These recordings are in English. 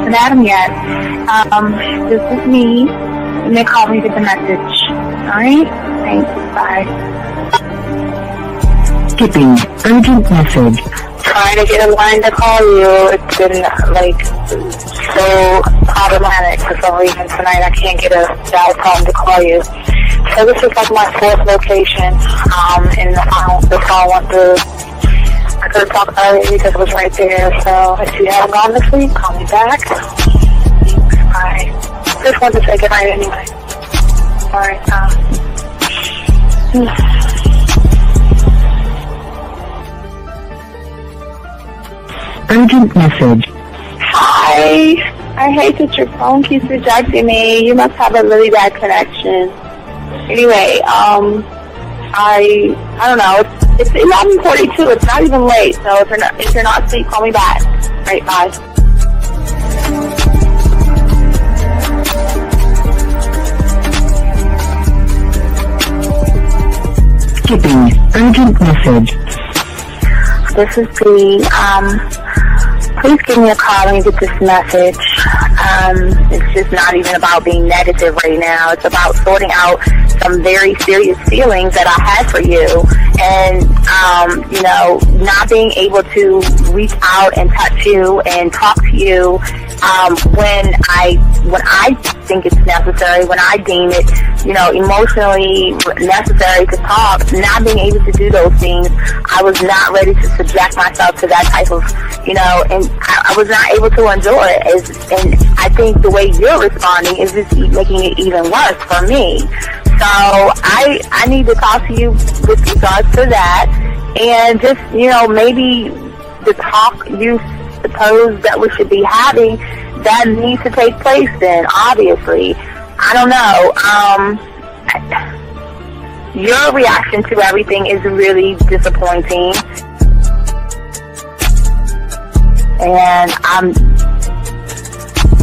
haven't had them yet. This is me. You may call me with the message. Alright? Thanks. Bye. Skipping urgent message. Trying to get a line to call you. It's been, so problematic for some reason tonight. I can't get a dial tone to call you. So this is my fourth location, and the phone went through. I could have talked earlier because it was right there. So if you haven't gone this week, call me back. Bye. Just wanted to say goodnight anyway. Alright, Urgent message. Hi. I hate that your phone keeps rejecting me. You must have a really bad connection. Anyway, I don't know. It's 11:42. It's not even late. So if you're not asleep, call me back. Right, bye. Skipping urgent message. This is Bree. Please give me a call when you get this message. It's just not even about being negative right now. It's about sorting out some very serious feelings that I had for you. And, not being able to reach out and touch you and talk to you when I think it's necessary, when I deem it, emotionally necessary to talk. Not being able to do those things, I was not ready to subject myself to that type of, and I was not able to endure it. And I think the way you're responding is just making it even worse for me. So I need to talk to you with regards to that, and just, maybe the talk you suppose that we should be having, that needs to take place then, obviously. I don't know. Your reaction to everything is really disappointing. And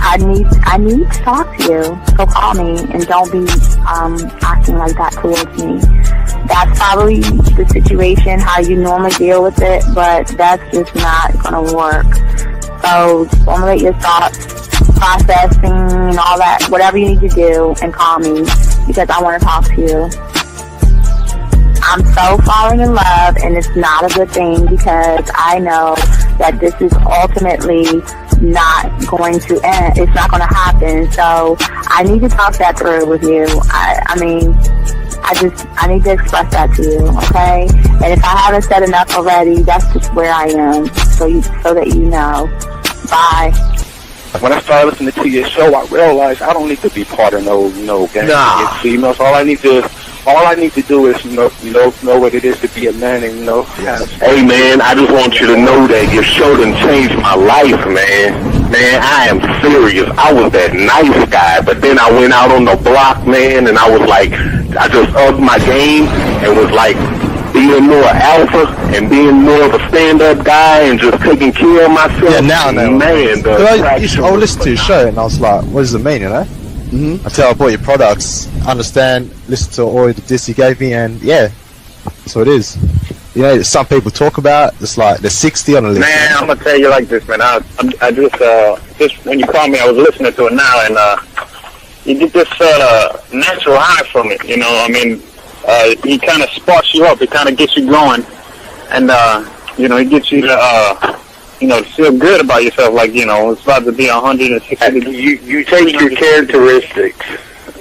I need to talk to you. So call me and don't be acting like that towards me. That's probably the situation, how you normally deal with it, but that's just not going to work. So formulate your thoughts, processing and all that, whatever you need to do, and call me because I want to talk to you. I'm so falling in love, and it's not a good thing because I know that this is ultimately not going to end. It's not going to happen. So I need to talk that through with you. I need to express that to you, okay? And if I haven't said enough already, that's just where I am, so that you know. Bye. When I started listening to your show, I realized I don't need to be part of no gang against females. All I need to do is know what it is to be a man and Hey man, I just want you to know that your show done changed my life, man. Man, I am serious. I was that nice guy, but then I went out on the block, man, and I was like, I just upped my game and was like being more alpha and being more of a stand-up guy and just taking care of myself. Yeah, now I know. Man, I listened to your show and I was like, what does it mean, Until I bought your products, understand, listen to all the diss you gave me, and yeah, that's what it is. Some people talk about, it's like they're 60 on the list. Man, I'm going to tell you like this, man. I just when you called me, I was listening to it now, and you get this natural high from it, He kind of sparks you up. It kind of gets you going, and it gets you to to feel good about yourself. Like it's about to be 160 degrees. You take your characteristics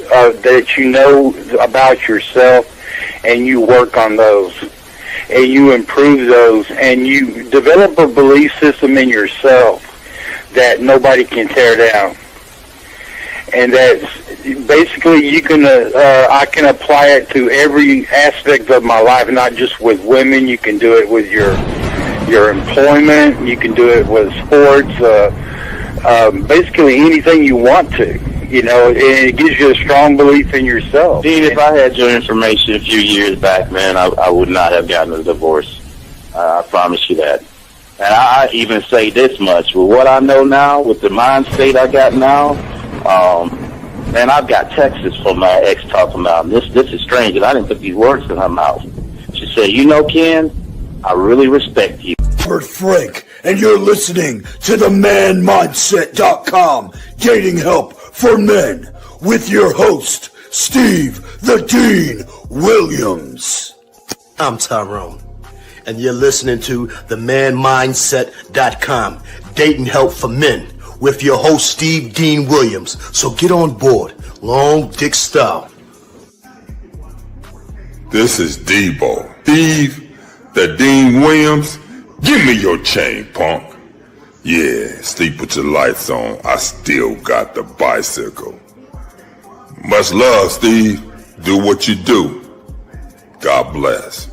that you know about yourself, and you work on those, and you improve those, and you develop a belief system in yourself that nobody can tear down. And that's basically I can apply it to every aspect of my life, not just with women. You can do it with your employment. You can do it with sports. Basically anything you want to. And it gives you a strong belief in yourself. Dean, if I had your information a few years back, man, I would not have gotten a divorce. I promise you that. And I even say this much. With what I know now, with the mind state I got now, man, I've got texts from my ex talking about this is strange, and I didn't put these words in her mouth. She said, Ken, I really respect you. Robert Frank and you're listening to the manmindset.com dating help for men with your host, Steve the Dean Williams. I'm Tyrone, and you're listening to the manmindset.com dating help for men with your host, Steve Dean Williams. So get on board, long dick style. This is Debo. Steve the Dean Williams. Give me your chain, punk. Yeah, sleep with your lights on. I still got the bicycle. Much love, Steve. Do what you do. God bless.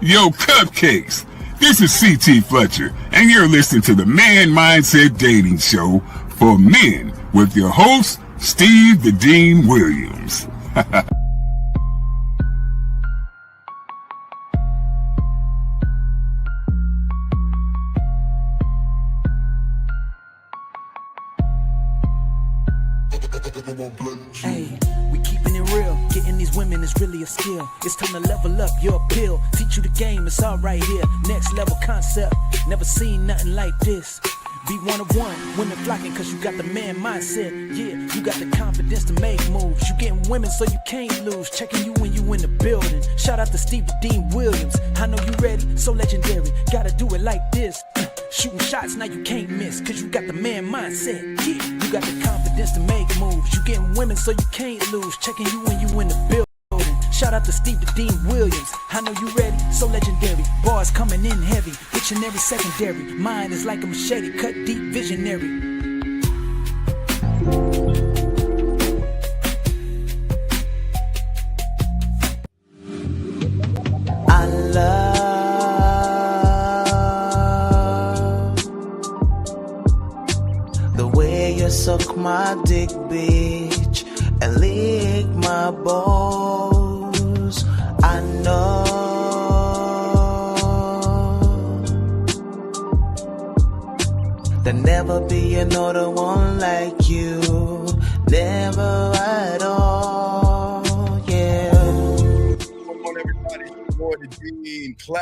Yo, cupcakes. This is CT Fletcher, and you're listening to the Man Mindset Dating Show for men with your host, Steve the Dean Williams. Hey, we keeping it real. Getting these women is really a skill. It's time to level up your appeal. Teach you the game, it's all right here. Next level concept. Never seen nothing like this. Be one of one, women flocking cause you got the man mindset. Yeah, you got the confidence to make moves. You getting women so you can't lose. Checking you when you in the building. Shout out to Steve the Dean Williams. I know you ready, so legendary. Gotta do it like this. Shooting shots, now you can't miss. Cause you got the man mindset. Yeah, you got the confidence to make moves. You getting women so you can't lose. Checking you when you in the building. Shout out to Steve the Dean Williams. I know you ready, so legendary. Bars coming in heavy, dictionary secondary. Mine is like a machete, cut deep, visionary. I love the way you suck my dick, bitch, and lick my balls. I know there'll never be another one like you, never at all, yeah. Come on, everybody, it's your boy the Dean. Class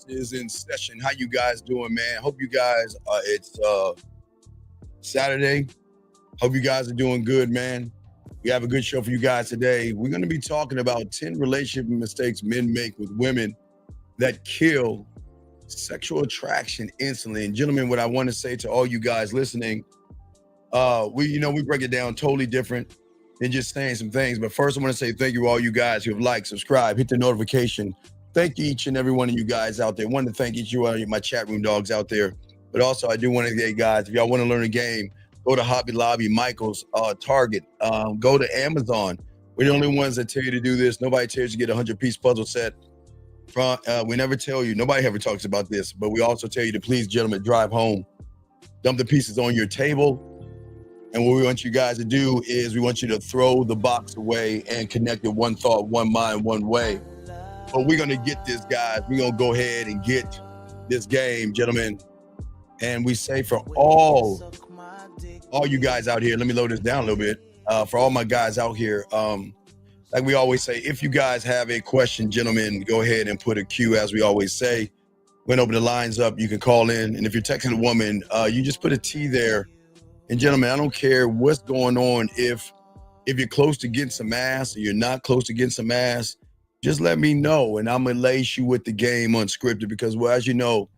is in session. How you guys doing, man? Hope you guys, it's Saturday. Hope you guys are doing good, man. We have a good show for you guys today. We're going to be talking about 10 relationship mistakes men make with women that kill sexual attraction instantly. And gentlemen, what I want to say to all you guys listening, we break it down totally different than just saying some things. But first, I want to say thank you to all you guys who have liked, subscribed, hit the notification. Thank each and every one of you guys out there. I want to thank each of you, my chat room dogs out there. But also, I do want to say, guys, if y'all want to learn a game, go to Hobby Lobby, Michael's, Target. Go to Amazon. We're the only ones that tell you to do this. Nobody tells you to get a 100-piece puzzle set. We never tell you. Nobody ever talks about this. But we also tell you to please, gentlemen, drive home. Dump the pieces on your table. And what we want you guys to do is we want you to throw the box away and connect it one thought, one mind, one way. But we're going to get this, guys. We're going to go ahead and get this game, gentlemen. And we say for all you guys out here, let me load this down a little bit. For all my guys out here, like we always say, if you guys have a question, gentlemen, go ahead and put a Q, as we always say. When open the lines up, you can call in. And if you're texting a woman, you just put a T there. And gentlemen, I don't care what's going on. If you're close to getting some ass or you're not close to getting some ass, just let me know. And I'm going to lace you with the game unscripted because, well, as you know,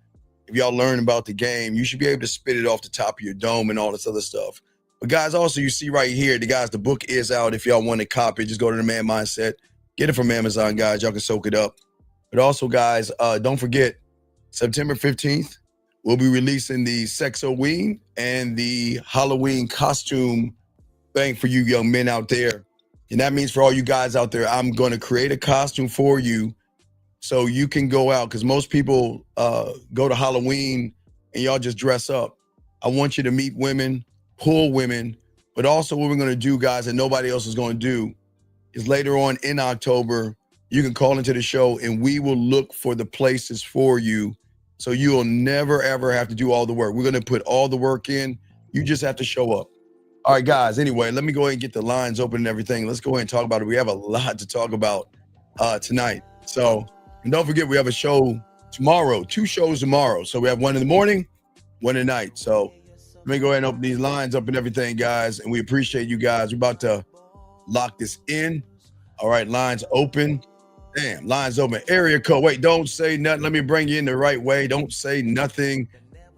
if y'all learn about the game, you should be able to spit it off the top of your dome and all this other stuff. But guys, also you see right here, the book is out. If y'all want to copy it, just go to the Man Mindset. Get it from Amazon, guys. Y'all can soak it up. But also, guys, don't forget, September 15th, we'll be releasing the Sexoween and the Halloween costume thing for you young men out there. And that means for all you guys out there, I'm going to create a costume for you so you can go out, because most people go to Halloween and y'all just dress up. I want you to meet women, pull women, but also what we're going to do, guys, that nobody else is going to do is later on in October, you can call into the show and we will look for the places for you so you will never, ever have to do all the work. We're going to put all the work in. You just have to show up. All right, guys, anyway, let me go ahead and get the lines open and everything. Let's go ahead and talk about it. We have a lot to talk about tonight. So, and don't forget, we have a show tomorrow. 2 shows tomorrow. So we have one in the morning, one at night. So let me go ahead and open these lines up and everything, guys. And we appreciate you guys. We're about to lock this in. All right, lines open. Damn, lines open. Area code. Wait, don't say nothing. Let me bring you in the right way. Don't say nothing.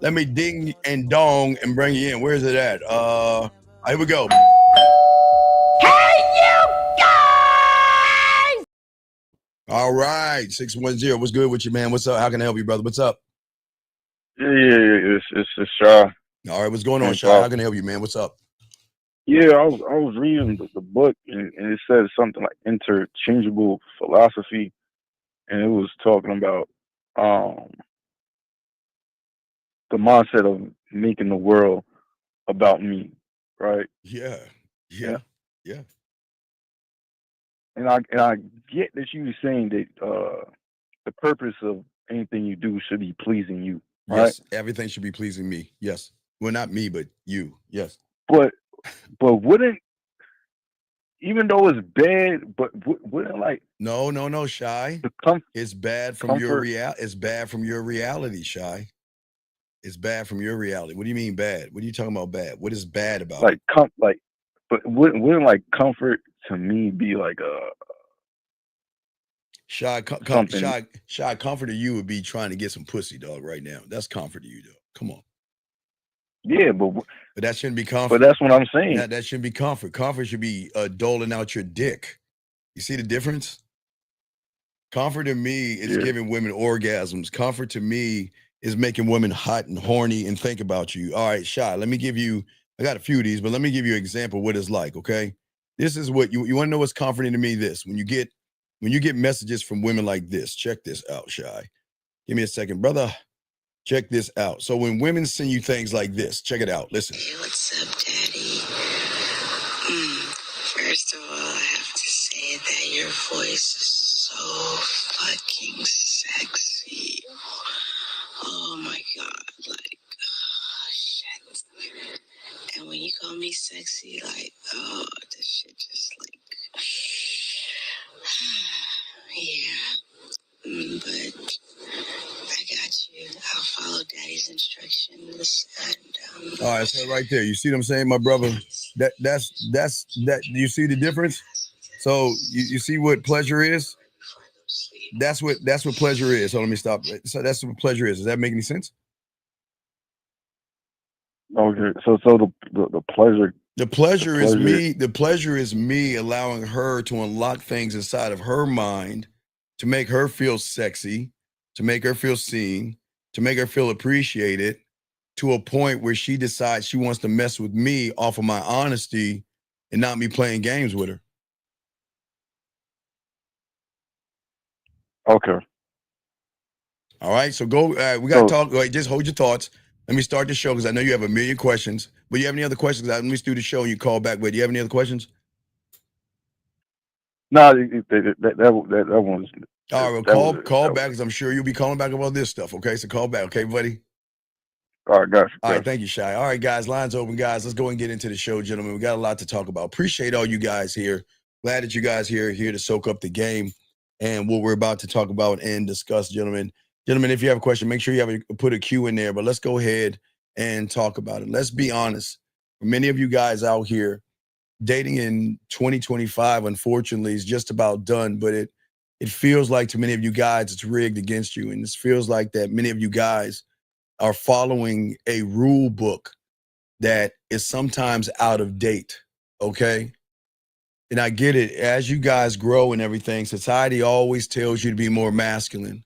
Let me ding and dong and bring you in. Where's it at? Here we go. Hey, you guys! All right, 610. What's good with you, man? What's up? How can I help you, brother? What's up? Yeah, it's Shaw. All right, what's going on, Shaw? How can I help you, man? What's up? Yeah, I was reading the book and it said something like interchangeable philosophy, and it was talking about the mindset of making the world about me, right? Yeah. And I get that you were saying that the purpose of anything you do should be pleasing you, right? Yes, everything should be pleasing me. Yes. Well, not me, but you. Yes. But wouldn't, even though it's bad, but wouldn't like no, Shy. It's bad from your It's bad from your reality, Shy. It's bad from your reality. What do you mean bad? What are you talking about bad? What is bad about it? But wouldn't like comfort to me be like a Shy, comfort to you would be trying to get some pussy, dog, right now. That's comfort to you, dog. Come on. Yeah, but that shouldn't be comfort. But that's what I'm saying. That shouldn't be comfort. Comfort should be doling out your dick. You see the difference? Comfort to me is giving women orgasms. Comfort to me is making women hot and horny and think about you. All right, Shy, let me give you, I got a few of these, but let me give you an example of what it's like, okay? This is what you want to know what's comforting to me. This, when you get messages from women like this, check this out, Shy. Give me a second, brother. Check this out. So when women send you things like this, check it out. Listen. Hey, what's up, Daddy? First of all, I have to say that your voice is so fucking sexy. Oh my god, like, oh, shit. And when you call me sexy, like, oh, this shit just like, yeah. But I got you. I'll follow Daddy's instructions. And all right, so right there, you see what I'm saying, my brother? That's you see the difference? So you see what pleasure is? That's what pleasure is. So let me stop. So that's what pleasure is. Does that make any sense? Okay, so the pleasure. The pleasure is me. The pleasure is me allowing her to unlock things inside of her mind to make her feel sexy, to make her feel seen, to make her feel appreciated, to a point where she decides she wants to mess with me off of my honesty and not me playing games with her. Okay. All right, so go. We got to talk. Wait, just hold your thoughts. Let me start the show because I know you have a million questions. But you have any other questions? Let me do the show and you call back. But do you have any other questions? No, that one's. All right, well, call back because I'm sure you'll be calling back about this stuff. Okay, so call back. Okay, buddy. All right, gotcha. All right, thank you, Shy. All right, guys, lines open, guys. Let's go and get into the show, gentlemen. We got a lot to talk about. Appreciate all you guys here. Glad that you guys here to soak up the game and what we're about to talk about and discuss, gentlemen. Gentlemen, if you have a question, make sure you put a Q in there. But let's go ahead and talk about it. Let's be honest. For many of you guys out here, dating in 2025, unfortunately, is just about done. But it feels like to many of you guys, it's rigged against you. And it feels like that many of you guys are following a rule book that is sometimes out of date, okay? And I get it. As you guys grow and everything, society always tells you to be more masculine.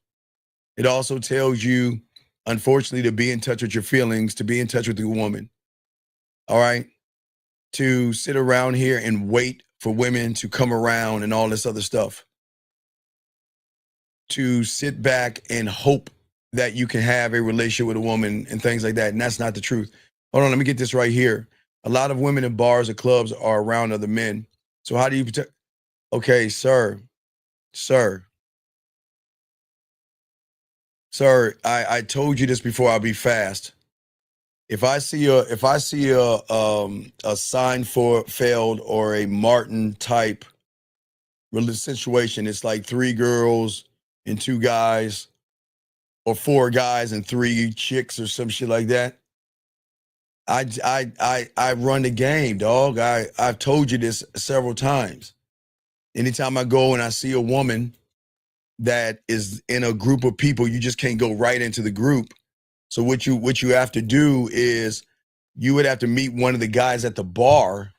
It also tells you, unfortunately, to be in touch with your feelings, to be in touch with your woman, all right? To sit around here and wait for women to come around and all this other stuff. To sit back and hope that you can have a relationship with a woman and things like that. And that's not the truth. Hold on, let me get this right here. A lot of women in bars or clubs are around other men. So how do you protect? Okay, sir, I told you this before. I'll be fast. If I see a sign for failed or a Martin type situation, it's like 3 girls and 2 guys or 4 guys and 3 chicks or some shit like that. I run the game, dog. I've told you this several times. Anytime I go and I see a woman that is in a group of people, you just can't go right into the group. So what you have to do is you would have to meet one of the guys at the bar,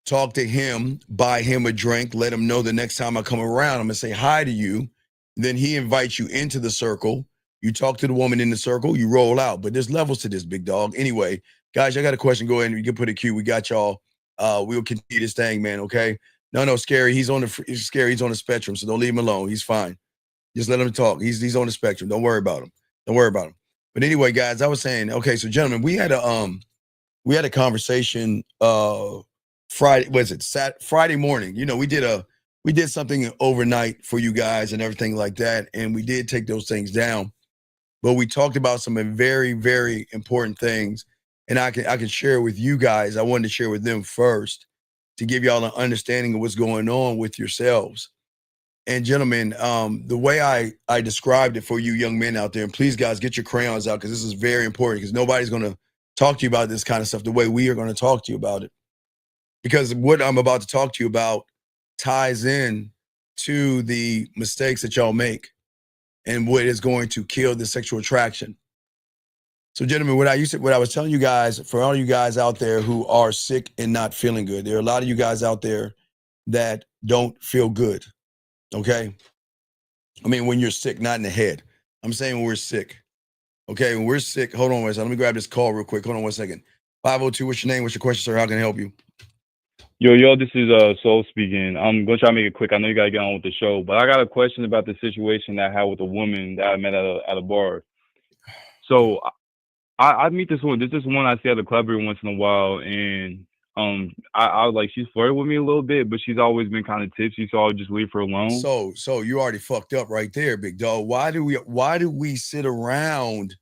talk to him, buy him a drink, let him know the next time I come around, I'm gonna say hi to you. Then he invites you into the circle. You talk to the woman in the circle, you roll out. But there's levels to this, big dog. Anyway, guys, I got a question. Go ahead and you can put a cue. We got y'all. We'll continue this thing, man. Okay. No, Scary. He's on the spectrum, so don't leave him alone. He's fine. Just let him talk. He's on the spectrum. Don't worry about him. Don't worry about him. But anyway, guys, I was saying, okay, so gentlemen, we had a conversation Friday morning. You know, we did something overnight for you guys and everything like that, and we did take those things down. But we talked about some very, very important things, and I can share with you guys. I wanted to share with them first to give y'all an understanding of what's going on with yourselves. And gentlemen, the way I described it for you young men out there, and please guys, get your crayons out because this is very important because nobody's going to talk to you about this kind of stuff the way we are going to talk to you about it. Because what I'm about to talk to you about ties in to the mistakes that y'all make and what is going to kill the sexual attraction. So gentlemen, what I was telling you guys, for all you guys out there who are sick and not feeling good, there are a lot of you guys out there that don't feel good. Okay. I mean, when you're sick, not in the head. I'm saying when we're sick. Okay. When we're sick, hold on one second. Let me grab this call real quick. Hold on one second. 502, what's your name? What's your question, sir? How can I help you? Yo, this is Soul speaking. I'm gonna try to make it quick. I know you gotta get on with the show, but I got a question about the situation that I had with a woman that I met at a bar. So I meet this one. This is one I see at the club every once in a while, and I like she's flirting with me a little bit, but she's always been kind of tipsy, so I'll just leave her alone. So you already fucked up right there, big dog. Why do we sit around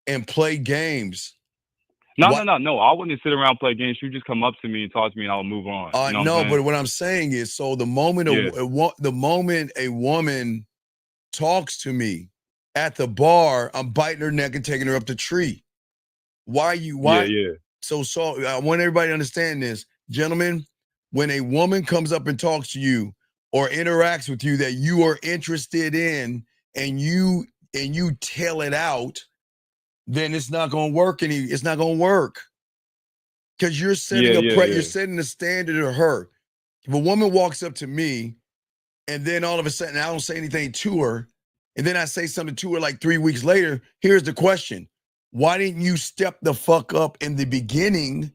and play games? No. I wouldn't sit around and play games. She would just come up to me and talk to me, and I'll move on. You know No, but what I'm saying is, so the moment the moment a woman talks to me at the bar, I'm biting her neck and taking her up the tree. Why? Yeah. So I want everybody to understand this, gentlemen. When a woman comes up and talks to you or interacts with you that you are interested in, and you tell it out, then it's not going to work. It's not going to work because you're setting you're setting the standard of her. If a woman walks up to me and then all of a sudden I don't say anything to her, and then I say something to her like 3 weeks later, here's the question. Why didn't you step the fuck up in the beginning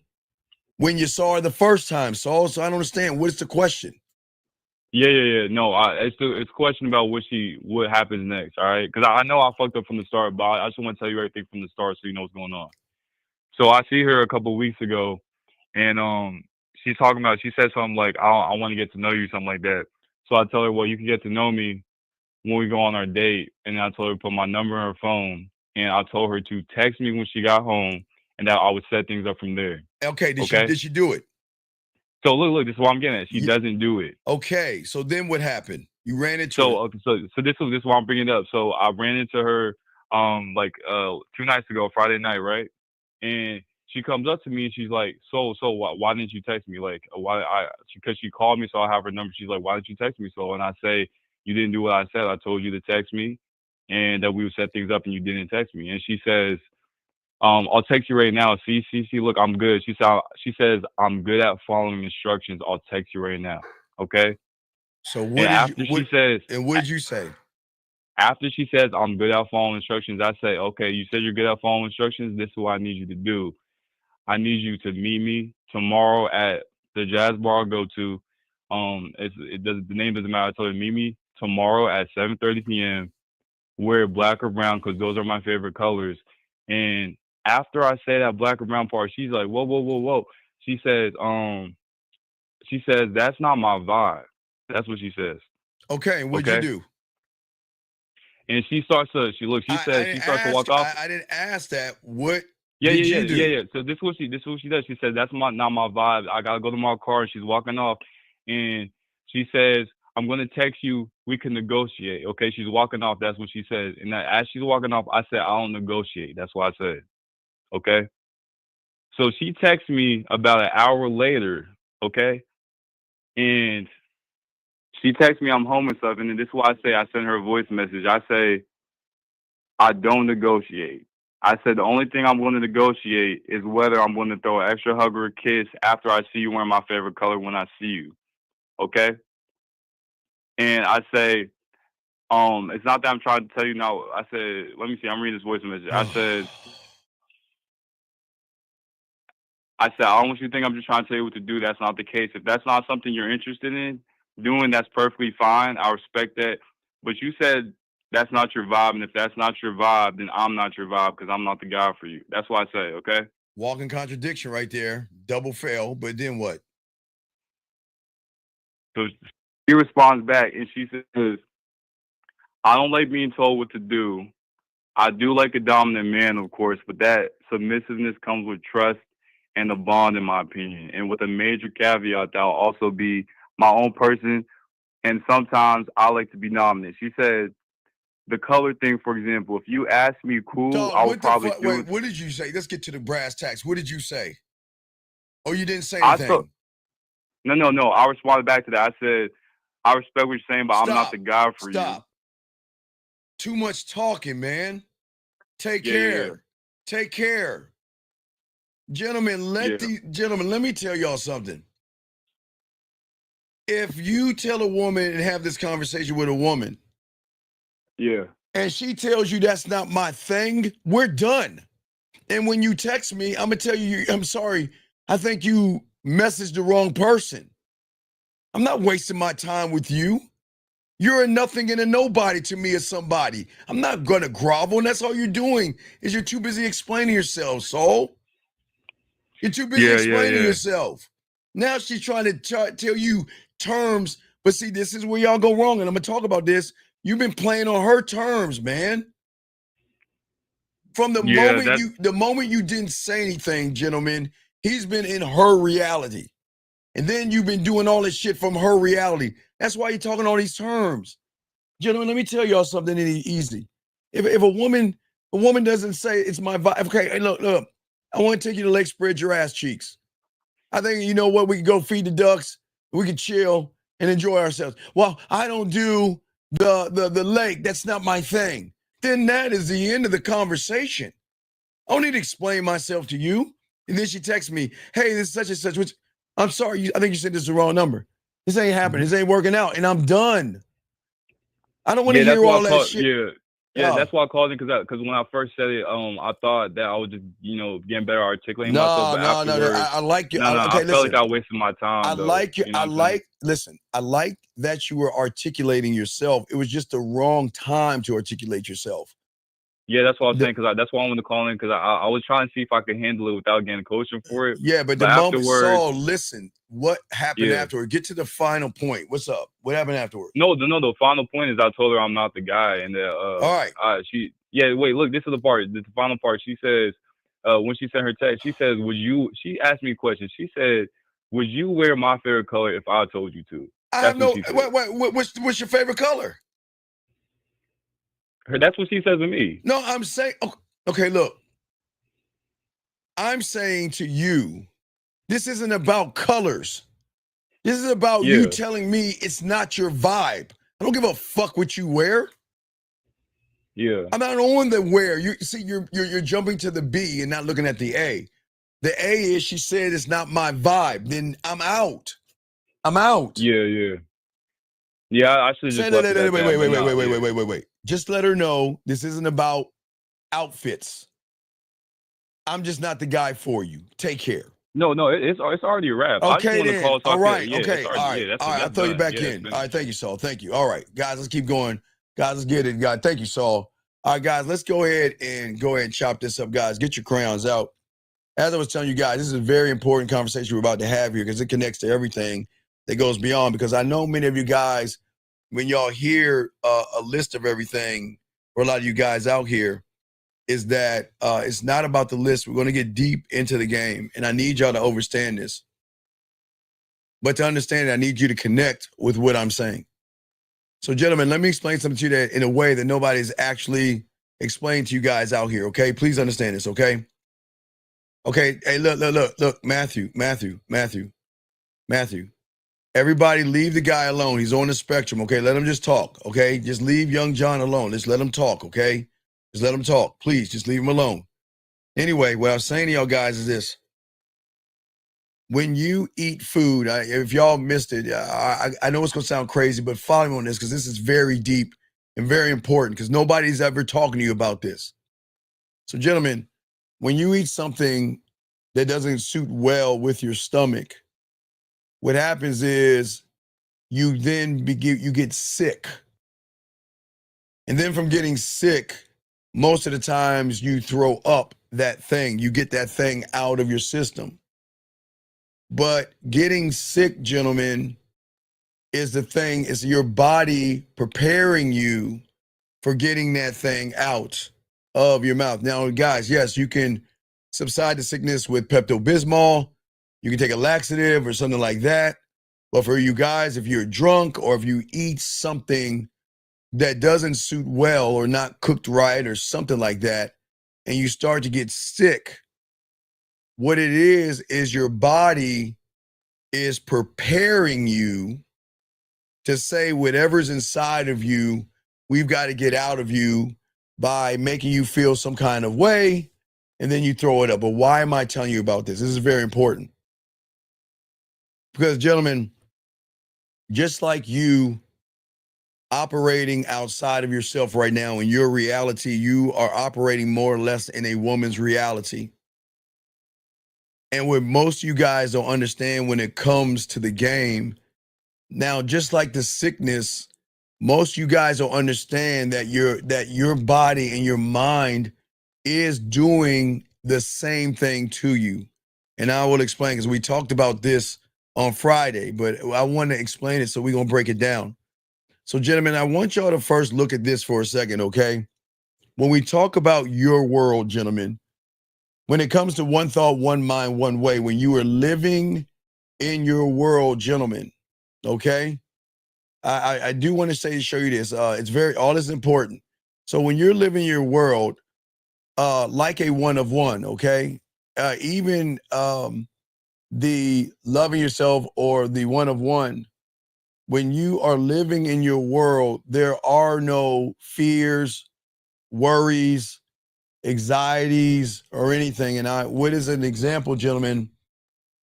when you saw her the first time, Saul? So I don't understand. What's the question? Yeah. No, it's a question about what happens next, all right? Because I know I fucked up from the start, but I just want to tell you everything from the start so you know what's going on. So I see her a couple of weeks ago, and she said something like, I want to get to know you, something like that. So I tell her, well, you can get to know me when we go on our date. And I told her to put my number in her phone, and I told her to text me when she got home, and that I would set things up from there. Okay, did she do it? So look, this is what I'm getting at. She doesn't do it. Okay, so then what happened? You ran into so this is why I'm bringing it up. So I ran into her 2 nights ago, Friday night, right? And she comes up to me and she's like, so why didn't you text me? Like, because she called me, so I have her number. She's like, why didn't you text me? So, and I say, you didn't do what I said. I told you to text me and that we would set things up, and you didn't text me. And she says, I'll text you right now. See, look, I'm good. She says, I'm good at following instructions. I'll text you right now. Okay. So what did you say? After she says, I'm good at following instructions, I say, okay, you said you're good at following instructions. This is what I need you to do. I need you to meet me tomorrow at the jazz bar I go to. The name doesn't matter. I told her, meet me tomorrow at 7:30 p.m. Wear black or brown because those are my favorite colors. And after I say that black or brown part, she's like, whoa. She says, that's not my vibe. That's what she says. Okay, and what'd you do? And she starts to walk off. I didn't ask that. What did you do? Yeah. So this is what she does. She says, that's not my vibe. I gotta go to my car. And she's walking off, and she says, I'm gonna text you. We can negotiate. Okay, she's walking off. That's what she said. And as she's walking off, I said I don't negotiate. That's what I said. Okay. So she texts me about an hour later. Okay, and she texts me I'm home and stuff. And then this is why I say I send her a voice message. I say I don't negotiate. I said the only thing I'm going to negotiate is whether I'm going to throw an extra hug or a kiss after I see you wearing my favorite color when I see you. Okay? And I say, it's not that I'm trying to tell you now. I said, let me see, I'm reading this voice message. I said, I don't want you to think I'm just trying to tell you what to do. That's not the case. If that's not something you're interested in doing, that's perfectly fine. I respect that. But you said that's not your vibe, and if that's not your vibe, then I'm not your vibe because I'm not the guy for you. That's what I say, okay? Walking contradiction right there. Double fail, but then what? So she responds back, and she says, I don't like being told what to do. I do like a dominant man, of course, but that submissiveness comes with trust and a bond, in my opinion. And with a major caveat that I'll also be my own person, and sometimes I like to be dominant. She said, the color thing, for example, if you ask me cool, Dog, I would probably do wait, it. what did you say? Let's get to the brass tacks. What did you say? Oh, you didn't say I anything. thought, no. I responded back to that. I said, I respect what you're saying, but I'm not the guy for you. Stop. Too much talking, man. Take Yeah, care. yeah. Take care. Gentlemen, let me tell y'all something. If you tell a woman and have this conversation with a woman, yeah, and she tells you that's not my thing, we're done. And when you text me, I'm gonna tell you, I'm sorry, I think you messaged the wrong person. I'm not wasting my time with you. You're a nothing and a nobody to me as somebody. I'm not gonna grovel, and that's all you're doing is you're too busy explaining yourself, soul. You're too busy explaining yourself. Now she's trying to tell you terms, but see, this is where y'all go wrong, and I'm gonna talk about this. You've been playing on her terms, man. From the moment you didn't say anything, gentlemen, he's been in her reality. And then you've been doing all this shit from her reality. That's why you're talking all these terms. Gentlemen, let me tell y'all something easy. If a woman doesn't say it's my vibe, okay, hey, look, I want to take you to Lake Spread Your Ass Cheeks. I think, you know what, we can go feed the ducks, we can chill and enjoy ourselves. Well, I don't do the lake. That's not my thing. Then that is the end of the conversation. I don't need to explain myself to you. And then she texts me, hey, this is such and such, which I'm sorry, I think you said this is the wrong number. This ain't happening. This ain't working out. And I'm done. I don't want to hear all that shit. That's why I called it because when I first said it, I thought that I was just getting better articulating myself. But afterwards, I like you. No, I felt like I wasted my time. I like you. I like that you were articulating yourself. It was just the wrong time to articulate yourself. Yeah, that's what I was saying because that's why I wanted to call in because I was trying to see if I could handle it without getting coaching for it. Yeah, but the moment Saul, listen, what happened afterward? Get to the final point. What's up? What happened afterward? No. The final point is I told her I'm not the guy, and all right. Wait, look, this is the part. The final part. She says, when she sent her text, she says, she asked me a question. She said, would you wear my favorite color if I told you to? What's your favorite color? That's what she says to me. No, I'm saying, okay, look. I'm saying to you, this isn't about colors. This is about you telling me it's not your vibe. I don't give a fuck what you wear. Yeah. I'm not on the wear. You see, you're jumping to the B and not looking at the A. The A is she said it's not my vibe. Then I'm out. Yeah. Yeah, I should just wait. Just let her know this isn't about outfits. I'm just not the guy for you. Take care. No, it's already a wrap. Okay, then. All right. Yeah, okay. All right. I'll throw you back in. All right. Thank you, Saul. Thank you. All right, guys, let's keep going. Guys, let's get it. God, thank you, Saul. All right, guys, let's go ahead and chop this up, guys. Get your crayons out. As I was telling you guys, this is a very important conversation we're about to have here because it connects to everything that goes beyond. Because I know many of you guys, when y'all hear a list of everything, for a lot of you guys out here, is that it's not about the list. We're going to get deep into the game, and I need y'all to understand this. But to understand it, I need you to connect with what I'm saying. So, gentlemen, let me explain something to you that in a way that nobody's actually explained to you guys out here, okay? Please understand this, okay? Okay, hey, look, Matthew. Everybody leave the guy alone. He's on the spectrum, okay? Let him just talk, okay? Just leave young John alone. Just let him talk, okay? Just let him talk. Please, just leave him alone. Anyway, what I was saying to y'all guys is this. When you eat food, if y'all missed it, I know it's going to sound crazy, but follow me on this because this is very deep and very important because nobody's ever talking to you about this. So, gentlemen, when you eat something that doesn't suit well with your stomach, what happens is you then you get sick. And then from getting sick, most of the times you throw up that thing. You get that thing out of your system. But getting sick, gentlemen, is the thing, is your body preparing you for getting that thing out of your mouth. Now, guys, yes, you can subside the sickness with Pepto-Bismol. You can take a laxative or something like that. But for you guys, if you're drunk or if you eat something that doesn't suit well or not cooked right or something like that, and you start to get sick, what it is your body is preparing you to say whatever's inside of you, we've got to get out of you by making you feel some kind of way, and then you throw it up. But why am I telling you about this? This is very important. Because, gentlemen, just like you operating outside of yourself right now in your reality, you are operating more or less in a woman's reality. And what most of you guys don't understand when it comes to the game, now, just like the sickness, most of you guys don't understand that your body and your mind is doing the same thing to you. And I will explain because we talked about this on Friday, but I want to explain it, so we're going to break it down. So, gentlemen, I want y'all to first look at this for a second, okay? When we talk about your world, gentlemen, when it comes to one thought, one mind, one way, when you are living in your world, gentlemen, okay? I do want to show you this. It's all is important. So when you're living your world, like a one of one, okay? Even the loving yourself or the one of one, when you are living in your world, there are no fears, worries, anxieties, or anything. And what is an example, gentlemen,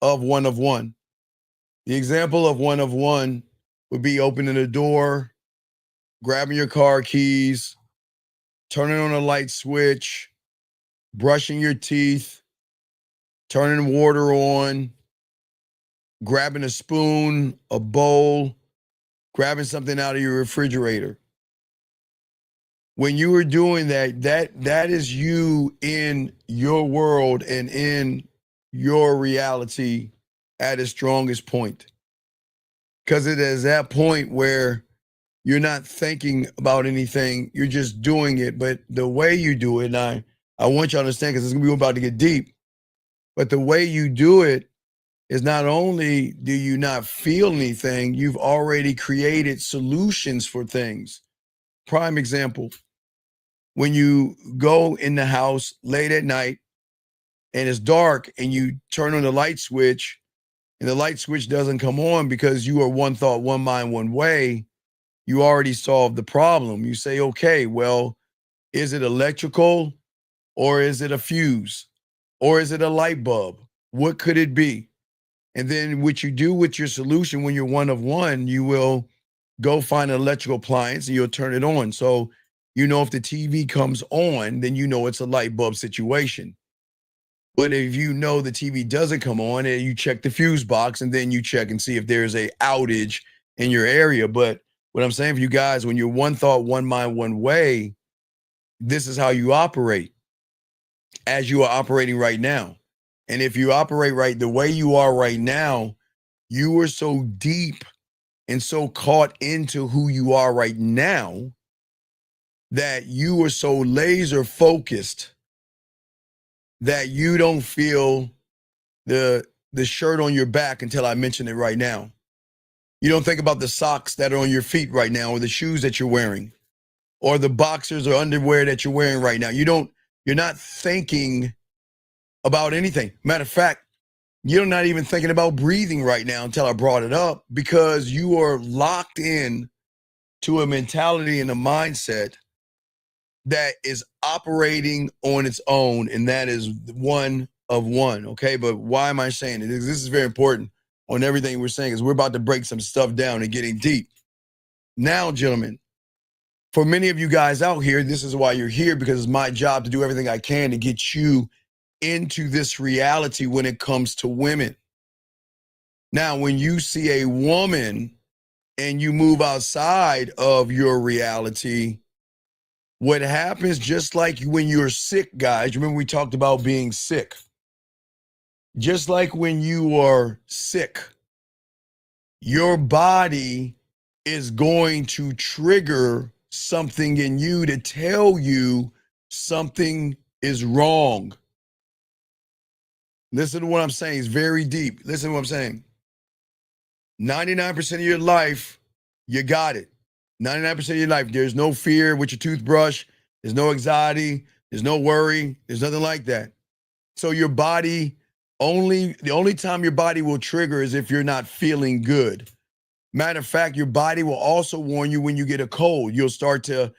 of one of one? The example of one of one would be opening the door, grabbing your car keys, turning on a light switch, brushing your teeth, turning water on, grabbing a spoon, a bowl, grabbing something out of your refrigerator. When you are doing that is you in your world and in your reality at its strongest point. Because it is that point where you're not thinking about anything, you're just doing it. But the way you do it, and I want you to understand, because it's going to be about to get deep, but the way you do it is not only do you not feel anything, you've already created solutions for things. Prime example, when you go in the house late at night and it's dark and you turn on the light switch and the light switch doesn't come on because you are one thought, one mind, one way, you already solved the problem. You say, okay, well, is it electrical or is it a fuse or is it a light bulb? What could it be? And then what you do with your solution when you're one of one, you will go find an electrical appliance and you'll turn it on. So, you know, if the TV comes on, then you know it's a light bulb situation. But if you know the TV doesn't come on, and you check the fuse box and then you check and see if there's a outage in your area. But what I'm saying for you guys, when you're one thought, one mind, one way, this is how you operate as you are operating right now. And if you operate right the way you are right now, you are so deep and so caught into who you are right now that you are so laser focused that you don't feel the shirt on your back until I mention it right now. You don't think about the socks that are on your feet right now, or the shoes that you're wearing, or the boxers or underwear that you're wearing right now. You're not thinking about anything. Matter of fact, you're not even thinking about breathing right now until I brought it up, because you are locked in to a mentality and a mindset that is operating on its own, and that is one of one, okay? But why am I saying it? This is very important on everything we're saying, is we're about to break some stuff down and getting deep. Now, gentlemen, for many of you guys out here, this is why you're here, because it's my job to do everything I can to get you into this reality when it comes to women. Now, when you see a woman and you move outside of your reality, what happens, just like when you're sick, guys, remember we talked about being sick. Just like when you are sick, your body is going to trigger something in you to tell you something is wrong. Listen to what I'm saying. It's very deep. Listen to what I'm saying. 99% of your life, you got it. 99% of your life, there's no fear with your toothbrush. There's no anxiety. There's no worry. There's nothing like that. So your body, the only time your body will trigger is if you're not feeling good. Matter of fact, your body will also warn you when you get a cold. You'll start to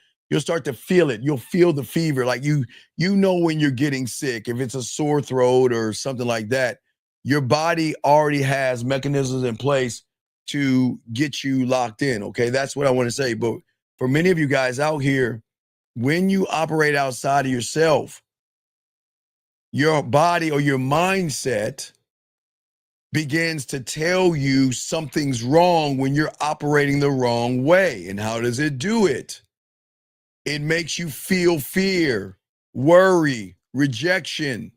feel it. You'll feel the fever. Like you know when you're getting sick, if it's a sore throat or something like that, your body already has mechanisms in place to get you locked in. Okay, that's what I want to say. But for many of you guys out here, when you operate outside of yourself, your body or your mindset begins to tell you something's wrong when you're operating the wrong way. And how does it do it? It makes you feel fear, worry, rejection.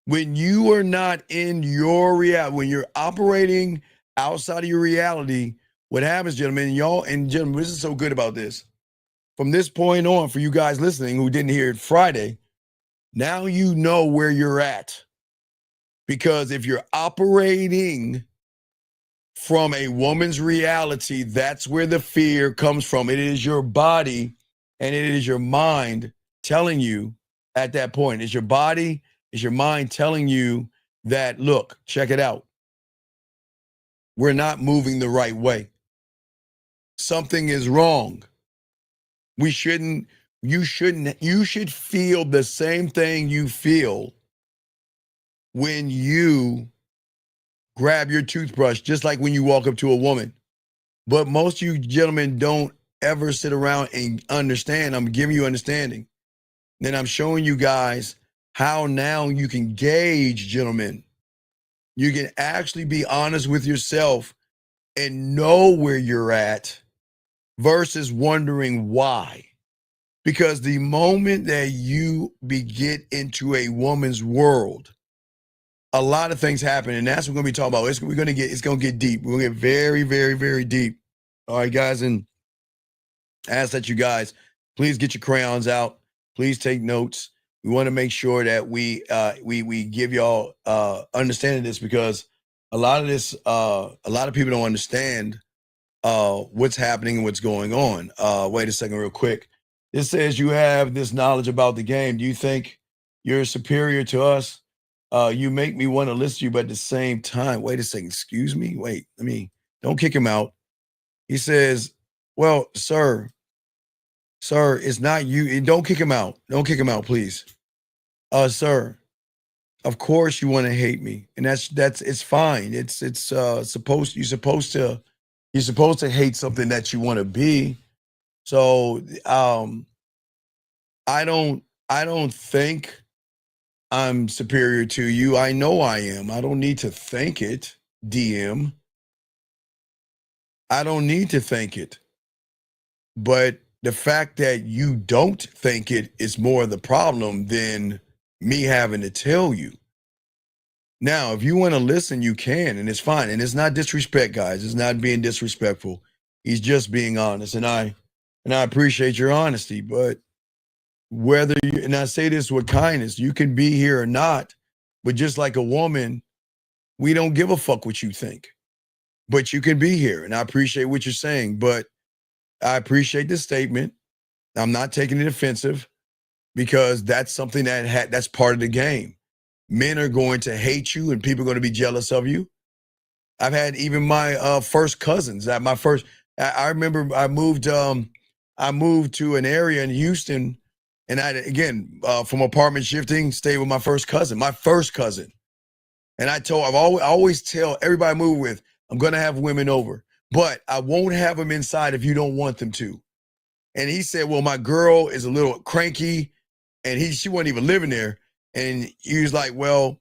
When you are not in your reality, when you're operating outside of your reality, what happens, gentlemen, gentlemen, this is so good about this. From this point on, for you guys listening who didn't hear it Friday, now you know where you're at. Because if you're operating from a woman's reality, that's where the fear comes from. It is your body and it is your mind telling you at that point. It's your body, it's your mind telling you that, look, check it out. We're not moving the right way. Something is wrong. You should feel the same thing you feel when you grab your toothbrush, just like when you walk up to a woman. But most of you gentlemen don't ever sit around and understand. I'm giving you understanding. Then I'm showing you guys how now you can gauge, gentlemen. You can actually be honest with yourself and know where you're at versus wondering why. Because the moment that you get into a woman's world, a lot of things happen, and that's what we're going to be talking about. It's going to get deep. We're going to get very, very, very deep. All right, guys, and I ask that you guys please get your crayons out. Please take notes. We want to make sure that we give y'all understanding this, because a lot of people don't understand what's happening and what's going on. Wait a second, real quick. It says you have this knowledge about the game. Do you think you're superior to us? You make me want to listen to you, but at the same time, wait a second, excuse me. Wait, don't kick him out. He says, well, sir, it's not you. Don't kick him out. Don't kick him out, please. Sir, of course you want to hate me. And that's it's fine. It's supposed you're supposed to hate something that you want to be. So I don't think I'm superior to you. I know I am. I don't need to think it, DM. I don't need to think it. But the fact that you don't think it is more of the problem than me having to tell you. Now, if you want to listen, you can, and it's fine. And it's not disrespect, guys. It's not being disrespectful. He's just being honest. And I appreciate your honesty. But and I say this with kindness, you can be here or not, but just like a woman, we don't give a fuck what you think. but you can be here. And I appreciate what you're saying, but I appreciate the statement. I'm not taking it offensive because that's something that's part of the game. Men are going to hate you and people are going to be jealous of you. I've had even my first cousins. I remember I moved to an area in Houston, and from apartment shifting, stayed with my first cousin. And I always tell everybody I move with, I'm going to have women over, but I won't have them inside if you don't want them to. And he said, well, my girl is a little cranky, and she wasn't even living there. And he was like, well,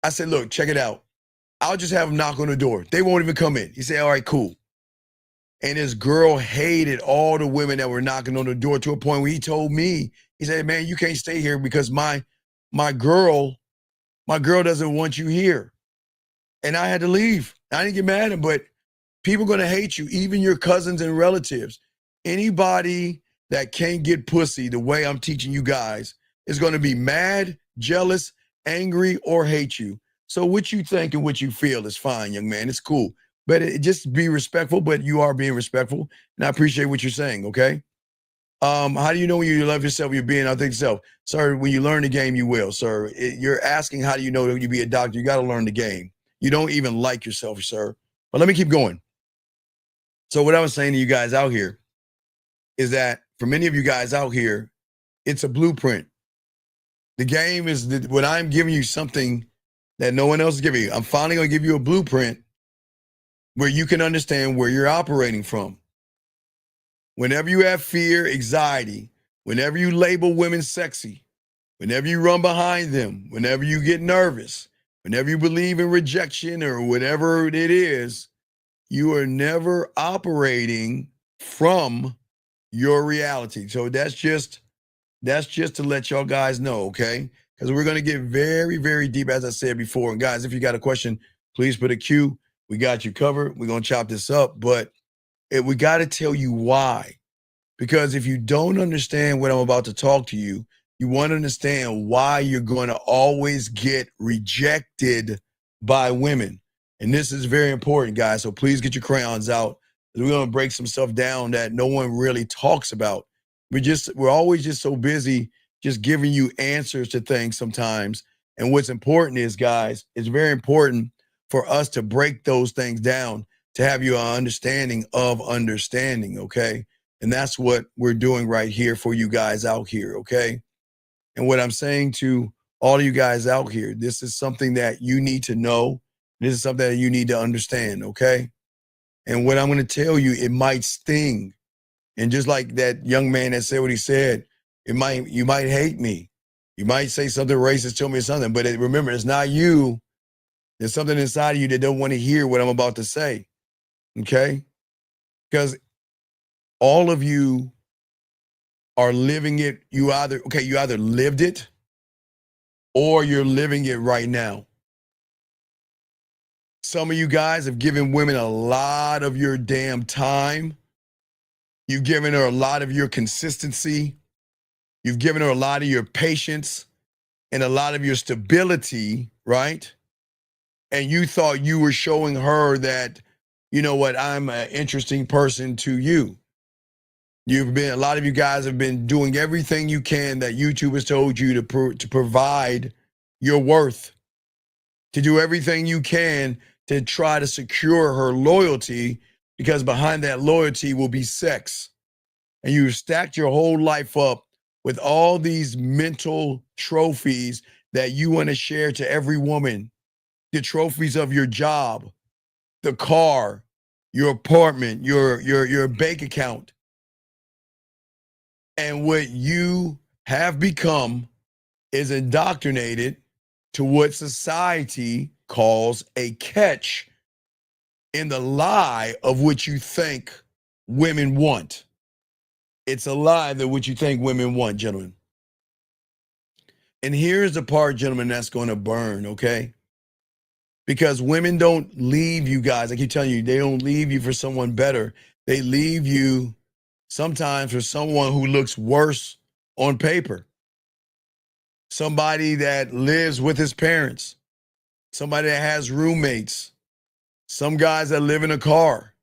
I said, look, check it out. I'll just have them knock on the door. They won't even come in. He said, all right, cool. And his girl hated all the women that were knocking on the door to a point where he told me, he said, man, you can't stay here because my girl doesn't want you here. And I had to leave. I didn't get mad at him, but people are going to hate you, even your cousins and relatives. Anybody that can't get pussy the way I'm teaching you guys is going to be mad, jealous, angry, or hate you. So what you think and what you feel is fine, young man. It's cool. But just be respectful, but you are being respectful. And I appreciate what you're saying, okay? How do you know when you love yourself, you're being authentic self? Sir, when you learn the game, you will, sir. You're asking how do you know that you be a doctor? You got to learn the game. You don't even like yourself, sir. But let me keep going. So what I was saying to you guys out here is that for many of you guys out here, it's a blueprint. The game is when I'm giving you something that no one else is giving you. I'm finally going to give you a blueprint where you can understand where you're operating from. Whenever you have fear, anxiety, whenever you label women sexy, whenever you run behind them, whenever you get nervous, whenever you believe in rejection or whatever it is, you are never operating from your reality. So that's just to let y'all guys know, okay? Because we're going to get very, very deep, as I said before. And guys, if you got a question, please put a Q. We got you covered. We're going to chop this up, but we got to tell you why. Because if you don't understand what I'm about to talk to you, you want to understand why you're going to always get rejected by women. And this is very important, guys. So please get your crayons out. We're going to break some stuff down that no one really talks about. We're always just so busy just giving you answers to things sometimes. And what's important is, guys, it's very important for us to break those things down to have you an understanding of understanding, okay? And that's what we're doing right here for you guys out here, okay? And what I'm saying to all of you guys out here, this is something that you need to know. This is something that you need to understand, okay? And what I'm going to tell you, it might sting. And just like that young man that said what he said, you might hate me. You might say something racist to me or something, but remember, it's not you. There's something inside of you that don't want to hear what I'm about to say, okay? Because all of you are living it. You either lived it or you're living it right now. Some of you guys have given women a lot of your damn time. You've given her a lot of your consistency. You've given her a lot of your patience and a lot of your stability, right? And you thought you were showing her that, you know what, I'm an interesting person to you. A lot of you guys have been doing everything you can that YouTube has told you to provide your worth, to do everything you can to try to secure her loyalty, because behind that loyalty will be sex. And you've stacked your whole life up with all these mental trophies that you want to share to every woman. The trophies of your job, the car, your apartment, your bank account. And what you have become is indoctrinated to what society calls a catch in the lie of what you think women want. It's a lie that what you think women want, gentlemen. And here's the part, gentlemen, that's going to burn, okay? Because women don't leave you guys. I keep telling you, they don't leave you for someone better. They leave you sometimes for someone who looks worse on paper. Somebody that lives with his parents. Somebody that has roommates. some guys that live in a car,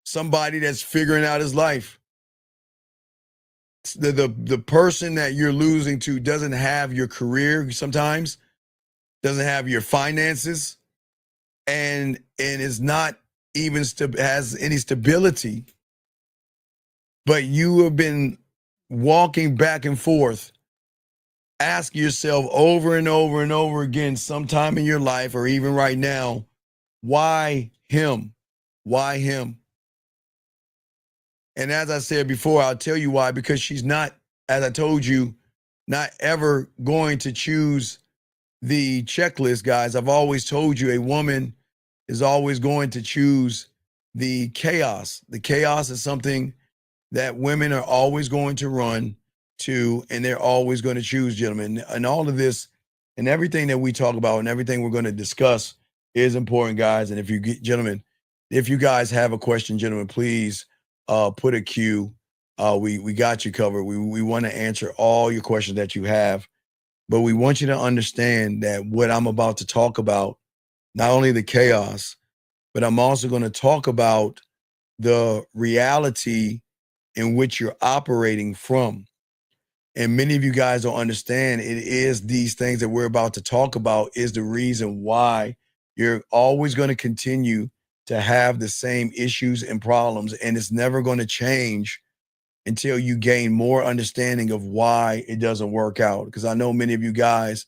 somebody that's figuring out his life. The person that you're losing to doesn't have your career sometimes, doesn't have your finances, and is not even has any stability. But you have been walking back and forth, ask yourself over and over and over again, sometime in your life or even right now, why him? Why him? And as I said before, I'll tell you why, because she's not, as I told you, not ever going to choose the checklist, guys. I've always told you a woman is always going to choose the chaos. The chaos is something that women are always going to run to, and they're always going to choose, gentlemen. And all of this and everything that we talk about and everything we're going to discuss is important, guys. And if you get, gentlemen, if you guys have a question, gentlemen, please put a Q. We got you covered. We want to answer all your questions that you have, but we want you to understand that what I'm about to talk about, not only the chaos, but I'm also going to talk about the reality in which you're operating from. And many of you guys don't understand it is these things that we're about to talk about is the reason why you're always going to continue to have the same issues and problems. And it's never going to change until you gain more understanding of why it doesn't work out. Because I know many of you guys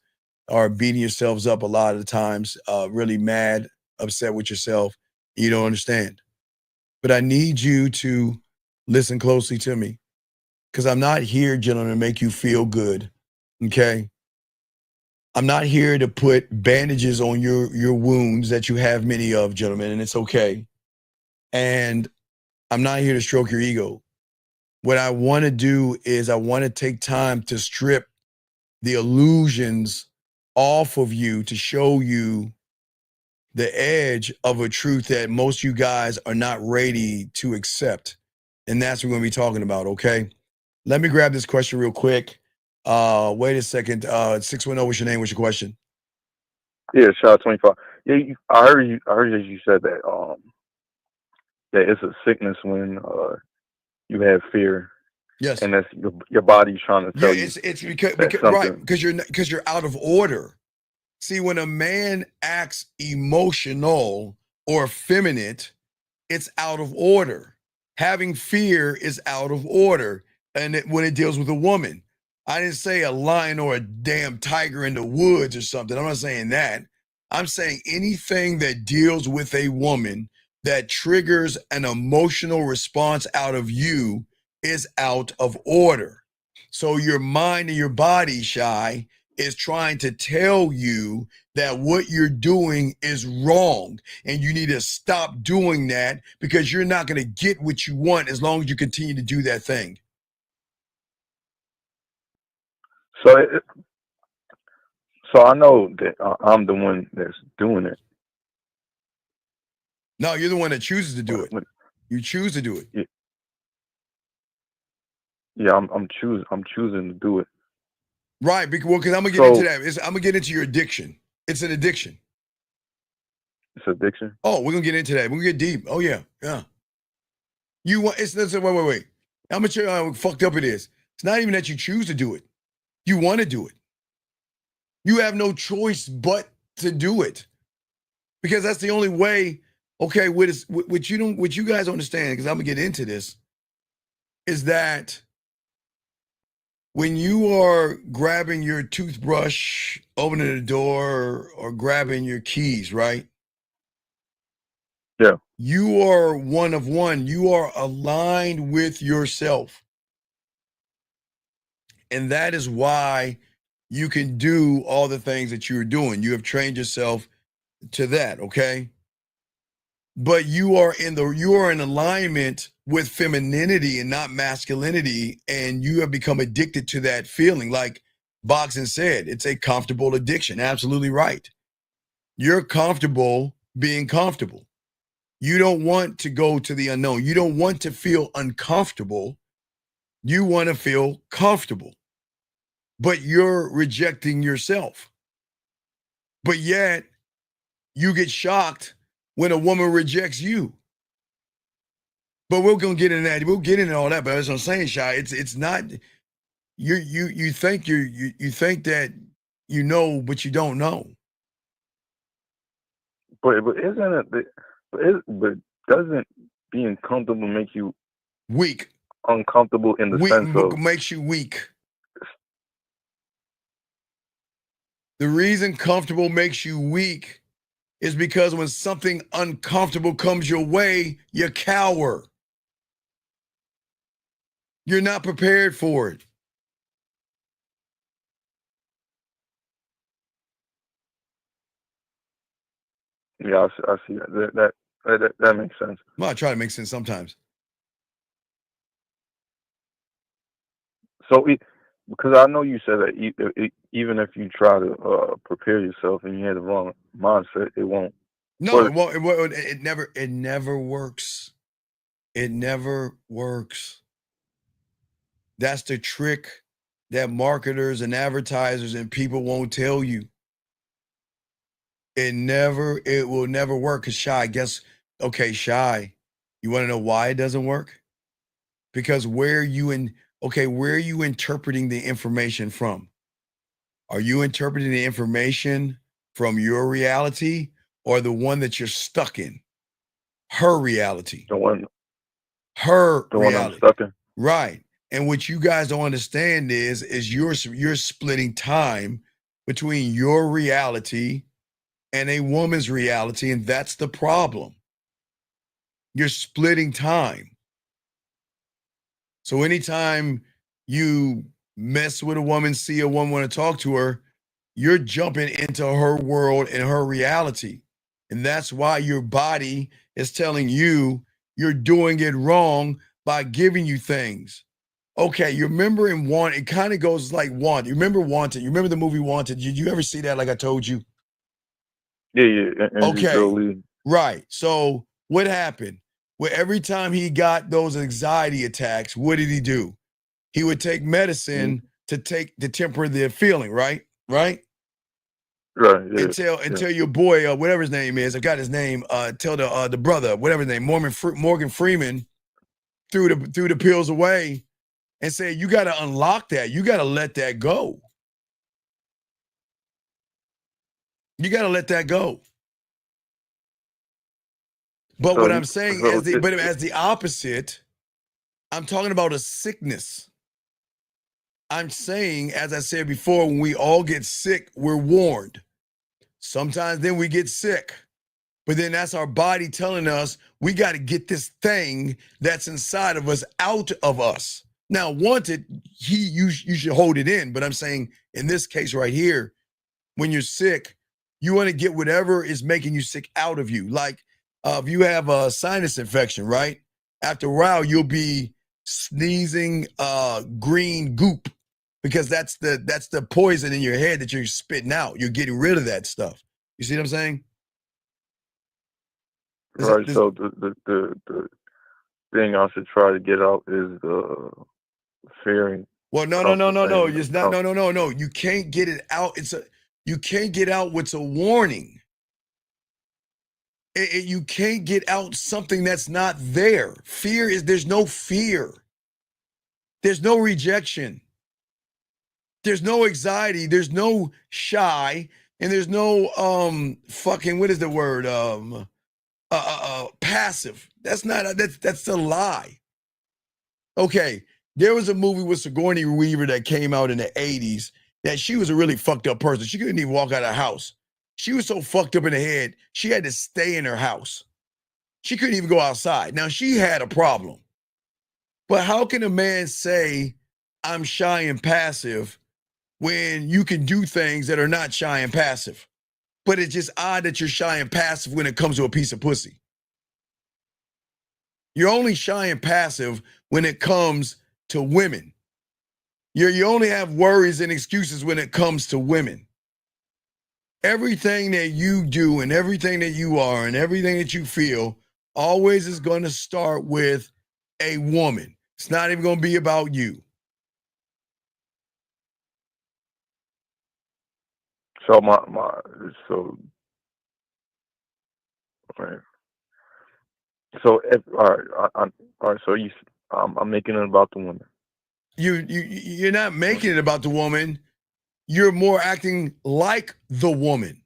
are beating yourselves up a lot of the times, really mad, upset with yourself. You don't understand. But I need you to listen closely to me, because I'm not here, gentlemen, to make you feel good, okay? I'm not here to put bandages on your wounds that you have many of, gentlemen, and it's okay. And I'm not here to stroke your ego. What I want to do is I want to take time to strip the illusions off of you to show you the edge of a truth that most of you guys are not ready to accept. And that's what we're going to be talking about, okay? Let me grab this question real quick. Wait a second. 610, what's your name? What's your question? Yeah, shot 25. Yeah, I heard you. I heard that you said that that it's a sickness when you have fear. Yes. And that's your body's trying to tell you. It's because that right, something. because you're out of order. See, when a man acts emotional or effeminate, it's out of order. Having fear is out of order. And when it deals with a woman, I didn't say a lion or a damn tiger in the woods or something. I'm not saying that. I'm saying anything that deals with a woman that triggers an emotional response out of you is out of order. So your mind and your body, Shy, is trying to tell you that what you're doing is wrong and you need to stop doing that, because you're not going to get what you want as long as you continue to do that thing. So I know that I'm the one that's doing it. No, you're the one that chooses to do it. You choose to do it. Yeah, I'm choosing to do it. Right, because I'm gonna get into that. I'm gonna get into your addiction. It's an addiction. It's addiction. Oh, we're gonna get into that. We're gonna get deep. Oh yeah. You want? It's wait. How much fucked up it is? It's not even that you choose to do it. You want to do it. You have no choice but to do it, because that's the only way. Okay, what you guys understand, because I'm gonna get into this, is that when you are grabbing your toothbrush, opening the door, or grabbing your keys, right? Yeah. You are one of one. You are aligned with yourself. And that is why you can do all the things that you're doing. You have trained yourself to that, okay? But you are in alignment with femininity and not masculinity, and you have become addicted to that feeling. Like Boxing said, it's a comfortable addiction. Absolutely right. You're comfortable being comfortable. You don't want to go to the unknown. You don't want to feel uncomfortable. You want to feel comfortable. But you're rejecting yourself. But yet you get shocked when a woman rejects you. But we're gonna get into that. We'll get into all that. But as I'm saying, Shy, it's not you think you think that you know, but you don't know. But isn't it? But doesn't being comfortable make you weak? Uncomfortable in the sense of makes you weak. The reason comfortable makes you weak is because when something uncomfortable comes your way, you cower. You're not prepared for it. Yeah, I see that. That makes sense. Well, I try to make sense sometimes. So, because I know you said that even if you try to prepare yourself and you have the wrong mindset, it won't. No, it won't. It never works. It never works. That's the trick that marketers and advertisers and people won't tell you. It will never work. Because Shy, Shy, you want to know why it doesn't work? Because where are you interpreting the information from? Are you interpreting the information from your reality or the one that you're stuck in? Her reality. The one reality. I'm stuck in. Right. And what you guys don't understand is you're splitting time between your reality and a woman's reality, and that's the problem. You're splitting time. So anytime you mess with a woman, see a woman, want to talk to her, you're jumping into her world and her reality. And that's why your body is telling you you're doing it wrong by giving you things. Okay, you remember in Wanted, it kind of goes like Wanted. You remember Wanted? You remember the movie Wanted? Did you ever see that like I told you? Yeah. Okay. Right. So what happened? Well, every time he got those anxiety attacks, what did he do? He would take medicine to temper the feeling, right? Right? Right. Yeah. Until your boy, whatever his name is, I got his name, tell the brother, whatever his name, Morgan Freeman, threw the pills away and said, you got to unlock that. You got to let that go. You got to let that go. But what I'm saying as the opposite, I'm talking about a sickness. I'm saying, as I said before, when we all get sick, we're warned. Sometimes then we get sick. But then that's our body telling us we got to get this thing that's inside of us out of us. Now, Wanted, you should hold it in. But I'm saying in this case right here, when you're sick, you want to get whatever is making you sick out of you. Like if you have a sinus infection, right? After a while, you'll be sneezing green goop because that's the poison in your head that you're spitting out. You're getting rid of that stuff. You see what I'm saying? Right. So the thing I should try to get out is the fearing. Well, no. It's not. No. You can't get it out. You can't get out what's a warning. You can't get out something that's not there. There's no fear. There's no rejection. There's no anxiety. There's no shy. And there's no fucking, what is the word? Passive. That's a lie. Okay. There was a movie with Sigourney Weaver that came out in the 80s that she was a really fucked up person. She couldn't even walk out of the house. She was so fucked up in the head, she had to stay in her house. She couldn't even go outside. Now, she had a problem. But how can a man say, I'm shy and passive, when you can do things that are not shy and passive? But it's just odd that you're shy and passive when it comes to a piece of pussy. You're only shy and passive when it comes to women. You only have worries and excuses when it comes to women. Everything that you do and everything that you are and everything that you feel always is going to start with a woman. It's not even going to be about you. So Right. So, all right, all right. So I'm making it about the woman. You're not making it about the woman. You're more acting like the woman.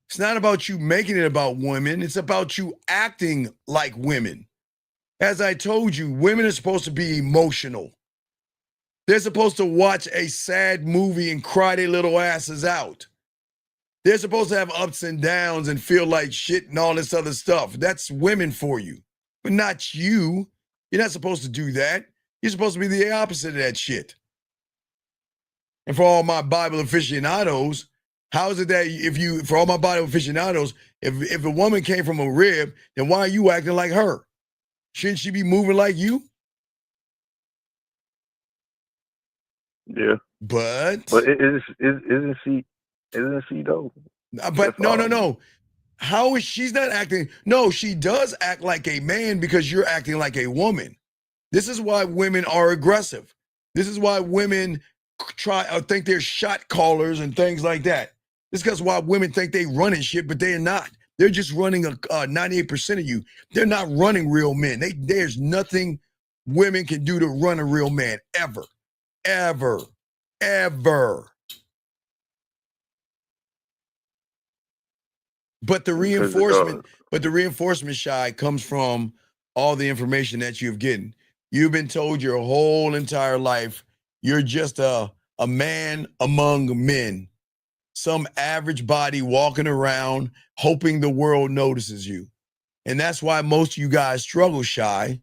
It's not about you making it about women. It's about you acting like women. As I told you, women are supposed to be emotional. They're supposed to watch a sad movie and cry their little asses out. They're supposed to have ups and downs and feel like shit and all this other stuff. That's women for you, but not you. You're not supposed to do that. You're supposed to be the opposite of that shit. And for all my Bible aficionados, how is it that for all my Bible aficionados, if a woman came from a rib, then why are you acting like her? Shouldn't she be moving like you? Yeah. But isn't she though? But no. How is she's not acting? No, she does act like a man because you're acting like a woman. This is why women are aggressive. This is why women think they're shot callers and things like that. This is why women think they running shit, but they're not. They're just running 98% of you. They're not running real men. There's nothing women can do to run a real man ever, ever, ever. But the reinforcement, Shy, comes from all the information that you've gotten. You've been told your whole entire life you're just a man among men, some average body walking around hoping the world notices you. And that's why most of you guys struggle, Shy.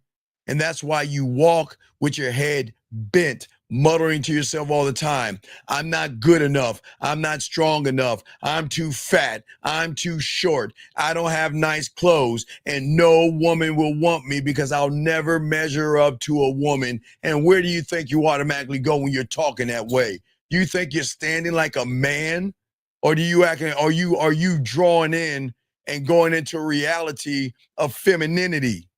And that's why you walk with your head bent, muttering to yourself all the time, I'm not good enough. I'm not strong enough. I'm too fat. I'm too short. I don't have nice clothes. And no woman will want me because I'll never measure up to a woman. And where do you think you automatically go when you're talking that way? Do you think you're standing like a man? Or are you drawing in and going into a reality of femininity?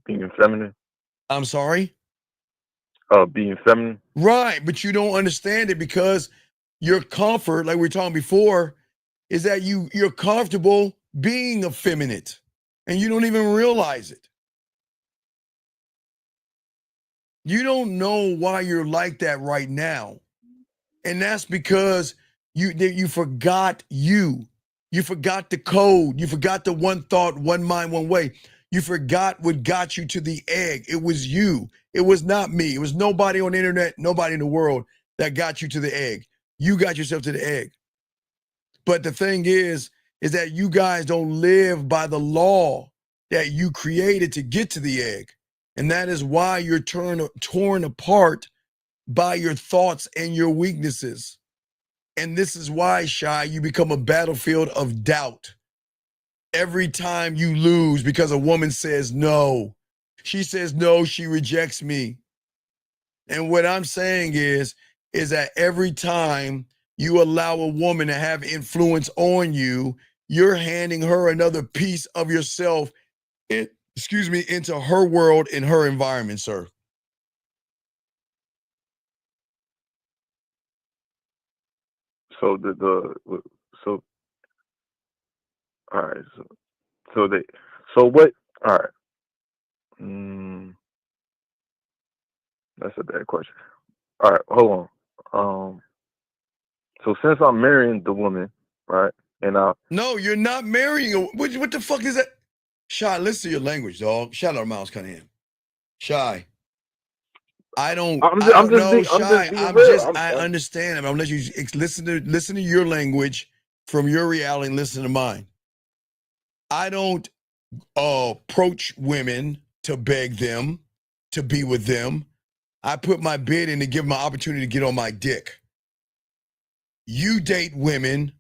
Being feminine. I'm sorry? Being feminine. Right, but you don't understand it because your comfort, like we were talking before, is that you're comfortable being effeminate and you don't even realize it. You don't know why you're like that right now. And that's because you forgot you. You forgot the code. You forgot the one thought, one mind, one way. You forgot what got you to the egg. It was you. It was not me. It was nobody on the internet, nobody in the world that got you to the egg. You got yourself to the egg. But the thing is that you guys don't live by the law that you created to get to the egg. And that is why you're torn apart by your thoughts and your weaknesses. And this is why, Shy, you become a battlefield of doubt. Every time you lose because a woman says no, she says no, she rejects me. And what I'm saying is that every time you allow a woman to have influence on you, you're handing her another piece of yourself, into her world and her environment, sir. So all right. So what? All right. That's a bad question. All right, hold on. So since I'm marrying the woman, right, and No, you're not marrying. What the fuck is that? Shy, listen to your language, dog. Shout out Mouse Cunningham. Shy. I understand. I'm gonna let you listen to your language from your reality and listen to mine. I don't approach women to beg them to be with them. I put my bid in to give them an opportunity to get on my dick. You date women,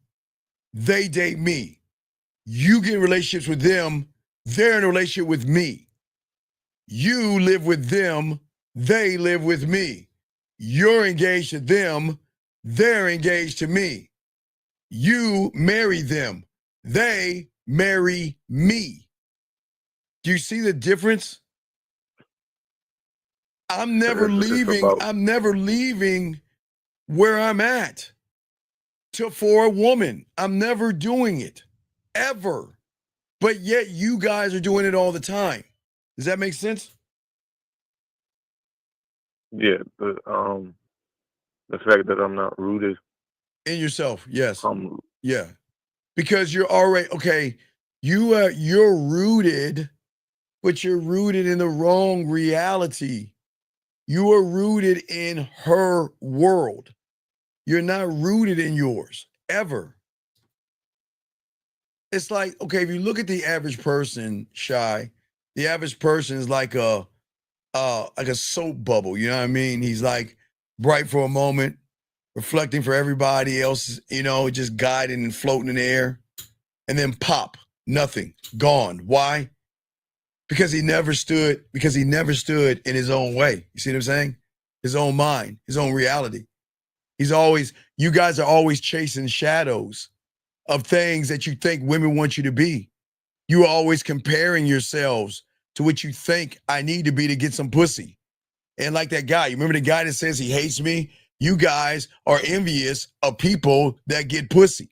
they date me. You get in relationships with them, they're in a relationship with me. You live with them, they live with me. You're engaged to them, they're engaged to me. You marry them, they marry me. Do you see the difference? I'm never leaving where I'm at for a woman. I'm never doing it. ever. But yet you guys are doing it all the time. Does that make sense? Yeah, the fact that I'm not rooted In yourself, yes. I'm Yeah. Because you're already okay, you're rooted, but you're rooted in the wrong reality. You are rooted in her world. You're not rooted in yours ever. It's like, okay, if you look at the average person, Shy, the average person is like a soap bubble, you know what I mean? He's like bright for a moment, reflecting for everybody else, just guiding and floating in the air, and then pop, nothing, gone. Why? Because he never stood in his own way. You see what I'm saying? His own mind, his own reality. You guys are always chasing shadows of things that you think women want you to be. You are always comparing yourselves to what you think I need to be to get some pussy. And like that guy, you remember the guy that says he hates me? You guys are envious of people that get pussy.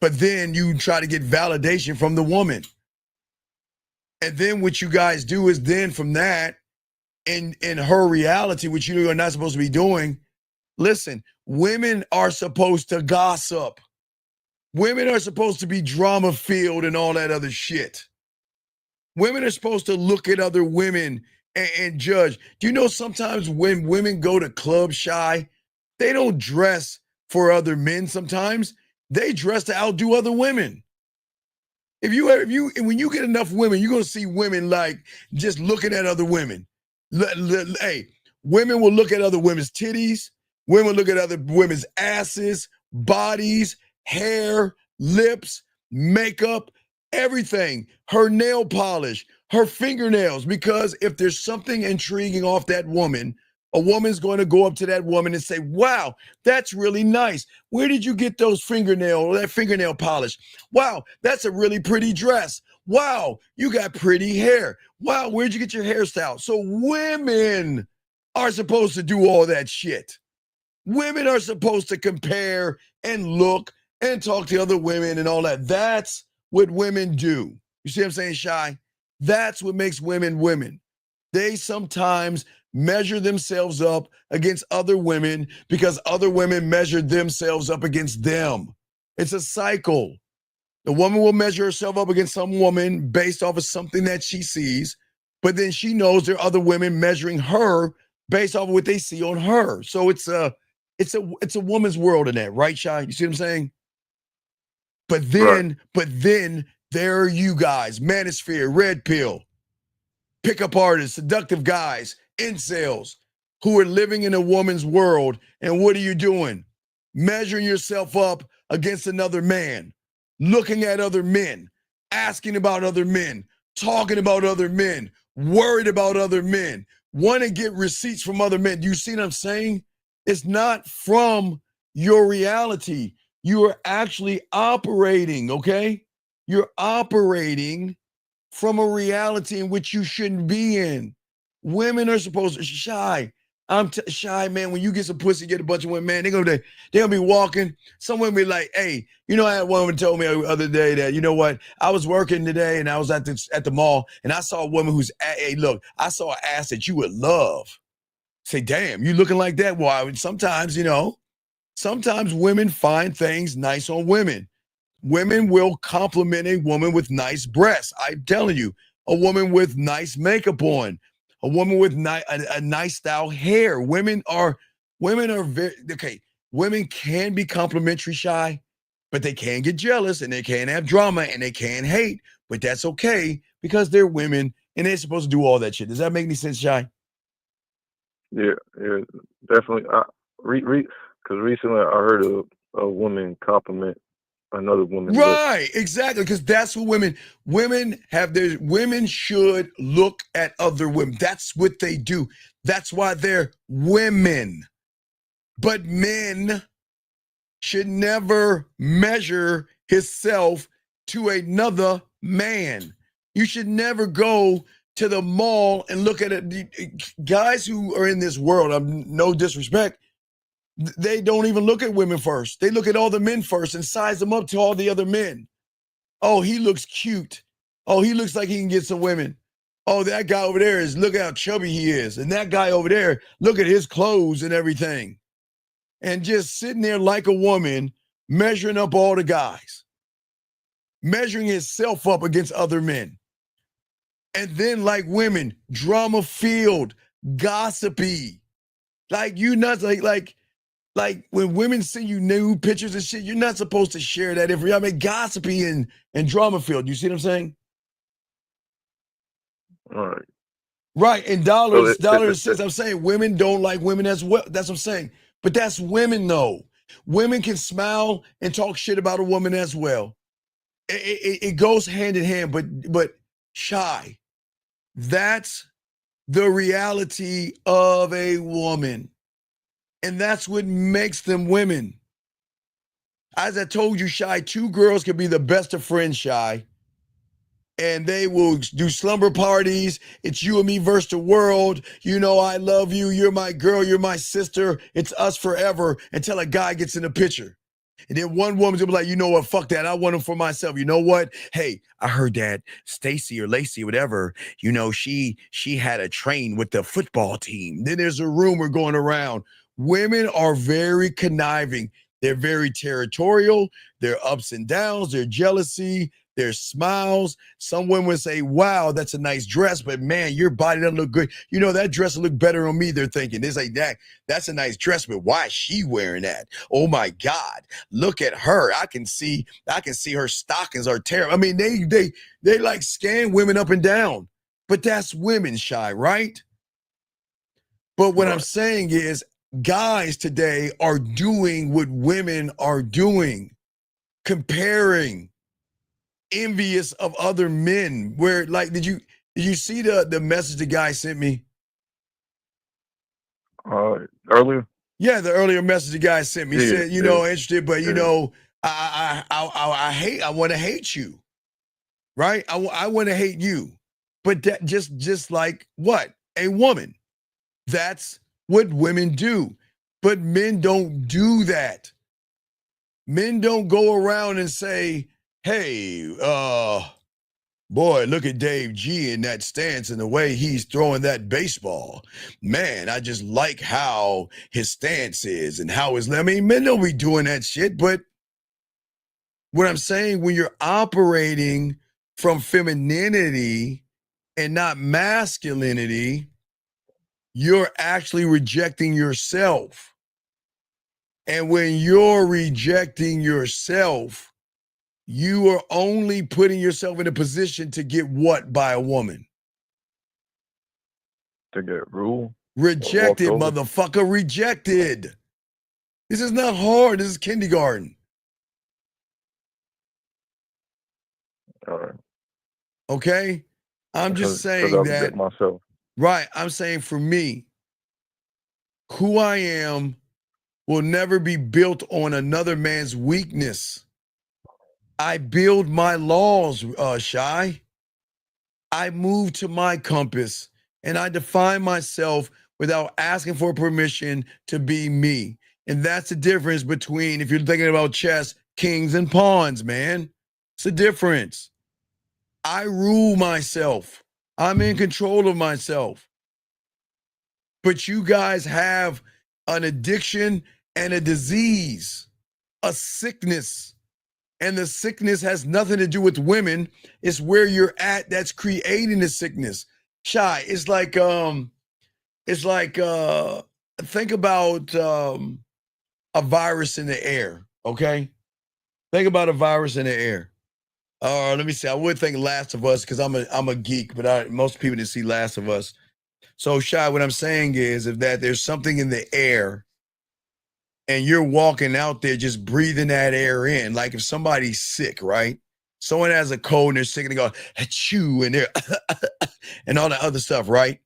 But then you try to get validation from the woman. And then what you guys do is then from that, in her reality, which you are not supposed to be doing, listen, women are supposed to gossip. Women are supposed to be drama filled and all that other shit. Women are supposed to look at other women and judge. Do you know sometimes when women go to club, Shy, they don't dress for other men sometimes. They dress to outdo other women. When you get enough women, you're gonna see women like just looking at other women. Hey, women will look at other women's titties. Women look at other women's asses, bodies, hair, lips, makeup, everything. Her nail polish, her fingernails. Because if there's something intriguing off that woman, a woman's going to go up to that woman and say, wow, that's really nice. Where did you get that fingernail polish? Wow, that's a really pretty dress. Wow, you got pretty hair. Wow, where'd you get your hairstyle? So women are supposed to do all that shit. Women are supposed to compare and look and talk to other women and all that. That's what women do. You see what I'm saying, Shy? That's what makes women women. They sometimes measure themselves up against other women because other women measure themselves up against them. It's a cycle. The woman will measure herself up against some woman based off of something that she sees, but then she knows there are other women measuring her based off of what they see on her. So it's a woman's world in that, right, Shy? You see what I'm saying? But then there are you guys, Manosphere, Red Pill, pickup artists, seductive guys, incels, who are living in a woman's world. And what are you doing? Measuring yourself up against another man, looking at other men, asking about other men, talking about other men, worried about other men, want to get receipts from other men. Do you see what I'm saying? It's not from your reality. You are actually operating, okay? You're operating from a reality in which you shouldn't be in. Women are supposed to Shy. Shy, man. When you get some pussy, get a bunch of women, man. They're gonna be walking. Some women be like, "Hey, I had one woman told me the other day that you know what? I was working today and I was at the mall and I saw a woman who's, hey, look, I saw an ass that you would love." Say, damn, you looking like that? Well, sometimes women find things nice on women. Women will compliment a woman with nice breasts. I'm telling you, a woman with nice makeup on, a woman with a nice style hair. Women are very okay. Women can be complimentary, Shy, but they can get jealous and they can have drama and they can hate. But that's okay because they're women and they're supposed to do all that shit. Does that make any sense, Shy? Yeah, definitely. Because recently I heard a woman compliment another woman. Right, exactly. Because that's what women should look at other women. That's what they do. That's why they're women. But men should never measure himself to another man. You should never go to the mall and look at it. Guys who are in this world, no disrespect, they don't even look at women first. They look at all the men first and size them up to all the other men. Oh, he looks cute. Oh, he looks like he can get some women. Oh, that guy over there look how chubby he is. And that guy over there, look at his clothes and everything. And just sitting there like a woman, measuring up all the guys, measuring himself up against other men. And then, like women, drama filled, gossipy. Like you nuts, like when women send you nude pictures and shit, you're not supposed to share that information. I mean, gossipy and drama filled. You see what I'm saying? All right. Right. And So dollars and cents. I'm saying women don't like women as well. That's what I'm saying. But that's women, though. Women can smile and talk shit about a woman as well. It goes hand in hand. But shy. That's the reality of a woman. And that's what makes them women. As I told you, Shy, two girls can be the best of friends, Shy. And they will do slumber parties. It's you and me versus the world. You know, I love you. You're my girl. You're my sister. It's us forever until a guy gets in the picture. And then one woman's gonna be like, you know what? Fuck that. I want him for myself. You know what? Hey, I heard that Stacy or Lacey, whatever, you know, she had a train with the football team. Then there's a rumor going around. Women are very conniving. They're very territorial. Their ups and downs, their jealousy, their smiles. Some women say, wow, that's a nice dress, but man, your body doesn't look good. You know, that dress will look better on me, they're thinking. It's like, that's a nice dress, but why is she wearing that? Oh my God, look at her. I can see her stockings are terrible. I mean, they like scan women up and down, but that's women, Shy, right? But what I'm saying is guys today are doing what women are doing, comparing, envious of other men. Where, like, did you see the message the guy sent me? Earlier? Yeah, the earlier message the guy sent me said, you know, interested, but you know, I want to hate you, right? I want to hate you, but that just like what? A woman. That's what women do, but men don't do that. Men don't go around and say, hey, boy, look at Dave G in that stance and the way he's throwing that baseball. Man, I just like how his stance is and how his, I mean, men don't be doing that shit, but what I'm saying, when you're operating from femininity and not masculinity, you're actually rejecting yourself. And when you're rejecting yourself, you are only putting yourself in a position to get what by a woman? To get ruled? Rejected, motherfucker, rejected. This is not hard. This is kindergarten. All right. Okay? I'm just saying that. Myself. Right. I'm saying for me, who I am will never be built on another man's weakness. I build my laws, Shy. I move to my compass and I define myself without asking for permission to be me. And that's the difference between, if you're thinking about chess, kings and pawns, man. It's a difference. I rule myself. I'm in control of myself. But you guys have an addiction and a disease, a sickness. And the sickness has nothing to do with women. It's where you're at that's creating the sickness. Shy, it's like think about a virus in the air, okay? Think about a virus in the air. Let me see. I would think Last of Us because I'm a geek, but most people didn't see Last of Us. So, Shy, what I'm saying is that there's something in the air and you're walking out there just breathing that air in. Like if somebody's sick, right? Someone has a cold and they're sick and they go, achoo, and they're and all that other stuff, right?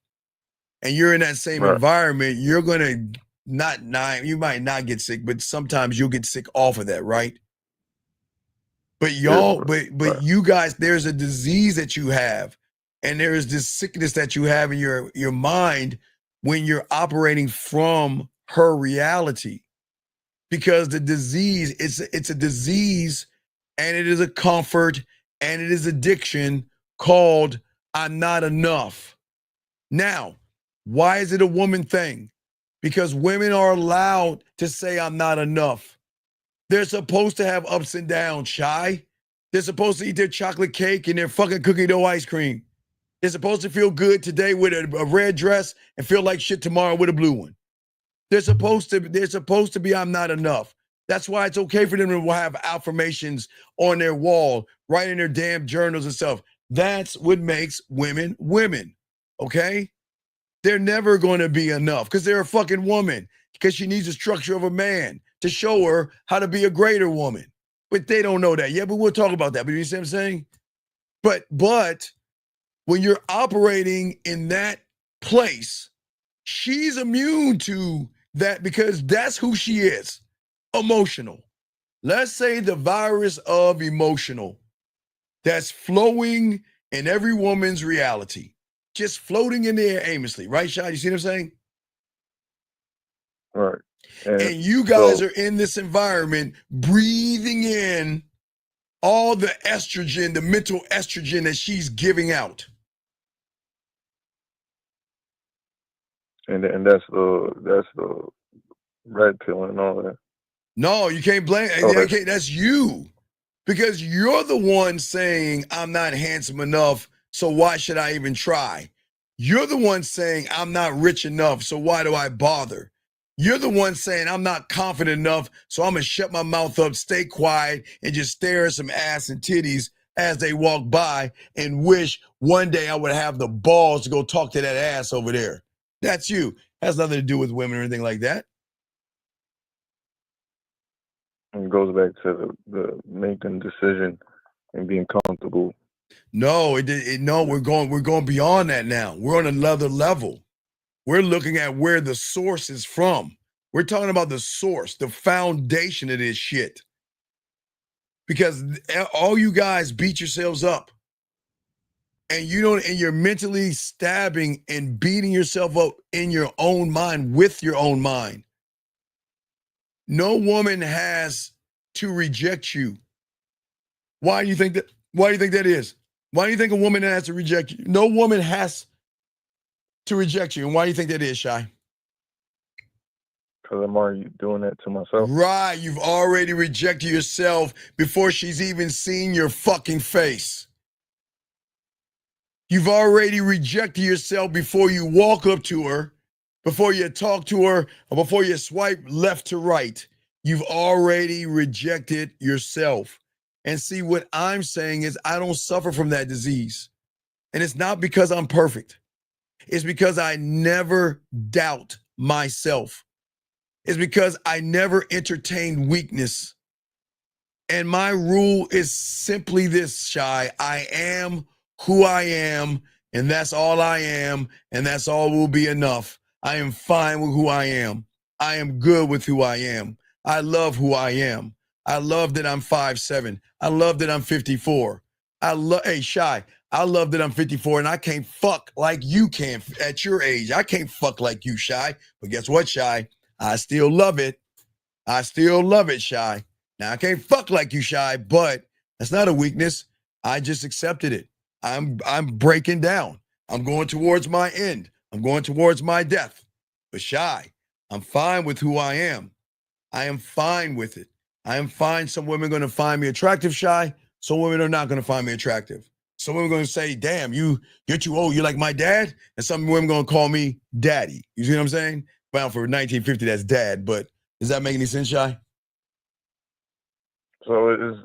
And you're in that same environment, you're gonna you might not get sick, but sometimes you'll get sick off of that, right? But but you guys, there's a disease that you have, and there is this sickness that you have in your mind when you're operating from her reality. Because the disease, it's a disease and it is a comfort and it is addiction called I'm not enough. Now, why is it a woman thing? Because women are allowed to say I'm not enough. They're supposed to have ups and downs, Shy. They're supposed to eat their chocolate cake and their fucking cookie dough ice cream. They're supposed to feel good today with a red dress and feel like shit tomorrow with a blue one. They're supposed to be I'm not enough. That's why it's okay for them to have affirmations on their wall, write in their damn journals and stuff. That's what makes women women, okay? They're never going to be enough because they're a fucking woman, because she needs the structure of a man to show her how to be a greater woman. But they don't know that yet, but we'll talk about that. But you see what I'm saying? But when you're operating in that place, she's immune to that because that's who she is, emotional. Let's say the virus of emotional that's flowing in every woman's reality, just floating in the air aimlessly. Right, Shai? You see what I'm saying? Right. And you guys are in this environment breathing in all the estrogen, the mental estrogen that she's giving out. And that's the red pill and all that. No, you can't blame. Okay. That's you, because you're the one saying I'm not handsome enough, so why should I even try? You're the one saying I'm not rich enough, so why do I bother? You're the one saying I'm not confident enough, so I'm gonna shut my mouth up, stay quiet, and just stare at some ass and titties as they walk by and wish one day I would have the balls to go talk to that ass over there. That's you. Has nothing to do with women or anything like that. And it goes back to the making decision and being comfortable. No, no, we're going beyond that now. We're on another level. We're looking at where the source is from. We're talking about the source, the foundation of this shit. Because all you guys beat yourselves up. And you're mentally stabbing and beating yourself up in your own mind with your own mind. No woman has to reject you. Why do you think that is? Why do you think a woman has to reject you? No woman has to reject you. And why do you think that is, Shy? Because I'm already doing that to myself. Right. You've already rejected yourself before she's even seen your fucking face. You've already rejected yourself before you walk up to her, before you talk to her, or before you swipe left to right. You've already rejected yourself. And see, what I'm saying is I don't suffer from that disease. And it's not because I'm perfect. It's because I never doubt myself. It's because I never entertain weakness. And my rule is simply this, Shy. I am who I am, and that's all I am, and that's all will be enough. I am fine with who I am. I am good with who I am. I love who I am. I love that I'm 5'7". I love that I'm 54. Hey, Shy, I love that I'm 54 and I can't fuck like you can at your age. I can't fuck like you, Shy. But guess what, Shy? I still love it. I still love it, Shy. Now, I can't fuck like you, Shy, but that's not a weakness. I just accepted it. I'm breaking down. I'm going towards my end. I'm going towards my death. But Shy, I'm fine with who I am. I am fine with it. I am fine. Some women are going to find me attractive, Shy. Some women are not going to find me attractive. Some women are going to say, damn, you're too old. You're like my dad. And some women are going to call me daddy. You see what I'm saying? Well, for 1950, that's dad. But does that make any sense, Shy? So it's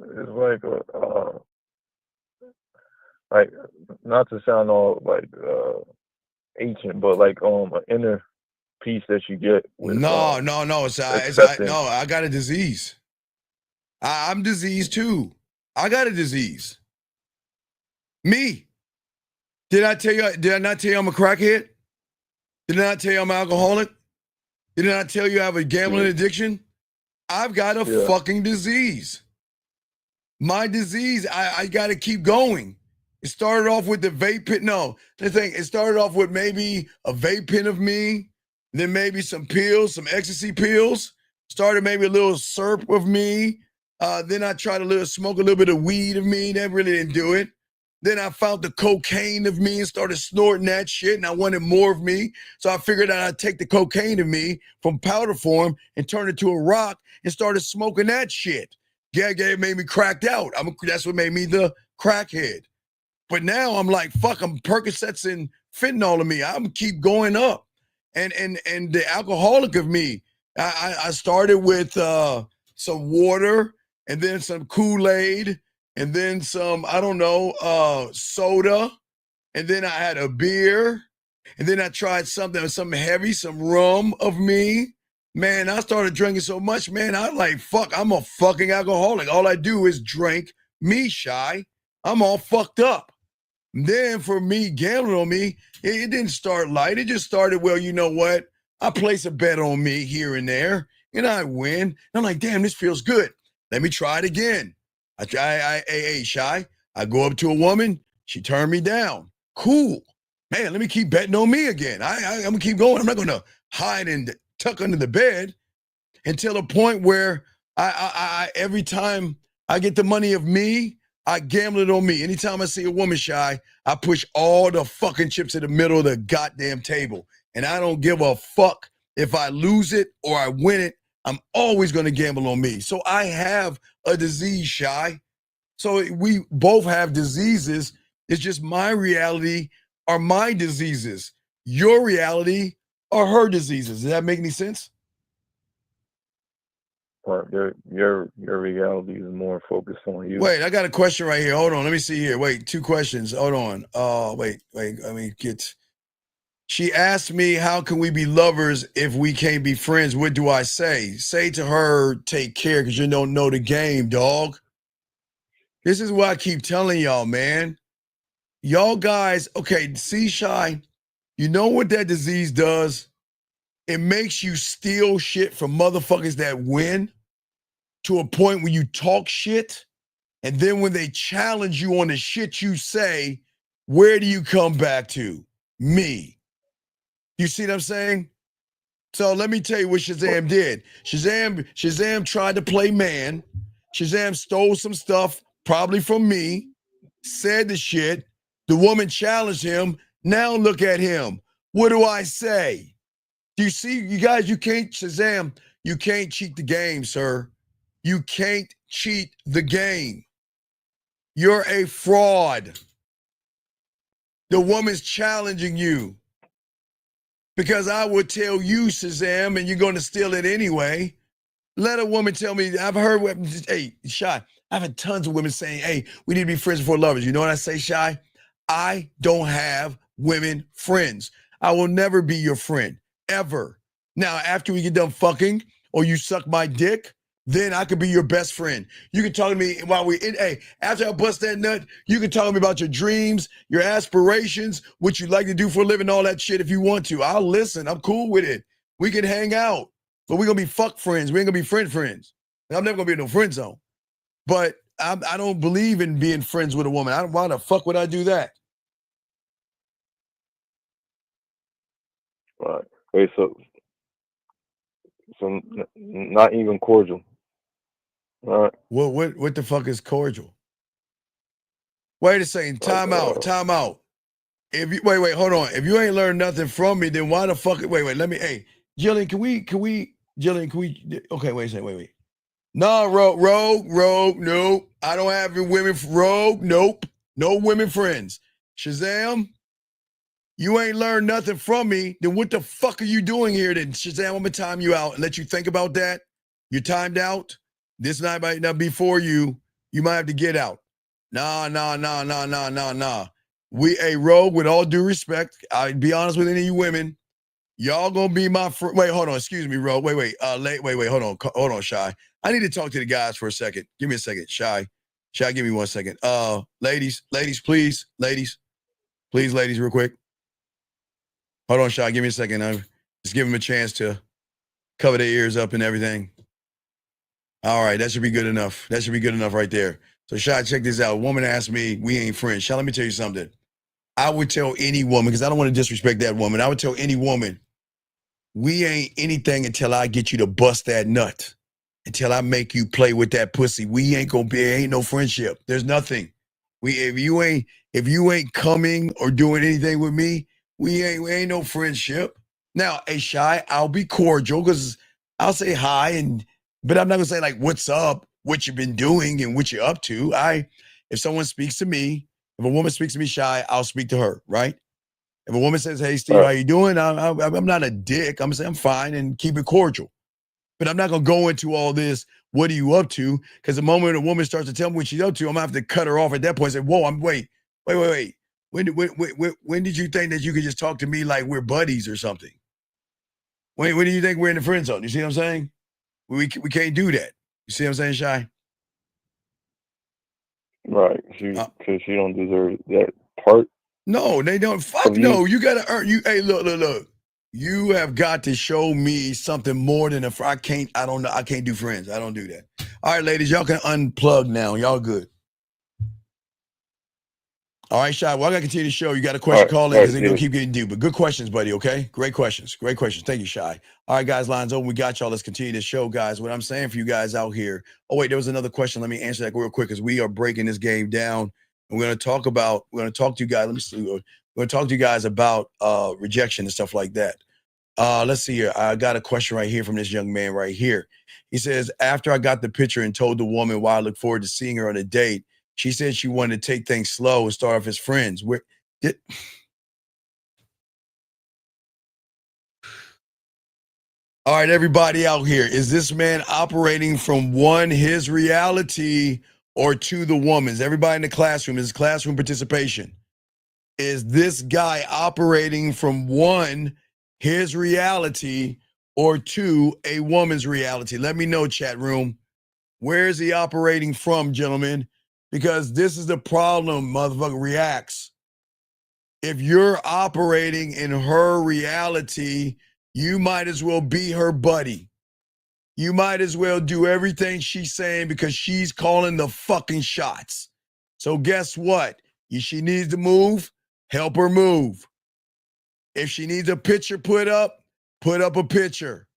like not to sound all like ancient, but like an inner peace that you get with No. I got a disease. I'm diseased too. I got a disease. Me. Did I not tell you I'm a crackhead? Did I not tell you I'm an alcoholic? Did I not tell you I have a gambling addiction? I've got a fucking disease. My disease, I got to keep going. It started off with the vape pen. No, the thing, it started off with maybe a vape pen of me, then maybe some pills, some ecstasy pills. Started maybe a little syrup of me. Then I tried to smoke a little bit of weed of me. That really didn't do it. Then I found the cocaine of me and started snorting that shit, and I wanted more of me. So I figured out I'd take the cocaine of me from powder form and turn it to a rock and started smoking that shit. Yeah, it made me cracked out. That's what made me the crackhead. But now I'm like, fuck, I'm Percocets and fentanyl in me. I'm keep going up. And the alcoholic of me, I started with some water and then some Kool-Aid and then some, I don't know, soda. And then I had a beer. And then I tried something heavy, some rum of me. Man, I started drinking so much, man, I like, fuck, I'm a fucking alcoholic. All I do is drink me, Shy. I'm all fucked up. Then for me, gambling on me, it didn't start light. It just started, well, you know what? I place a bet on me here and there, and I win. And I'm like, damn, this feels good. Let me try it again. Hey, Shy, I go up to a woman. She turned me down. Cool. Man, let me keep betting on me again. I'm going to keep going. I'm not going to hide and tuck under the bed until the point where I every time I get the money of me, I gamble it on me. Anytime I see a woman, Shy, I push all the fucking chips in the middle of the goddamn table. And I don't give a fuck if I lose it or I win it. I'm always going to gamble on me. So I have a disease, Shy. So we both have diseases. It's just my reality are my diseases. Your reality are her diseases. Does that make any sense? Or your reality is more focused on you. Wait, I got a question right here. Hold on. Let me see here. Wait, 2 questions. Hold on. Wait. I mean, she asked me, how can we be lovers if we can't be friends? What do I say? Say to her, take care, because you don't know the game, dog. This is what I keep telling y'all, man. Y'all guys, okay, see, Shy, you know what that disease does? It makes you steal shit from motherfuckers that win to a point where you talk shit, and then when they challenge you on the shit you say, where do you come back to? Me. You see what I'm saying? So let me tell you what Shazam did. Shazam tried to play man. Shazam stole some stuff, probably from me, said the shit. The woman challenged him. Now look at him. What do I say? Do you see, you guys, you can't, Shazam, you can't cheat the game, sir. You can't cheat the game. You're a fraud. The woman's challenging you. Because I would tell you, Shazam, and you're going to steal it anyway. Let a woman tell me, I've heard, hey, Shy, I've had tons of women saying, hey, we need to be friends before lovers. You know what I say, Shy? I don't have women friends. I will never be your friend, ever. Now, after we get done fucking, or you suck my dick, then I could be your best friend. You can talk to me while hey, after I bust that nut, you can talk to me about your dreams, your aspirations, what you like to do for a living, all that shit if you want to. I'll listen. I'm cool with it. We can hang out, but we're going to be fuck friends. We ain't going to be friends. I'm never going to be in no friend zone. But I don't believe in being friends with a woman. Why the fuck would I do that? Right. Wait, so not even cordial. All right. What the fuck is cordial? Wait a second. Time out. If you wait, hold on. If you ain't learned nothing from me, then why the fuck? Wait. Let me. Hey, Jillian, can we? Jillian, can we? Okay, wait a second. Wait. No, Rogue. Nope. I don't have women. Rogue. Nope. No women friends. Shazam. You ain't learned nothing from me. Then what the fuck are you doing here? Then Shazam, I'm gonna time you out and let you think about that. You're timed out. This night might not be for you. You might have to get out. Nah. Rogue, with all due respect, I'd be honest with any of you women. Y'all gonna be my friend. Wait, hold on. Excuse me, Rogue. Wait. Hold on, Shy. I need to talk to the guys for a second. Give me a second, Shy. Shy, give me 1 second. Ladies, please. Ladies, real quick. Hold on, Shy. Give me a second. Just give them a chance to cover their ears up and everything. All right, that should be good enough. That should be good enough right there. So, Shy, check this out. A woman asked me, we ain't friends. Shy, let me tell you something. I would tell any woman, because I don't want to disrespect that woman. I would tell any woman, we ain't anything until I get you to bust that nut. until I make you play with that pussy. We ain't gonna be, ain't no friendship. There's nothing. If you ain't coming or doing anything with me, we ain't no friendship. Now, hey, Shy, I'll be cordial because I'll say hi, but I'm not gonna say like what's up, what you've been doing, and what you're up to. If someone speaks to me, if a woman speaks to me, Shy, I'll speak to her, right? If a woman says, "Hey, Steve, how you doing?" I'm not a dick. I'm gonna say I'm fine and keep it cordial. But I'm not gonna go into all this. What are you up to? Because the moment a woman starts to tell me what she's up to, I'm gonna have to cut her off at that point. And say, "Whoa, wait. When did you think that you could just talk to me like we're buddies or something? When do you think we're in the friend zone? You see what I'm saying? We can't do that. You see what I'm saying, Shy? Right. Because she don't deserve that part. No, they don't. Fuck no. You gotta earn. Hey, look. You have got to show me something more than I can't do friends. I don't do that. All right, ladies, y'all can unplug now. Y'all good. All right, Shy. Well, I got to continue the show. You got a question, call in because they're going to keep getting deep. But good questions, buddy, okay? Great questions. Thank you, Shy. All right, guys, lines open. We got y'all. Let's continue the show, guys. What I'm saying for you guys out here. Oh, wait, there was another question. Let me answer that real quick because we are breaking this game down. And we're going to talk to you guys. Let me see. We're going to talk to you guys about rejection and stuff like that. Let's see here. I got a question right here from this young man right here. He says, after I got the picture and told the woman why I look forward to seeing her on a date, she said she wanted to take things slow and start off as friends. All right, everybody out here, is this man operating from his reality or two, the woman's? Everybody in the classroom, is classroom participation. Is this guy operating from his reality or two, a woman's reality? Let me know, chat room. Where is he operating from, gentlemen? Because this is the problem, motherfucker reacts. If you're operating in her reality, you might as well be her buddy. You might as well do everything she's saying because she's calling the fucking shots. So guess what? If she needs to move, help her move. If she needs a picture put up a picture.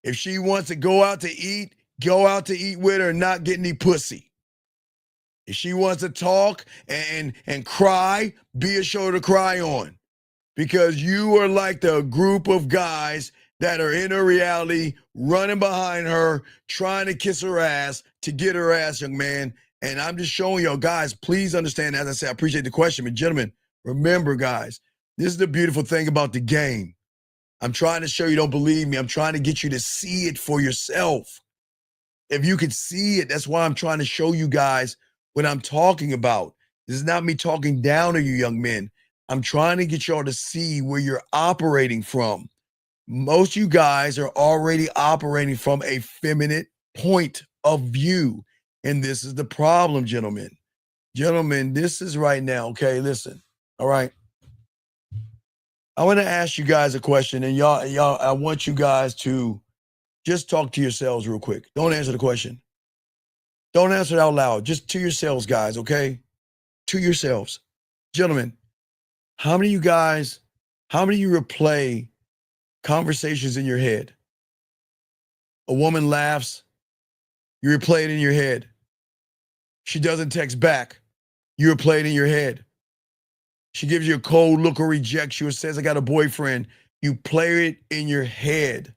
If she wants to go out to eat with her and not get any pussy. If she wants to talk and cry, be a shoulder to cry on. Because you are like the group of guys that are in her reality, running behind her, trying to kiss her ass to get her ass, young man. And I'm just showing y'all, guys, please understand, as I said, I appreciate the question, but gentlemen, remember, guys, this is the beautiful thing about the game. I'm trying to show you don't believe me. I'm trying to get you to see it for yourself. If you could see it, that's why I'm trying to show you guys what I'm talking about. This is not me talking down on you, young men. I'm trying to get y'all to see where you're operating from. Most of you guys are already operating from a feminine point of view. And this is the problem, gentlemen. Gentlemen, this is right now, okay? Listen, all right? I want to ask you guys a question, and y'all, I want you guys to just talk to yourselves real quick. Don't answer the question. Don't answer it out loud. Just to yourselves, guys, okay? To yourselves. Gentlemen, how many of you replay conversations in your head? A woman laughs, you replay it in your head. She doesn't text back, you replay it in your head. She gives you a cold look or rejects you or says, I got a boyfriend. You play it in your head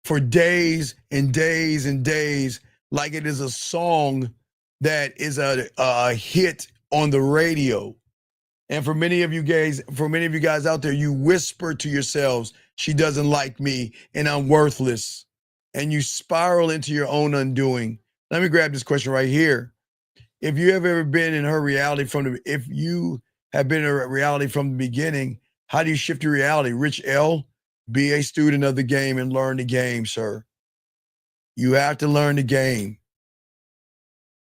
for days and days and days like it is a song that is a hit on the radio. And for many of you guys out there, you whisper to yourselves, she doesn't like me and I'm worthless. And you spiral into your own undoing. Let me grab this question right here. If you have ever been in her reality if you have been in a reality from the beginning, how do you shift your reality? Rich L, be a student of the game and learn the game, sir. You have to learn the game.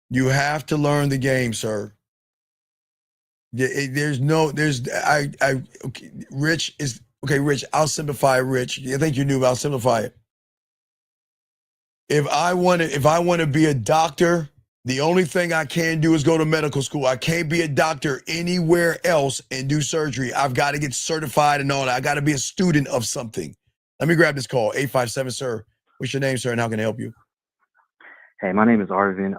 You have to learn the game, sir. Rich is, okay, Rich, I'll simplify it, Rich. I think you knew, but I'll simplify it. If I want to be a doctor, the only thing I can do is go to medical school. I can't be a doctor anywhere else and do surgery. I've got to get certified and all that. I got to be a student of something. Let me grab this call. 857, sir. What's your name, sir, and how can I help you? Hey, my name is Arvin.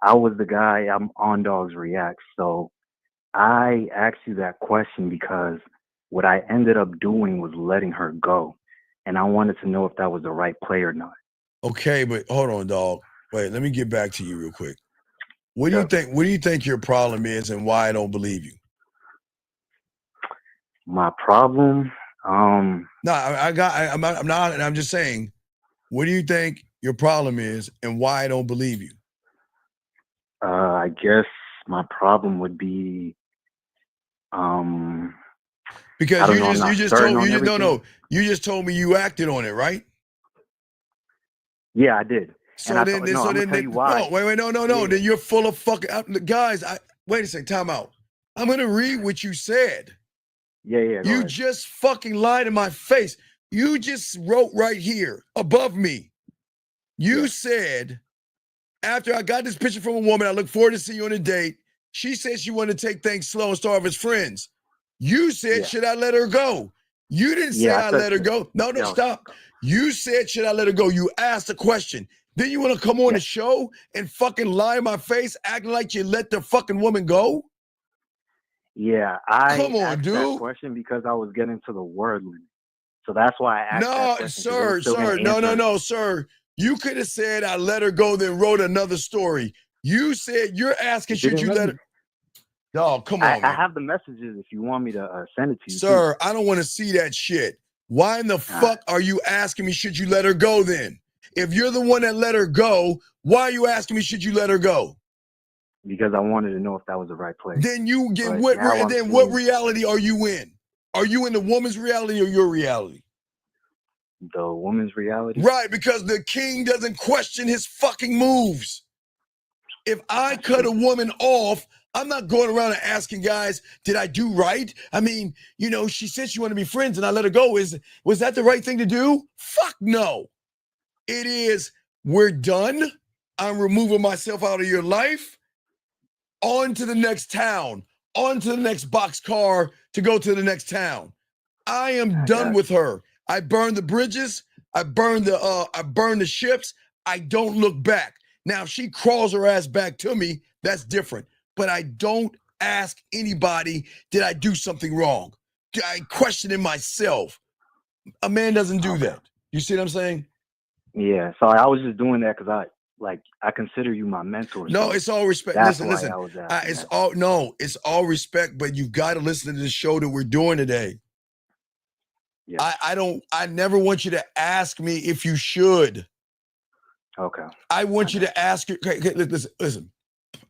I was the guy. I'm on Dogs React. So I asked you that question because what I ended up doing was letting her go, and I wanted to know if that was the right play or not. Okay, but hold on, dog. Wait, let me get back to you real quick. What do you Sure. think? What do you think your problem is, and why I don't believe you? My problem, No, I'm not. And I'm just saying. What do you think your problem is, and why I don't believe you? I guess my problem would be, I Because don't you know. I'm just not you just certain told on you no everything. no you just told me you acted on it, right? Yeah, I did. And So I then, thought, no, I'm gonna tell you why. no, wait, no. Yeah, Then you're full of fucking guys. Wait a second, time out. I'm gonna read what you said. yeah. Go You ahead. just fucking lied in my face. You just wrote right here above me. You said, after I got this picture from a woman, I look forward to seeing you on a date. She said she wanted to take things slow and start as friends. You said, Yeah. should I let her go? You didn't say Yeah, I I said let her shit. go. No, Yeah. stop. You said, should I let her go? You asked a question. Then you want to come on the show and fucking lie in my face, acting like you let the fucking woman go? Yeah, I Come on, asked that dude. question because I was getting to the word limit. So that's why I asked that No, question, because it was still sir. gonna answer. No, sir. You could have said I let her go, then wrote another story. You said you're asking, should Didn't you let let me. her? Dog, come I on, man. have the messages if you want me to send it to you too. Sir, I don't want to see that shit. Why in the fuck are you asking me, should you let her go then? If you're the one that let her go, why are you asking me, should you let her go? Because I wanted to know if that was the right play. Then you get But what? now I'm Then what seeing reality are you in? Are you in the woman's reality or your reality? the woman's reality. Right, because the king doesn't question his fucking moves. If I cut a woman off, I'm not going around and asking guys, did I do right? I mean, she said she wanted to be friends and I let her go. Was that the right thing to do? Fuck no. It is, we're done. I'm removing myself out of your life. On to the next town. On to the next boxcar to go to the next town. I am done with her. I burned the bridges. I burned the ships. I don't look back. Now, if she crawls her ass back to me, that's different. But I don't ask anybody, did I do something wrong? I question it myself. A man doesn't do that. You see what I'm saying? Yeah. So I was just doing that because I consider you my mentor. No, So it's all respect. that's Listen, why I was asking it's that. it's all respect, but you've got to listen to the show that we're doing today. Yeah. I never want you to ask me if you should. Okay. I want you to ask you. Okay, listen.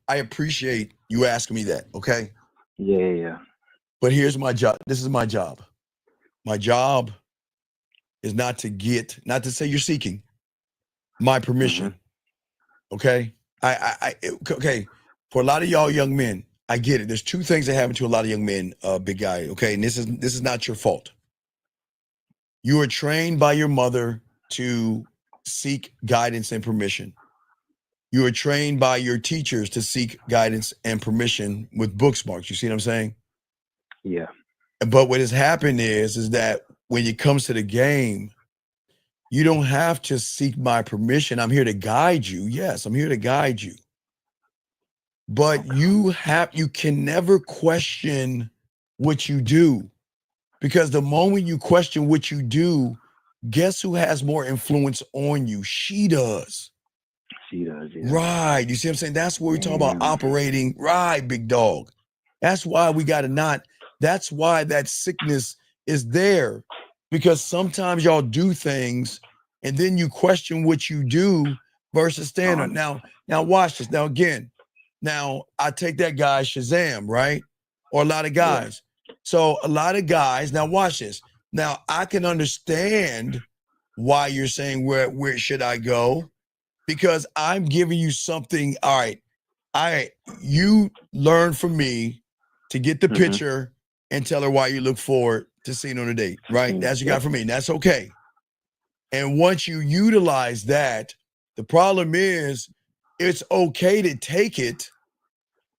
I appreciate you asking me that. Okay. Yeah. But here's my job. This is my job. My job is not to say you're seeking my permission. Okay. Okay. For a lot of y'all young men, I get it. There's two things that happen to a lot of young men, big guy. Okay. And this is not your fault. You are trained by your mother to seek guidance and permission. You are trained by your teachers to seek guidance and permission with book smarts. You see what I'm saying? Yeah. But what has happened is that when it comes to the game, you don't have to seek my permission. I'm here to guide you. Yes, I'm here to guide you. But you can never question what you do, because the moment you question what you do, guess who has more influence on you? She does. She does, yeah. Right. You see what I'm saying? That's what we're talking about operating. Right, big dog. That's why we got to that's why that sickness is there, because sometimes y'all do things and then you question what you do versus standard. Now watch this. Now I take that guy Shazam, right? Or a lot of guys. So a lot of guys, now watch this. Now I can understand why you're saying where should I go? Because I'm giving you something. All right, you learn from me to get the picture and tell her why you look forward to seeing her on a date, right? That's what you got from me. And that's okay. And once you utilize that, the problem is it's okay to take it,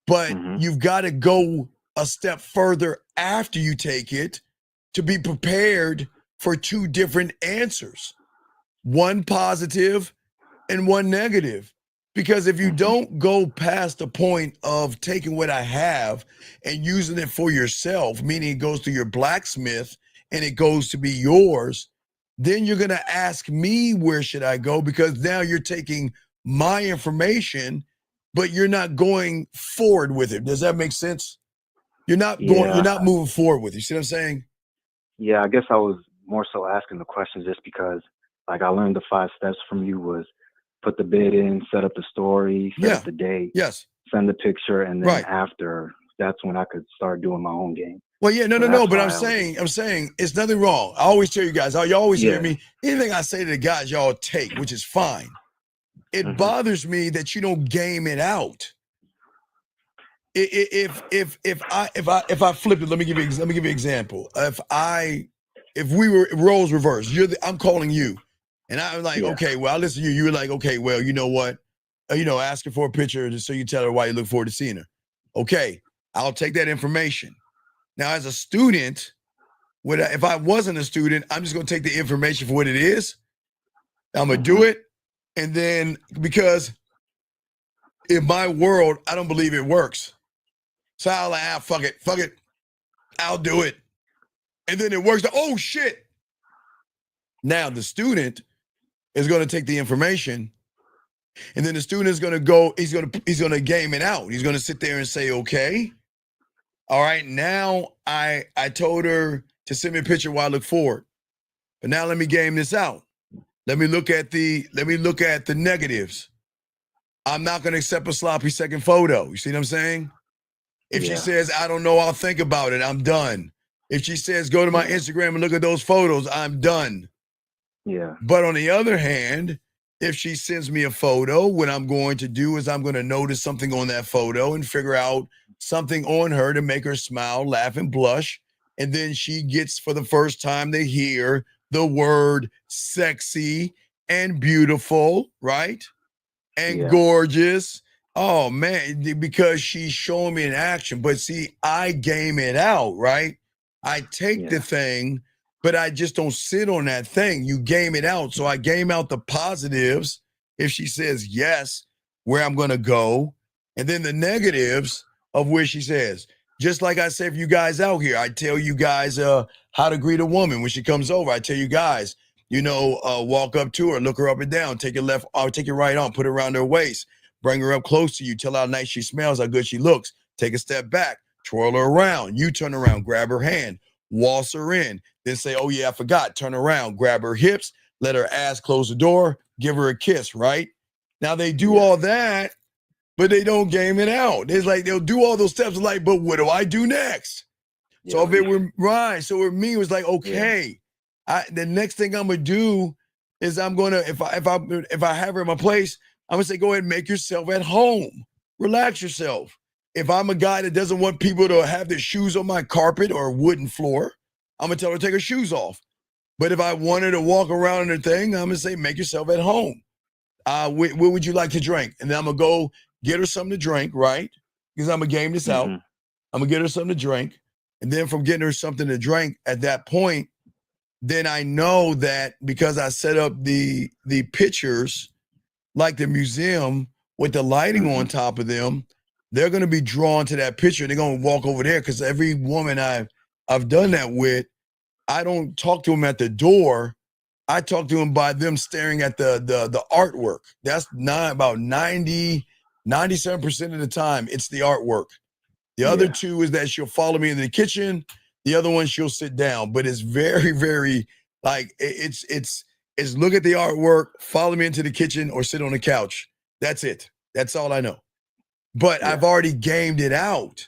but you've got to go a step further after you take it to be prepared for two different answers, one positive and one negative. Because if you don't go past the point of taking what I have and using it for yourself, meaning it goes to your blacksmith and it goes to be yours, then you're going to ask me where should I go, because now you're taking my information, but you're not going forward with it. Does that make sense? You're not going, you're not moving forward with it. You see what I'm saying? Yeah, I guess I was more so asking the question just because, like, I learned the 5 steps from you was put the bid in, set up the story, set up the date, send the picture, and then after, that's when I could start doing my own game. Well, yeah, no, but I'm saying it's nothing wrong. I always tell you guys, you always hear me. Anything I say to the guys, y'all take, which is fine. It bothers me that you don't game it out. If I flip it, let me give you an example. If we were roles reversed, I'm calling you, and I'm like, okay, well, I listen to you. You're like, okay, well, you know what? Asking for a picture just so you tell her why you look forward to seeing her. Okay, I'll take that information. Now, as a student, if I wasn't a student, I'm just gonna take the information for what it is. I'm gonna do it, and then because in my world, I don't believe it works. So I'll like, fuck it, I'll do it. And then it works. Oh shit. Now the student is going to take the information, and then the student is going to go, he's going to game it out. He's going to sit there and say, okay, all right, now I told her to send me a picture while I look forward. But now let me game this out. Let me look at the negatives. I'm not going to accept a sloppy second photo. You see what I'm saying? If she says, I don't know, I'll think about it, I'm done. If she says, go to my Instagram and look at those photos, I'm done. Yeah. But on the other hand, if she sends me a photo, what I'm going to do is I'm going to notice something on that photo and figure out something on her to make her smile, laugh, and blush. And then she gets, for the first time, to hear the word sexy and beautiful, right? And gorgeous. Oh man, because she's showing me in action. But see, I game it out, right? I take the thing, but I just don't sit on that thing. You game it out. So I game out the positives if she says yes, where I'm gonna go, and then the negatives of where she says. Just like I say for you guys out here, I tell you guys how to greet a woman when she comes over. I tell you guys, walk up to her, look her up and down, take your left, take your right arm, put it around her waist. Bring her up close to you. Tell her how nice she smells, how good she looks. Take a step back. Twirl her around. You turn around. Grab her hand. Waltz her in. Then say, oh, yeah, I forgot. Turn around. Grab her hips. Let her ass close the door. Give her a kiss, right? Now, they do all that, but they don't game it out. It's like they'll do all those steps. Like, but what do I do next? So if it were right, so with me, it was like, okay, the next thing I'm going to do is I'm going to, if I have her in my place, I'm gonna say, go ahead and make yourself at home. Relax yourself. If I'm a guy that doesn't want people to have their shoes on my carpet or wooden floor, I'm gonna tell her to take her shoes off. But if I want her to walk around in her thing, I'm gonna say, make yourself at home. What would you like to drink? And then I'm gonna go get her something to drink, right? Because I'm gonna game this out. I'm gonna get her something to drink. And then from getting her something to drink at that point, then I know that because I set up the pictures, like the museum with the lighting on top of them, they're going to be drawn to that picture. They're going to walk over there because every woman I've done that with, I don't talk to them at the door. I talk to them by them staring at the artwork. That's not about 97% of the time. It's the artwork. The other two is that she'll follow me in the kitchen. The other one, she'll sit down. But it's very, very like it's look at the artwork, follow me into the kitchen, or sit on the couch. That's it. That's all I know. But I've already gamed it out.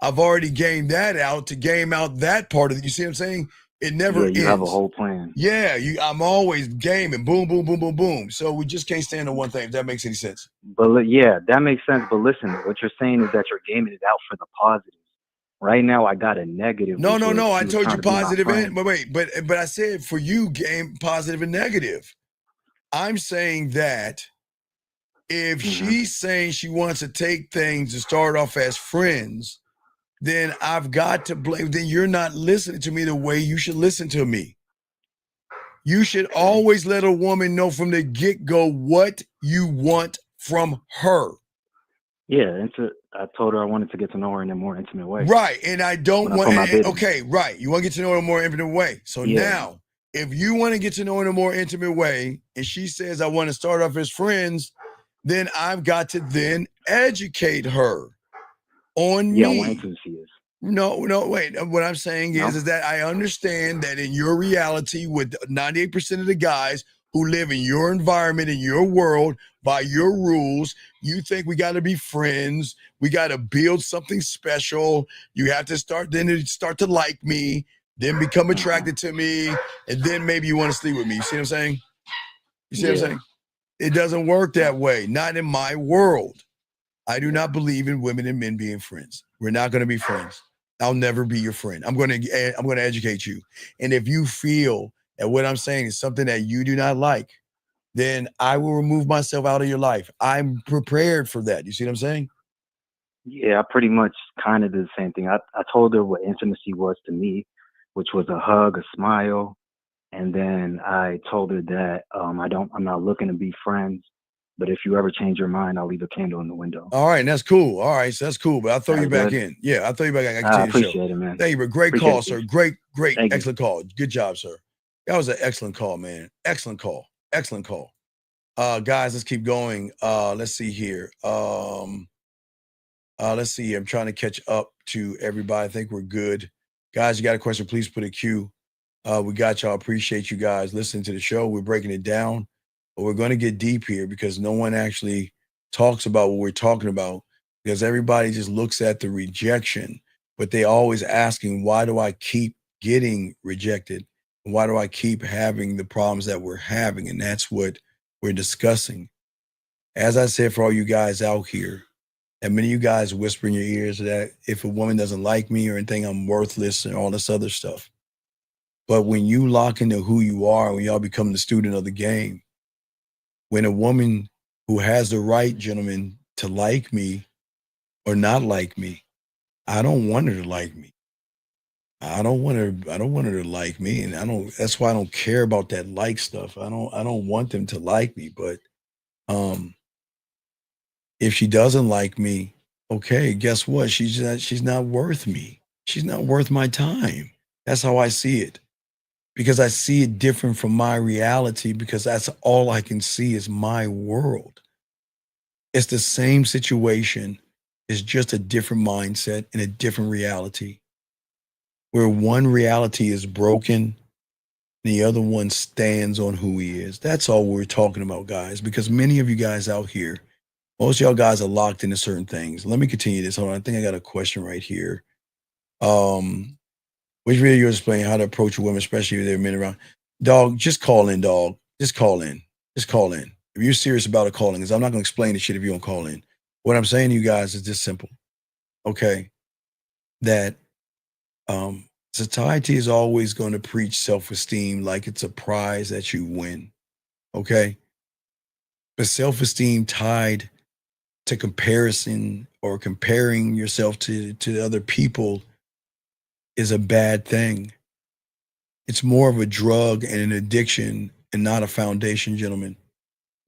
I've already gamed that out to game out that part of it. You see what I'm saying? It never ends. You have a whole plan. Yeah, I'm always gaming. Boom, boom, boom, boom, boom. So we just can't stand on one thing, if that makes any sense. But yeah, that makes sense. But listen, what you're saying is that you're gaming it out for the positives. Right now, I got a negative. No. I told you positive and but I said for you, game positive and negative. I'm saying that if she's saying she wants to take things to start off as friends, then I've got to blame. Then you're not listening to me the way you should listen to me. You should always let a woman know from the get-go what you want from her. Yeah, I told her I wanted to get to know her in a more intimate way. Right, and I don't When I want. put my bid in. Okay, right. You want to get to know her in a more intimate way. So Yeah. now, if you want to get to know her in a more intimate way, and she says I want to start off as friends, then I've got to then educate her on Yeah, me. what intimacy is. No, wait. What I'm saying is that I understand that in your reality, with 98% of the guys who live in your environment, in your world, by your rules, you think we got to be friends. We got to build something special. You have to start to like me, then become attracted to me, and then maybe you want to sleep with me. You see what I'm saying? You see what I'm saying? It doesn't work that way. Not in my world. I do not believe in women and men being friends. We're not going to be friends. I'll never be your friend. I'm going to educate you. And if you feel that what I'm saying is something that you do not like, then I will remove myself out of your life. I'm prepared for that. You see what I'm saying? Yeah, I pretty much kind of did the same thing. I told her what intimacy was to me, which was a hug, a smile, and then I told her that I'm not looking to be friends, but if you ever change your mind, I'll leave a candle in the window. All right, and that's cool. All right, so that's cool. But I'll throw you back good? in. Yeah, I'll throw you back in. I I continue the show. appreciate it, man. Thank you, but great Appreciate call, it, sir. Steve. Great, Thank you. excellent call. Good job, sir. That was an excellent call, man. Excellent call. Excellent call. Guys, let's keep going. Let's see here. Let's see. I'm trying to catch up to everybody. I think we're good. Guys, you got a question, please put a Q. We got y'all. Appreciate you guys listening to the show. We're breaking it down, but we're going to get deep here because no one actually talks about what we're talking about, because everybody just looks at the rejection, but they always asking, why do I keep getting rejected? Why do I keep having the problems that we're having? And that's what we're discussing. As I said, for all you guys out here, and many of you guys whisper in your ears that if a woman doesn't like me or anything, I'm worthless and all this other stuff. But when you lock into who you are, when y'all become the student of the game, when a woman who has the right, gentlemen, to like me or not like me, I don't want her to like me. I don't want her to like me. And that's why I don't care about that like stuff. I don't want them to like me. But if she doesn't like me, okay, guess what? She's not worth me. She's not worth my time. That's how I see it. Because I see it different from my reality, because that's all I can see is my world. It's the same situation. It's just a different mindset and a different reality, where one reality is broken, the other one stands on who he is. That's all we're talking about, guys, because many of you guys out here, most of y'all guys are locked into certain things. Let me continue this. Hold on. I think I got a question right here. Which video you're explaining how to approach a woman, especially if there are men around. Dog, just call in, dog. Just call in. Just call in. If you're serious about a calling, because I'm not going to explain the shit if you don't call in. What I'm saying to you guys is just simple. Okay. That society is always going to preach self-esteem like it's a prize that you win. Okay. But self-esteem tied to comparison or comparing yourself to other people is a bad thing. It's more of a drug and an addiction and not a foundation, gentlemen.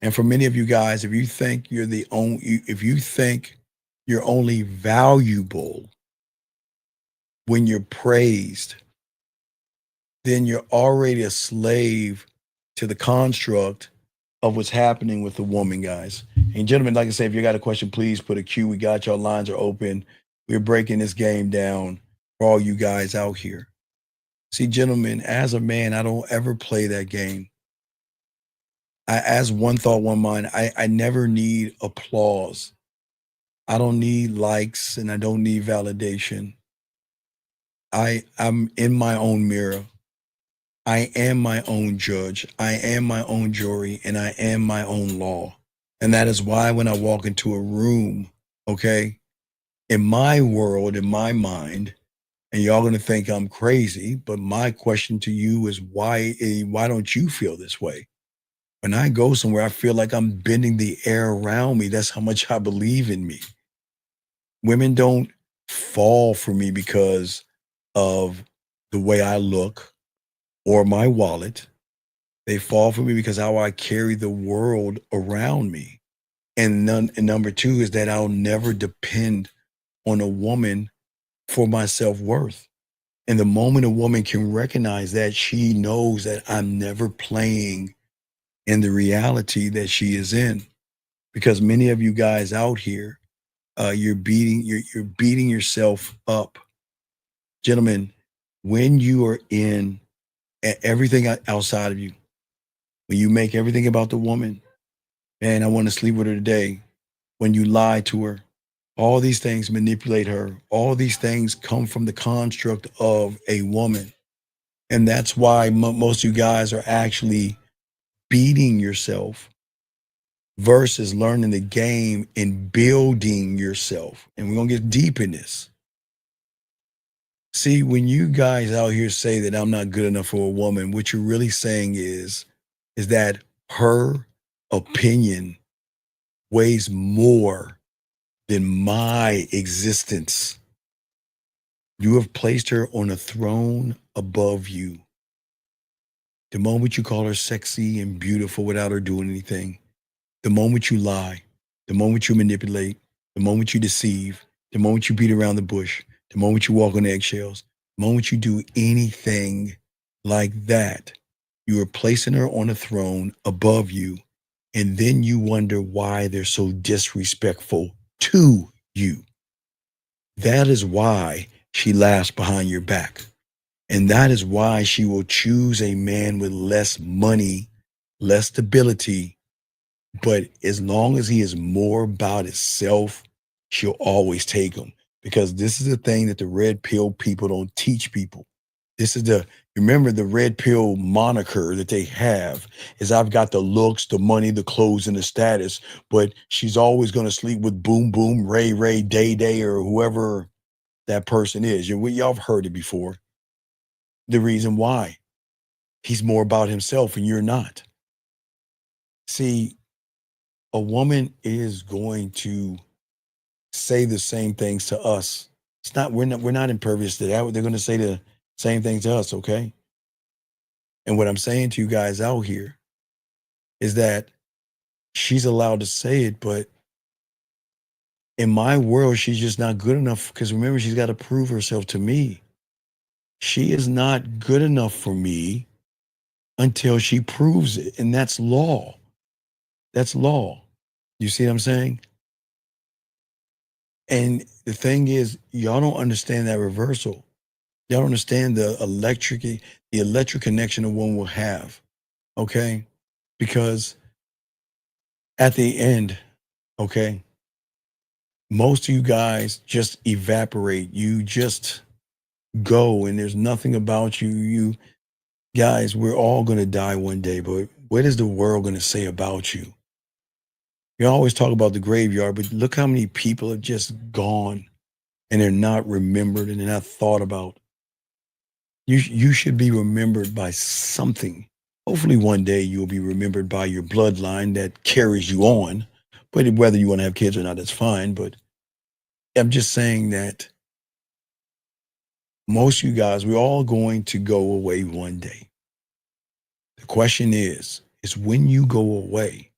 And for many of you guys, if you think if you think you're only valuable when you're praised, then you're already a slave to the construct of what's happening with the woman, guys. And gentlemen, like I said, if you got a question, please put a Q. We got y'all. Lines are open. We're breaking this game down for all you guys out here. See, gentlemen, as a man, I don't ever play that game. As one thought, one mind, I never need applause. I don't need likes and I don't need validation. I'm in my own mirror. I am my own judge. I am my own jury, and I am my own law. And that is why when I walk into a room, okay, in my world, in my mind, and y'all gonna think I'm crazy, but my question to you is why don't you feel this way? When I go somewhere, I feel like I'm bending the air around me. That's how much I believe in me. Women don't fall for me because of the way I look or my wallet. They fall for me because how I carry the world around me. And number two is that I'll never depend on a woman for my self-worth. And the moment a woman can recognize that, she knows that I'm never playing in the reality that she is in. Because many of you guys out here, you're beating yourself up. Gentlemen, when you are in everything outside of you, when you make everything about the woman, man, I want to sleep with her today. When you lie to her, all these things manipulate her. All these things come from the construct of a woman. And that's why most of you guys are actually beating yourself versus learning the game and building yourself. And we're going to get deep in this. See, when you guys out here say that I'm not good enough for a woman, what you're really saying is that her opinion weighs more than my existence. You have placed her on a throne above you. The moment you call her sexy and beautiful without her doing anything, the moment you lie, the moment you manipulate, the moment you deceive, the moment you beat around the bush, the moment you walk on eggshells, the moment you do anything like that, you are placing her on a throne above you. And then you wonder why they're so disrespectful to you. That is why she laughs behind your back. And that is why she will choose a man with less money, less stability. But as long as he is more about himself, she'll always take him. Because this is the thing that the red pill people don't teach people. This is remember the red pill moniker that they have is I've got the looks, the money, the clothes, and the status, but she's always going to sleep with Boom Boom, Ray Ray, Day Day, or whoever that person is. Y'all have heard it before. The reason why he's more about himself and you're not. See, a woman is going to say the same things to us. We're not impervious to that. They're going to say the same thing to us, okay? And what I'm saying to you guys out here is that she's allowed to say it, but in my world, she's just not good enough because remember, she's got to prove herself to me. She is not good enough for me until she proves it. And that's law. That's law. You see what I'm saying? And the thing is, y'all don't understand that reversal. Y'all don't understand the electric connection a woman will have. Okay? Because at the end, okay, most of you guys just evaporate. You just go and there's nothing about you. You guys, we're all going to die one day, but what is the world going to say about you? You always talk about the graveyard, but look how many people have just gone and they're not remembered and they're not thought about. You should be remembered by something. Hopefully one day you'll be remembered by your bloodline that carries you on. But whether you want to have kids or not, that's fine. But I'm just saying that most of you guys, we're all going to go away one day. The question is when you go away,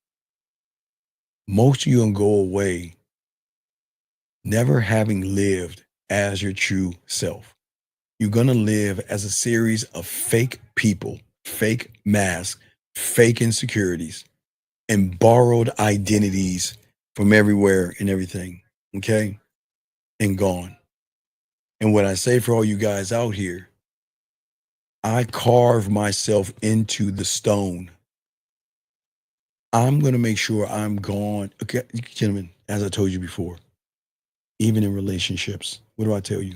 most of you going to go away never having lived as your true self. You're going to live as a series of fake people, fake masks, fake insecurities, and borrowed identities from everywhere and everything, okay? And gone. And what I say for all you guys out here, I carve myself into the stone. I'm going to make sure I'm gone. Okay, gentlemen, as I told you before, even in relationships, what do I tell you?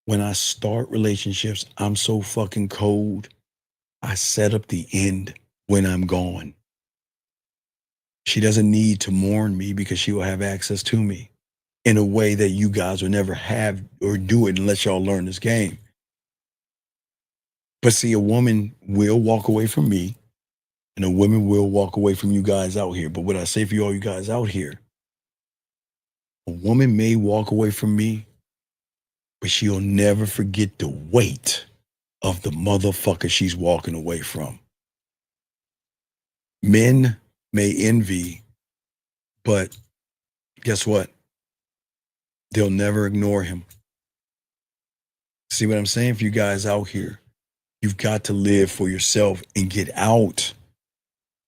When I start relationships, I'm so fucking cold. I set up the end when I'm gone. She doesn't need to mourn me because she will have access to me in a way that you guys will never have or do it unless y'all learn this game. But see, a woman will walk away from me and a woman will walk away from you guys out here. But what I say for all you guys out here, a woman may walk away from me, but she'll never forget the weight of the motherfucker she's walking away from. Men may envy But guess what? They'll never ignore him. See what I'm saying for you guys out here? You've got to live for yourself and get out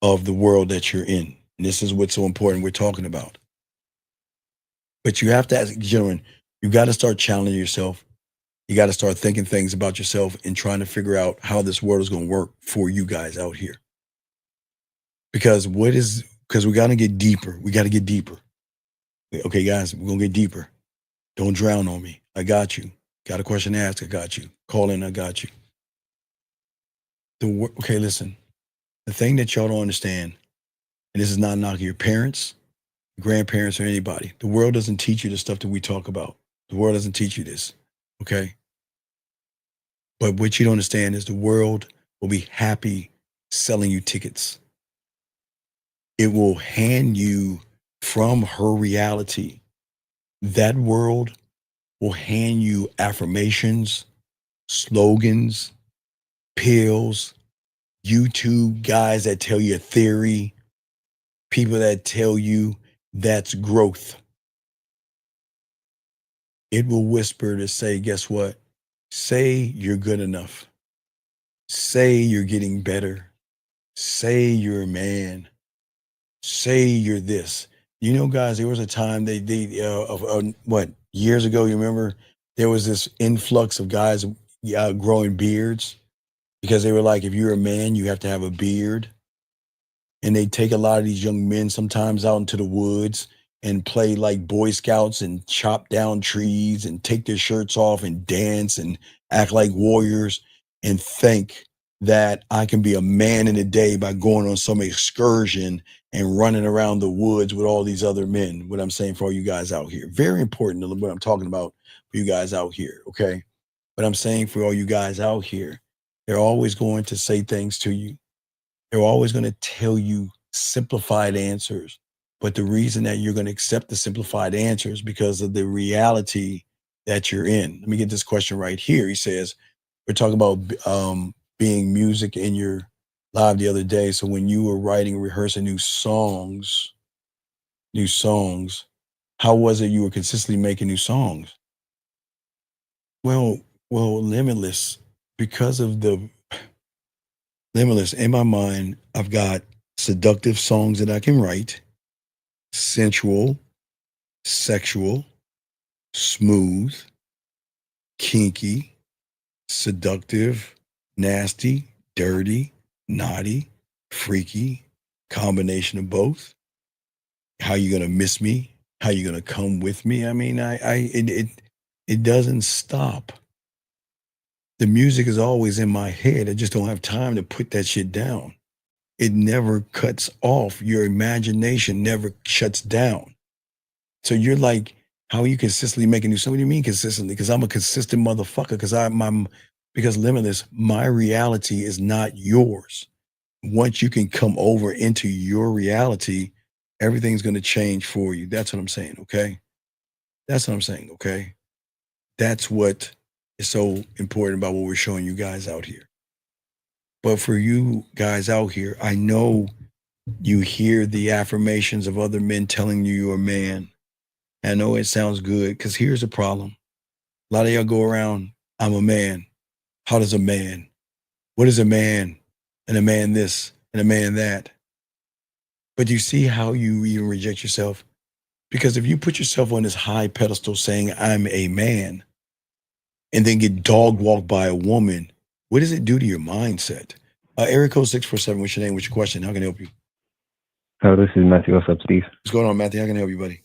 of the world that you're in. And this is what's so important we're talking about. But you have to ask, gentlemen, you got to start challenging yourself. You got to start thinking things about yourself and trying to figure out how this world is going to work for you guys out here. Because we got to get deeper. We got to get deeper. Okay, guys, we're going to get deeper. Don't drown on me. I got you. Got a question to ask? I got you. Call in, I got you. Okay, listen. The thing that y'all don't understand, and this is not knocking your parents, grandparents, or anybody. The world doesn't teach you the stuff that we talk about. The world doesn't teach you this, okay? But what you don't understand is the world will be happy selling you tickets. It will hand you from her reality. That world will hand you affirmations, slogans, pills, YouTube guys that tell you a theory, people that tell you that's growth. It will whisper to say, guess what? Say you're good enough. Say you're getting better. Say you're a man. Say you're this. You know, guys, there was a time years ago, you remember, there was this influx of guys growing beards because they were like, if you're a man, you have to have a beard. And they take a lot of these young men sometimes out into the woods and play like Boy Scouts and chop down trees and take their shirts off and dance and act like warriors and think that I can be a man in a day by going on some excursion and running around the woods with all these other men. What I'm saying for all you guys out here. Very important to what I'm talking about for you guys out here, okay? But I'm saying for all you guys out here, they're always going to say things to you. They're always going to tell you simplified answers. But the reason that you're going to accept the simplified answers because of the reality that you're in. Let me get this question right here. He says, we're talking about being music in your live the other day. So when you were writing and rehearsing new songs, how was it you were consistently making new songs? Well, Limitless, because of the Limitless, in my mind, I've got seductive songs that I can write, sensual, sexual, smooth, kinky, seductive, nasty, dirty, naughty, freaky, combination of both. How you gonna miss me? How you gonna come with me? I mean, it doesn't stop. The music is always in my head. I just don't have time to put that shit down. It never cuts off. Your imagination never shuts down. So you're like, how are you consistently making new songs? What do you mean consistently? Because I'm a consistent motherfucker. Because Limitless, my reality is not yours. Once you can come over into your reality, everything's going to change for you. That's what I'm saying, okay? That's what I'm saying, okay? That's what is so important about what we're showing you guys out here. But for you guys out here, I know you hear the affirmations of other men telling you you're a man. I know it sounds good because here's the problem. A lot of y'all go around, I'm a man. How does a man? What is a man? And a man this and a man that. But you see how you even reject yourself? Because if you put yourself on this high pedestal saying, I'm a man, and then get dog walked by a woman, what does it do to your mindset? Area code 647, what's your name? What's your question? How can I help you? Oh, this is Matthew. What's up, Steve? What's going on, Matthew? How can I help you, buddy?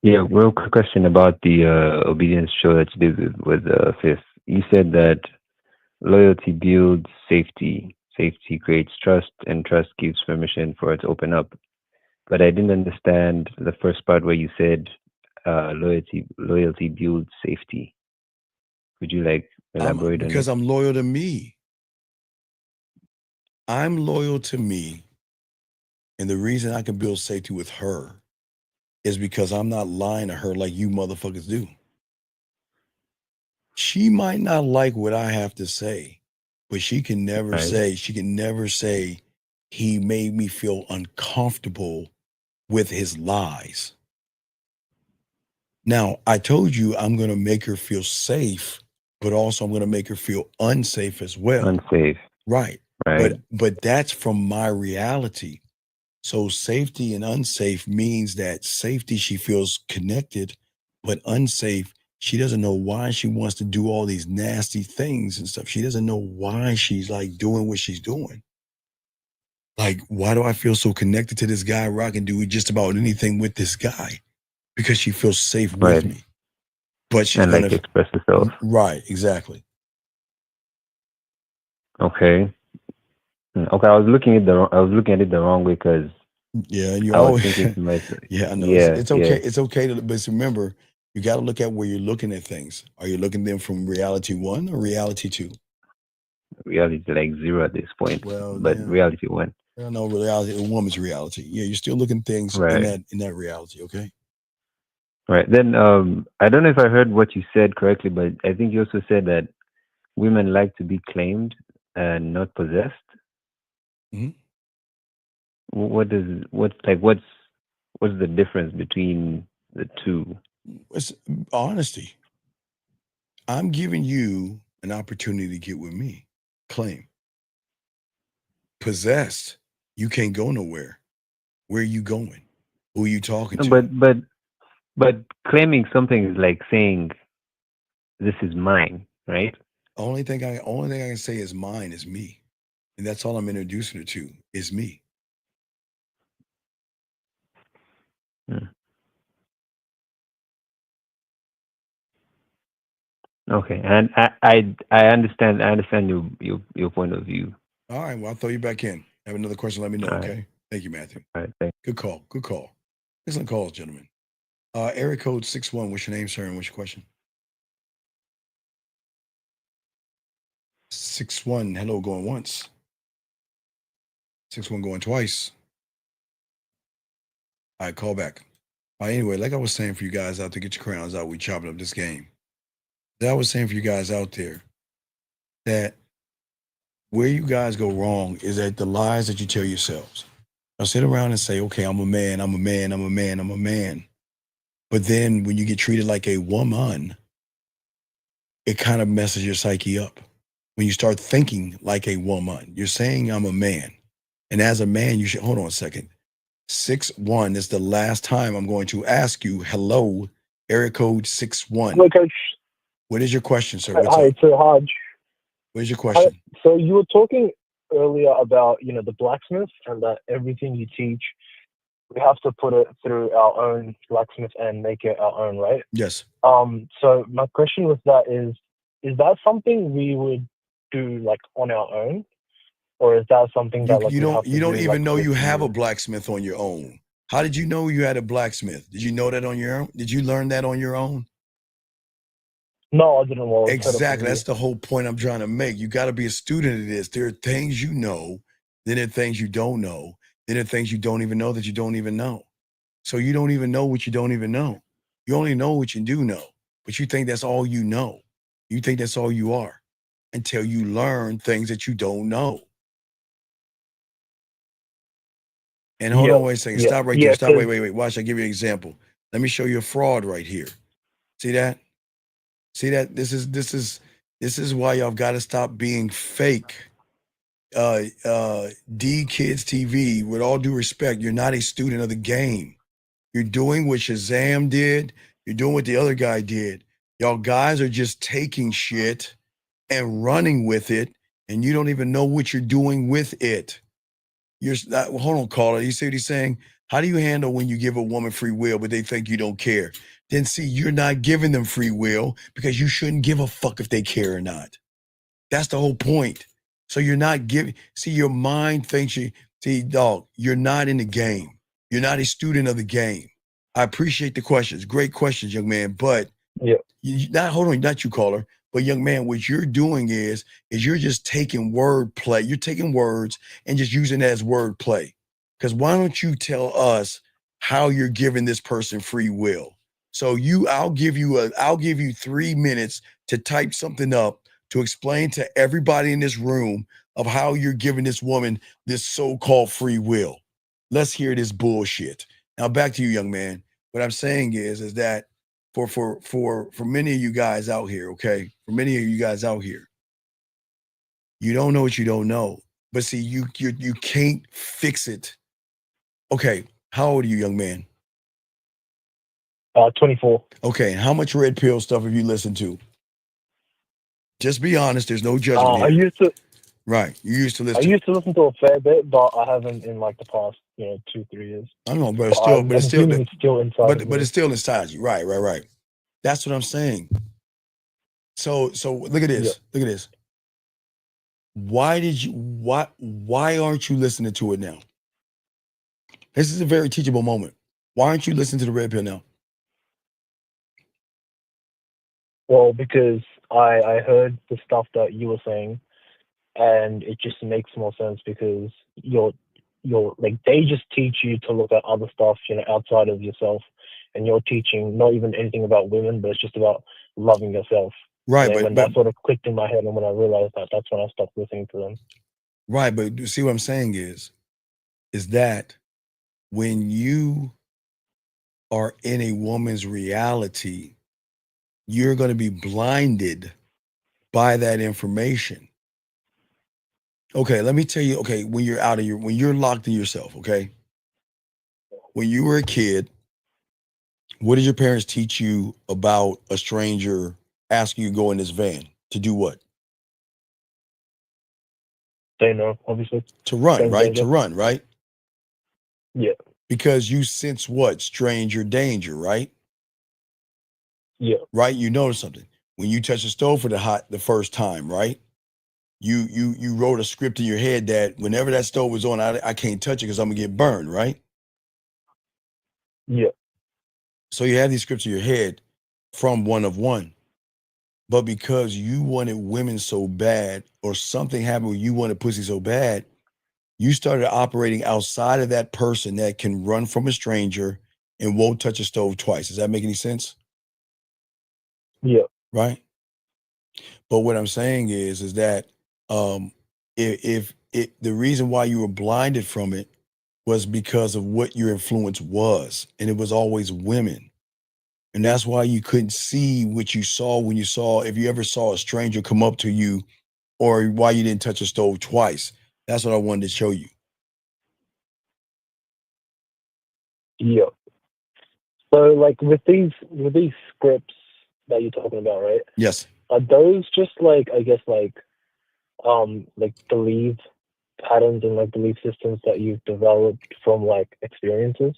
Yeah, real quick question about the obedience show that you did with Fifth. You said that loyalty builds safety, safety creates trust, and trust gives permission for it to open up. But I didn't understand the first part where you said loyalty builds safety. Could you elaborate on it? Because I'm loyal to me. I'm loyal to me. And the reason I can build safety with her is because I'm not lying to her like you motherfuckers do. She might not like what I have to say, but she can never say he made me feel uncomfortable with his lies. Now, I told you I'm going to make her feel safe, but also I'm going to make her feel unsafe as well. Unsafe. Right. Right. But that's from my reality. So safety and unsafe means that safety, she feels connected, but unsafe, she doesn't know why she wants to do all these nasty things and stuff. She doesn't know why she's like doing what she's doing. Like, why do I feel so connected to this guy where I can do just about anything with this guy? Because she feels safe with Right. me. But she's And gonna like express herself. Right, exactly. Okay. Okay, I was looking at it the wrong way because Yeah, you I was always thinking to myself. yeah, I know. Yeah, It's yeah. okay. It's okay to, but remember, you got to look at where you're looking at things. Are you looking at them from reality 1 or reality 2? Reality like 0 at this point, Well, but yeah. reality 1. I don't know reality, a woman's reality. Yeah, you're still looking at things Right. in that reality, okay? Right. Then I don't know if I heard what you said correctly, but I think you also said that women like to be claimed and not possessed. Mhm. What's the difference between the two? It's honesty. I'm giving you an opportunity to get with me. Claim. Possessed. You can't go nowhere. Where are you going? Who are you talking No, to? but claiming something is like saying this is mine, right? Only thing I can say is mine is me. And that's all I'm introducing her to is me. Hmm. Okay, and I understand your point of view. All right, well, I'll throw you back in. Have another question, let me know, All right. okay? Thank you, Matthew. All right, thanks. Good call. Good call. Excellent calls, gentlemen. Area code 61. What's your name, sir, and what's your question? 61. Hello, going once. 61 going twice. All right, call back. Anyway, like I was saying for you guys out there, get your crowns out. We chopping up this game. That I was saying for you guys out there that where you guys go wrong is at the lies that you tell yourselves. Now sit around and say, okay, I'm a man, I'm a man, I'm a man, I'm a man. But then when you get treated like a woman, it kind of messes your psyche up. When you start thinking like a woman, you're saying I'm a man. And as a man, you should hold on a second. 61 is the last time I'm going to ask you, hello, area code 61. Hello, Coach. What is your question, sir? What's Hi, up? it's Haj. What is your question? So you were talking earlier about, the blacksmith and that everything you teach, we have to put it through our own blacksmith and make it our own, right? Yes. So my question with that is that something we would do like on our own? Or is that something that like You we don't have to you don't do, even like, know with you have a you? blacksmith on your own. How did you know you had a blacksmith? Did you know that on your own? Did you learn that on your own? No, I didn't. Well, Exactly. That's the whole point I'm trying to make. You got to be a student of this. There are things you know, then there are things you don't know, then there are things you don't even know that you don't even know. So you don't even know what you don't even know. You only know what you do know, but you think that's all you know. You think that's all you are until you learn things that you don't know. And hold on, wait a second. Stop right there. Stop. Wait. Watch. I give you an example. Let me show you a fraud right here. See that? See that? This is why y'all got to stop being fake. D Kids TV, with all due respect, you're not a student of the game. You're doing what Shazam did. You're doing what the other guy did. Y'all guys are just taking shit and running with it, and you don't even know what you're doing with it. You're not, hold on, caller. You see what he's saying? How do you handle when you give a woman free will, but they think you don't care? Then see, you're not giving them free will because you shouldn't give a fuck if they care or not. That's the whole point. So you're not giving, see, your mind thinks dog, you're not in the game. You're not a student of the game. I appreciate the questions. Great questions, young man. But hold on, not you, caller. But young man, what you're doing is you're just taking word play. You're taking words and just using it as word play. Because why don't you tell us how you're giving this person free will? So I'll give you 3 minutes to type something up to explain to everybody in this room of how you're giving this woman this so-called free will. Let's hear this bullshit. Now back to you, young man. What I'm saying is that for many of you guys out here, okay, for many of you guys out here, you don't know what you don't know. But see, you can't fix it. Okay, how old are you, young man? 24. Okay, how much red pill stuff have you listened to? Just be honest. There's no judgment here. I used to. Right, you used to I listen. used to listen to a fair bit, but I haven't in like the past, 2-3 years. I know, but But it's still, I'm but assuming it's still inside of but me. it's still inside you. Right. That's what I'm saying. So look at this. Yeah. Look at this. Why aren't you listening to it now? This is a very teachable moment. Why aren't you listening to the red pill now? Well, because I heard the stuff that you were saying, and it just makes more sense because you're like they just teach you to look at other stuff, outside of yourself, and you're teaching not even anything about women, but it's just about loving yourself. Right, And but when that sort of clicked in my head, and when I realized that, that's when I stopped listening to them. right, but you see what I'm saying is that when you are in a woman's reality, you're going to be blinded by that information. Okay, let me tell you, okay, when you're locked in yourself, okay? When you were a kid, what did your parents teach you about a stranger asking you to go in this van? To do what? They know, obviously. To run, Same right? danger. To run, right? Yeah. Because you sense what? Stranger danger, right? Yeah. Right? You notice something. When you touch the stove for the first time, right? You wrote a script in your head that whenever that stove was on, I can't touch it because I'm gonna get burned, right? Yeah. So you have these scripts in your head from one of one. But because you wanted women so bad, or something happened where you wanted pussy so bad, you started operating outside of that person that can run from a stranger and won't touch a stove twice. Does that make any sense? Yeah. Right? But what I'm saying is that if the reason why you were blinded from it was because of what your influence was, and it was always women. And that's why you couldn't see what you saw when you saw, if you ever saw a stranger come up to you, or why you didn't touch a stove twice. That's what I wanted to show you. Yeah. So like with these scripts that you're talking about, right? Yes. Are those just like, I guess, like belief patterns and like belief systems that you've developed from like experiences?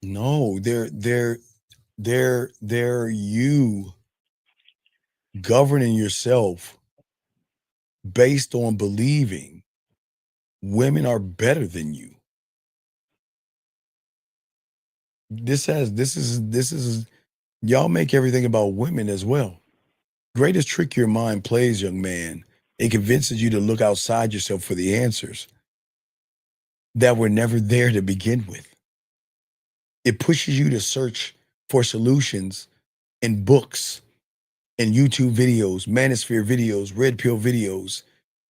No, they're you governing yourself based on believing women are better than you. This is y'all make everything about women as well. Greatest trick your mind plays, young man. It convinces you to look outside yourself for the answers that were never there to begin with. It pushes you to search for solutions in books and YouTube videos, manosphere videos, red pill videos,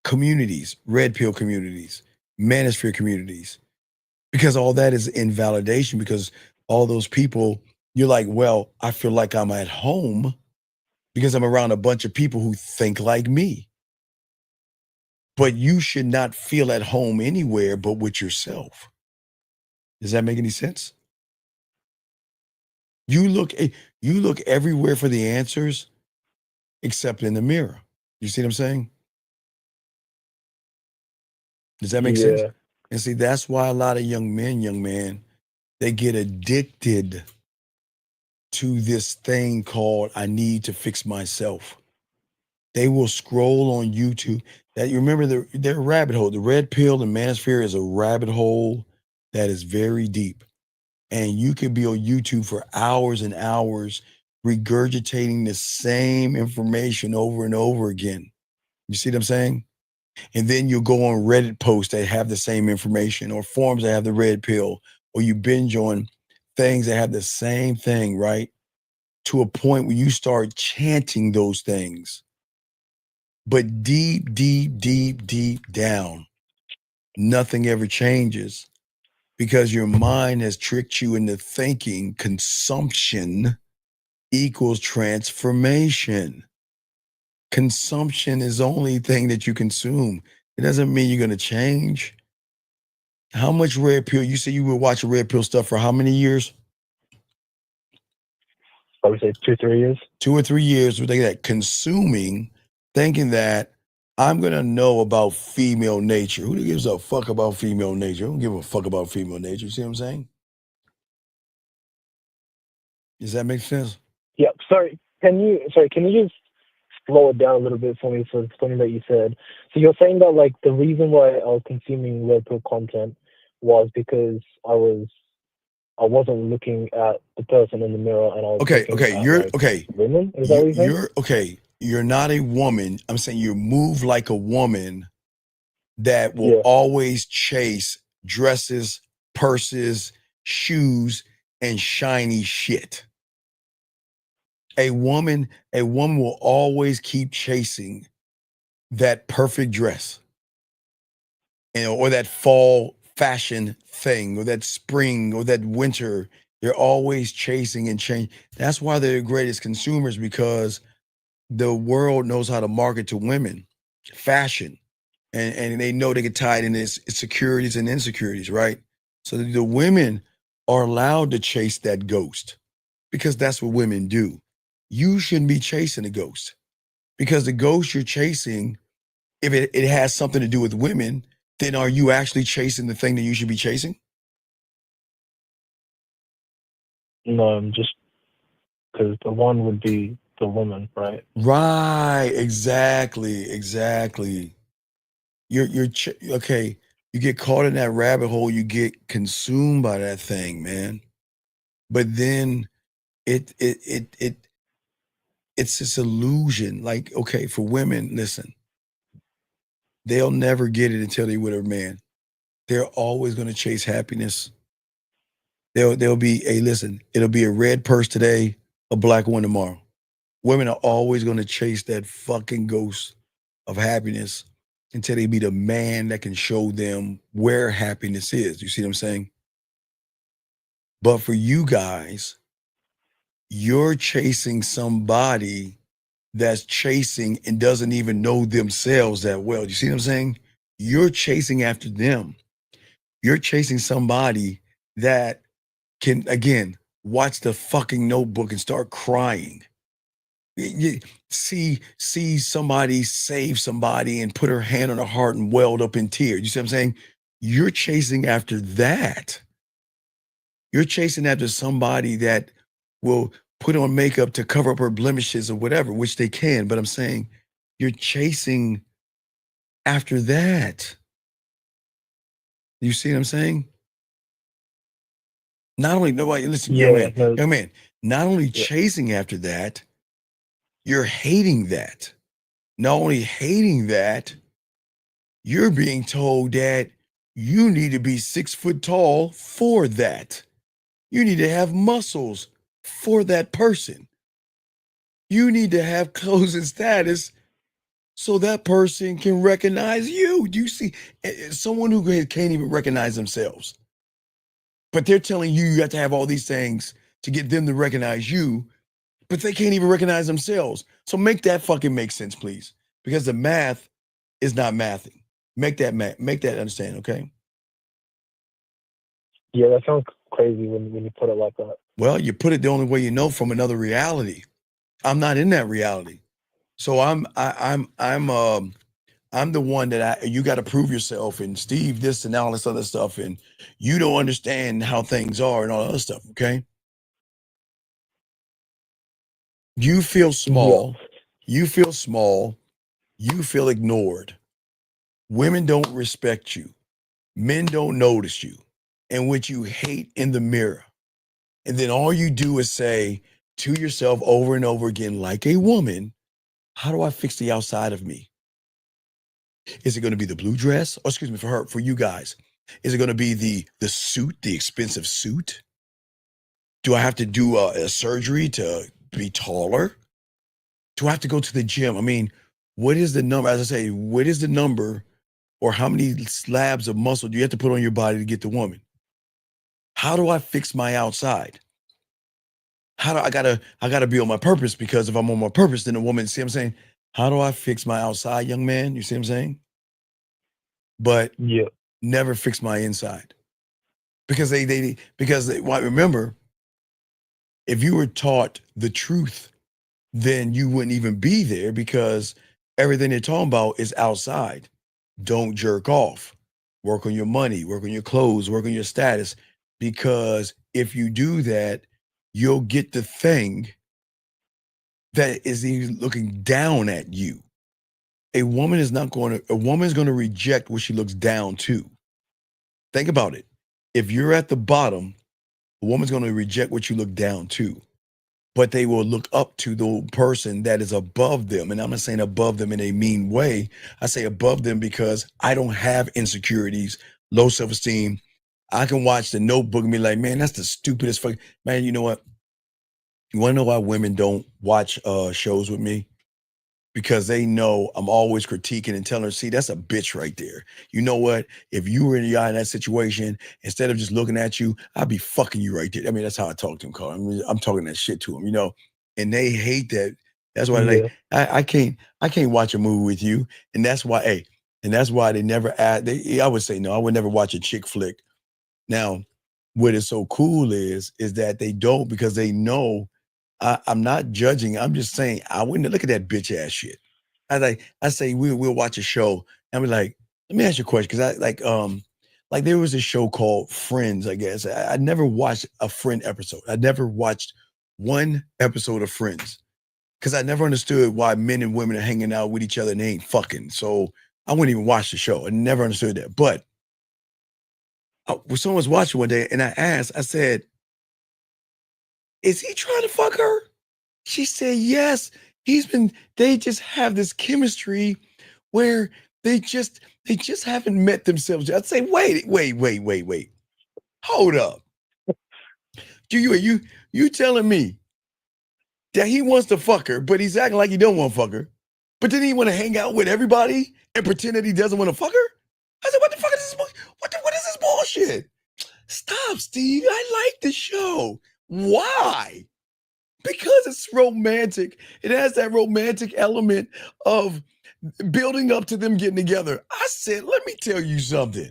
communities, red pill communities, manosphere communities, because all that is invalidation, because all those people, you're like, well, I feel like I'm at home because I'm around a bunch of people who think like me. But you should not feel at home anywhere but with yourself. Does that make any sense? You look everywhere for the answers except in the mirror. You see what I'm saying? Does that make sense? Yeah. And see, that's why a lot of young men, they get addicted to this thing called I need to fix myself. They will scroll on YouTube. That, you remember, their rabbit hole. The red pill and manosphere is a rabbit hole that is very deep. And you could be on YouTube for hours and hours regurgitating the same information over and over again. You see what I'm saying? And then you'll go on Reddit posts that have the same information, or forums that have the red pill, or you binge on things that have the same thing, right? To a point where you start chanting those things. But deep, deep, deep, deep down, nothing ever changes because your mind has tricked you into thinking consumption equals transformation. Consumption is the only thing that you consume. It doesn't mean you're going to change. How much red pill? You say you were watching red pill stuff for how many years? I would say 2-3 years. 2 or 3 years with that consuming, thinking that I'm gonna know about female nature. Who gives a fuck about female nature? I don't give a fuck about female nature. See what I'm saying? Does that make sense? Yeah. Sorry. Can you just slow it down a little bit for me for something that you said? So you're saying that like the reason why I was consuming red pill content was because I wasn't looking at the person in the mirror and I was Okay, looking at women. Is that what you're saying? You're okay. You're not a woman. I'm saying you move like a woman that will always chase dresses, purses, shoes, and shiny shit. A woman will always keep chasing that perfect dress, or that fall fashion thing, or that spring, or that winter. They're always chasing and change. That's why they're the greatest consumers, because the world knows how to market to women fashion, and they know they can tie it in its securities and insecurities, right? So the women are allowed to chase that ghost because that's what women do. You shouldn't be chasing a ghost, because the ghost you're chasing, if it has something to do with women, then are you actually chasing the thing that you should be chasing? No, just because the one would be the woman, right? Right, exactly. Okay. You get caught in that rabbit hole, you get consumed by that thing, man. But then it's this illusion. Like, okay, for women, listen, they'll never get it until they're with a man. They're always going to chase happiness. They'll be it'll be a red purse today, a black one tomorrow. Women are always going to chase that fucking ghost of happiness until they meet a man that can show them where happiness is. You see what I'm saying? But for you guys, you're chasing somebody that's chasing and doesn't even know themselves that well. You see what I'm saying? You're chasing after them. You're chasing somebody that can, again, watch the fucking Notebook and start crying. You see somebody save somebody and put her hand on her heart and welled up in tears. You see what I'm saying? You're chasing after that. You're chasing after somebody that will put on makeup to cover up her blemishes or whatever, which they can. But I'm saying you're chasing after that. You see what I'm saying? Not only nobody, listen, young man, not only chasing after that, you're hating that. Not only hating that, you're being told that you need to be 6 foot tall for that. You need to have muscles for that person. You need to have clothes and status so that person can recognize you. Do you see someone who can't even recognize themselves? But they're telling you you have to have all these things to get them to recognize you, but they can't even recognize themselves. So make that fucking make sense, please. Because the math is not mathing. Make that understand, okay? Yeah, that sounds crazy when you put it like that. Well, you put it the only way you know, from another reality. I'm not in that reality. So I'm the one that you got to prove yourself, and Steve this and all this other stuff, and you don't understand how things are and all that other stuff, okay? You feel small. You feel small. You feel ignored. Women don't respect you. Men don't notice you. And what you hate in the mirror. And then all you do is say to yourself over and over again, like a woman, how do I fix the outside of me? Is it going to be the blue dress? Or excuse me, for you guys. Is it going to be the suit, the expensive suit? Do I have to do a surgery to be taller? Do I have to go to the gym? I mean, what is the number? As I say, what is the number, or how many slabs of muscle do you have to put on your body to get the woman? How do I fix my outside? How do I gotta be on my purpose, because if I'm on my purpose, then a woman, see what I'm saying? How do I fix my outside, young man? You see what I'm saying? But never fix my inside. Because remember, if you were taught the truth, then you wouldn't even be there, because everything they're talking about is outside. Don't jerk off. Work on your money, work on your clothes, work on your status. Because if you do that, you'll get the thing that is even looking down at you. A woman is going to reject what she looks down to. Think about it. If you're at the bottom, a woman's going to reject what you look down to. But they will look up to the person that is above them. And I'm not saying above them in a mean way. I say above them because I don't have insecurities, low self-esteem. I can watch The Notebook and be like, man, that's the stupidest fucking, man, you know what? You want to know why women don't watch shows with me? Because they know I'm always critiquing and telling her, see, that's a bitch right there. You know what? If you were in that situation, instead of just looking at you, I'd be fucking you right there. I mean, that's how I talk to them, Carl. I mean, I'm talking that shit to them, you know? And they hate that. That's why I can't watch a movie with you. And that's why, they never add, I would say, no, I would never watch a chick flick. Now, what is so cool is that they don't, because they know I'm not judging. I'm just saying I wouldn't look at that bitch ass shit. I say we'll watch a show and be like, let me ask you a question, because like there was a show called Friends. I guess I never watched a Friend episode. I never watched one episode of Friends because I never understood why men and women are hanging out with each other and they ain't fucking. So I wouldn't even watch the show. I never understood that. But someone was watching one day and I asked, I said, is he trying to fuck her? She said, yes. They just have this chemistry where they just haven't met themselves. I'd say, wait. Hold up. You telling me that he wants to fuck her, but he's acting like he don't want to fuck her. But then he want to hang out with everybody and pretend that he doesn't want to fuck her? I said, what the fuck is this? What is this bullshit? Stop, Steve. I like the show. Why? Because it's romantic. It has that romantic element of building up to them getting together. I said, let me tell you something.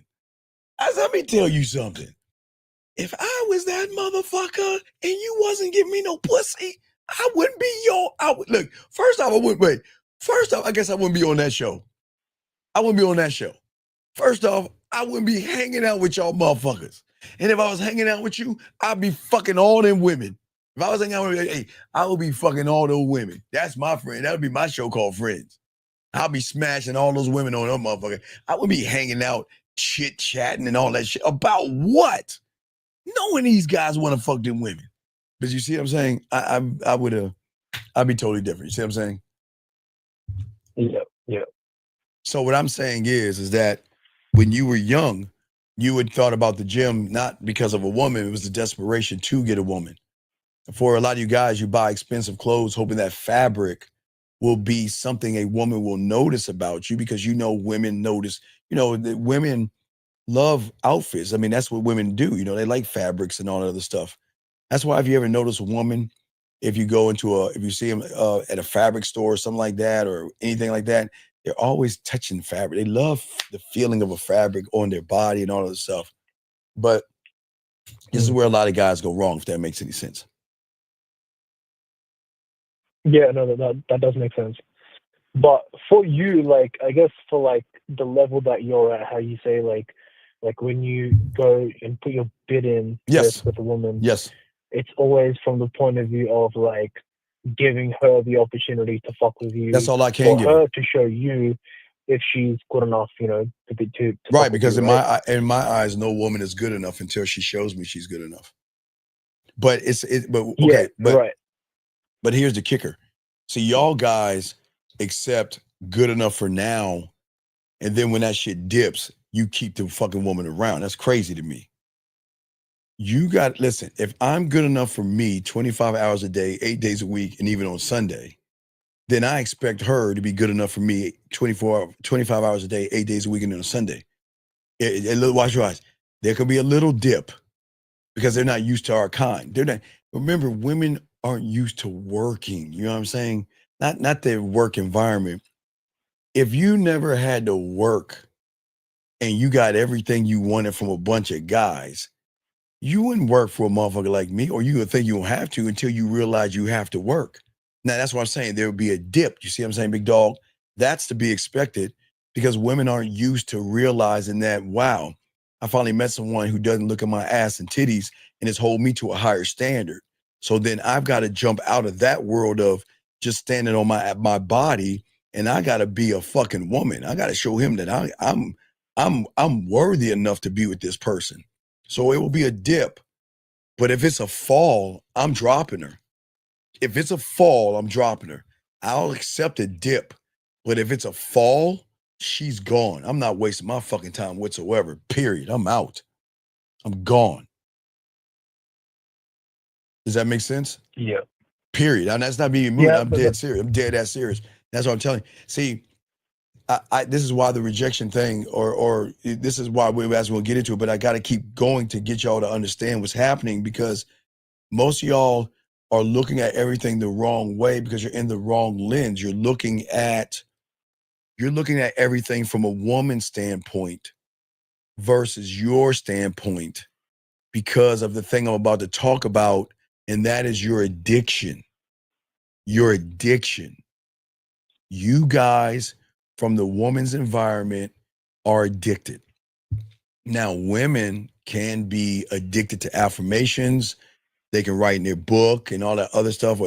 If I was that motherfucker and you wasn't giving me no pussy, I wouldn't be look, first off, I guess I wouldn't be on that show. First off, I wouldn't be hanging out with y'all motherfuckers. And if I was hanging out with you, I'd be fucking all them women. If I was hanging out with you, I would be fucking all those women. That's my friend. That would be my show called Friends. I'll be smashing all those women on them motherfucker. I would be hanging out, chit-chatting and all that shit. About what? Knowing these guys want to fuck them women. But you see what I'm saying? I'd be totally different. You see what I'm saying? Yeah. So what I'm saying is that when you were young, you had thought about the gym not because of a woman. It was the desperation to get a woman. For a lot of you guys, you buy expensive clothes hoping that fabric will be something a woman will notice about you, because women notice, that women love outfits. I mean, that's what women do. They like fabrics and all that other stuff. That's why if you ever notice a woman, if you see them at a fabric store or something like that or anything like that, they're always touching fabric. They love the feeling of a fabric on their body and all of this stuff. But this is where a lot of guys go wrong, if that makes any sense. Yeah, no, that does make sense. But for you, like, I guess for like the level that you're at, how you say like when you go and put your bid in with a woman, it's always from the point of view of like giving her the opportunity to fuck with you. That's all I can give her to show you if she's good enough, to right. Because in my eyes, no woman is good enough until she shows me she's good enough. But But here's the kicker. See, y'all guys accept good enough for now, and then when that shit dips, you keep the fucking woman around. That's crazy to me. Listen, if I'm good enough for me 25 hours a day, 8 days a week, and even on Sunday, then I expect her to be good enough for me 25 hours a day, 8 days a week, and on Sunday. Watch your eyes. There could be a little dip, because they're not used to our kind. They're not. Remember, women aren't used to working. You know what I'm saying? Not their work environment. If you never had to work and you got everything you wanted from a bunch of guys, you wouldn't work for a motherfucker like me, or you would think you don't have to until you realize you have to work. Now, that's what I'm saying. There would be a dip. You see what I'm saying, big dog? That's to be expected because women aren't used to realizing that, wow, I finally met someone who doesn't look at my ass and titties and is hold me to a higher standard. So then I've got to jump out of that world of just standing on my body, and I got to be a fucking woman. I got to show him that I'm worthy enough to be with this person. So it will be a dip. But if it's a fall, I'm dropping her. If it's a fall, I'm dropping her. I'll accept a dip. But if it's a fall, she's gone. I'm not wasting my fucking time whatsoever. Period. I'm out. I'm gone. Does that make sense? Yeah. Period. And that's not being moody. Yeah, I'm but dead serious. I'm dead ass serious. That's what I'm telling you. See, this is why the rejection thing, or this is why we'll get into it, but I got to keep going to get y'all to understand what's happening, because most of y'all are looking at everything the wrong way because you're in the wrong lens. You're looking at everything from a woman's standpoint versus your standpoint because of the thing I'm about to talk about, and that is your addiction. Your addiction. You guys from the woman's environment are addicted. Now, women can be addicted to affirmations. They can write in their book and all that other stuff.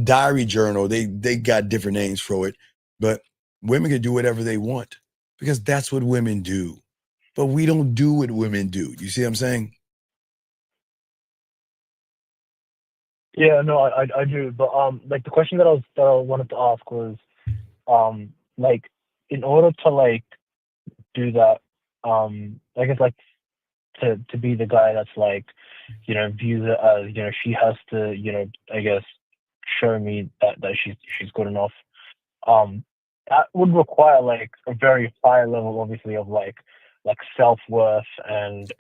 Diary journal, they got different names for it. But women can do whatever they want because that's what women do. But we don't do what women do. You see what I'm saying? Yeah, no, I do. But like the question that I wanted to ask was, like in order to like do that, I guess like to be the guy that's like, you know, views it as, you know, she has to, you know, I guess show me that she's good enough. That would require like a very high level, obviously, of like self-worth and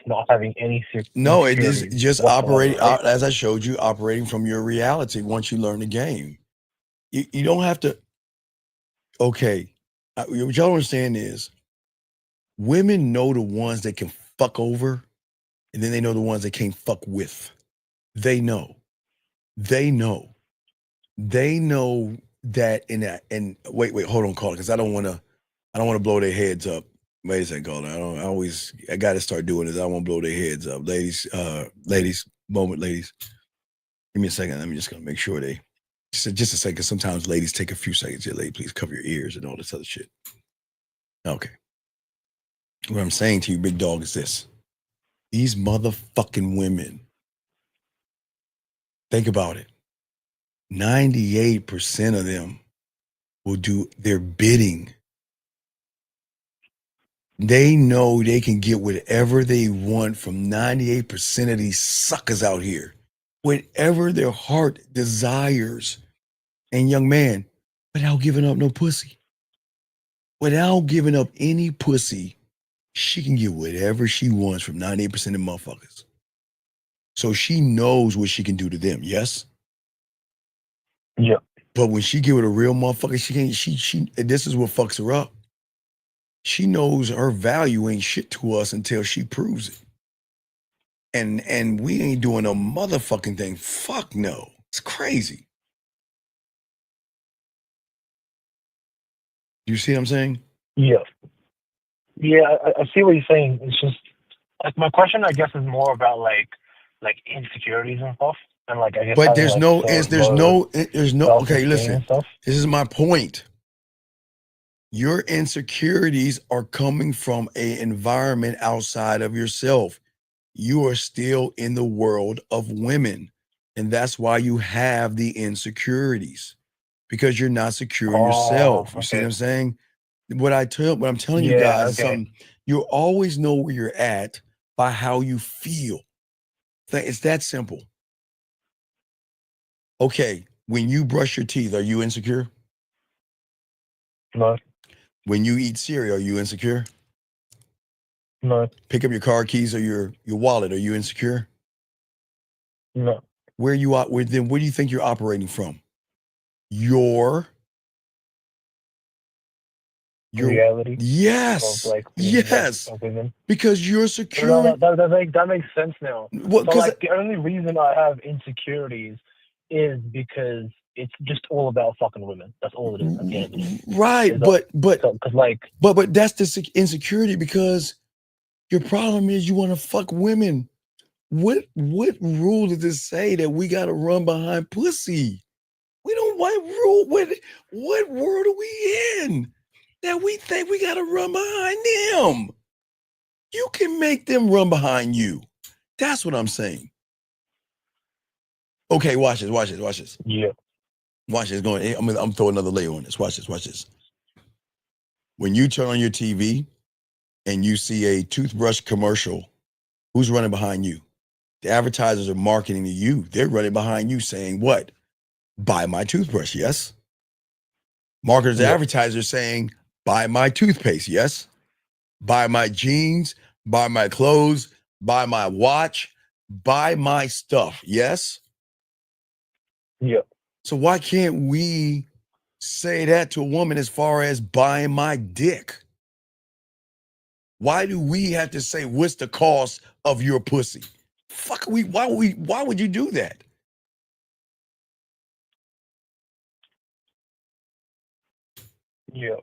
not having any No, it is insecurities just whatsoever, operating, right? as I showed you, operating from your reality once you learn the game. You don't have to, okay, what y'all don't understand is women know the ones that can fuck over, and then they know the ones they can't fuck with. They know. They know. They know that in that. And wait, hold on, caller, because I don't want to blow their heads up. Wait a second, caller. I got to start doing this. I don't want to blow their heads up, ladies. Ladies, ladies. Give me a second. Let me just gonna make sure they. Just a second. Sometimes ladies take a few seconds. Here, lady, please cover your ears and all this other shit. Okay. What I'm saying to you, big dog, is this. These motherfucking women, think about it. 98% of them will do their bidding. They know they can get whatever they want from 98% of these suckers out here. Whatever their heart desires. And young man, without giving up no pussy. Without giving up any pussy, she can get whatever she wants from 98% of motherfuckers. So she knows what she can do to them, yes? Yeah. But when she get with a real motherfucker, she can't, this is what fucks her up. She knows her value ain't shit to us until she proves it. And we ain't doing a motherfucking thing. Fuck no. It's crazy. You see what I'm saying? Yeah. Yeah, I see what you're saying. It's just like my question, I guess, is more about like insecurities and stuff, and like I guess But having there's like no, so there's low no, okay, self-esteem listen, and stuff. this is my point. Your insecurities are coming from an environment outside of yourself. You are still in the world of women. And that's why you have the insecurities, because you're not secure in Oh, yourself. You see what okay. I'm saying? What I'm telling you Yeah, guys is okay. something. You always know where you're at by how you feel. It's that simple. Okay, when you brush your teeth, are you insecure? No. When you eat cereal, are you insecure? No. Pick up your car keys or your wallet. Are you insecure? No. Where you at? Where do you think you're operating from? Your reality. yes, Of like yes, of women. because you're No, secure. that makes sense now. Well, So like the only reason I have insecurities is because it's just all about fucking women. That's all it is at the end of the day. Right, but because like but that's the insecurity because your problem is you want to fuck women. What rule does it say that we got to run behind pussy? We don't what rule what world are we in that we think we got to run behind them? You can make them run behind you. That's what I'm saying. Okay, watch this. Yeah. Watch this. I'm throwing another layer on this. Watch this. When you turn on your TV and you see a toothbrush commercial, who's running behind you? The advertisers are marketing to you. They're running behind you saying what? Buy my toothbrush, yes? Marketers, advertisers saying, buy my toothpaste, yes? Buy my jeans, buy my clothes, buy my watch, buy my stuff, yes? Yeah. So why can't we say that to a woman as far as buying my dick? Why do we have to say what's the cost of your pussy? Why would you do that? Yeah.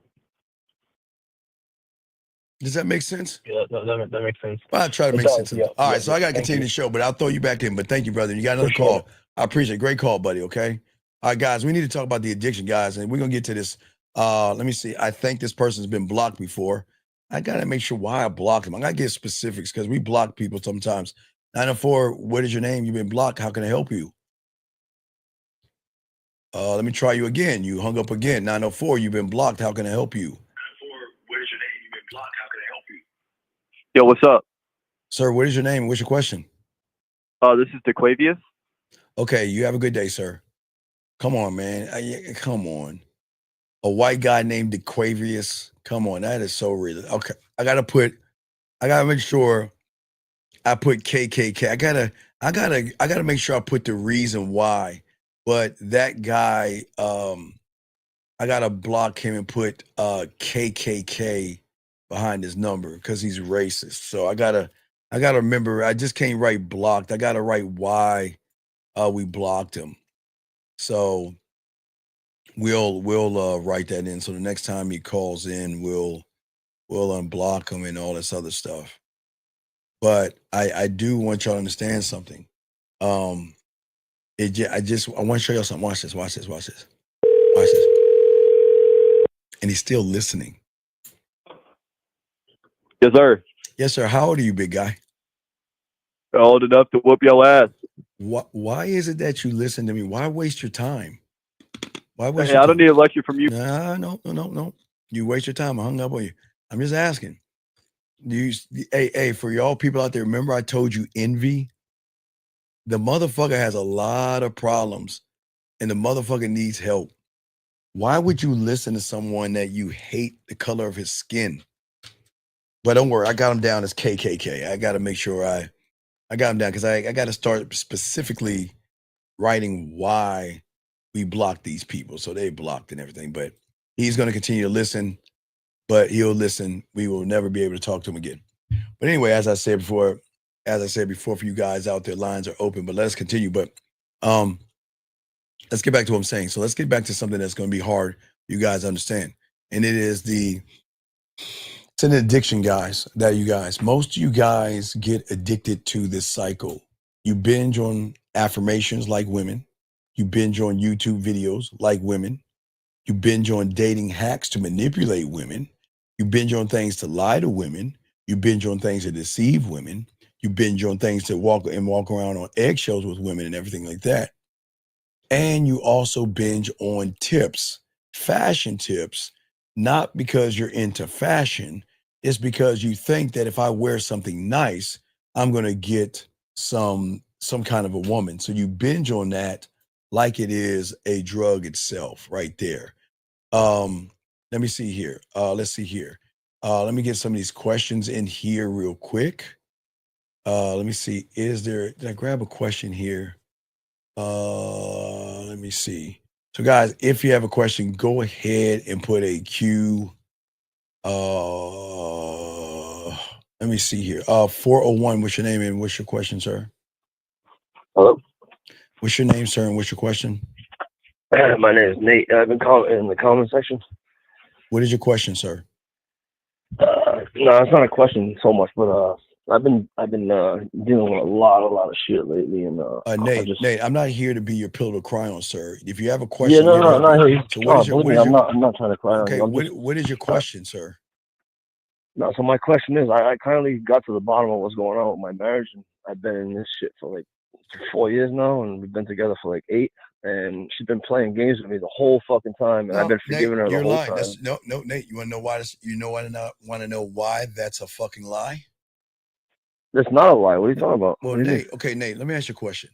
Does that make sense? Yeah, that makes sense. I'll try to It make does, sense of it. yeah, All right, yeah, so I got to thank continue you. the show, but I'll throw you back in. But thank you, brother. You got another Appreciate call. it. I appreciate it. Great call, buddy, okay? All right, guys, we need to talk about the addiction, guys, and we're going to get to this. Let me see. I think this person's been blocked before. I got to make sure why I blocked them. I got to get specifics because we block people sometimes. 904, what is your name? You've been blocked. How can I help you? Let me try you again. You hung up again. 904, you've been blocked. How can I help you? What is your name? You've been blocked. How can I help you? Yo, what's up? Sir, what is your name? What's your question? This is DeQuavius. Okay, you have a good day, sir. Come on, man. Come on. A white guy named DeQuavius. Come on, that is so real. Okay, I gotta make sure I put KKK. I gotta make sure I put the reason why. But that guy, I gotta block him and put KKK behind his number because he's racist. So I gotta remember. I just can't write blocked. I gotta write why we blocked him. So we'll write that in. So the next time he calls in, we'll unblock him and all this other stuff. But I do want y'all to understand something. I want to show y'all something. Watch this. And he's still listening. Yes, sir. Yes, sir. How old are you, big guy? Old enough to whoop your ass. Why is it that you listen to me? Why waste your time? Why waste Hey, your I time? don't need a lecture from you. No. You waste your time. I hung up on you. I'm just asking. Hey, for y'all people out there, remember I told you envy? The motherfucker has a lot of problems and the motherfucker needs help. Why would you listen to someone that you hate the color of his skin? But don't worry, I got him down as KKK. I got to make sure I got him down because I got to start specifically writing why we blocked these people. So they blocked and everything. But he's going to continue to listen, but he'll listen. We will never be able to talk to him again. But anyway, as I said before, for you guys out there, lines are open, but let us continue. But let's get back to what I'm saying. So let's get back to something that's going to be hard for you guys to understand. And it is it's an addiction, guys, most of you guys get addicted to this cycle. You binge on affirmations like women. You binge on YouTube videos like women. You binge on dating hacks to manipulate women. You binge on things to lie to women. You binge on things to deceive women. You binge on things to walk around on eggshells with women and everything like that. And you also binge on tips, fashion tips, not because you're into fashion. It's because you think that if I wear something nice, I'm going to get some kind of a woman. So you binge on that like it is a drug itself right there. Let me see here. Let's see here. Let me get some of these questions in here real quick. Let me see. Did I grab a question here? Let me see. So guys, if you have a question, go ahead and put a Q. Let me see here. 401, what's your name and what's your question, sir? Hello? What's your name, sir, and what's your question? My name is Nate. I've been in the comment section. What is your question, sir? No, it's not a question so much, but I've been dealing with a lot of shit lately, and Nate, I'm not here to be your pillow to cry on, sir. If you have a yeah, question, no, you so what is believe me, I'm not trying to cry on okay? you. I'm just, What is your question, sir? no. So my question is, I kindly got to the bottom of what's going on with my marriage, and I've been in this shit for like 4 years now, and we've been together for like 8. And she's been playing games with me the whole fucking time, and I've been forgiving her the You're whole lying. time. No, Nate. You want to know why? Want to know why that's a fucking lie? That's not a lie. What are you talking about? Well, What do you mean? Nate. Okay, Nate. Let me ask you a question.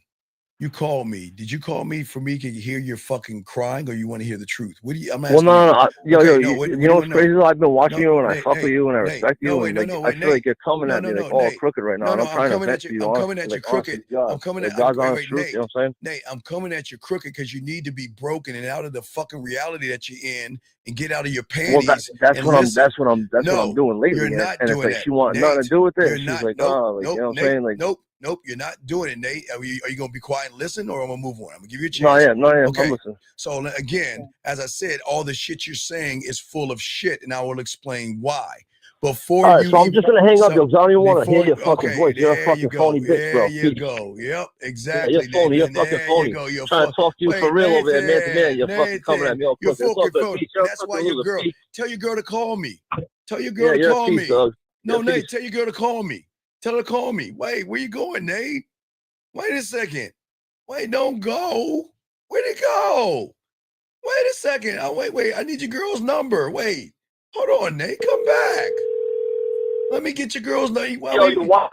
You called me. Did you call me for me to hear your fucking crying, or you want to hear the truth? What do you? I'm Well, asking no, you. yo, Okay, you know what's crazy? I've been watching you, and I fuck with you, and I Nate, respect you, wait, and like I feel like you're coming at me like all Nate. crooked right now, and I'm I'm trying to coming vent at to you. you, I'm honest, coming at like you crooked. honest to God, I'm coming like at God's wait, honest truth. Nate, You know what I'm saying? Nate, I'm coming at you crooked because you need to be broken and out of the fucking reality that you're in and get out of your Well, panties that's and what listen. I'm doing lately, You're not and it's doing like that, she want nothing to Nate. do with it. You're And she's not. like, Nope. like you know what I'm Nate. saying? Like, Nope. You're not doing it, Nate. Are you gonna be quiet and listen, or I'm gonna move on? I'm gonna give you a chance. No, I am. Okay. I'm listening. So again, as I said, all the shit you're saying is full of shit, and I will explain why. Before all right, you so I'm even, just gonna hang up, yo, 'cause I don't even want to hear before your fucking voice. You're a there you fucking go. phony bitch, bro. There you go. Yep, exactly. Yeah, you're phony. You're Nathan. fucking There phony. you go. You're Trying to talk to you for real over there, man to man. You're fucking coming at me all You're crooked. It's all fucking good. phony. Peace. You're a That's fucking why your loser. girl. Peace. Tell your girl to call me. Tell your girl Yeah, to you're a call piece, me. dog. No, You're a Nate. piece. Tell your girl to call me. Tell her to call me. Wait, where you going, Nate? Wait a second. Wait, don't go. Where'd it go? Wait a second. Oh, wait. I need your girl's number. Wait. Hold on, Nate. Come back. Let me get your girl's number.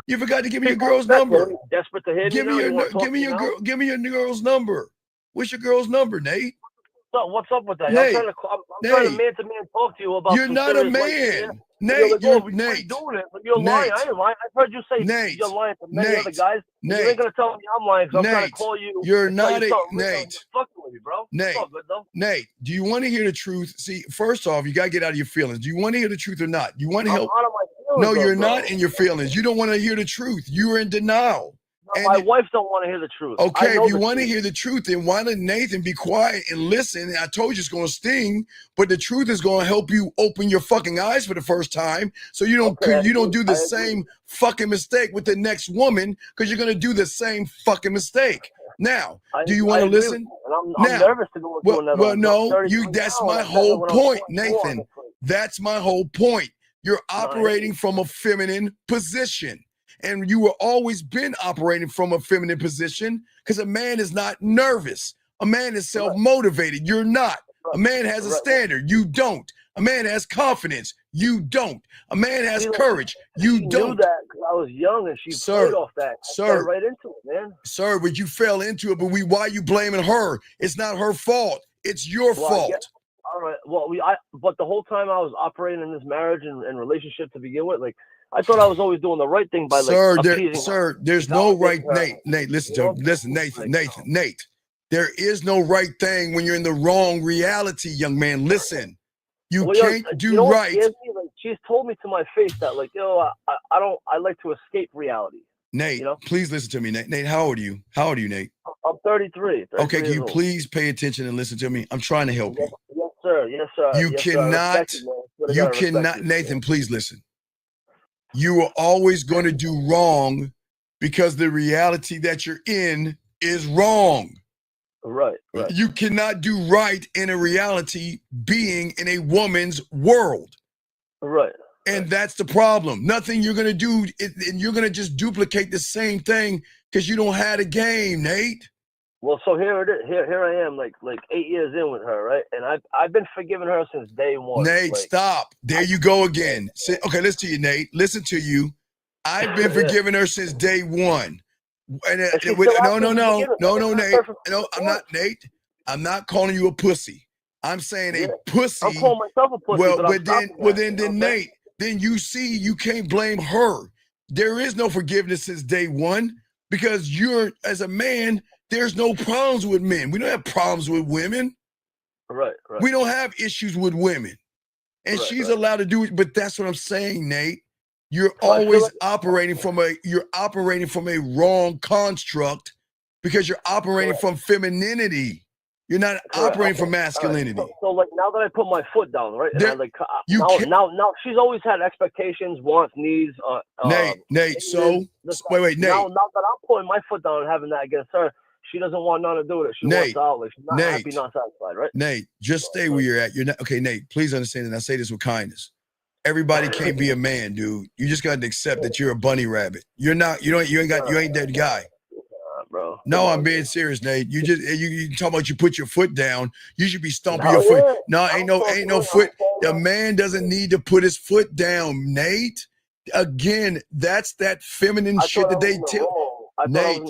You forgot to give me your girl's number. Desperate to hear Give me me now? your give me your girl's number. What's your girl's number, Nate? What's up with that? Nate, I'm trying to man to man talk to you about. You're some not a serious life shit, man. yeah? Nate, You're you're like, Nate. doing it, but you're lying. I ain't lying. I've heard you say you're lying to many other guys. You ain't gonna tell me I'm lying, because I'm trying to call you. You're and tell not you a something real, Nate. and you're fucking with me, bro. Nate, it's all good though. Nate, do you want to hear the truth? See, first off, you gotta get out of your feelings. Do you want to hear the truth or not? You want to help? Out of my No, feelings, you're bro. not in your feelings. You don't want to hear the truth. You're in denial. No, my wife don't want to hear the truth. Okay, if you want to hear the truth, then why don't Nathan be quiet and listen? And I told you it's going to sting, but the truth is going to help you open your fucking eyes for the first time, so you don't do the same fucking mistake with the next woman, because you're going to do the same fucking mistake. Now, do you want to listen? I'm nervous to go into another one. No, that's my whole point, Nathan. That's my whole point. You're operating from a feminine position. And you were always been operating from a feminine position, because a man is not nervous. A man is self-motivated. You're not. A man has a standard. You don't. A man has confidence. You don't. A man has courage. You don't. Knew that because I was young, and she played off that. I fell right into it, man. Sir, but you fell into it. But why are you blaming her? It's not her fault. It's your fault. All right. Well, but the whole time I was operating in this marriage and relationship to begin with, like, I thought I was always doing the right thing by appeasing her. There's no right. Nate, listen to me. Listen, Nate. There is no right thing when you're in the wrong reality, young man. Listen, you can't do right. Like, she's told me to my face that, like, I like to escape reality. Nate, please listen to me, Nate. Nate, how old are you? How old are you, Nate? I'm 33. Okay, can you please pay attention and listen to me? I'm trying to help you. Yes, sir. Yes, sir. You cannot, Nathan, please listen. You are always going to do wrong because the reality that you're in is wrong. Right. You cannot do right in a reality being in a woman's world. Right. And that's the problem. Nothing you're going to do, and you're going to just duplicate the same thing because you don't have a game, Nate. Well, so here it is. Here I am, like 8 years in with her, right? And I've been forgiving her since day one. Nate, stop. There you go again. Okay, listen to you, Nate. Listen to you. I've been forgiving her since day one. And no, Nate. No, I'm not, Nate. I'm not calling you a pussy. I'm saying a pussy. I'm calling myself a pussy. Well, then, Nate, then you can't blame her. There is no forgiveness since day one because as a man, there's no problems with men. We don't have problems with women. Right. We don't have issues with women. And she's allowed to do it, but that's what I'm saying, Nate. You're always operating from a wrong construct because you're operating from femininity. You're not operating from masculinity. Right. So like now that I put my foot down, right, and I like now she's always had expectations, wants, needs. Nate. Nate. Now that I'm putting my foot down and having that against her, she doesn't want nothing to do with it. She wants out. Like she's not happy, not satisfied, right? Nate, just stay where you're at. You're not okay, Nate. Please understand, and I say this with kindness. Everybody can't be a man, dude. You just got to accept that you're a bunny rabbit. You're not. You ain't that guy. Bro. No, I'm being serious, Nate. You talk about you put your foot down. You should be stomping your foot. No, ain't no foot. The man doesn't need to put his foot down, Nate. Again, that's that feminine shit that they tell. Nate,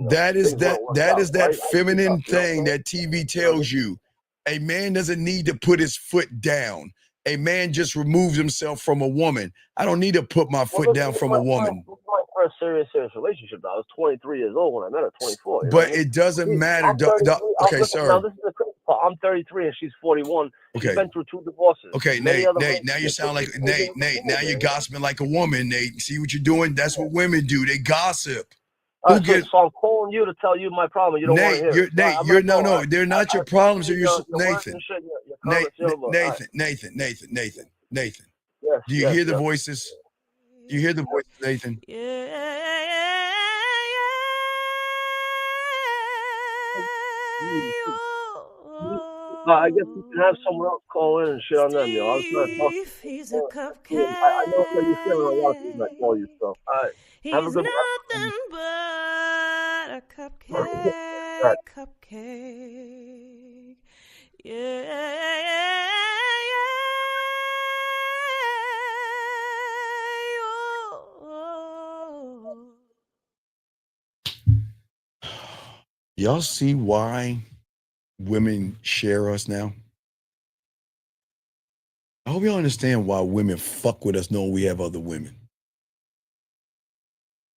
that is that feminine thing that TV tells you. A man doesn't need to put his foot down. A man just removes himself from a woman. I don't need to put my foot down from a woman. My first serious relationship. I was 23 years old when I met her. 24. But it doesn't matter. Okay, sorry. Now this is the crazy part. I'm 33 and she's 41. Okay. She's been through 2 divorces. Okay, Nate. Now you sound like Nate. Now you're gossiping like a woman, Nate. See what you're doing? That's what women do. They gossip. So I'm calling you to tell you my problem. You don't want to hear it. Nate, they're not your problems. They're your Nathan. Nathan. Yes, Do you hear the voices? Do you hear the voices, Nathan? I guess you can have someone else call in and shit on them, yo. I was trying to talk. He's a cupcake. I know that you're feeling a lot of things I call you, so have a good nothing but a cupcake, cupcake. Y'all see why women share us now? I hope y'all understand why women fuck with us knowing we have other women.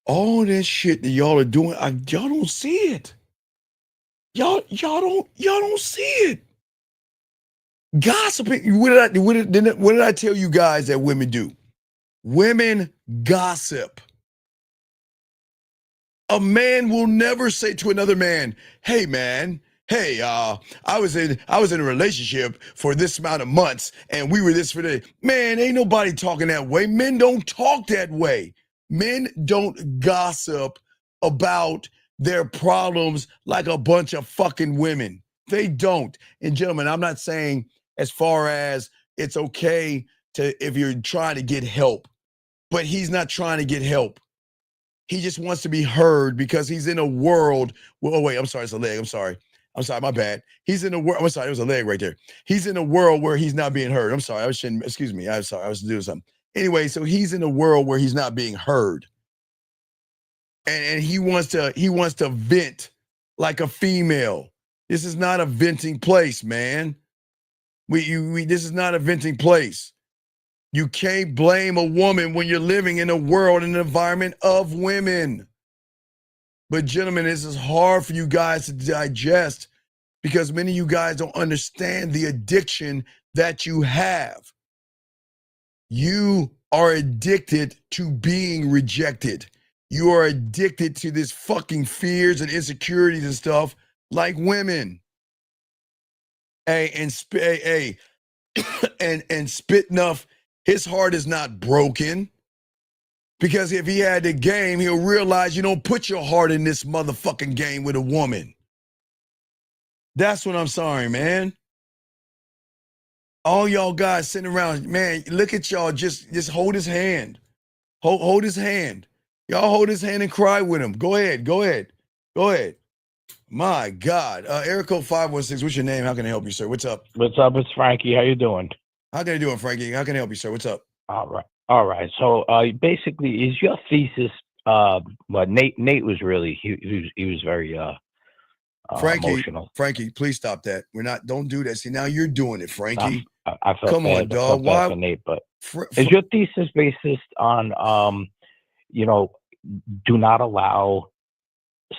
All that shit that y'all are doing, y'all don't see it. Y'all don't see it. Gossiping. What did I tell you guys that women do? Women gossip. A man will never say to another man, "Hey man, hey, I was in a relationship for this amount of months and we were this for the." Man, ain't nobody talking that way. Men don't talk that way. Men don't gossip about their problems like a bunch of fucking women. They don't. And gentlemen, I'm not saying as far as it's okay if you're trying to get help, but he's not trying to get help. He just wants to be heard because he's in a world. Oh, wait, I'm sorry. It's a leg. I'm sorry, my bad. He's in a world. I'm sorry. It was a leg right there. He's in a world where he's not being heard. I'm sorry. Excuse me. I'm sorry. I was doing something. Anyway, so he's in a world where he's not being heard. And he wants to vent like a female. This is not a venting place, man. This is not a venting place. You can't blame a woman when you're living in a world and an environment of women. But gentlemen, this is hard for you guys to digest because many of you guys don't understand the addiction that you have. You are addicted to being rejected. You are addicted to this fucking fears and insecurities and stuff like women. And Spit Enough, his heart is not broken. Because if he had the game, he'll realize you don't put your heart in this motherfucking game with a woman. That's what I'm sorry, man. All y'all guys sitting around, man, look at y'all, just hold his hand. Hold his hand. Y'all hold his hand and cry with him. Go ahead. My God. Eric Code 516, what's your name? How can I help you, sir? What's up? What's up? It's Frankie. How you doing? How can I do it, Frankie? How can I help you, sir? What's up? All right. So basically, is your thesis? But Nate was really he was very Frankie, emotional. Frankie, please stop that. Don't do that. See, now you're doing it, Frankie. I felt Come on, bad. I dog. felt bad Why? for Nate, but is your thesis based on, you know, do not allow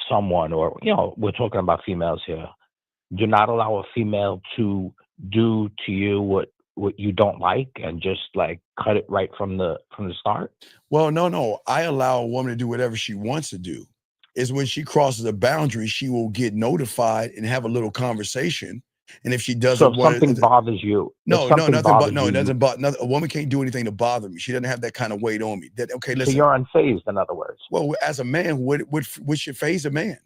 someone, or we're talking about females here, do not allow a female to do to you what you don't like, and just like cut it right from the start? Well, no. I allow a woman to do whatever she wants to do. Is when she crosses a boundary, she will get notified and have a little conversation. And if she So doesn't if want something to, bothers you, no, nothing but no, it doesn't bother. A woman can't do anything to bother me. She doesn't have that kind of weight on me. That okay, so listen. you're unfazed, in other words. Well, as a man, what should phase a man?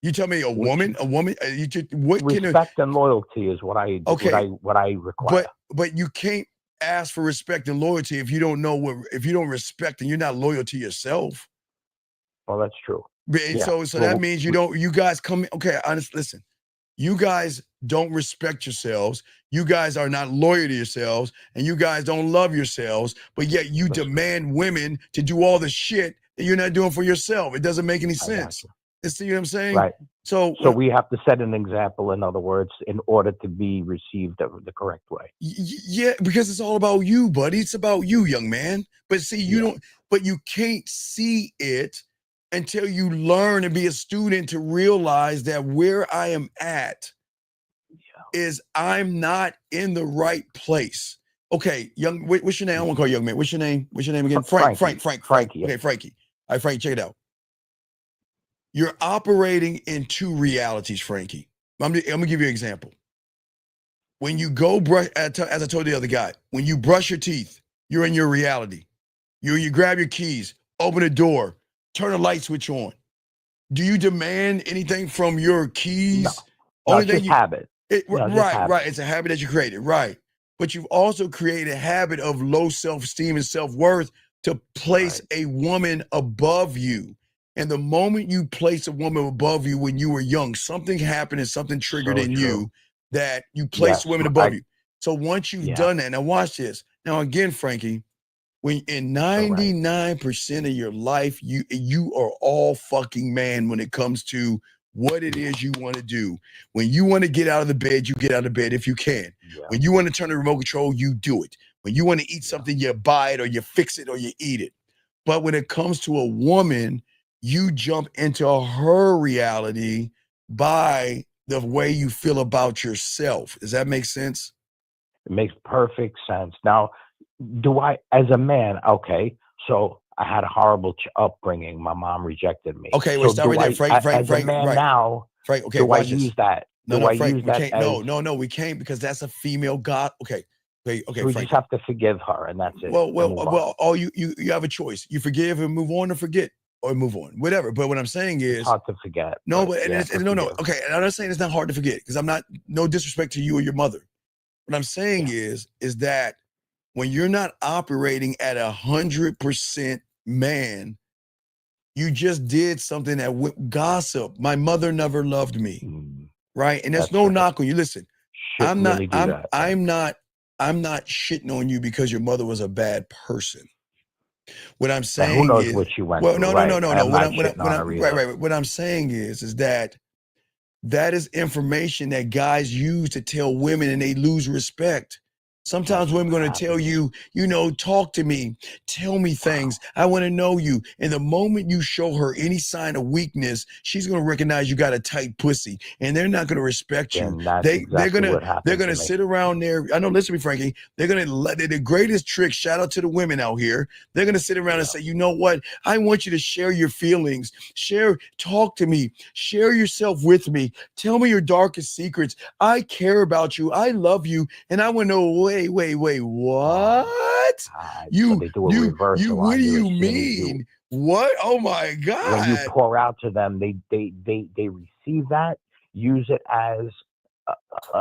You tell me a woman, you just, what can Respect and loyalty is what I okay, what I require. but you can't ask for respect and loyalty if you don't know if you don't respect and you're not loyal to yourself. Well, that's true. And Yeah. so that means you guys come, okay, honest, listen, you guys don't respect yourselves. You guys are not loyal to yourselves, and you guys don't love yourselves, but yet you demand women to do all the shit that you're not doing for yourself. It doesn't make any sense. You see what I'm saying? Right. So we have to set an example, in other words, in order to be received the correct way. Yeah, because it's all about you, buddy. It's about you, young man. But see, but you can't see it until you learn and be a student to realize that where I am at is I'm not in the right place. Okay, what's your name? I want to call you young man. What's your name? What's your name again? Frankie. Frankie. Okay, Frankie. All right, Frankie, check it out. You're operating in two realities, Frankie. I'm gonna give you an example. When you go brush, as I told the other guy, when you brush your teeth, you're in your reality. You grab your keys, open the door, turn a light switch on. Do you demand anything from your keys? No, it's just habit. Right. It's a habit that you created, right? But you've also created a habit of low self-esteem and self-worth to place a woman above you. And the moment you place a woman above you when you were young, something happened and something triggered in you that you placed women above you. So once you've done that, now watch this. Now again, Frankie, when in 99% of your life, you are all fucking man when it comes to what it is you want to do. When you want to get out of the bed, you get out of bed if you can. Yeah. When you want to turn the remote control, you do it. When you want to eat something, you buy it or you fix it or you eat it. But when it comes to a woman, you jump into her reality by the way you feel about yourself. Does that make sense? It makes perfect sense. Now, do I, as a man, okay, so I had a horrible upbringing. My mom rejected me. Okay, wait, stop right there. Frank, as a man now, Frank, okay, do I watch this. use that? No, Frank, use we that can't. as, No, we can't because that's a female god. Okay, so we Frank, just have to forgive her, and that's it. Well. All you have a choice. You forgive and move on, or forget, or move on, whatever. But what I'm saying is, it's hard to forget. No, but no. Okay, and I'm not saying it's not hard to forget because I'm not. No disrespect to you or your mother. What I'm saying is that when you're not operating at 100% man, you just did something that went gossip. My mother never loved me, right? And there's no knock on you. Listen, I'm not shitting on you because your mother was a bad person. What I'm saying who knows is, what you went well, through, no. What I'm saying is that is information that guys use to tell women and they lose respect. Sometimes women are going to tell you, talk to me, tell me things. I want to know you. And the moment you show her any sign of weakness, she's going to recognize you got a tight pussy, and they're not going to respect you. They're going to sit around there. I know, listen to me, Frankie. They're going to let the greatest trick. Shout out to the women out here. They're going to sit around and say, you know what? I want you to share your feelings. Talk to me. Share yourself with me. Tell me your darkest secrets. I care about you. I love you. And I want to know, wait, what? So they do a reversal what on do you you mean? What? Oh my God. When you pour out to them, they receive that, use it as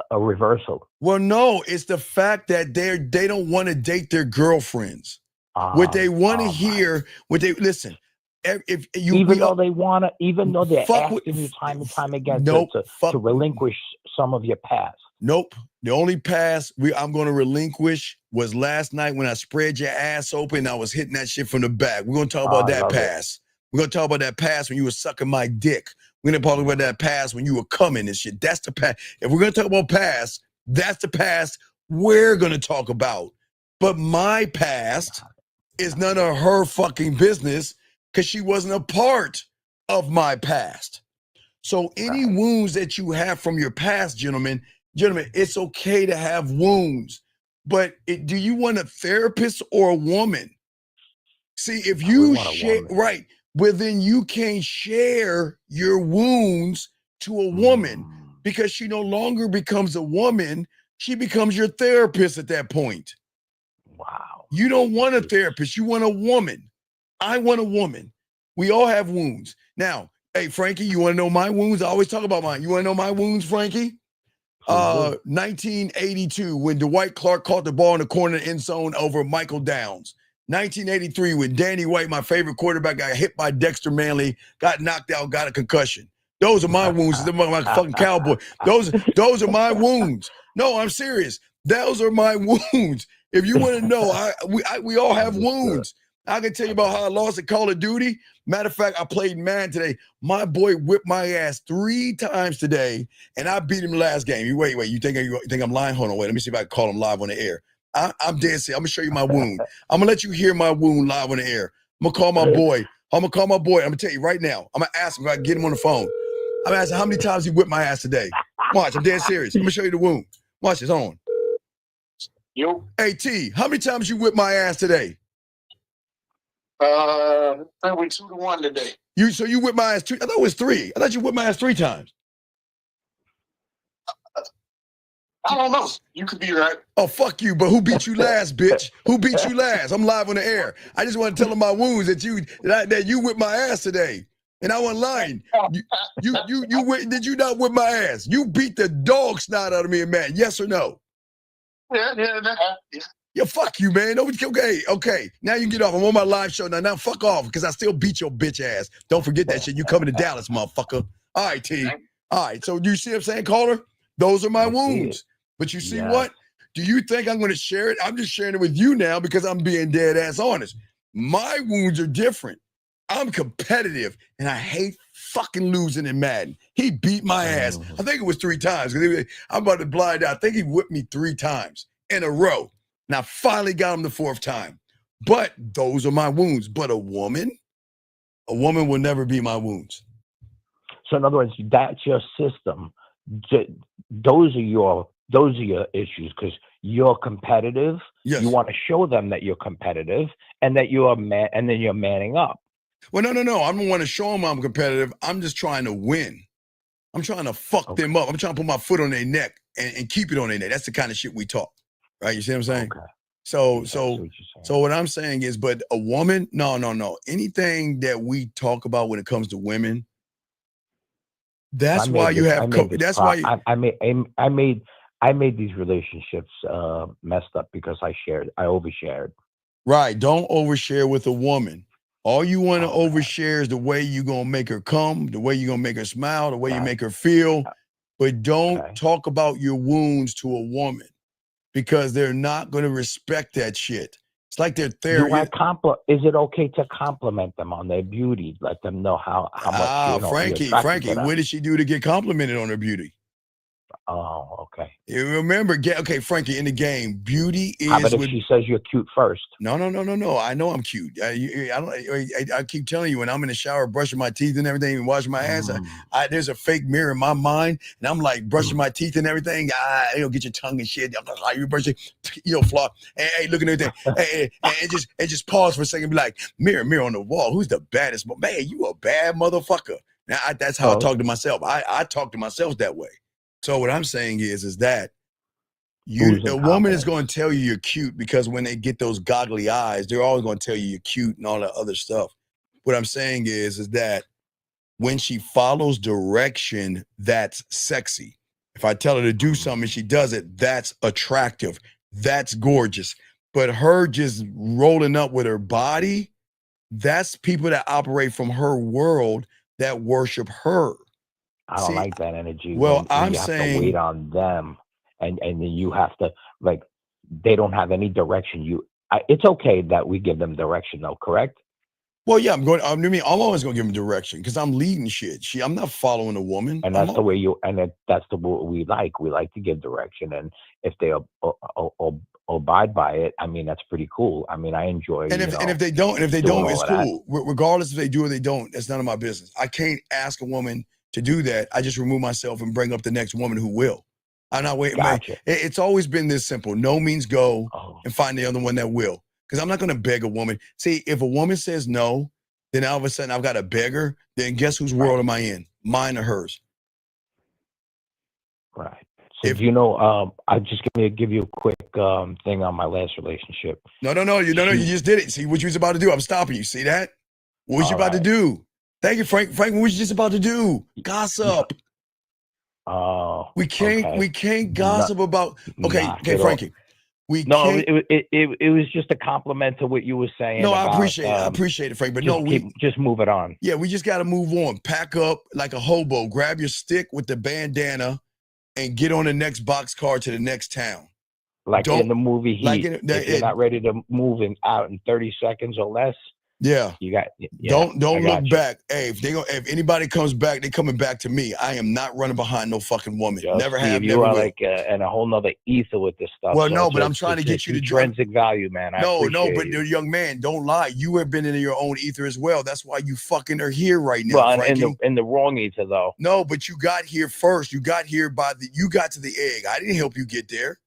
a reversal. Well, no, it's the fact that they don't want to date their girlfriends. What they want to hear, listen. If you even though they're asking you time and time again to relinquish some of your past. Nope. The only past I'm going to relinquish was last night when I spread your ass open. I was hitting that shit from the back. We're going to talk about that past. We're going to talk about that past when you were sucking my dick. We're going to talk about that past when you were coming and shit. That's the past. If we're going to talk about past, that's the past we're going to talk about. But my past is none of her fucking business because she wasn't a part of my past. So any wounds that you have from your past, gentlemen, it's okay to have wounds. But do you want a therapist or a woman? See, if you share, right, well, then you can't share your wounds to a woman because she no longer becomes a woman. She becomes your therapist at that point. Wow. You don't want a therapist. You want a woman. I want a woman. We all have wounds. Now, hey, Frankie, you want to know my wounds? I always talk about mine. You want to know my wounds, Frankie? 1982, when Dwight Clark caught the ball in the corner of the end zone over Michael Downs. 1983, when Danny White, my favorite quarterback, got hit by Dexter Manley, got knocked out, got a concussion. Those are my wounds. They're my fucking cowboy. Those are my wounds. No, I'm serious. Those are my wounds. If you want to know, we all have wounds. I can tell you about how I lost at Call of Duty. Matter of fact, I played Madden today. My boy whipped my ass 3 times today, and I beat him last game. You wait. You think I'm lying? Hold on, wait. Let me see if I can call him live on the air. I'm dead serious. I'm gonna show you my wound. I'm gonna let you hear my wound live on the air. I'm gonna call my boy. I'm gonna tell you right now. I'm gonna ask him if I can get him on the phone. I'm asking how many times he whipped my ass today. Watch, I'm dead serious. I'm gonna show you the wound. Watch this. Hold on. Yo. Hey T, how many times you whipped my ass today? Probably 2-1 today. So you whipped my ass 2? I thought it was 3. I thought you whipped my ass 3 times. I don't know. You could be right. Oh, fuck you, but who beat you last, bitch? Who beat you last? I'm live on the air. I just want to tell them my wounds that you whipped my ass today. And I wasn't lying. Did you not whip my ass? You beat the dog snot out of me and man. Yes or no? Yeah, fuck you, man. Okay. Now you can get off. I'm on my live show now. Now fuck off, because I still beat your bitch ass. Don't forget that shit. You coming to Dallas, motherfucker. All right, T. All right. So you see what I'm saying, caller? Those are my wounds. But you see what? Do you think I'm going to share it? I'm just sharing it with you now because I'm being dead ass honest. My wounds are different. I'm competitive, and I hate fucking losing in Madden. He beat my ass. I think it was 3 times. I'm about to blind out. I think he whipped me 3 times in a row. And I finally got him the 4th time. But those are my wounds. But a woman will never be my wounds. So in other words, that's your system. Those are your issues because you're competitive. Yes. You want to show them that you're competitive and that you're and then you're manning up. Well, no. I don't want to show them I'm competitive. I'm just trying to win. I'm trying to fuck them up. I'm trying to put my foot on their neck and keep it on their neck. That's the kind of shit we talk. Right? You see what I'm saying? Okay. So what I'm saying is, but a woman, no. Anything that we talk about when it comes to women, that's why you have. That's why I made these relationships messed up because I overshared. Right. Don't overshare with a woman. All you want to overshare is the way you're going to make her come, the way you're going to make her smile, the way you make her feel. But don't talk about your wounds to a woman because they're not going to respect that shit. It's like they're there. Is it okay to compliment them on their beauty? Let them know how much, Frankie, what did she do to get complimented on her beauty? Oh, okay. You remember, Frankie, in the game, beauty is. How about if she says you're cute first? No. I know I'm cute. I keep telling you, when I'm in the shower, brushing my teeth and everything, and washing my ass, there's a fake mirror in my mind, and I'm like brushing my teeth and everything. Get your tongue and shit. You brushing, flaw. Hey, look at everything. and just pause for a second, and be like, mirror on the wall. Who's the baddest? Man, you a bad motherfucker. Now that's how I talk to myself. I talk to myself that way. So what I'm saying is that a woman is going to tell you you're cute because when they get those goggly eyes, they're always going to tell you you're cute and all that other stuff. What I'm saying is that when she follows direction, that's sexy. If I tell her to do something and she does it, that's attractive. That's gorgeous. But her just rolling up with her body, that's people that operate from her world that worship her. I don't like that energy. Well, I'm saying have to wait on them, and then you have to they don't have any direction. It's okay that we give them direction, though. Correct? Well, yeah, I'm always gonna give him direction because I'm leading shit. I'm not following a woman. And that's the way that's the what we like. We like to give direction, and if they abide by it, I mean, that's pretty cool. I mean, I enjoy. And if they don't, it's cool. Regardless if they do or they don't, that's none of my business. I can't ask a woman to do that. I just remove myself and bring up the next woman who will. I'm not waiting. Gotcha. It's always been this simple. No means go and find the other one that will. Because I'm not going to beg a woman. See, if a woman says no, then all of a sudden I've got to beg her. Then guess whose world am I in? Mine or hers? Right. So do you know? I'm just gonna give you a quick thing on my last relationship. No. You just did it. See what you was about to do. I'm stopping you. See that? What was you about to do? Thank you, Frank. Frank, what was you just about to do? Gossip. We can't gossip about. Okay, Frankie. It was just a compliment to what you were saying. No, about, I appreciate it, Frank. But just move it on. Yeah, we just got to move on. Pack up like a hobo. Grab your stick with the bandana and get on the next boxcar to the next town. Like in the movie Heat, if you're not ready to move out in 30 seconds or less. Yeah, you got. Don't look back. Hey, if anybody comes back, they coming back to me. I am not running behind no fucking woman. Never have. You are like in a whole nother ether with this stuff. Well, no, but I'm trying to get you to intrinsic value, man. No, but young man, don't lie. You have been in your own ether as well. That's why you fucking are here right now. Well, Frankie. in the wrong ether though. No, but you got here first. You got here you got to the egg. I didn't help you get there.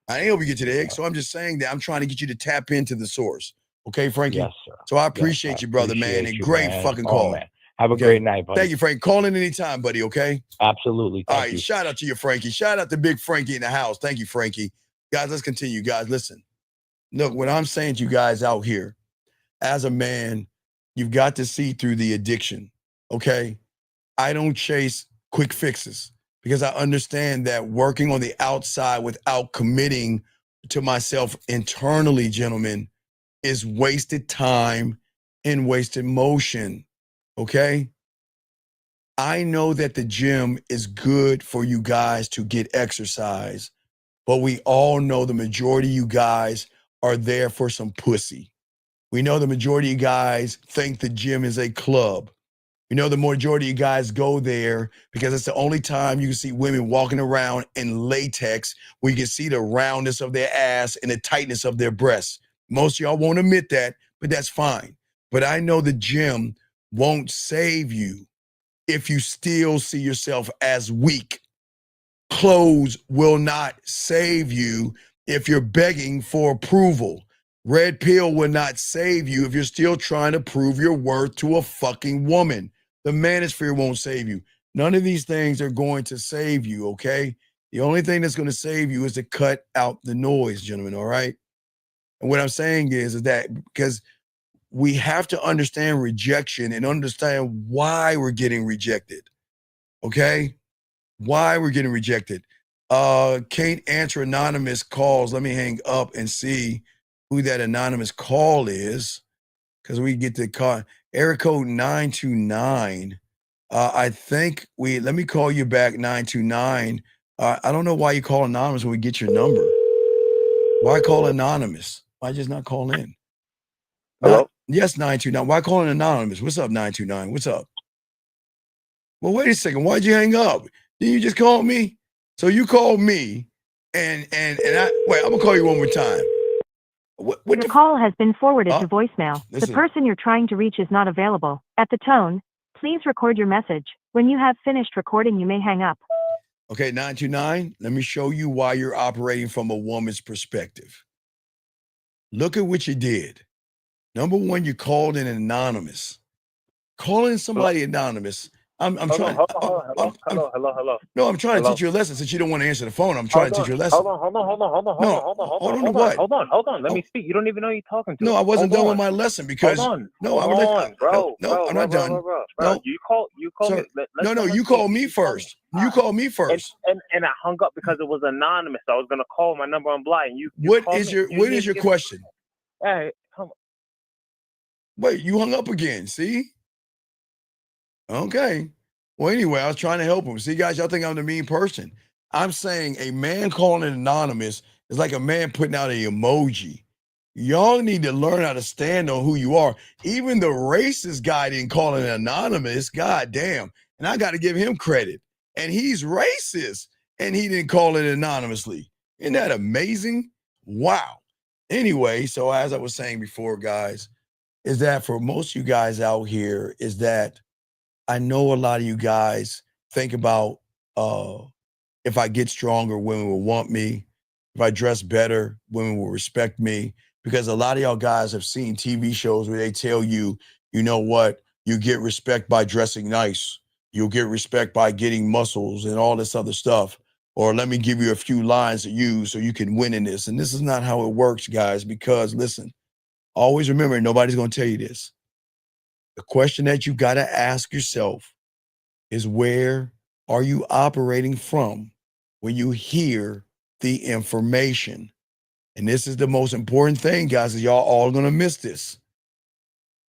I didn't help you get to the egg. So I'm just saying that I'm trying to get you to tap into the source. Okay, Frankie? Yes, sir. So I appreciate you, brother, man. And great fucking call. Man. Have a great night, buddy. Thank you, Frank. Call in anytime, buddy, okay? Absolutely. All right, shout out to you, Frankie. Shout out to Big Frankie in the house. Thank you, Frankie. Guys, let's continue. Guys, listen. Look, what I'm saying to you guys out here, as a man, you've got to see through the addiction, okay? I don't chase quick fixes because I understand that working on the outside without committing to myself internally, gentlemen, is wasted time and wasted motion, okay? I know that the gym is good for you guys to get exercise, but we all know the majority of you guys are there for some pussy. We know the majority of you guys think the gym is a club. We know the majority of you guys go there because it's the only time you can see women walking around in latex where you can see the roundness of their ass and the tightness of their breasts. Most of y'all won't admit that, but that's fine. But I know the gym won't save you if you still see yourself as weak. Clothes will not save you if you're begging for approval. Red pill will not save you if you're still trying to prove your worth to a fucking woman. The manosphere won't save you. None of these things are going to save you, okay? The only thing that's going to save you is to cut out the noise, gentlemen, all right? And what I'm saying is that because we have to understand rejection and understand why we're getting rejected, okay? Why we're getting rejected. Can't answer anonymous calls. Let me hang up and see who that anonymous call is because we get the call. Area code 929. I think let me call you back, 929. I don't know why you call anonymous when we get your number. Why call anonymous? Why just not call in? Hello? Yes, 929. Why call an anonymous? What's up, 929? What's up? Well, wait a second. Why'd you hang up? Didn't you just call me? So you called me, and wait, I'm gonna call you one more time. Your call has been forwarded to voicemail. The person you're trying to reach is not available. At the tone, please record your message. When you have finished recording, you may hang up. Okay, 929, let me show you why you're operating from a woman's perspective. Look at what you did. Number one, you called in anonymous. Calling somebody anonymous. I'm trying. Hello. No, I'm trying to teach you a lesson since you don't want to answer the phone. I'm trying to teach you a lesson. Hold on. Let me speak. You don't even know who you're talking to. No, I wasn't done with my lesson because hold on, I'm not done. Bro. You called Sir, me. No, you called me first. You called me first. And I hung up because it was anonymous. I was gonna call my number on blind. What is your question? Hey, come on. Wait, you hung up again. See? Okay. Well, anyway, I was trying to help him. See, guys, y'all think I'm the mean person. I'm saying a man calling it anonymous is like a man putting out an emoji. Y'all need to learn how to stand on who you are. Even the racist guy didn't call it anonymous. God damn. And I got to give him credit. And he's racist. And he didn't call it anonymously. Isn't that amazing? Wow. Anyway, so as I was saying before, guys, is that for most of you guys out here, is that I know a lot of you guys think about if I get stronger, women will want me. If I dress better, women will respect me. Because a lot of y'all guys have seen TV shows where they tell you, you know what, you get respect by dressing nice. You'll get respect by getting muscles and all this other stuff. Or let me give you a few lines to use so you can win in this. And this is not how it works, guys, because listen, always remember, nobody's going to tell you this. The question that you got to ask yourself is, where are you operating from when you hear the information? And this is the most important thing, guys, is y'all all going to miss this.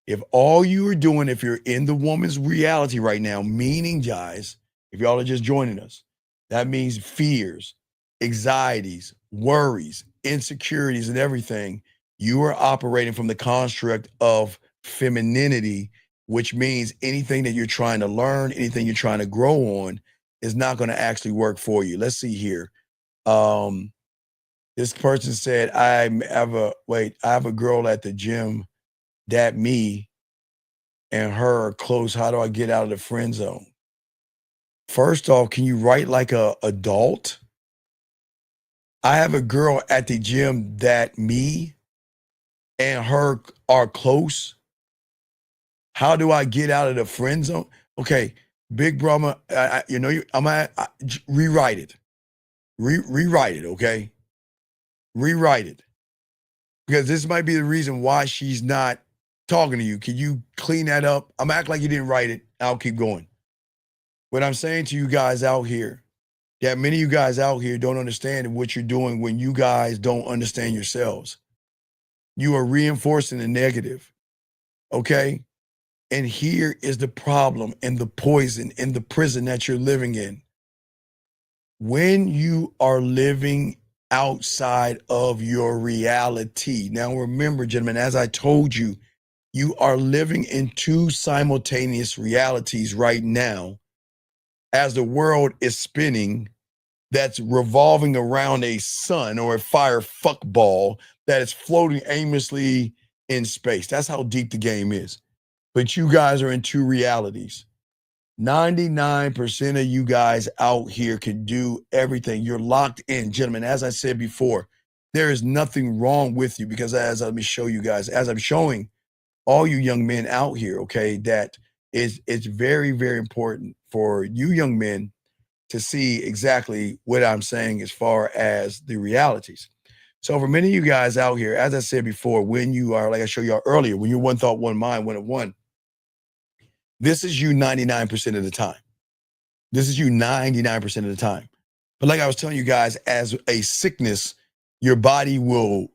If all you are doing, if you're in the woman's reality right now, meaning, guys, if y'all are just joining us, that means fears, anxieties, worries, insecurities, and everything. You are operating from the construct of femininity, which means anything that you're trying to learn, anything you're trying to grow on is not going to actually work for you. Let's see here. This person said, I have a girl at the gym that me and her are close. How do I get out of the friend zone? First off, can you write like a adult? I have a girl at the gym that me and her are close. How do I get out of the friend zone? Okay, Big Brother, rewrite it. Rewrite it, okay? Rewrite it. Because this might be the reason why she's not talking to you. Can you clean that up? I'm acting like you didn't write it. I'll keep going. What I'm saying to you guys out here, that many of you guys out here don't understand what you're doing when you guys don't understand yourselves. You are reinforcing the negative, okay? And here is the problem and the poison and the prison that you're living in. When you are living outside of your reality. Now, remember, gentlemen, as I told you, you are living in two simultaneous realities right now as the world is spinning, that's revolving around a sun or a fire fuck ball that is floating aimlessly in space. That's how deep the game is. But you guys are in two realities. 99% of you guys out here can do everything. You're locked in, gentlemen. As I said before, there is nothing wrong with you, because let me show you guys, as I'm showing all you young men out here, okay, that it's very, very important for you young men to see exactly what I'm saying as far as the realities. So for many of you guys out here, as I said before, when you are, like I showed y'all earlier, when you're one thought, one mind, one at one, this is you 99% of the time. This is you 99% of the time. But like I was telling you guys, as a sickness, your body will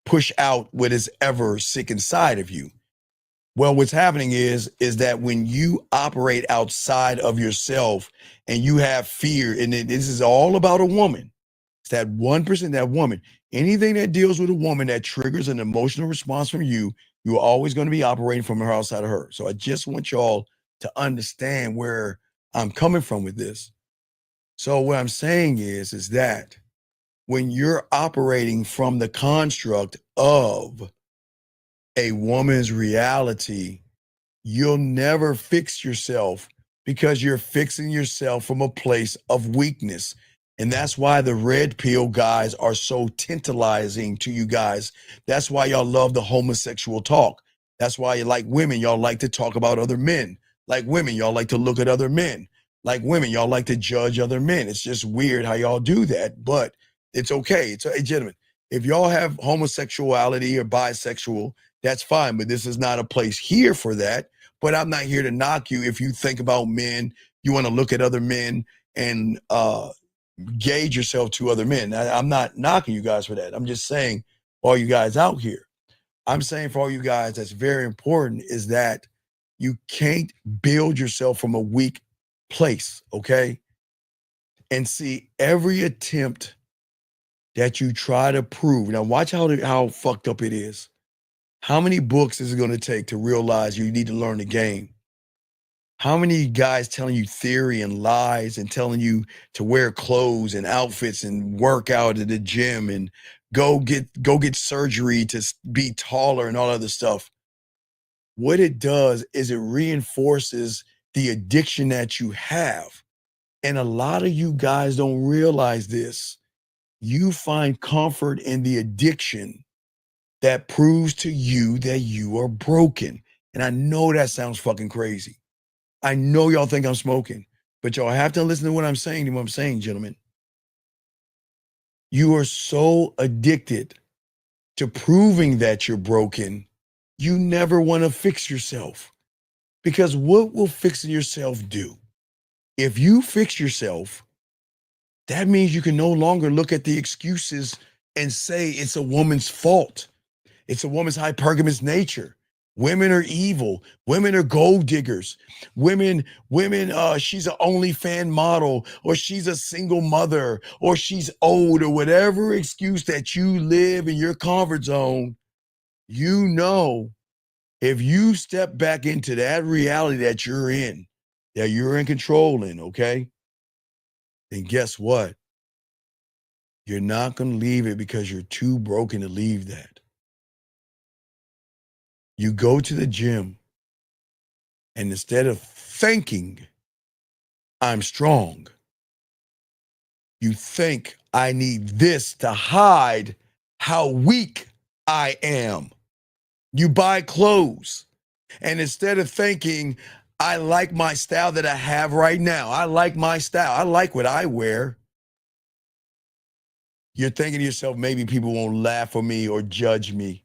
push out what is ever sick inside of you. Well, what's happening is that when you operate outside of yourself and you have fear, and this is all about a woman, it's that 1%, that woman, anything that deals with a woman that triggers an emotional response from you, you're always going to be operating from her outside of her. So I just want y'all to understand where I'm coming from with this. So what I'm saying is that when you're operating from the construct of a woman's reality, you'll never fix yourself, because you're fixing yourself from a place of weakness. And that's why the red pill guys are so tantalizing to you guys. That's why y'all love the homosexual talk. That's why you like women. Y'all like to talk about other men. Like women, y'all like to look at other men. Like women, y'all like to judge other men. It's just weird how y'all do that, but it's okay. It's a gentlemen. If y'all have homosexuality or bisexual, that's fine, but this is not a place here for that. But I'm not here to knock you. If you think about men, you want to look at other men and gauge yourself to other men. I'm not knocking you guys for that. I'm just saying, all you guys out here, I'm saying for all you guys, that's very important, is that you can't build yourself from a weak place, okay? And see, every attempt that you try to prove. Now watch how fucked up it is. How many books is it going to take to realize you need to learn the game? How many guys telling you theory and lies and telling you to wear clothes and outfits and work out at the gym and go get surgery to be taller and all other stuff? What it does is it reinforces the addiction that you have. And a lot of you guys don't realize this. You find comfort in the addiction that proves to you that you are broken. And I know that sounds fucking crazy. I know y'all think I'm smoking, but y'all have to listen to what I'm saying, gentlemen. You are so addicted to proving that you're broken, you never want to fix yourself. Because what will fixing yourself do? If you fix yourself, that means you can no longer look at the excuses and say it's a woman's fault. It's a woman's hypergamous nature. Women are evil. Women are gold diggers. Women, she's an OnlyFans model, or she's a single mother, or she's old, or whatever excuse that you live in your comfort zone. You know, if you step back into that reality that you're in control in, okay? Then guess what? You're not going to leave it because you're too broken to leave that. You go to the gym, and instead of thinking, I'm strong, you think, I need this to hide how weak I am. You buy clothes, and instead of thinking, I like my style that I have right now, I like my style, I like what I wear, you're thinking to yourself, maybe people won't laugh at me or judge me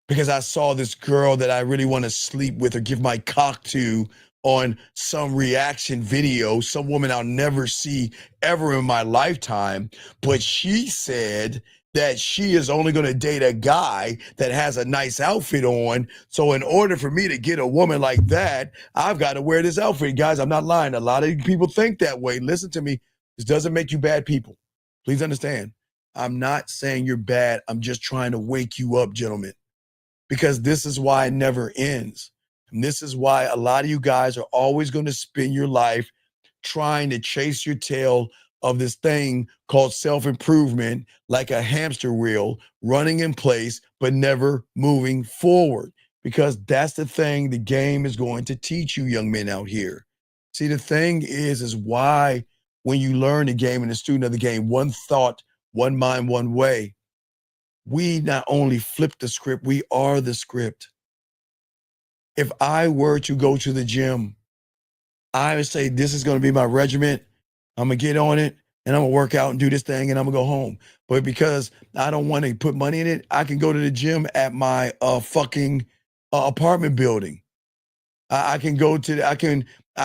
because I saw this girl that I really want to sleep with or give my cock to on some reaction video, some woman I'll never see ever in my lifetime, but she said that she is only going to date a guy that has a nice outfit on. So in order for me to get a woman like that, I've got to wear this outfit. Guys, I'm not lying. A lot of people think that way. Listen to me. This doesn't make you bad people. Please understand. I'm not saying you're bad. I'm just trying to wake you up, gentlemen, because this is why it never ends. And this is why a lot of you guys are always going to spend your life trying to chase your tail of this thing called self-improvement, like a hamster wheel, running in place, but never moving forward. Because that's the thing the game is going to teach you young men out here. See, the thing is why when you learn the game and the student of the game, one thought, one mind, one way, we not only flip the script, we are the script. If I were to go to the gym, I would say, this is going to be my regiment. I'm going to get on it and I'm going to work out and do this thing and I'm going to go home. But because I don't want to put money in it, I can go to the gym at my fucking apartment building. I can go to, I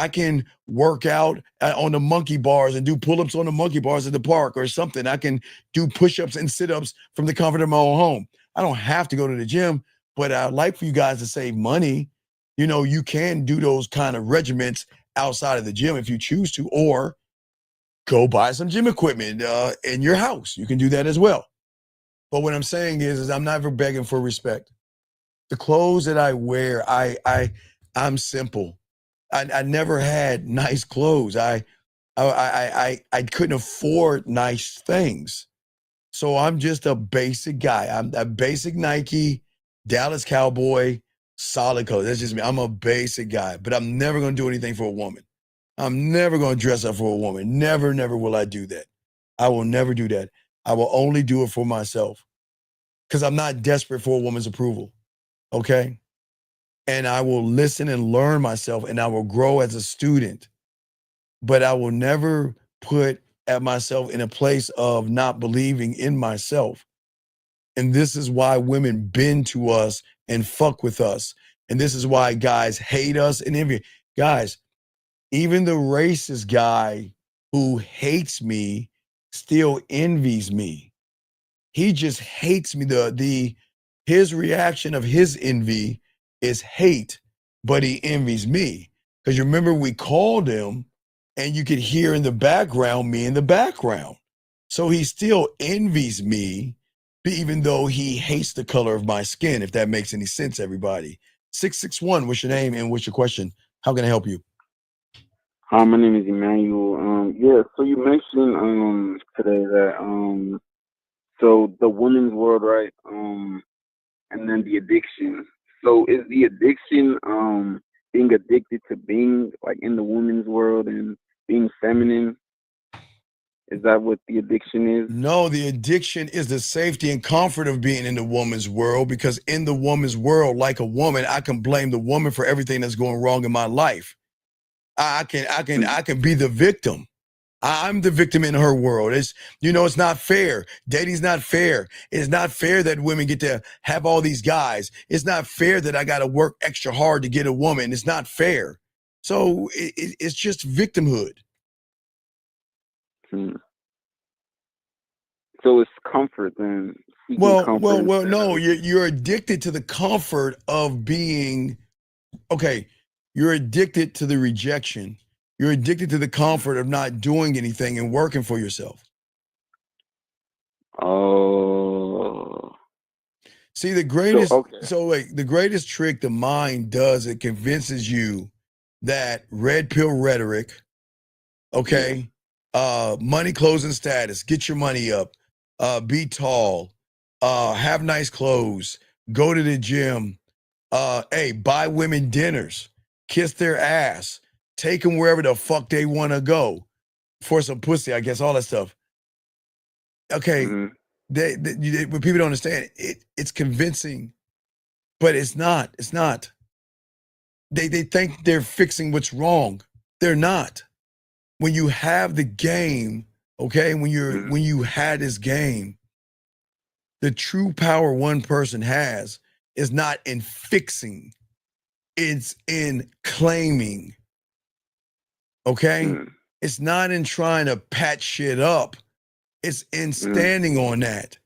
can work out on the monkey bars and do pull-ups on the monkey bars at the park or something. I can do push-ups and sit-ups from the comfort of my own home. I don't have to go to the gym, but I'd like for you guys to save money. You know, you can do those kind of regiments outside of the gym if you choose to, or go buy some gym equipment in your house. You can do that as well. But what I'm saying is I'm never begging for respect. The clothes that I wear, I'm simple. I never had nice clothes. I couldn't afford nice things. So I'm just a basic guy. I'm a basic Nike, Dallas Cowboy, solid color. That's just me. I'm a basic guy, but I'm never going to do anything for a woman. I'm never going to dress up for a woman. Never, never will I do that. I will never do that. I will only do it for myself because I'm not desperate for a woman's approval. Okay? And I will listen and learn myself, and I will grow as a student. But I will never put at myself in a place of not believing in myself. And this is why women bend to us and fuck with us. And this is why guys hate us and envy. Guys, even the racist guy who hates me still envies me. He just hates me. His reaction of his envy is hate, but he envies me. Because you remember we called him and you could hear in the background me in the background. So he still envies me, even though he hates the color of my skin, if that makes any sense, everybody. 661, what's your name and what's your question? How can I help you? Hi, my name is Emmanuel. Yeah, so you mentioned today that so the women's world, right? And then the addiction. So is the addiction being addicted to being like in the women's world and being feminine? Is that what the addiction is? No, the addiction is the safety and comfort of being in the woman's world, because in the woman's world, like a woman, I can blame the woman for everything that's going wrong in my life. I can be the victim. I'm the victim in her world. It's not fair. Dating's not fair. It's not fair that women get to have all these guys. It's not fair that I got to work extra hard to get a woman. It's not fair. So it's just victimhood. So it's comfort then. Well, no, you're addicted to the comfort of being, okay, you're addicted to the rejection. You're addicted to the comfort of not doing anything and working for yourself. Oh. See, the greatest, the greatest trick the mind does, it convinces you that red pill rhetoric, okay, money, clothes, and status, get your money up, be tall, have nice clothes, go to the gym, hey, buy women dinners, kiss their ass, take them wherever the fuck they want to go for some pussy, I guess, all that stuff. Okay, what people don't understand, it's convincing, but it's not. It's not. They think they're fixing what's wrong. They're not. When you have the game, okay, when you had this game, the true power one person has is not in fixing, it's in claiming. Okay? It's not in trying to patch shit up. It's in standing on that.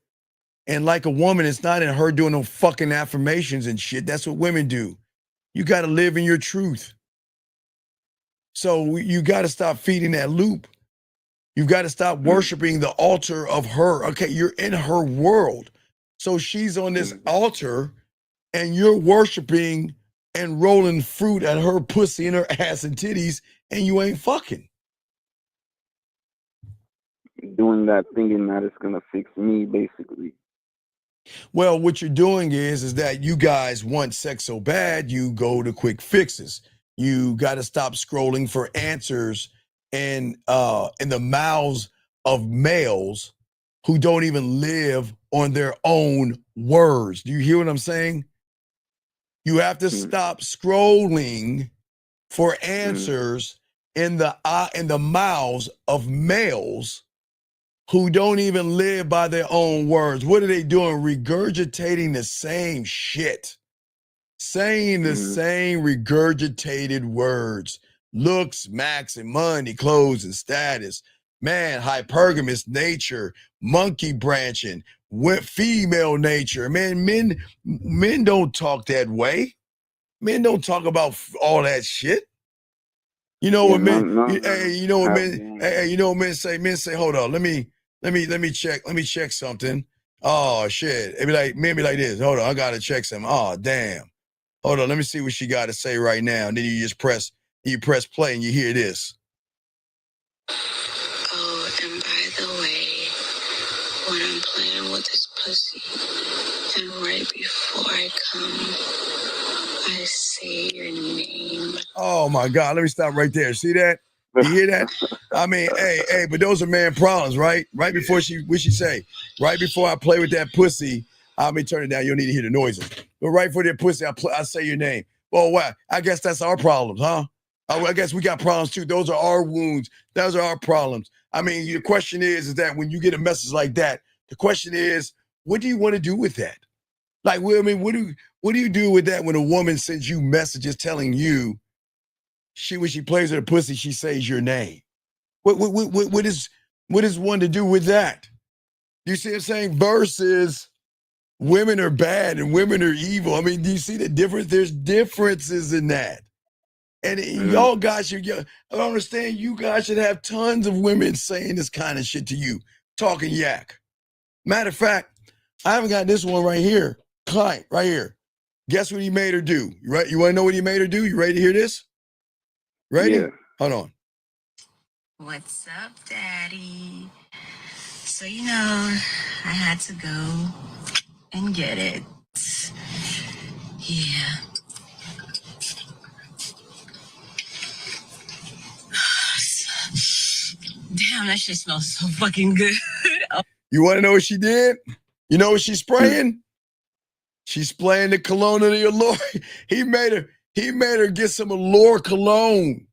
And like a woman, it's not in her doing no fucking affirmations and shit. That's what women do. You got to live in your truth. So you got to stop feeding that loop. You've got to stop worshiping the altar of her. Okay, you're in her world. So she's on this altar and you're worshiping and rolling fruit at her pussy and her ass and titties, and you ain't fucking. Doing that, thinking that it's gonna fix me, basically. Well, what you're doing is that you guys want sex so bad, you go to quick fixes. You got to stop scrolling for answers in the mouths of males who don't even live on their own words. Do you hear what I'm saying? You have to stop scrolling for answers in the mouths of males who don't even live by their own words. What are they doing? Regurgitating the same shit. Saying the same regurgitated words. Looks, max, and money, clothes, and status. Man, hypergamous nature, monkey branching, female nature. Man, men don't talk that way. Men don't talk about all that shit. You know what men? You know what men? Hey, you know what men say? Men say, "Hold on, let me check something." Oh shit! Men be like this. Hold on, I gotta check something. Oh damn. Hold on, let me see what she got to say right now. And then you just press play and you hear this. Oh, and by the way, when I'm playing with this pussy, and right before I come, I say your name. Oh my God, let me stop right there. See that? You hear that? I mean, hey, but those are man problems, right? Right before what she say? Right before I play with that pussy, I may turn it down. You don't need to hear the noises. But right for that pussy, I say your name. Well, what? I guess that's our problems, huh? I guess we got problems too. Those are our wounds. Those are our problems. I mean, the question is that when you get a message like that, the question is, what do you want to do with that? Like, I mean, what do you do with that when a woman sends you messages telling you when she plays with her pussy, she says your name? What is one to do with that? You see what I'm saying? Versus women are bad and women are evil. I mean, do you see the difference? There's differences in that. And y'all guys should, I don't understand, you guys should have tons of women saying this kind of shit to you. talking yak. Matter of fact, I haven't got this one right here. Client, right here. Guess what he made her do? You right? You want to know what he made her do? You ready to hear this? Ready? Yeah. Hold on. What's up, Daddy? So, I had to go and get it. Yeah. Damn, that shit smells so fucking good. You want to know what she did? You know what she's spraying? She's spraying the cologne of the Allure. He made her get some Allure cologne.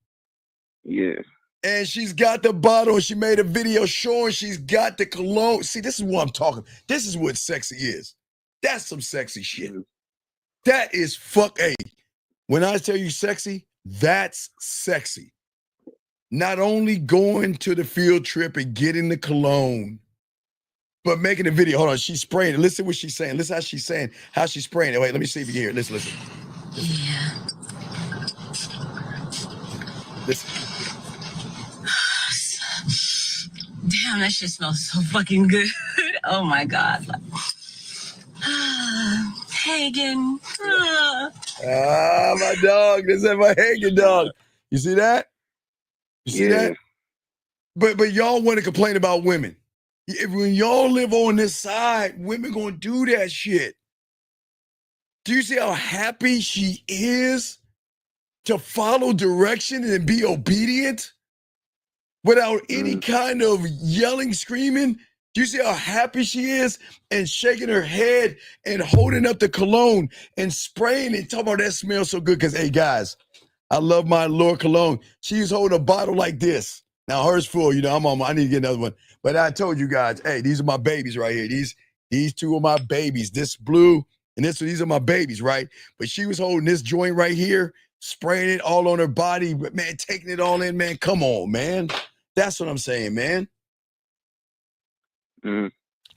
Yeah. And she's got the bottle. She made a video showing she's got the cologne. See, this is what I'm talking. This is what sexy is. That's some sexy shit. That is Hey, when I tell you sexy, that's sexy. Not only going to the field trip and getting the cologne, but making a video. Hold on, she's spraying it. Listen what she's saying. Listen how she's saying, how she's spraying it. Wait, let me see if you can hear it. Listen. Yeah. Listen. Damn, that shit smells so fucking good. Oh my God. Hagen. My dog. This is my Hagen dog. You see that? You see that? But y'all want to complain about women. When y'all live on this side, women gonna do that shit. Do you see how happy she is to follow direction and be obedient without any kind of yelling, screaming? Do you see how happy she is and shaking her head and holding up the cologne and spraying it? Talk about that smells so good. Because, hey, guys, I love my Allure cologne. She's holding a bottle like this. Now, hers full. I need to get another one. But I told you guys, hey, these are my babies right here. These two are my babies. This blue and these are my babies, right? But she was holding this joint right here, spraying it all on her body. But, man, taking it all in, man. Come on, man. That's what I'm saying, man.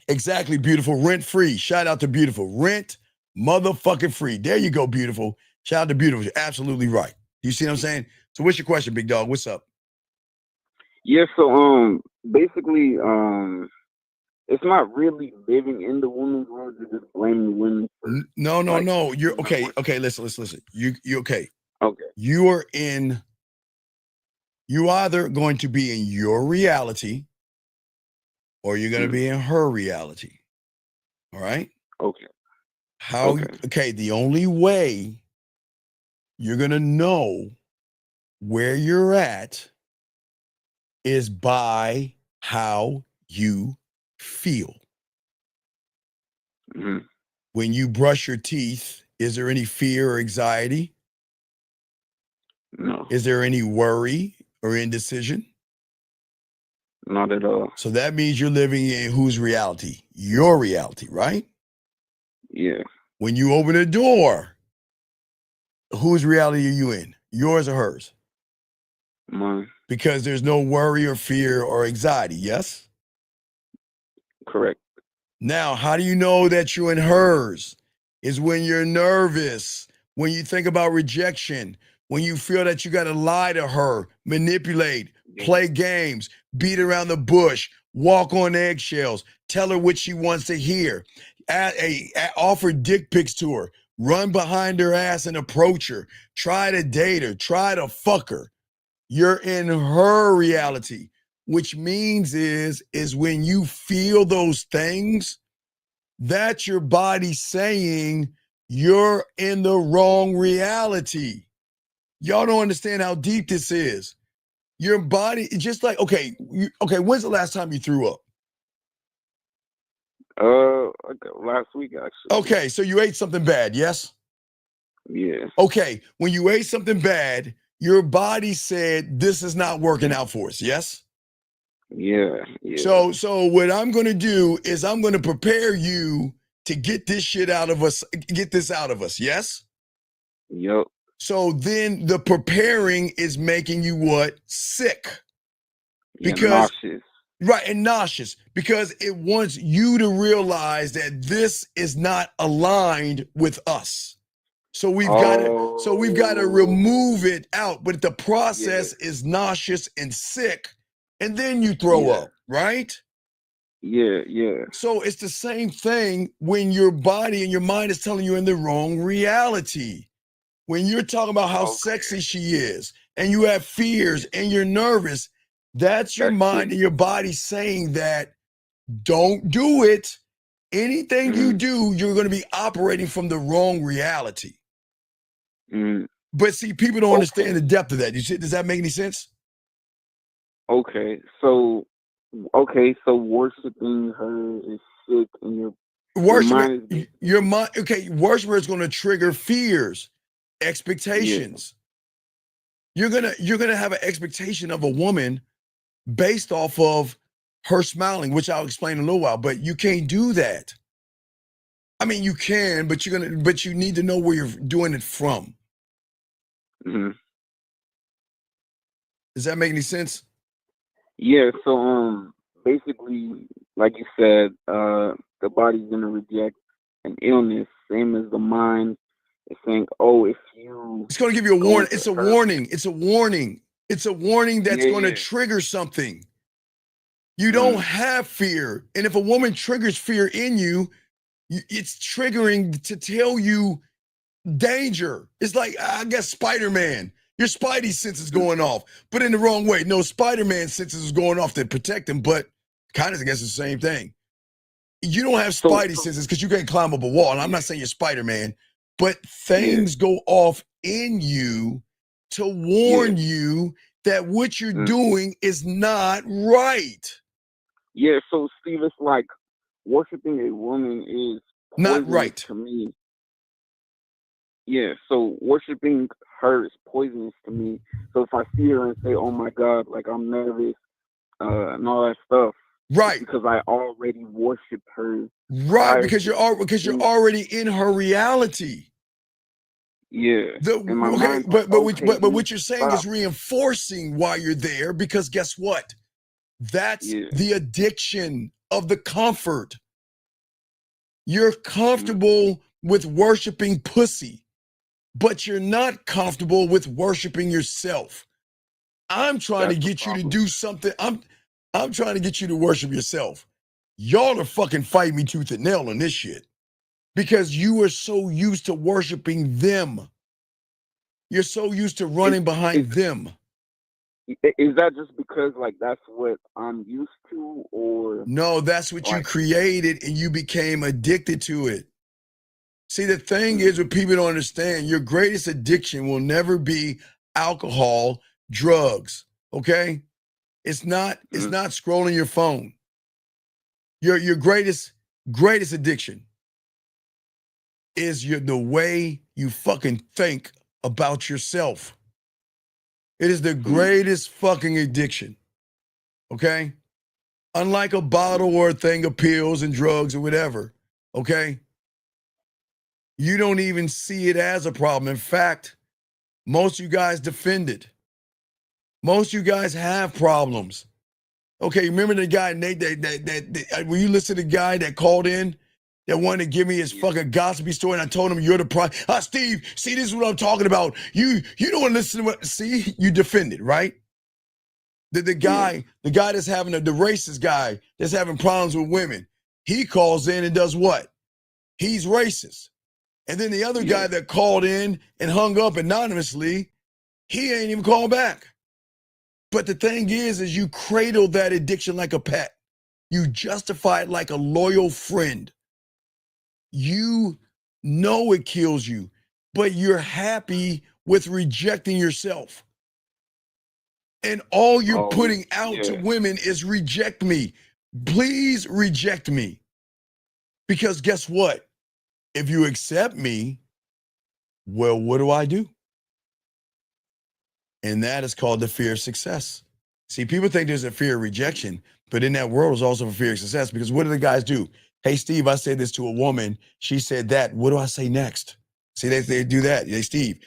Exactly, beautiful. Rent free. Shout out to beautiful. Rent motherfucking free. There you go, beautiful. Shout out to beautiful. You're absolutely right. You see what I'm saying? So what's your question, big dog? What's up? Yeah, so basically, it's not really living in the woman's world, you're just blaming women for, No. You're okay. Okay, listen. You okay. Okay. You either going to be in your reality or you're going to be in her reality. All right? Okay. The only way you're going to know where you're at is by how you feel. When you brush your teeth, is there any fear or anxiety? No. Is there any worry or indecision? Not at all. So that means you're living in whose reality? Your reality, right? Yeah. When you open a door, whose reality are you in? Yours or hers? Mine. Because there's no worry or fear or anxiety, yes? Correct. Now, how do you know that you're in hers? Is when you're nervous, when you think about rejection, when you feel that you got to lie to her, manipulate, play games, beat around the bush, walk on eggshells, tell her what she wants to hear, offer dick pics to her, run behind her ass and approach her, try to date her, try to fuck her. You're in her reality, which means is when you feel those things, that's your body saying you're in the wrong reality. Y'all don't understand how deep this is. Your body, just like, okay, when's the last time you threw up? Last week, actually. Okay, so you ate something bad, yes? Yeah. Okay, when you ate something bad, your body said, this is not working out for us, yes? Yeah. So what I'm going to do is I'm going to prepare you to get this shit out of us, get this out of us, yes? Yep. So then the preparing is making you what? Sick. Because nauseous. Right, and nauseous, because it wants you to realize that this is not aligned with us. So we've got to remove it out, but the process is nauseous and sick, and then you throw up, right? Yeah. So it's the same thing when your body and your mind is telling you in the wrong reality. When you're talking about how sexy she is and you have fears and you're nervous, that's your mind and your body saying that don't do it. Anything you do, you're going to be operating from the wrong reality. But see, people don't understand the depth of that. You see, does that make any sense? Okay, so worshiping her is sick, and your mind is Your mind. Okay, worship is going to trigger fears, expectations. You're gonna have an expectation of a woman based off of her smiling, which I'll explain in a little while. But you can't do that. I mean, you can, but you need to know where you're doing it from. Does that make any sense? Yeah. So basically, like you said, the body's gonna reject an illness, same as the mind is saying, "Oh, if you," it's going to give you a warning. It's a warning. It's a warning. It's a warning that's going to trigger something. You don't have fear, and if a woman triggers fear in you, it's triggering to tell you danger. It's like, I guess, Spider-Man. Your Spidey sense is going off, but in the wrong way. No, Spider-Man senses is going off to protect him, but kind of, I guess, the same thing. You don't have Spidey senses because you can't climb up a wall. And I'm not saying you're Spider-Man, but things go off in you to warn you that what you're doing is not right. Yeah, so Steve, it's like worshiping a woman is not right to me. Yeah, so worshiping her is poisonous to me. So if I see her and say, "Oh my God," like I'm nervous, and all that stuff, right? Because I already worship her, right? Because you're already in her reality. Yeah. And my mind, but what you're saying is reinforcing why you're there. Because guess what? That's the addiction of the comfort. You're comfortable with worshiping pussy, but you're not comfortable with worshiping yourself. I'm trying to get you to do something. I'm trying to get you to worship yourself. Y'all are fucking fighting me tooth and nail on this shit because you are so used to worshiping them. You're so used to running behind them. Is that just because like that's what I'm used to, or no? That's what you created, and you became addicted to it. See, the thing is, what people don't understand, your greatest addiction will never be alcohol, drugs. Okay, it's not. It's not scrolling your phone. Your greatest addiction is the way you fucking think about yourself. It is the greatest fucking addiction. Okay? Unlike a bottle or a thing of pills and drugs or whatever. Okay? You don't even see it as a problem. In fact, most of you guys defend it. Most of you guys have problems. Okay, remember the guy, Nate, that when you listen to the guy that called in that wanted to give me his fucking gossipy story, and I told him you're the problem. Steve, see, this is what I'm talking about. You don't want to listen to what, see, you defend it, right? The guy that's having the racist guy that's having problems with women, he calls in and does what? He's racist. And then the other guy that called in and hung up anonymously, he ain't even called back. But the thing is you cradle that addiction like a pet. You justify it like a loyal friend. You know it kills you, but you're happy with rejecting yourself. And all you're putting out to women is reject me. Please reject me. Because guess what? If you accept me, well, what do? And that is called the fear of success. See, people think there's a fear of rejection, but in that world is also a fear of success because what do the guys do? Hey, Steve, I said this to a woman. She said that. What do I say next? See, they do that. Hey, Steve,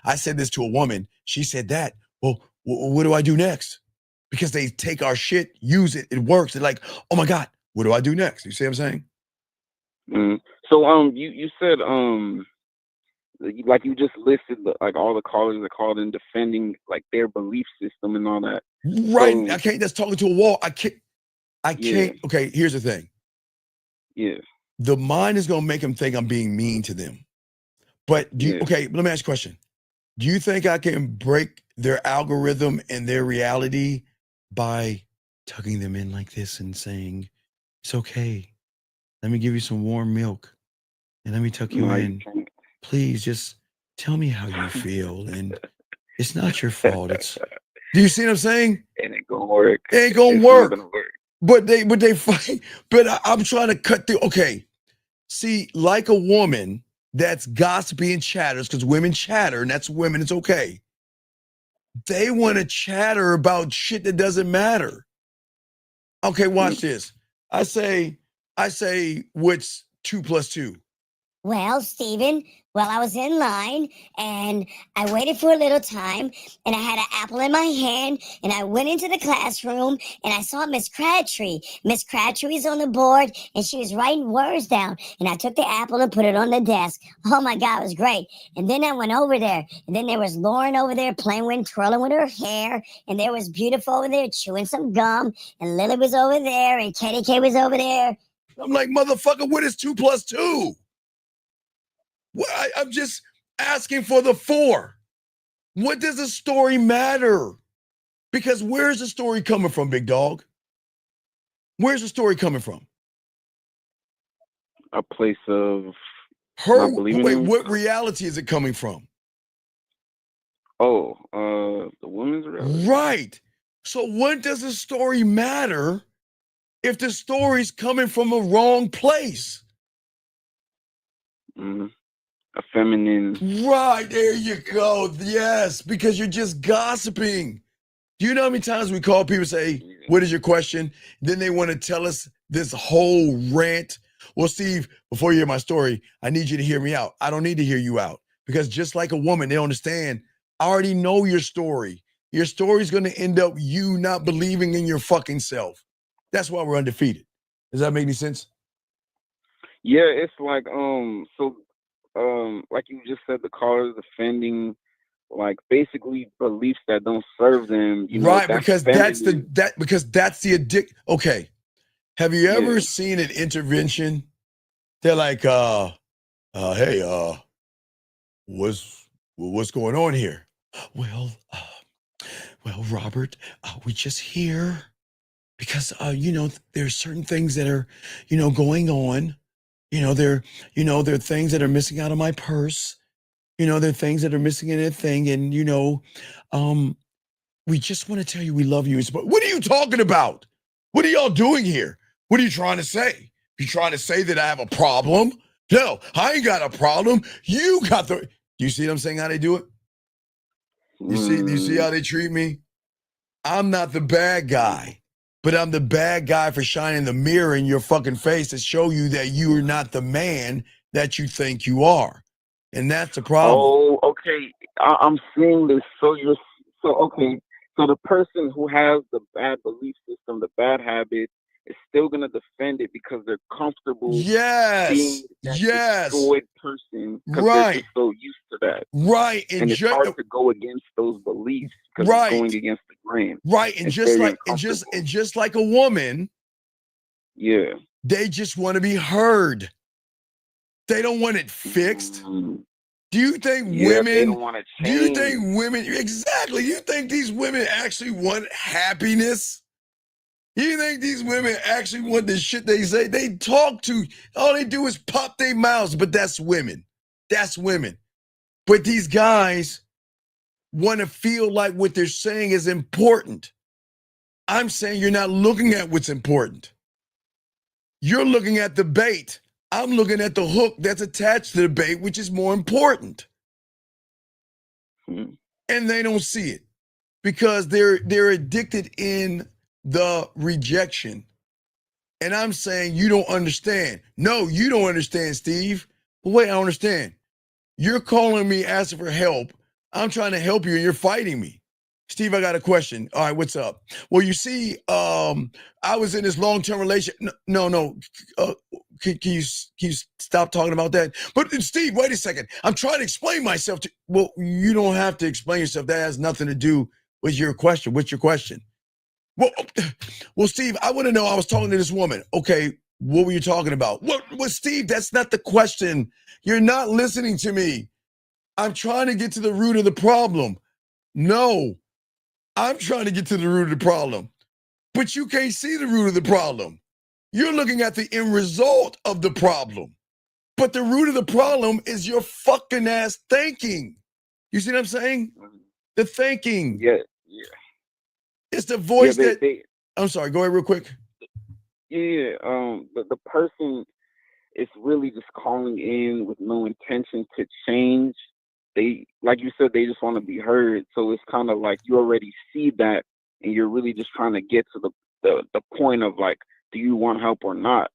I said this to a woman. She said that. Well, what do I do next? Because they take our shit, use it, it works. They're like, oh my God, what do I do next? You see what I'm saying? So you said like you just listed like all the callers that called in defending like their belief system and all that. Right. So, I can't just talking to a wall. I can't. I can't. Okay, here's the thing. Yeah. The mind is gonna make them think I'm being mean to them. But okay, let me ask you a question. Do you think I can break their algorithm and their reality by tugging them in like this and saying, it's okay. Let me give you some warm milk and let me tuck you in. Please just tell me how you feel. And it's not your fault. Do you see what I'm saying? It ain't gonna work. It ain't gonna It's work. not gonna work. But they fight. But I'm trying to cut through. Okay. See, like a woman that's gossipy and chatters, because women chatter, and that's women, it's okay. They want to chatter about shit that doesn't matter. Okay, watch this. I say, what's 2 + 2? Well, Stephen, I was in line and I waited for a little time and I had an apple in my hand and I went into the classroom and I saw Miss Crabtree. Miss Crabtree's on the board and she was writing words down and I took the apple and put it on the desk. Oh my God, it was great. And then I went over there and then there was Lauren over there twirling with her hair, and there was Beautiful over there chewing some gum, and Lily was over there and Katie K was over there. I'm like, motherfucker, what is 2 + 2? Well, I'm just asking for the 4. What does the story matter? Because where's the story coming from, big dog? Where's the story coming from? A place of her. Not believing Wait, in what reality is it coming from? Oh, the women's reality. Right. So what does the story matter if the story's coming from a wrong place? A feminine. Right, there you go. Yes, because you're just gossiping. Do you know how many times we call people and say, what is your question? Then they want to tell us this whole rant. Well, Steve, before you hear my story, I need you to hear me out. I don't need to hear you out, because just like a woman, they don't understand. I already know your story. Your story's going to end up you not believing in your fucking self. That's why we're undefeated. Does that make any sense? Yeah, it's like like you just said, the callers defending like basically beliefs that don't serve them. You know, right, because that's the addict. Okay, have you ever seen an intervention? They're like, hey, what's going on here? Well, Robert, we just here because there's certain things that are going on. There are things that are missing out of my purse. There are things that are missing in a thing, and we just want to tell you we love you. What are you talking about? What are y'all doing here? What are you trying to say? You trying to say that I have a problem? No, I ain't got a problem. You got the. Do you see what I'm saying? How they do it? Do you see how they treat me? I'm not the bad guy, but I'm the bad guy for shining the mirror in your fucking face to show you that you are not the man that you think you are. And that's the problem. Oh, okay. I'm seeing this. So okay. So the person who has the bad belief system, the bad habit, is still gonna defend it because they're comfortable being that destroyed person because they're just so used to that. Right. And it's hard to go against those beliefs because it's going against the grain. Right. And just like a woman, they just want to be heard. They don't want it fixed. Do you think women? They don't want to change. Do you think women? Exactly. You think these women actually want happiness? You think these women actually want the shit they say? They talk to. All they do is pop their mouths. But that's women. That's women. But these guys want to feel like what they're saying is important. I'm saying you're not looking at what's important. You're looking at the bait. I'm looking at the hook that's attached to the bait, which is more important. And they don't see it because they're addicted in the rejection. And I'm saying you don't understand. No, you don't understand, Steve. But wait, I don't understand. You're calling me asking for help. I'm trying to help you and you're fighting me. Steve, I got a question. All right, what's up? Well, you see, I was in this long-term relationship. No. Can you stop talking about that? But Steve, wait a second. I'm trying to explain myself to. Well, you don't have to explain yourself. That has nothing to do with your question. What's your question? Well, Steve, I want to know. I was talking to this woman. Okay, what were you talking about? What, Steve? That's not the question. You're not listening to me. I'm trying to get to the root of the problem. No, I'm trying to get to the root of the problem. But you can't see the root of the problem. You're looking at the end result of the problem. But the root of the problem is your fucking ass thinking. You see what I'm saying? The thinking. Yeah. It's the voice Yeah, that. I'm sorry. Go ahead real quick. Yeah. The person is really just calling in with no intention to change. They, like you said, they just want to be heard. So it's kind of like you already see that, and you're really just trying to get to the point of like, do you want help or not?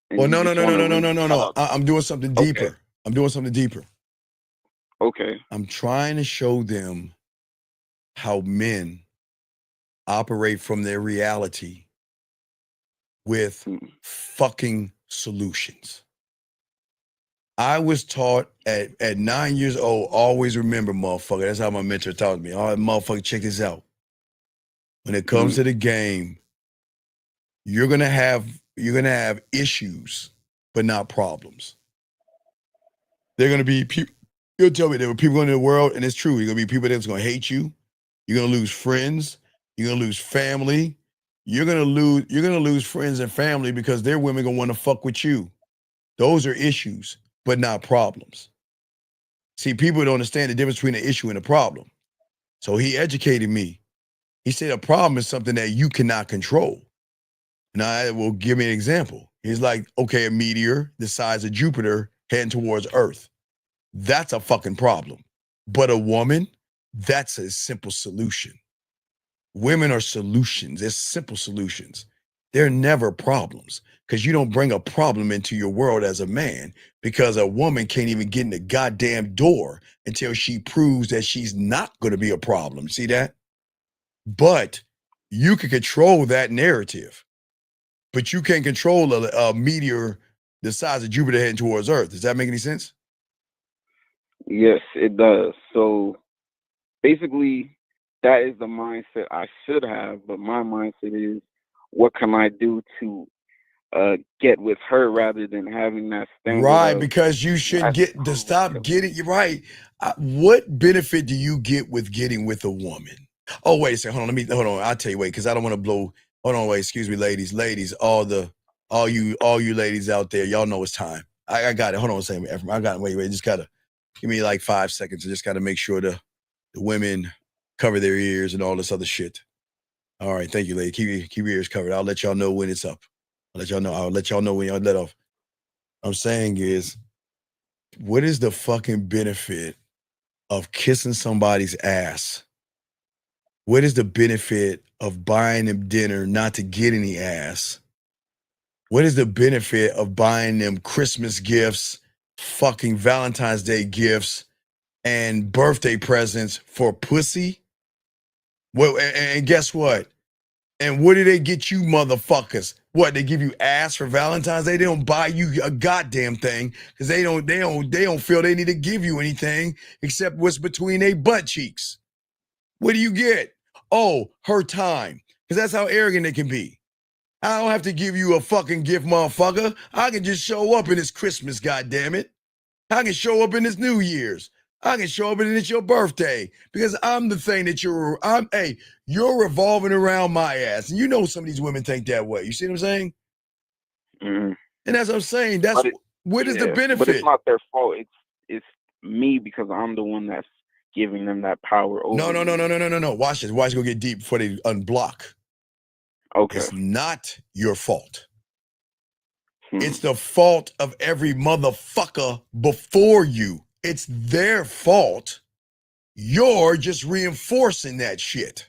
And Well, you no. just wanna really talk. I'm doing something deeper. Okay. I'm doing something deeper. Okay. I'm trying to show them how men operate from their reality with fucking solutions. I was taught at 9 years old, always remember, motherfucker. That's how my mentor taught me. All right, motherfucker, check this out. When it comes to the game, you're gonna have issues, but not problems. They're gonna be people. You'll tell me there were people in the world, and it's true. You're gonna be people that's gonna hate you. You're gonna lose friends. You're gonna lose family. You're gonna lose friends and family because their women gonna want to fuck with you. Those are issues, but not problems. See, people don't understand the difference between an issue and a problem. So he educated me. He said a problem is something that you cannot control. And I will give me an example. He's like, okay, a meteor the size of Jupiter heading towards Earth. That's a fucking problem. But a woman, that's a simple solution. Women are solutions. They're simple solutions. They're never problems because you don't bring a problem into your world as a man because a woman can't even get in the goddamn door until she proves that she's not going to be a problem. See that? But you can control that narrative, but you can't control a meteor the size of Jupiter heading towards Earth. Does that make any sense? Yes, it does. So basically, that is the mindset I should have, but my mindset is, what can I do to get with her rather than having that standard Right, of because you should get to stop getting. You're right. What benefit do you get with getting with a woman? Oh, wait a second. Hold on. I'll tell you. Wait, because I don't want to blow. Hold on. Wait. Excuse me, ladies. All you ladies out there. Y'all know it's time. I got it. Hold on a second. I got it. Wait. Just gotta give me like 5 seconds. I just gotta make sure the women cover their ears and all this other shit. All right. Thank you, lady. Keep your ears covered. I'll let y'all know when it's up. I'll let y'all know when y'all let off. I'm saying is, what is the fucking benefit of kissing somebody's ass? What is the benefit of buying them dinner not to get any ass? What is the benefit of buying them Christmas gifts, fucking Valentine's Day gifts, and birthday presents for pussy? Well, and guess what? And what do they get you motherfuckers? What, they give you ass for Valentine's Day? They don't buy you a goddamn thing because they don't feel they need to give you anything except what's between their butt cheeks. What do you get? Oh, her time. Because that's how arrogant they can be. I don't have to give you a fucking gift, motherfucker. I can just show up in this Christmas, goddammit. I can show up in this New Year's. I can show up and it's your birthday because I'm the thing that you're revolving around my ass. And you know some of these women think that way. You see what I'm saying? Mm-hmm. And as I'm saying, what is the benefit? But it's not their fault. It's me because I'm the one that's giving them that power over. No. Watch this. Watch it go get deep before they unblock. Okay. It's not your fault. It's the fault of every motherfucker before you. It's their fault. You're just reinforcing that shit.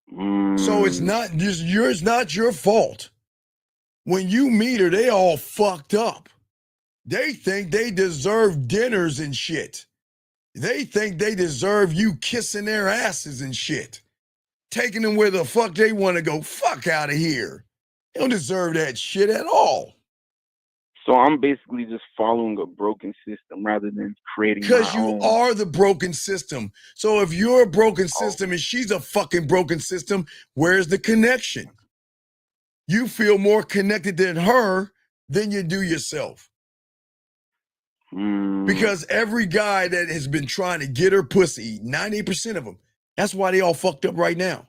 So it's not your fault. When you meet her, they all fucked up. They think they deserve dinners and shit. They think they deserve you kissing their asses and shit. Taking them where the fuck they want to go. Fuck out of here. They don't deserve that shit at all. So I'm basically just following a broken system rather than creating my Because you own. are the broken system. So if you're a broken system and she's a fucking broken system, where's the connection? You feel more connected than her than you do yourself. Because every guy that has been trying to get her pussy, 90% of them, that's why they all fucked up right now.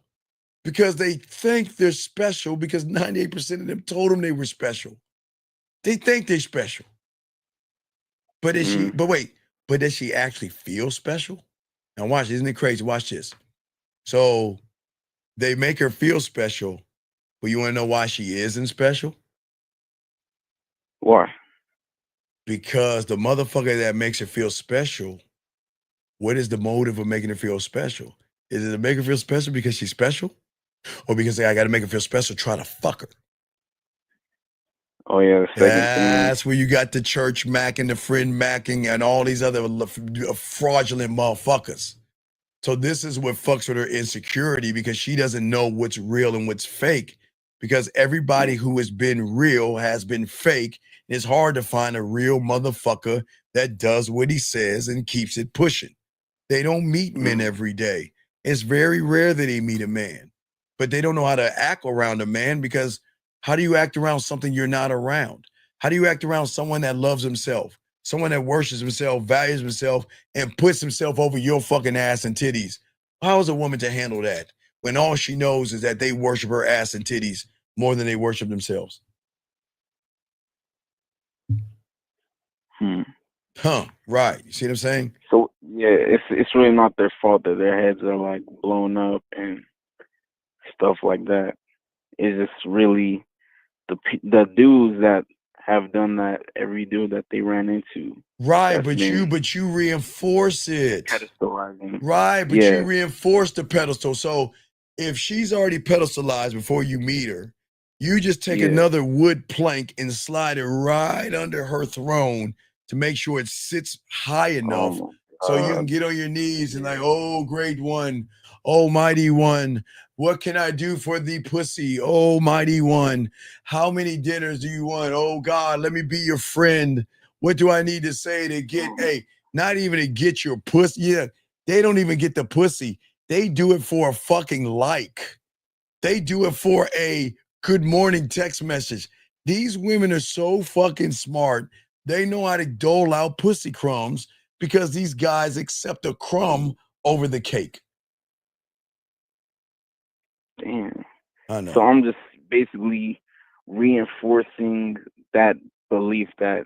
Because they think they're special because 98% of them told them they were special. They think they're special. But is she, but wait, but does she actually feel special? Now watch, isn't it crazy? Watch this. So they make her feel special, but you want to know why she isn't special? Why? Because the motherfucker that makes her feel special, what is the motive of making her feel special? Is it to make her feel special because she's special? Or because I got to make her feel special, try to fuck her? Oh yeah, the second thing. That's where you got the church macking, the friend macking, and all these other fraudulent motherfuckers. So this is what fucks with her insecurity because she doesn't know what's real and what's fake. Because everybody who has been real has been fake. It's hard to find a real motherfucker that does what he says and keeps it pushing. They don't meet men every day. It's very rare that they meet a man. But they don't know how to act around a man because how do you act around something you're not around? How do you act around someone that loves himself? Someone that worships himself, values himself, and puts himself over your fucking ass and titties. How is a woman to handle that when all she knows is that they worship her ass and titties more than they worship themselves? Huh, right. You see what I'm saying? So yeah, it's really not their fault that their heads are like blown up and stuff like that. It's just really the dudes that have done that. Every dude that they ran into. Right, but you reinforce it. Pedestalizing. Right, but Yeah. you reinforce the pedestal. So if she's already pedestalized before you meet her, you just take another wood plank and slide it right under her throne to make sure it sits high enough so you can get on your knees and like, oh, great one, oh, mighty one, what can I do for thee, pussy? Oh, mighty one, how many dinners do you want? Oh, God, let me be your friend. What do I need to say to get, hey, not even to get your pussy? Yeah, they don't even get the pussy. They do it for a fucking like. They do it for a good morning text message. These women are so fucking smart. They know how to dole out pussy crumbs because these guys accept a crumb over the cake. Damn. I know. So I'm just basically reinforcing that belief that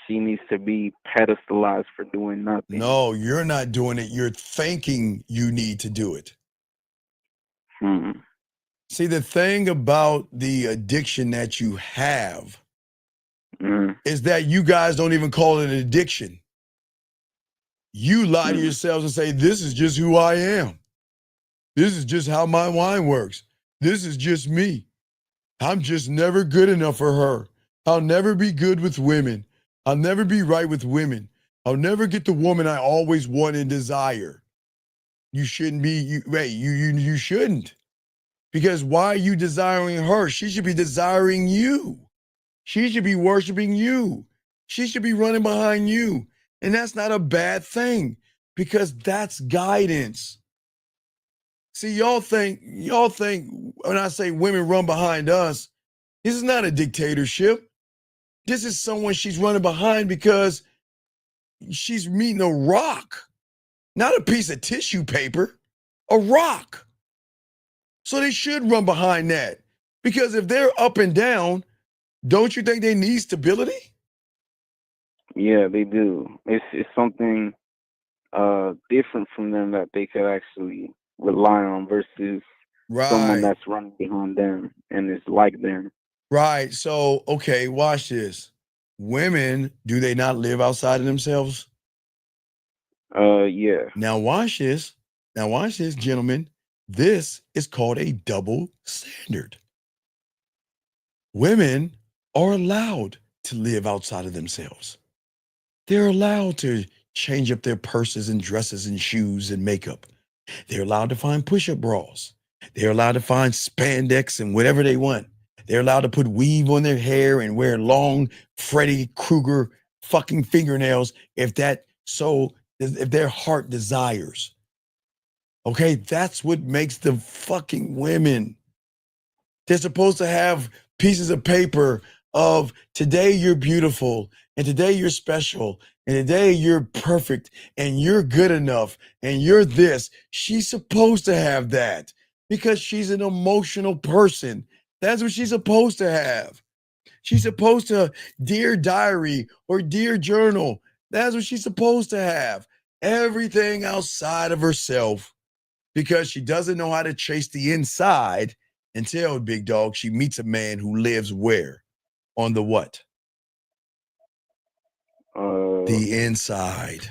she needs to be pedestalized for doing nothing. No, you're not doing it. You're thinking you need to do it. See, the thing about the addiction that you have is that you guys don't even call it an addiction. You lie to yourselves and say, this is just who I am. This is just how my mind works. This is just me. I'm just never good enough for her. I'll never be good with women. I'll never be right with women. I'll never get the woman I always want and desire. You shouldn't be, you shouldn't. Because why are you desiring her? She should be desiring you. She should be worshiping you. She should be running behind you. And that's not a bad thing because that's guidance. See, y'all think when I say women run behind us, this is not a dictatorship. This is someone she's running behind because she's meeting a rock, not a piece of tissue paper, a rock. So they should run behind that because if they're up and down, don't you think they need stability? Yeah, they do. It's something different from them that they could actually rely on versus someone that's running behind them and is like them. Right. So, okay, watch this. Women, do they not live outside of themselves? Yeah. Now watch this. Now watch this, gentlemen. This is called a double standard. Women are allowed to live outside of themselves. They're allowed to change up their purses and dresses and shoes and makeup. They're allowed to find push-up bras. They're allowed to find spandex and whatever they want. They're allowed to put weave on their hair and wear long Freddy Krueger fucking fingernails if their heart desires. Okay, that's what makes them fucking women. They're supposed to have pieces of paper of today you're beautiful and today you're special and today you're perfect and you're good enough and you're this. She's supposed to have that because she's an emotional person. That's what she's supposed to have. She's supposed to, dear diary or dear journal. That's what she's supposed to have. Everything outside of herself because she doesn't know how to chase the inside until, big dog, she meets a man who lives where? On the what? The inside.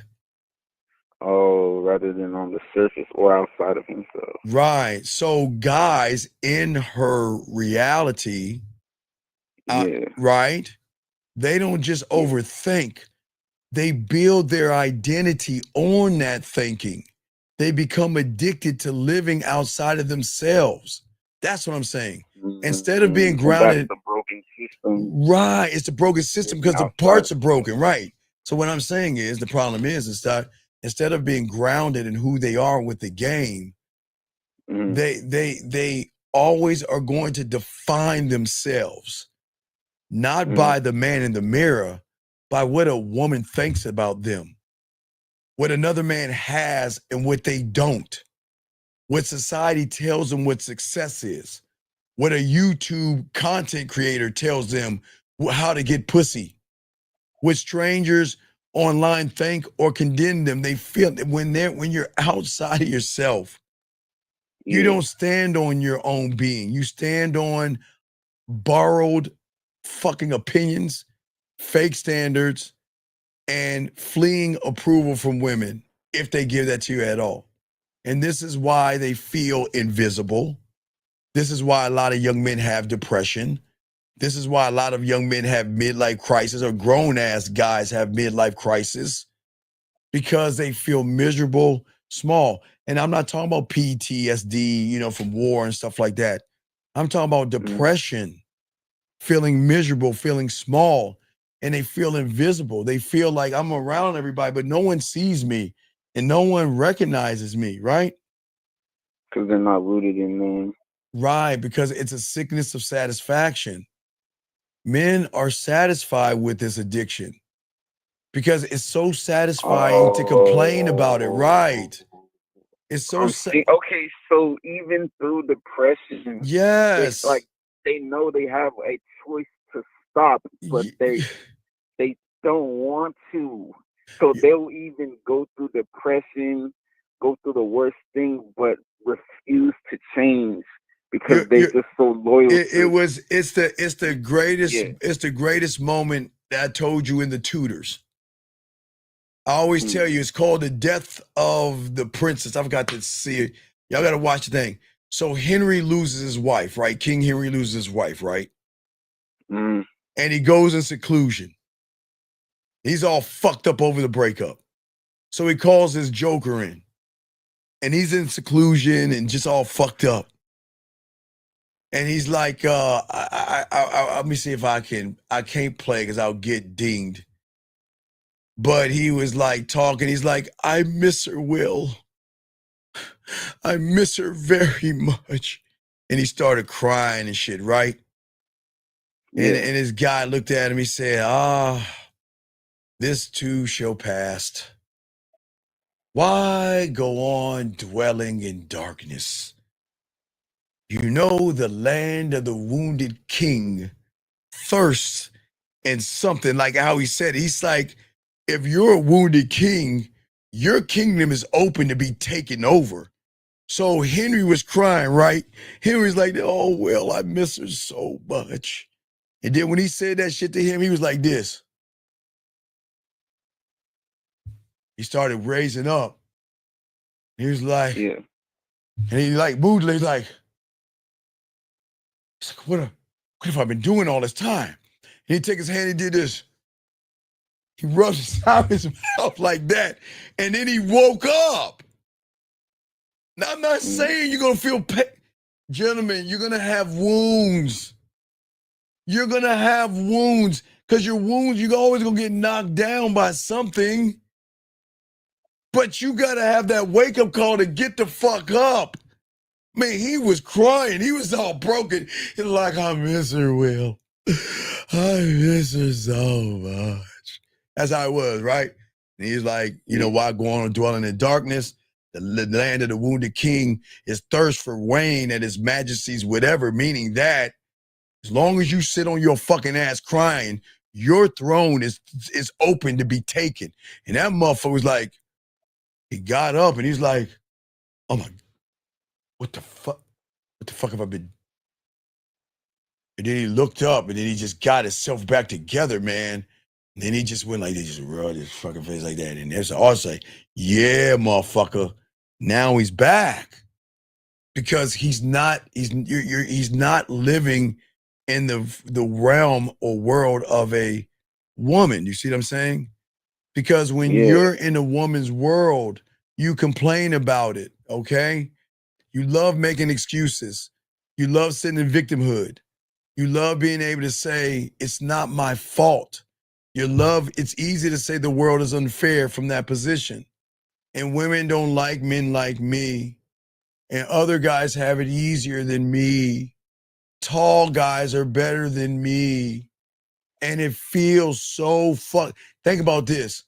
Oh, rather than on the surface or outside of himself. Right. So guys in her reality, right? They don't just overthink. They build their identity on that thinking. They become addicted to living outside of themselves. That's what I'm saying. Instead of being grounded, that's the broken system. right? It's a broken system because the parts are broken, right? So what I'm saying is the problem is that instead of being grounded in who they are with the game, they always are going to define themselves, not by the man in the mirror, by what a woman thinks about them, what another man has and what they don't, what society tells them what success is, what a YouTube content creator tells them how to get pussy, what strangers online think or condemn them. They feel that when you're outside of yourself, you don't stand on your own being. You stand on borrowed fucking opinions, fake standards, and fleeing approval from women if they give that to you at all. And this is why they feel invisible. This is why a lot of young men have depression. This is why a lot of young men have midlife crisis, or grown-ass guys have midlife crisis, because they feel miserable, small. And I'm not talking about PTSD, from war and stuff like that. I'm talking about depression, feeling miserable, feeling small, and they feel invisible. They feel like I'm around everybody, but no one sees me and no one recognizes me, right? Because they're not rooted in men. Right, because it's a sickness of satisfaction. Men are satisfied with this addiction because it's so satisfying to complain about it, right? It's so okay, so even through depression, yes, like they know they have a choice to stop, but they don't want to. So they'll even go through depression, go through the worst thing, but refuse to change because they're just so loyal. It's the greatest moment that I told you in the Tudors. I always tell you, it's called The Death of the Princess. I forgot to see it. Y'all got to watch the thing. So Henry loses his wife, right? King Henry loses his wife, right? And he goes in seclusion. He's all fucked up over the breakup. So he calls his joker in. And he's in seclusion and just all fucked up. And he's like, let me see if I can't play because I'll get dinged. But he was like talking. He's like, I miss her, Will. I miss her very much. And he started crying and shit, right? And his guy looked at him. He said, this too shall pass. Why go on dwelling in darkness? You know the land of the wounded king thirsts in something, like how he said, he's like, if you're a wounded king, your kingdom is open to be taken over. So Henry was crying, right? Henry's like, oh, well, I miss her so much. And then when he said that shit to him, he was like this. He started raising up. He was like, and he like moved, he's like, what have I been doing all this time? And he take his hand and did this. He rubbed his mouth like that. And then he woke up. Now, I'm not saying you're going to feel pain. Gentlemen, you're going to have wounds. You're going to have wounds because your wounds, you're always going to get knocked down by something. But you got to have that wake-up call to get the fuck up. Man, he was crying. He was all broken. He's like, I miss her, Will. I miss her so much. That's how it was, right? And he's like, you know, why go on dwelling in darkness? The land of the wounded king is thirst for rain at his majesty's whatever, meaning that as long as you sit on your fucking ass crying, your throne is open to be taken. And that motherfucker was like, he got up and he's like, oh my, what the fuck? What the fuck have I been? And then he looked up and then he just got himself back together, man. And then he just went like this, just rubbed his fucking face like that. And there's also like, yeah, motherfucker. Now he's back. Because he's not living in the realm or world of a woman. You see what I'm saying? Because when you're in a woman's world, you complain about it, okay? You love making excuses. You love sitting in victimhood. You love being able to say, it's not my fault. It's easy to say the world is unfair from that position. And women don't like men like me. And other guys have it easier than me. Tall guys are better than me. And it feels so Think about this.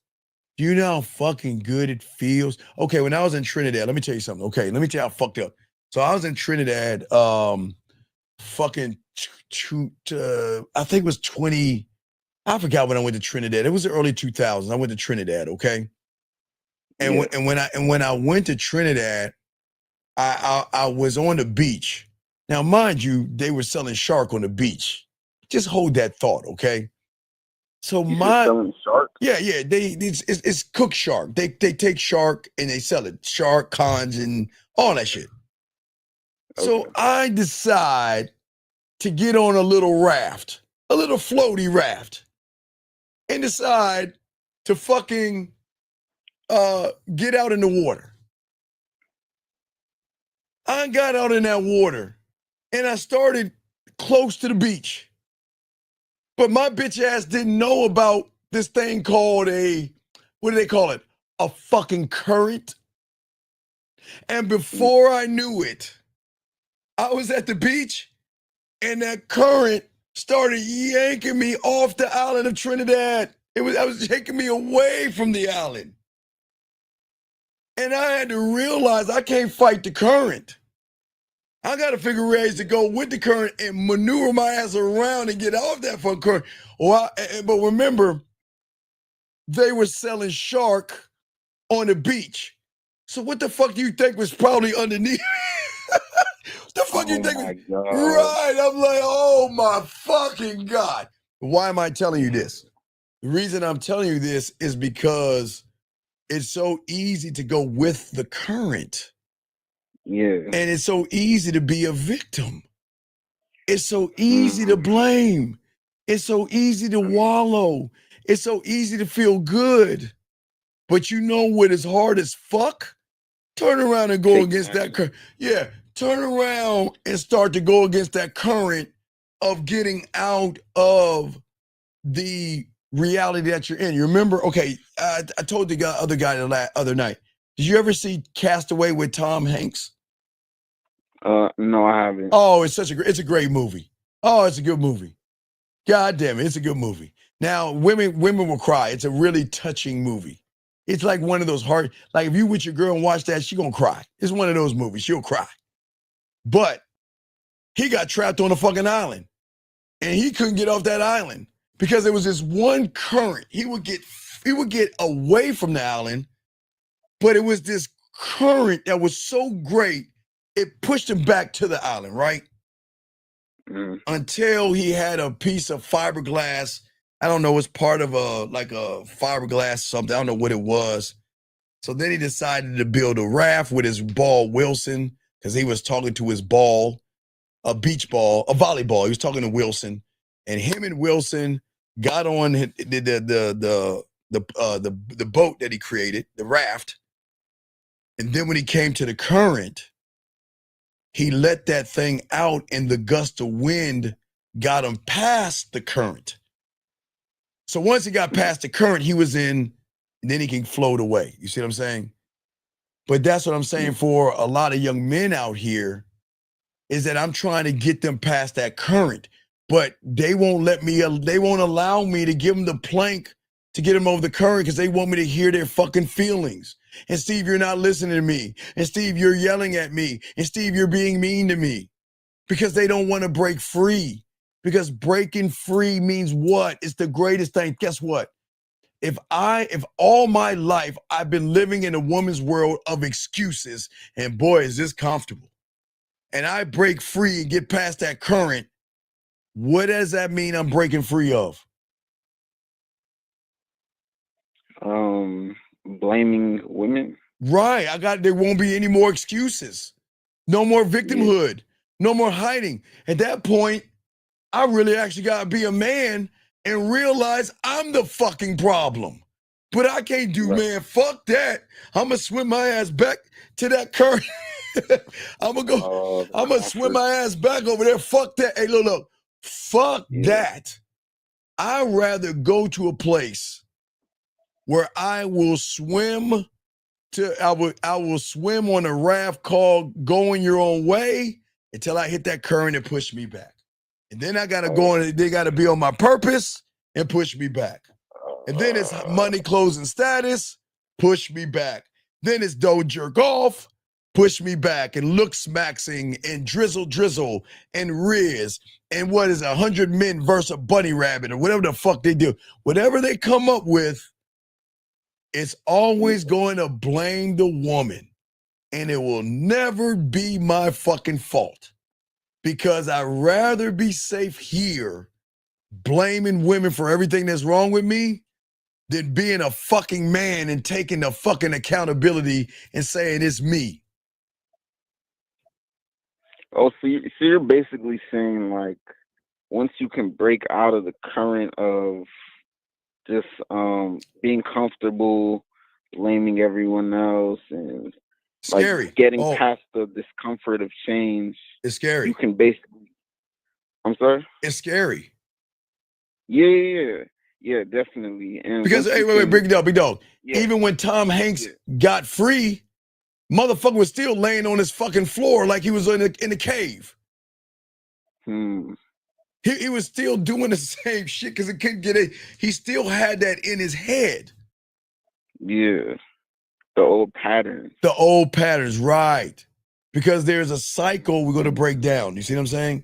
Do you know how fucking good it feels? Okay, when I was in Trinidad, let me tell you something. Okay, let me tell you how fucked up. So I was in Trinidad, I think it was 20, I forgot when I went to Trinidad. It was the early 2000s. I went to Trinidad, okay? And when I went to Trinidad, I was on the beach. Now, mind you, they were selling shark on the beach. Just hold that thought, okay? So selling shark? Yeah, it's cooked shark. They take shark and they sell it. Shark, cons, and all that shit. Okay. So I decide to get on a little raft, a little floaty raft, and decide to fucking get out in the water. I got out in that water and I started close to the beach. But my bitch ass didn't know about this thing called what do they call it? A fucking current. And before I knew it, I was at the beach and that current started yanking me off the island of Trinidad. I was taking me away from the island. And I had to realize I can't fight the current. I got to figure ways to go with the current and maneuver my ass around and get off that fucking current. But remember, they were selling shark on the beach. So what the fuck do you think was probably underneath? What the fuck you think? Right. I'm like, oh my fucking God. Why am I telling you this? The reason I'm telling you this is because it's so easy to go with the current. Yeah. And it's so easy to be a victim. It's so easy to blame. It's so easy to wallow. It's so easy to feel good. But you know what is hard as fuck? Turn around and go against that current. Yeah, turn around and start to go against that current of getting out of the reality that you're in. You remember? Okay, I told the other guy the other night. Did you ever see Castaway with Tom Hanks? No, I haven't. Oh, it's a great movie. Oh, it's a good movie. God damn it, it's a good movie. Now, women will cry. It's a really touching movie. It's like one of those hard, like if you with your girl and watch that, she gonna cry. It's one of those movies, she'll cry. But he got trapped on a fucking island and he couldn't get off that island because there was this one current. He would get away from the island, but it was this current that was so great, it pushed him back to the island, right? Until he had a piece of fiberglass. I don't know, it's part of a fiberglass something. I don't know what it was. So then he decided to build a raft with his ball Wilson, because he was talking to his ball, a beach ball, a volleyball. He was talking to Wilson, and him and Wilson got on the boat that he created, the raft. And then when he came to the current, he let that thing out, and the gust of wind got him past the current. So once he got past the current, he was in, and then he can float away. You see what I'm saying? But that's what I'm saying for a lot of young men out here, is that I'm trying to get them past that current, but they won't allow me to give them the plank to get them over the current because they want me to hear their fucking feelings. And Steve, you're not listening to me. And Steve, you're yelling at me. And Steve, you're being mean to me, because they don't want to break free. Because breaking free means what? It's the greatest thing. Guess what? If all my life I've been living in a woman's world of excuses, and boy, is this comfortable, and I break free and get past that current, what does that mean I'm breaking free of? Blaming women. Right. There won't be any more excuses. No more victimhood. No more hiding. At that point, I really actually got to be a man and realize I'm the fucking problem. But I can't do, man, fuck that. I'm going to swim my ass back to that current. I'm going to swim my ass back over there. Fuck that. Hey, look. Fuck that. I'd rather go to a place where I will swim I will swim on a raft called Going Your Own Way until I hit that current and push me back. And then I gotta they gotta be on my purpose and push me back. And then it's money, clothes, and status, push me back. Then it's don't jerk off, push me back. And look smaxing and drizzle and Riz. And what is 100 men versus a bunny rabbit or whatever the fuck they do. Whatever they come up with, it's always going to blame the woman. And it will never be my fucking fault. Because I'd rather be safe here blaming women for everything that's wrong with me than being a fucking man and taking the fucking accountability and saying it's me. Oh, so you're basically saying, like, once you can break out of the current of just being comfortable blaming everyone else and scary. Like getting past the discomfort of change, it's scary. You can basically, I'm sorry? It's scary. Yeah, definitely. And because hey, wait, big dog. Yeah. Even when Tom Hanks got free, motherfucker was still laying on his fucking floor like he was in a cave. He was still doing the same shit because it couldn't get it. He still had that in his head. Yeah. The old patterns. The old patterns, right. Because there's a cycle we're going to break down. You see what I'm saying?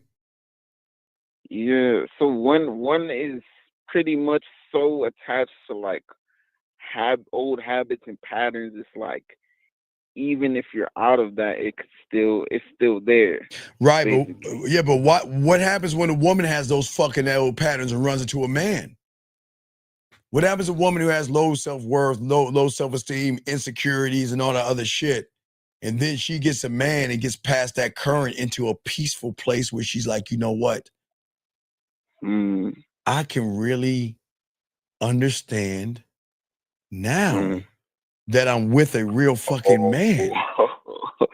Yeah. So one is pretty much so attached to like old habits and patterns. It's like, even if you're out of that, it's still there. Right. But what happens when a woman has those fucking old patterns and runs into a man? What happens to a woman who has low self-worth, low self-esteem, insecurities, and all that other shit? And then she gets a man and gets past that current into a peaceful place where she's like, you know what? I can really understand now that I'm with a real fucking man.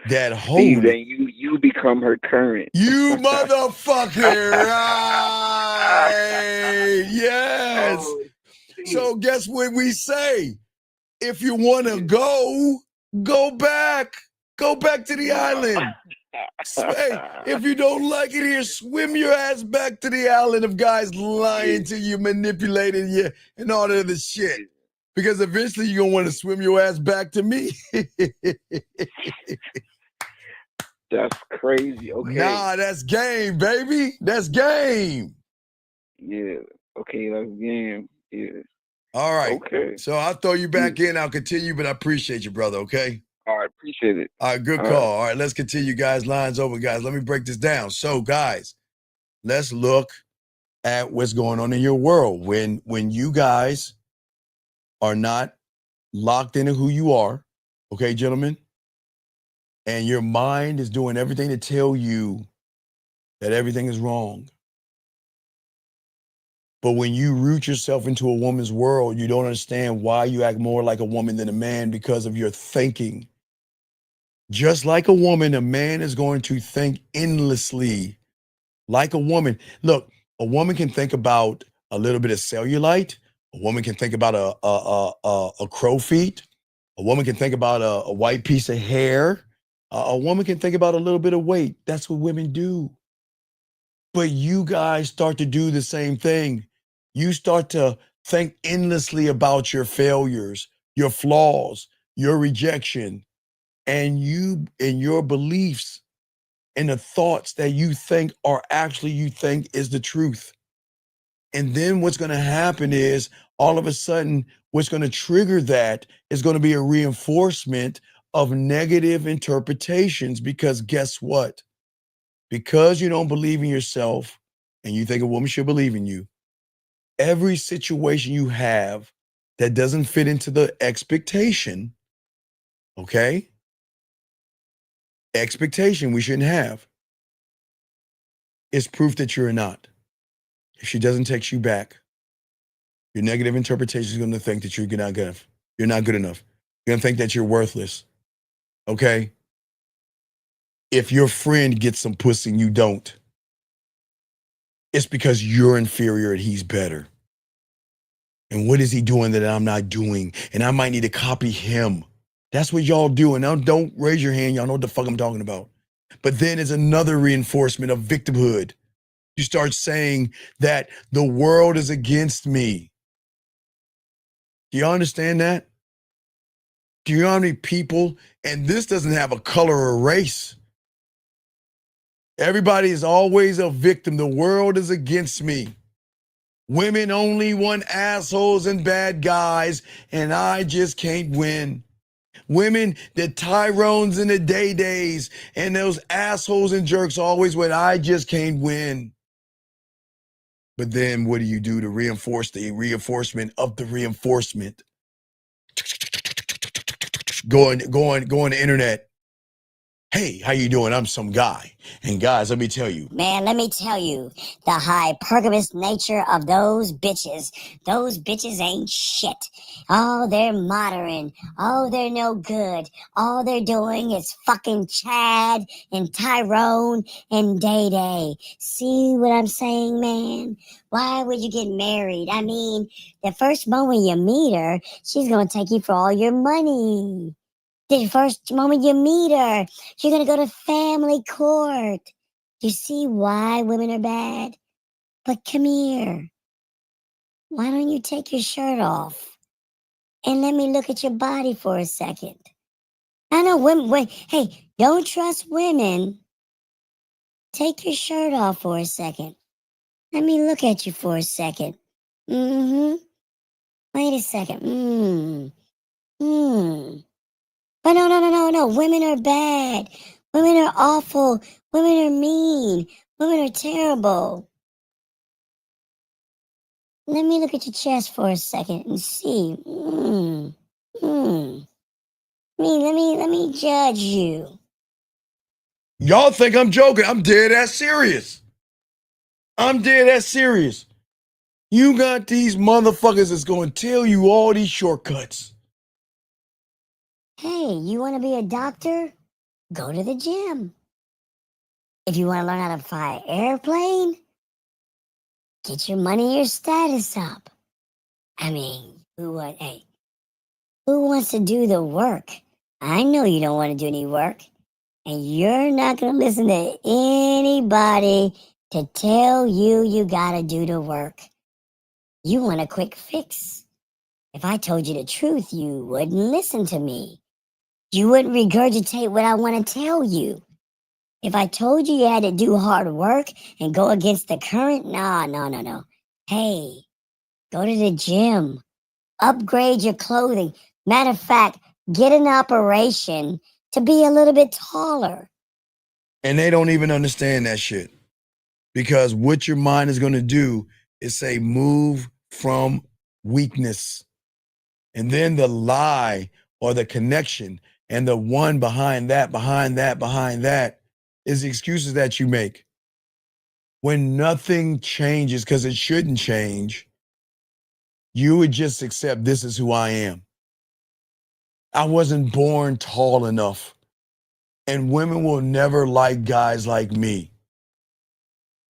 That whole then you become her current. You motherfucker, right? Yes. So guess what we say? If you want to go back. Go back to the island. Hey, if you don't like it here, swim your ass back to the island of guys lying to you, manipulating you, and all that other shit. Because eventually you're going to want to swim your ass back to me. That's crazy. Okay. Nah, that's game, baby. That's game. Yeah. Okay, that's game. Yeah. All right. Okay. So I'll throw you back in. I'll continue, but I appreciate you, brother, okay? All right, appreciate it. All right, good call. All right, let's continue, guys. Lines open, guys. Let me break this down. So, guys, let's look at what's going on in your world. When you guys are not locked into who you are, okay, gentlemen, and your mind is doing everything to tell you that everything is wrong. But when you root yourself into a woman's world, you don't understand why you act more like a woman than a man because of your thinking. Just like a woman, a man is going to think endlessly like a woman. Look, A woman can think about a little bit of cellulite. A woman can think about a crow feet. A woman can think about a white piece of hair. A woman can think about a little bit of weight. That's what women do. But you guys start to do the same thing. You start to think endlessly about your failures, your flaws, your rejection, and your beliefs and the thoughts that you think are actually you think is the truth. And then what's going to happen is all of a sudden, what's going to trigger that is going to be a reinforcement of negative interpretations. Because guess what? Because you don't believe in yourself and you think a woman should believe in you, every situation you have that doesn't fit into the expectation, okay? Expectation we shouldn't have is proof that you're not. If she doesn't text you back, your negative interpretation is going to think that you're not good enough. You're not good enough. You're going to think that you're worthless. Okay? If your friend gets some pussy and you don't, it's because you're inferior and he's better. And what is he doing that I'm not doing? And I might need to copy him. That's what y'all do. And now don't raise your hand. Y'all know what the fuck I'm talking about. But then it's another reinforcement of victimhood. You start saying that the world is against me. Do you understand that? Do you know how many people, and this doesn't have a color or race. Everybody is always a victim. The world is against me. Women only want assholes and bad guys, and I just can't win. Women, the Tyrones and the Day-Days, and those assholes and jerks always win. I just can't win. But then what do you do to reinforce the reinforcement of the reinforcement? Go on the internet. Hey, how you doing? I'm some guy. And guys, let me tell you. Man, let me tell you, the hypergamous nature of those bitches ain't shit. Oh, they're modern. Oh, they're no good. All they're doing is fucking Chad and Tyrone and Day Day. See what I'm saying, man? Why would you get married? I mean, the first moment you meet her, she's gonna take you for all your money. The first moment you meet her, you're going to go to family court. You see why women are bad? But come here. Why don't you take your shirt off and let me look at your body for a second? I know women, hey, don't trust women. Take your shirt off for a second. Let me look at you for a second. Mm-hmm. Wait a second. But no. Women are bad. Women are awful. Women are mean. Women are terrible. Let me look at your chest for a second and see. Let me judge you. Y'all think I'm joking. I'm dead ass serious. I'm dead ass serious. You got these motherfuckers that's going to tell you all these shortcuts. Hey, you want to be a doctor? Go to the gym. If you want to learn how to fly an airplane, get your money and your status up. I mean, who wants to do the work? I know you don't want to do any work, and you're not going to listen to anybody to tell you got to do the work. You want a quick fix. If I told you the truth, you wouldn't listen to me. You wouldn't regurgitate what I want to tell you. If I told you you had to do hard work and go against the current, no. Hey, go to the gym. Upgrade your clothing. Matter of fact, get an operation to be a little bit taller. And they don't even understand that shit. Because what your mind is going to do is say, move from weakness. And then the lie or the connection and the one behind that is the excuses that you make. When nothing changes, because it shouldn't change, you would just accept this is who I am. I wasn't born tall enough. And women will never like guys like me.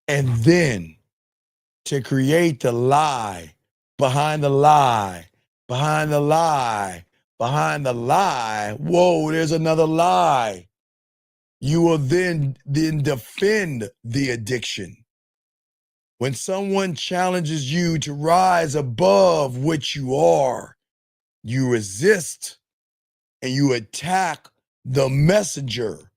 And then to create the lie behind the lie, behind the lie, behind the lie. Whoa, there's another lie. You will then defend the addiction. When someone challenges you to rise above what you are, you resist and you attack the messenger.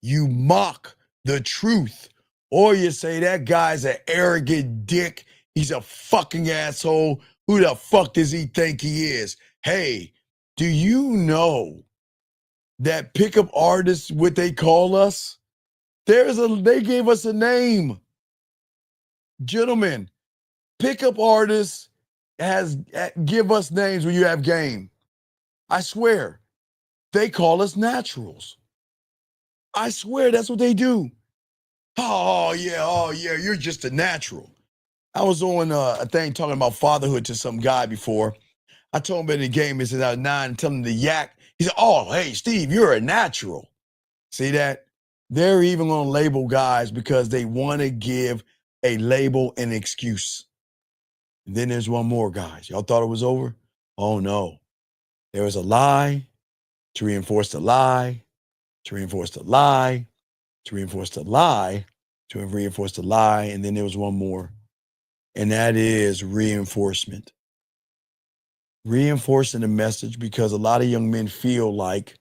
You mock the truth. Or you say that guy's an arrogant dick. He's a fucking asshole. Who the fuck does he think he is? Hey, do you know that pickup artists, what they call us? They gave us a name. Gentlemen, pickup artists give us names when you have game. I swear, they call us naturals. I swear that's what they do. Oh yeah, you're just a natural. I was on a thing talking about fatherhood to some guy before. I told him in the game, he said I was 9 and tell him to yak. He said, oh, hey, Steve, you're a natural. See that? They're even gonna label guys because they want to give a label and excuse. And then there's one more, guys. Y'all thought it was over? Oh no. There was a lie to reinforce the lie, to reinforce the lie, to reinforce the lie, to reinforce the lie. And then there was one more, and that is reinforcement. Reinforcing the message, because a lot of young men feel like,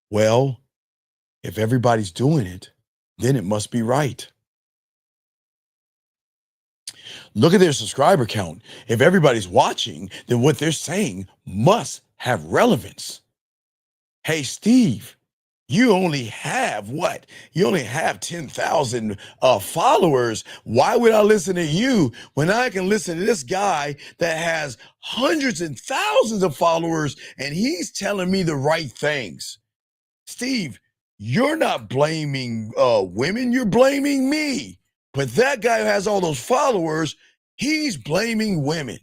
well, if everybody's doing it, then it must be right. Look at their subscriber count. If everybody's watching, then what they're saying must have relevance. Hey, Steve, you only have what? You only have 10,000 followers. Why would I listen to you when I can listen to this guy that has hundreds and thousands of followers and he's telling me the right things? Steve, you're not blaming women, you're blaming me. But that guy who has all those followers, he's blaming women.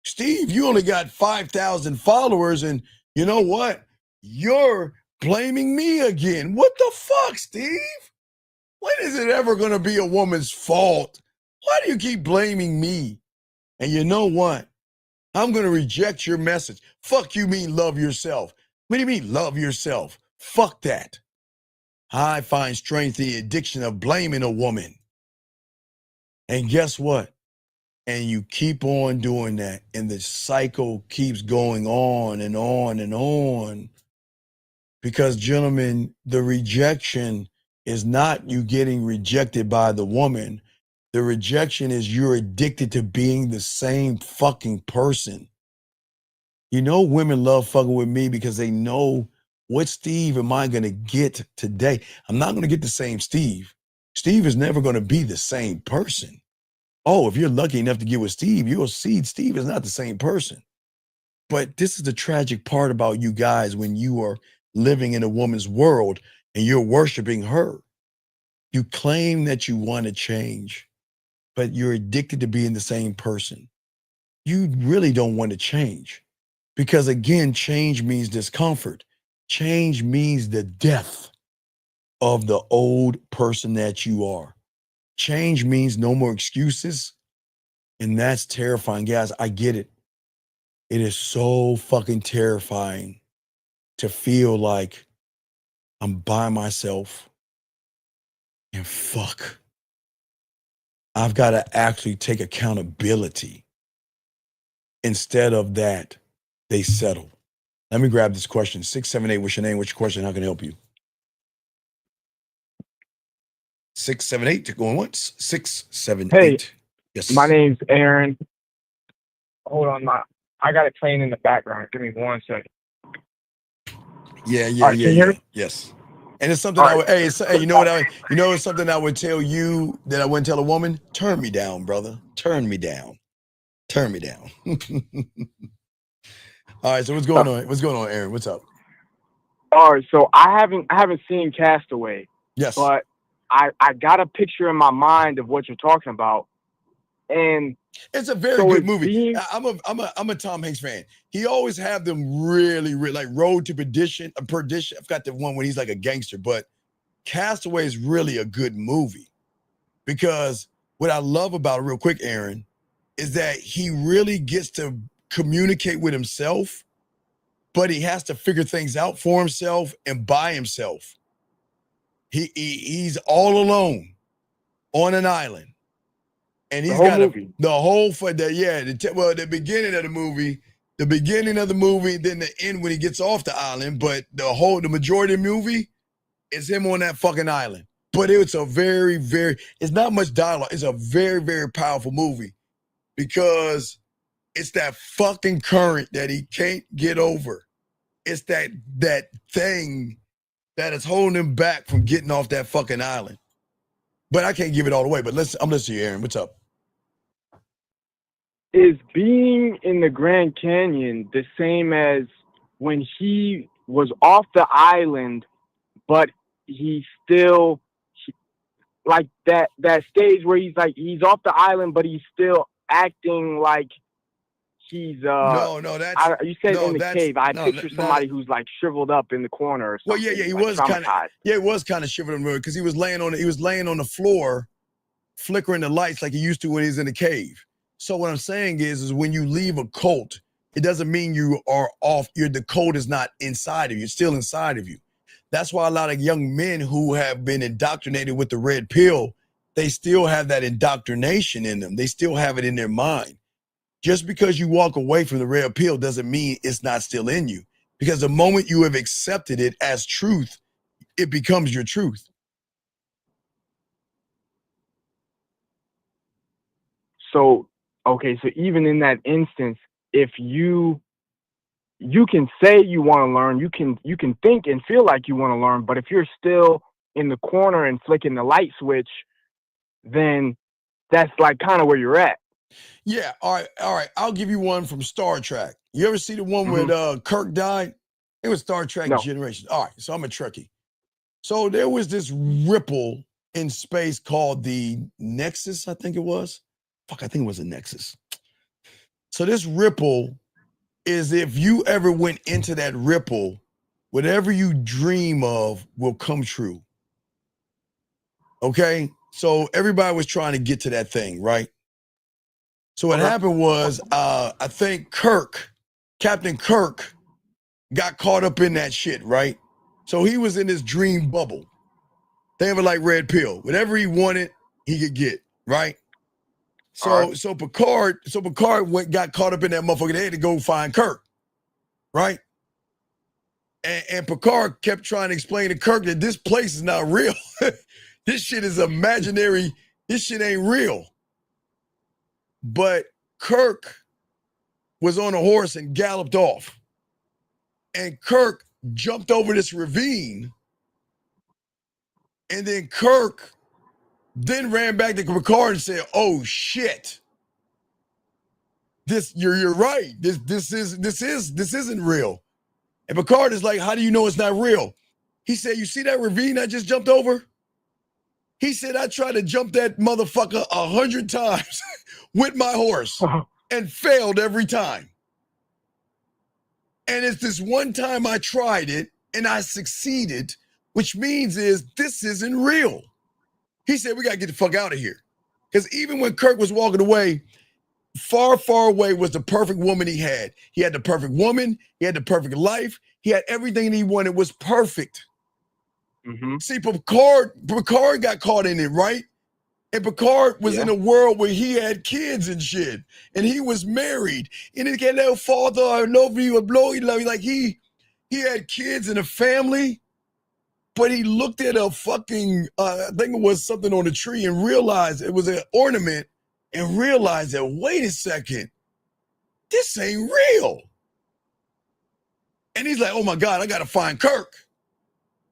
Steve, you only got 5,000 followers, and you know what? You're blaming me again. What the fuck, Steve? When is it ever going to be a woman's fault? Why do you keep blaming me? And you know what? I'm going to reject your message. Fuck you mean love yourself. What do you mean love yourself? Fuck that. I find strength in the addiction of blaming a woman. And guess what? And you keep on doing that, and the cycle keeps going on and on and on. Because, gentlemen, the rejection is not you getting rejected by the woman. The rejection is you're addicted to being the same fucking person. You know, women love fucking with me because they know, what Steve am I going to get today? I'm not going to get the same Steve. Steve is never going to be the same person. Oh, if you're lucky enough to get with Steve, you'll see Steve is not the same person. But this is the tragic part about you guys when you are living in a woman's world and you're worshiping her. You claim that you want to change, but you're addicted to being the same person. You really don't want to change because, again, change means discomfort. Change means the death of the old person that you are. Change means no more excuses. And that's terrifying. Guys, I get it. It is so fucking terrifying to feel like I'm by myself and fuck. I've got to actually take accountability. Instead of that, they settle. Let me grab this question. 678, what's your name? What's your question? How can I help you? 678, going once. 678. Hey, yes. my name's Aaron. Hold on, I got it playing in the background. Give me 1 second. Yeah. All right, can you hear me? Yes. And it's something you know what it's something I would tell you that I wouldn't tell a woman? Turn me down, brother. Turn me down. Turn me down. All right, so what's going on? What's going on, Aaron? What's up? All right, so I haven't seen Castaway. Yes. But I got a picture in my mind of what you're talking about. And it's a very good movie. I'm a Tom Hanks fan. He always have them really like Road to Perdition. I've got the one when he's like a gangster, but Castaway is really a good movie because what I love about it, real quick, Aaron, is that he really gets to communicate with himself, but he has to figure things out for himself and by himself. He's all alone on an island, and he's got the whole for the the beginning of the movie, then the end when he gets off the island. But the majority of the movie is him on that fucking island. But it's a very, very, it's not much dialogue. It's a very, very powerful movie because it's that fucking current that he can't get over. It's that thing that is holding him back from getting off that fucking island. But I can't give it all away. But I'm listening to you, Aaron. What's up? Is being in the Grand Canyon the same as when he was off the island, but he still like that stage where he's off the island, but he's still acting like he's no, that's you said in the cave. I picture somebody who's like shriveled up in the corner or something. Well, yeah, he like was kind of it was kind of shriveled up because he was laying on the floor, flickering the lights like he used to when he was in the cave. So what I'm saying is when you leave a cult, it doesn't mean you are off. The cult is not inside of you; it's still inside of you. That's why a lot of young men who have been indoctrinated with the red pill, they still have that indoctrination in them. They still have it in their mind. Just because you walk away from the red pill doesn't mean it's not still in you. Because the moment you have accepted it as truth, it becomes your truth. So, okay, so even in that instance, if you can say you want to learn, you can think and feel like you want to learn, but if you're still in the corner and flicking the light switch, then that's like kind of where you're at. Yeah, all right. I'll give you one from Star Trek. You ever see the one where Kirk died? It was Star Trek Generations. All right, so I'm a Trekkie. So there was this ripple in space called the Nexus, I think it was. I think it was a Nexus. So this ripple is if you ever went into that ripple, whatever you dream of will come true. Okay? So everybody was trying to get to that thing, right? So what happened was, I think Captain Kirk got caught up in that shit, right? So he was in this dream bubble. They have it like red pill. Whatever he wanted, he could get, right? So Picard got caught up in that motherfucker. They had to go find Kirk, right? And Picard kept trying to explain to Kirk that this place is not real. This shit is imaginary. This shit ain't real. But Kirk was on a horse and galloped off. And Kirk jumped over this ravine. And then Kirk then ran back to Picard and said, "Oh shit. You're right. This isn't real." And Picard is like, "How do you know it's not real?" He said, "You see that ravine I just jumped over?" He said, "I tried to jump that motherfucker 100 times with my horse and failed every time. And it's this one time I tried it and I succeeded, which means this isn't real." He said, "We got to get the fuck out of here." Because even when Kirk was walking away, far, far away was the perfect woman he had. He had the perfect woman. He had the perfect life. He had everything he wanted was perfect. See, Picard got caught in it, right? And Picard was in a world where he had kids and shit. And he was married. And he got that father, I love you, like he had kids and a family. But he looked at a fucking, I think it was something on the tree and realized it was an ornament and realized that, wait a second, this ain't real. And he's like, "Oh my God, I got to find Kirk."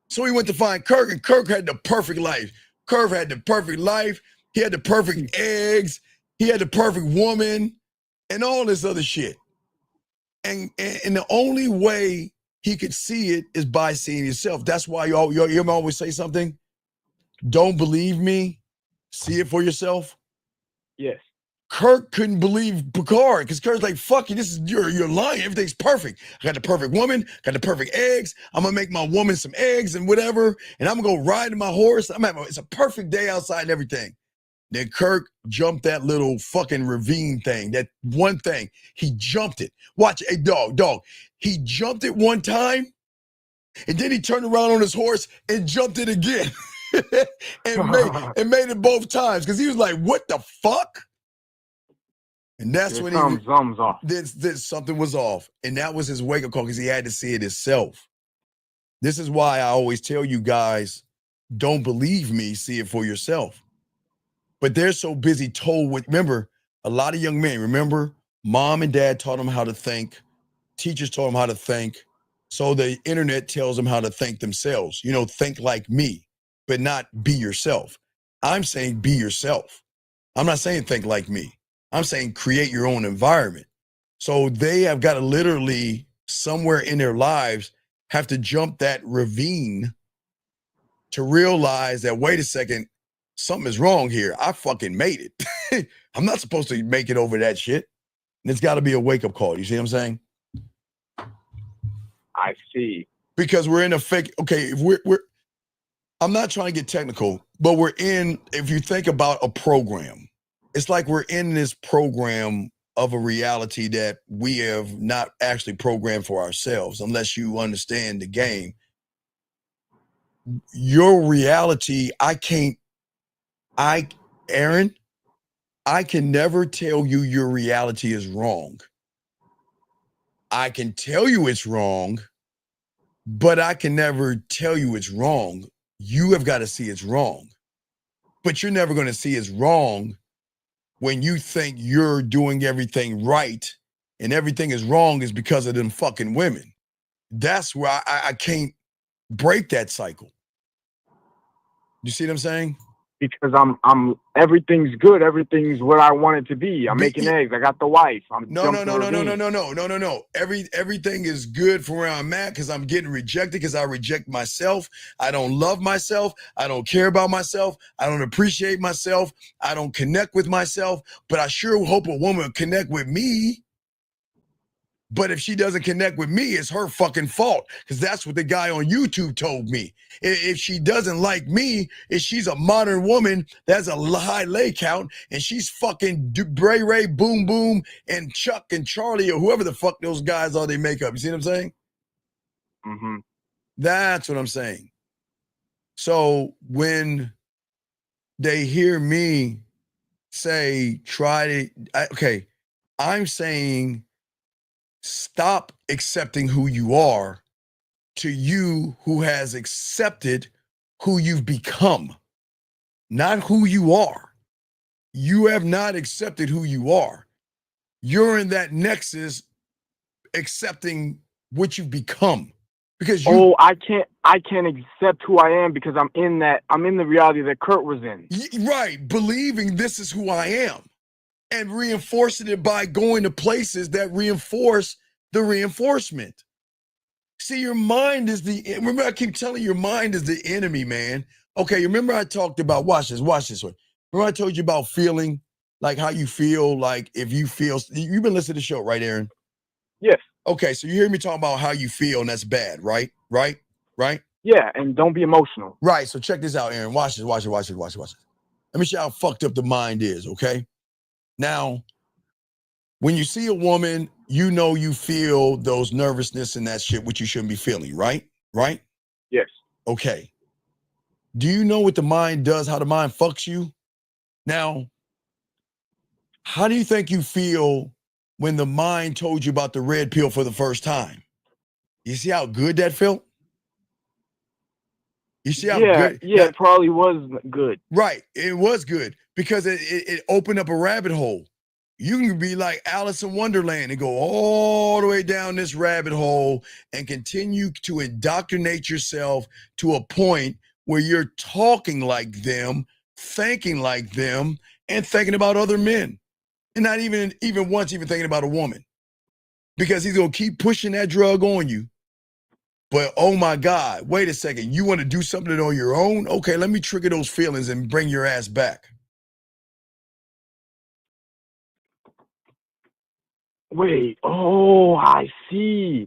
So he went to find Kirk, and Kirk had the perfect life. Kirk had the perfect life. He had the perfect eggs. He had the perfect woman and all this other shit. And the only way he could see it is by seeing himself. That's why you always say something. Don't believe me. See it for yourself. Yes. Kirk couldn't believe Picard because Kirk's like, "Fuck you, you're lying. Everything's perfect. I got the perfect woman, got the perfect eggs. I'm gonna make my woman some eggs and whatever, and I'm gonna go ride my horse. It's a perfect day outside and everything." Then Kirk jumped that little fucking ravine thing, that one thing. He jumped it. Watch, hey, dog. He jumped it one time, and then he turned around on his horse and jumped it again. and made it both times because he was like, what the fuck? And that's when something's off. Then something was off. And that was his wake-up call because he had to see it himself. This is why I always tell you guys, don't believe me, see it for yourself. But they're so busy told with, remember, a lot of young men, remember, mom and dad taught them how to think. Teachers taught them how to think. So the internet tells them how to think themselves. Think like me, but not be yourself. I'm saying be yourself. I'm not saying think like me. I'm saying create your own environment. So they have got to literally, somewhere in their lives, have to jump that ravine to realize that, wait a second, something is wrong here. I fucking made it. I'm not supposed to make it over that shit. And it's got to be a wake-up call. You see what I'm saying? I see. Because we're in a fake, okay, if we're I'm not trying to get technical, but if you think about a program, it's like we're in this program of a reality that we have not actually programmed for ourselves, unless you understand the game. Your reality, Aaron, I can never tell you your reality is wrong. I can tell you it's wrong, but I can never tell you it's wrong. You have got to see it's wrong. But you're never going to see it's wrong when you think you're doing everything right and everything is wrong is because of them fucking women. That's where I can't break that cycle. You see what I'm saying? Because I'm everything's good. Everything's what I want it to be. I'm making eggs. I got the wife. No. Everything is good for where I'm at because I'm getting rejected because I reject myself. I don't love myself. I don't care about myself. I don't appreciate myself. I don't connect with myself. But I sure hope a woman will connect with me. But if she doesn't connect with me, it's her fucking fault. Because that's what the guy on YouTube told me. If she doesn't like me, if she's a modern woman, that's a high lay count, and she's fucking Bray Ray, Boom Boom, and Chuck and Charlie, or whoever the fuck those guys are they make up. You see what I'm saying? Mm-hmm. That's what I'm saying. So when they hear me say, I'm saying stop accepting who you are to you who has accepted who you've become, not who you are. You have not accepted who you are. You're in that nexus accepting what you've become. Because I can't accept who I am because I'm in the reality that Kurt was in. Right, believing this is who I am and reinforcing it by going to places that reinforce the reinforcement. See, your mind is remember I keep telling you, your mind is the enemy, man. Okay, remember I talked about, watch this one. Remember I told you about feeling, like how you feel, like if you feel, you've been listening to the show, right, Aaron? Yes. Okay, so you hear me talking about how you feel and that's bad, right? Right? Yeah, and don't be emotional. Right, so check this out, Aaron. Watch this. Let me show you how fucked up the mind is, okay? Now, when you see a woman, you feel those nervousness and that shit, which you shouldn't be feeling, right? Right? Yes. Okay. Do you know what the mind does, how the mind fucks you? Now, how do you think you feel when the mind told you about the red pill for the first time? You see how good that felt? You see how good? Yeah, it probably was good. Right, it was good because it opened up a rabbit hole. You can be like Alice in Wonderland and go all the way down this rabbit hole and continue to indoctrinate yourself to a point where you're talking like them, thinking like them, and thinking about other men. And not even once thinking about a woman. Because he's going to keep pushing that drug on you. But oh my God, wait a second. You want to do something on your own? Okay, let me trigger those feelings and bring your ass back. Wait, I see.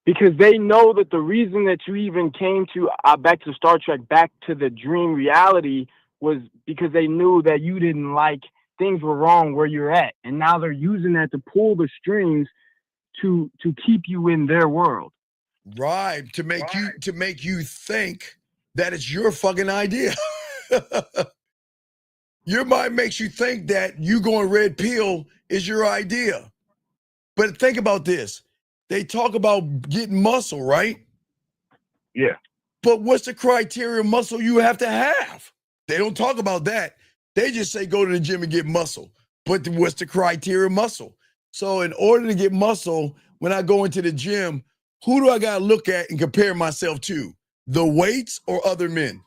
Because they know that the reason that you even came to back to Star Trek, back to the dream reality, was because they knew that you didn't like things were wrong where you're at, and now they're using that to pull the strings to keep you in their world. Right, to make you think that it's your fucking idea. Your mind makes you think that you going red pill is your idea. But think about this. They talk about getting muscle, right? Yeah. But what's the criteria of muscle you have to have? They don't talk about that. They just say go to the gym and get muscle. But what's the criteria of muscle? So in order to get muscle, when I go into the gym, who do I got to look at and compare myself to? The weights or other men?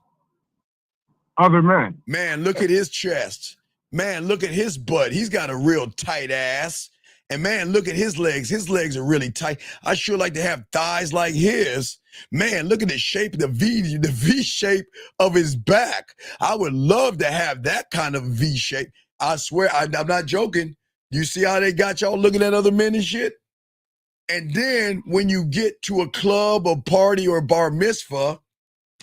Other men. Man, look at his chest. Man, look at his butt. He's got a real tight ass. And man, look at his legs. His legs are really tight. I sure like to have thighs like his. Man, look at the shape, the V shape of his back. I would love to have that kind of V shape. I swear, I'm not joking. You see how they got y'all looking at other men and shit? And then when you get to a club or party or bar mitzvah,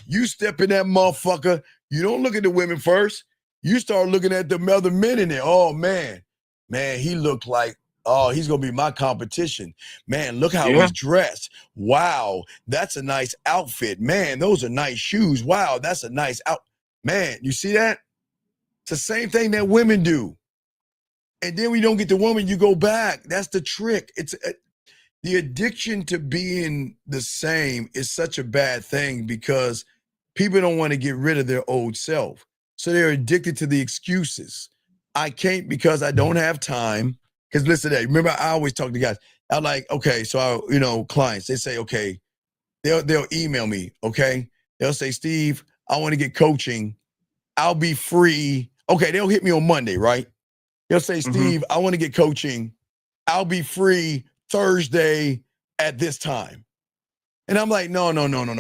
you step in that motherfucker. You don't look at the women first. You start looking at the other men in there. Oh, man, he looked like, oh, he's going to be my competition. Man, look how he's dressed. Wow, that's a nice outfit. Man, those are nice shoes. Wow, that's a nice Man, you see that? It's the same thing that women do. And then when you don't get the woman, you go back. That's the trick. It's the addiction to being the same is such a bad thing because people don't want to get rid of their old self. So they're addicted to the excuses. I can't because I don't have time. Because listen, remember, I always talk to guys. I'm like, okay, so clients, they say, okay, they'll email me, okay? They'll say, Steve, I want to get coaching. I'll be free. Okay, they'll hit me on Monday, right? They'll say, Steve, I want to get coaching. I'll be free Thursday at this time. And I'm like, no,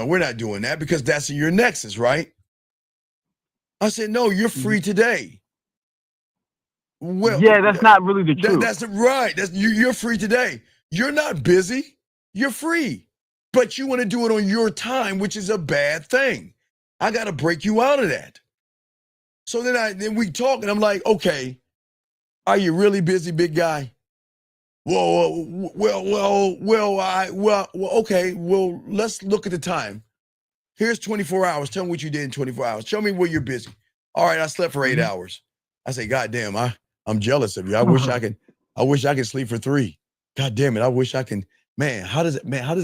we're not doing that because that's your nexus, right? I said, no, you're free today. Well, yeah, that's not really the truth. That's right. You're free today. You're not busy. You're free. But you want to do it on your time, which is a bad thing. I got to break you out of that. So then we talk and I'm like, okay, are you really busy, big guy? Well, okay. Well, let's look at the time. Here's 24 hours. Tell me what you did in 24 hours. Show me where you're busy. All right, I slept for 8 hours. I say, God damn, I'm jealous of you. I wish I could sleep for 3. God damn it. I wish I can. Man, how does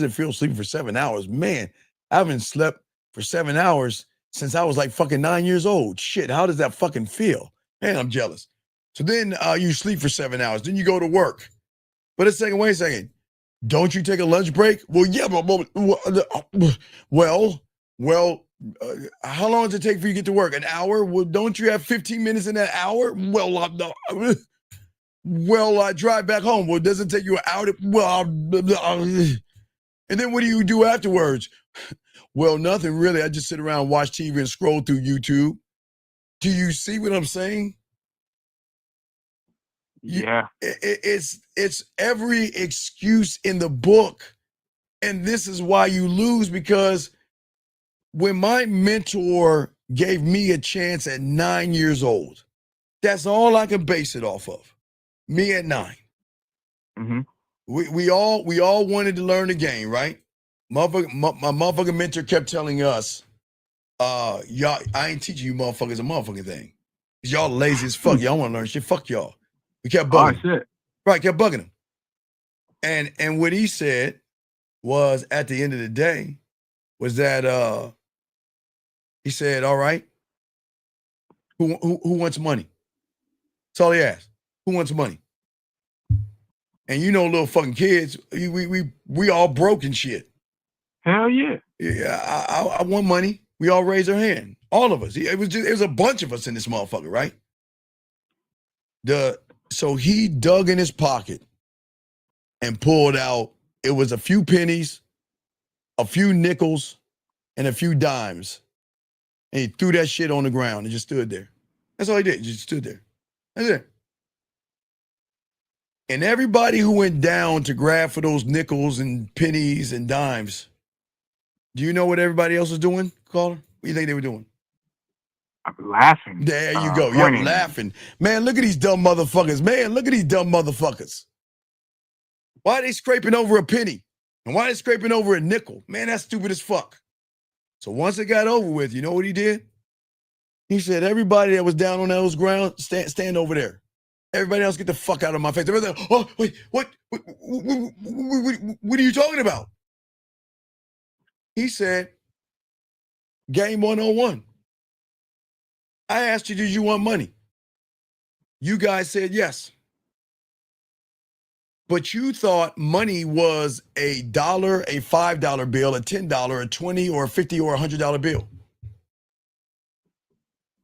it feel sleeping for 7 hours? Man, I haven't slept for 7 hours since I was like fucking 9 years old. Shit, how does that fucking feel? Man, I'm jealous. So then you sleep for 7 hours. Then you go to work. But wait a second. Don't you take a lunch break? Well, yeah, but how long does it take for you to get to work? An hour? Well, don't you have 15 minutes in that hour? Well, I drive back home. Well, does it take you an hour? And then what do you do afterwards? Well, nothing really. I just sit around, watch TV, and scroll through YouTube. Do you see what I'm saying? Yeah. It's every excuse in the book. And this is why you lose, because when my mentor gave me a chance at 9 years old, that's all I can base it off of. Me at 9. We all wanted to learn the game, right? My motherfucking mentor kept telling us, y'all, I ain't teaching you motherfuckers a motherfucking thing. Cause y'all lazy as fuck. Y'all want to learn shit. Fuck y'all. We kept bugging him. Right, kept bugging him. And what he said was, at the end of the day, was that he said, all right, who wants money? That's all he asked. Who wants money? And little fucking kids, we all broke and shit. Hell yeah. Yeah, I want money. We all raised our hand. All of us. It was a bunch of us in this motherfucker, right? So he dug in his pocket and pulled out, it was a few pennies, a few nickels, and a few dimes. And he threw that shit on the ground and just stood there. That's all he did. He just stood there. That's it. And everybody who went down to grab for those nickels and pennies and dimes, do you know what everybody else was doing, caller? What do you think they were doing? Laughing. There you go. Yep, laughing. Man, look at these dumb motherfuckers. Man, look at these dumb motherfuckers. Why are they scraping over a penny? And why are they scraping over a nickel? Man, that's stupid as fuck. So once it got over with, you know what he did? He said, everybody that was down on those ground, stand over there. Everybody else get the fuck out of my face. Like, oh, wait, what are you talking about? He said, game 101. I asked you, did you want money? You guys said yes. But you thought money was $1, a $5 bill, a $10, a $20, or a $50, or a $100 bill.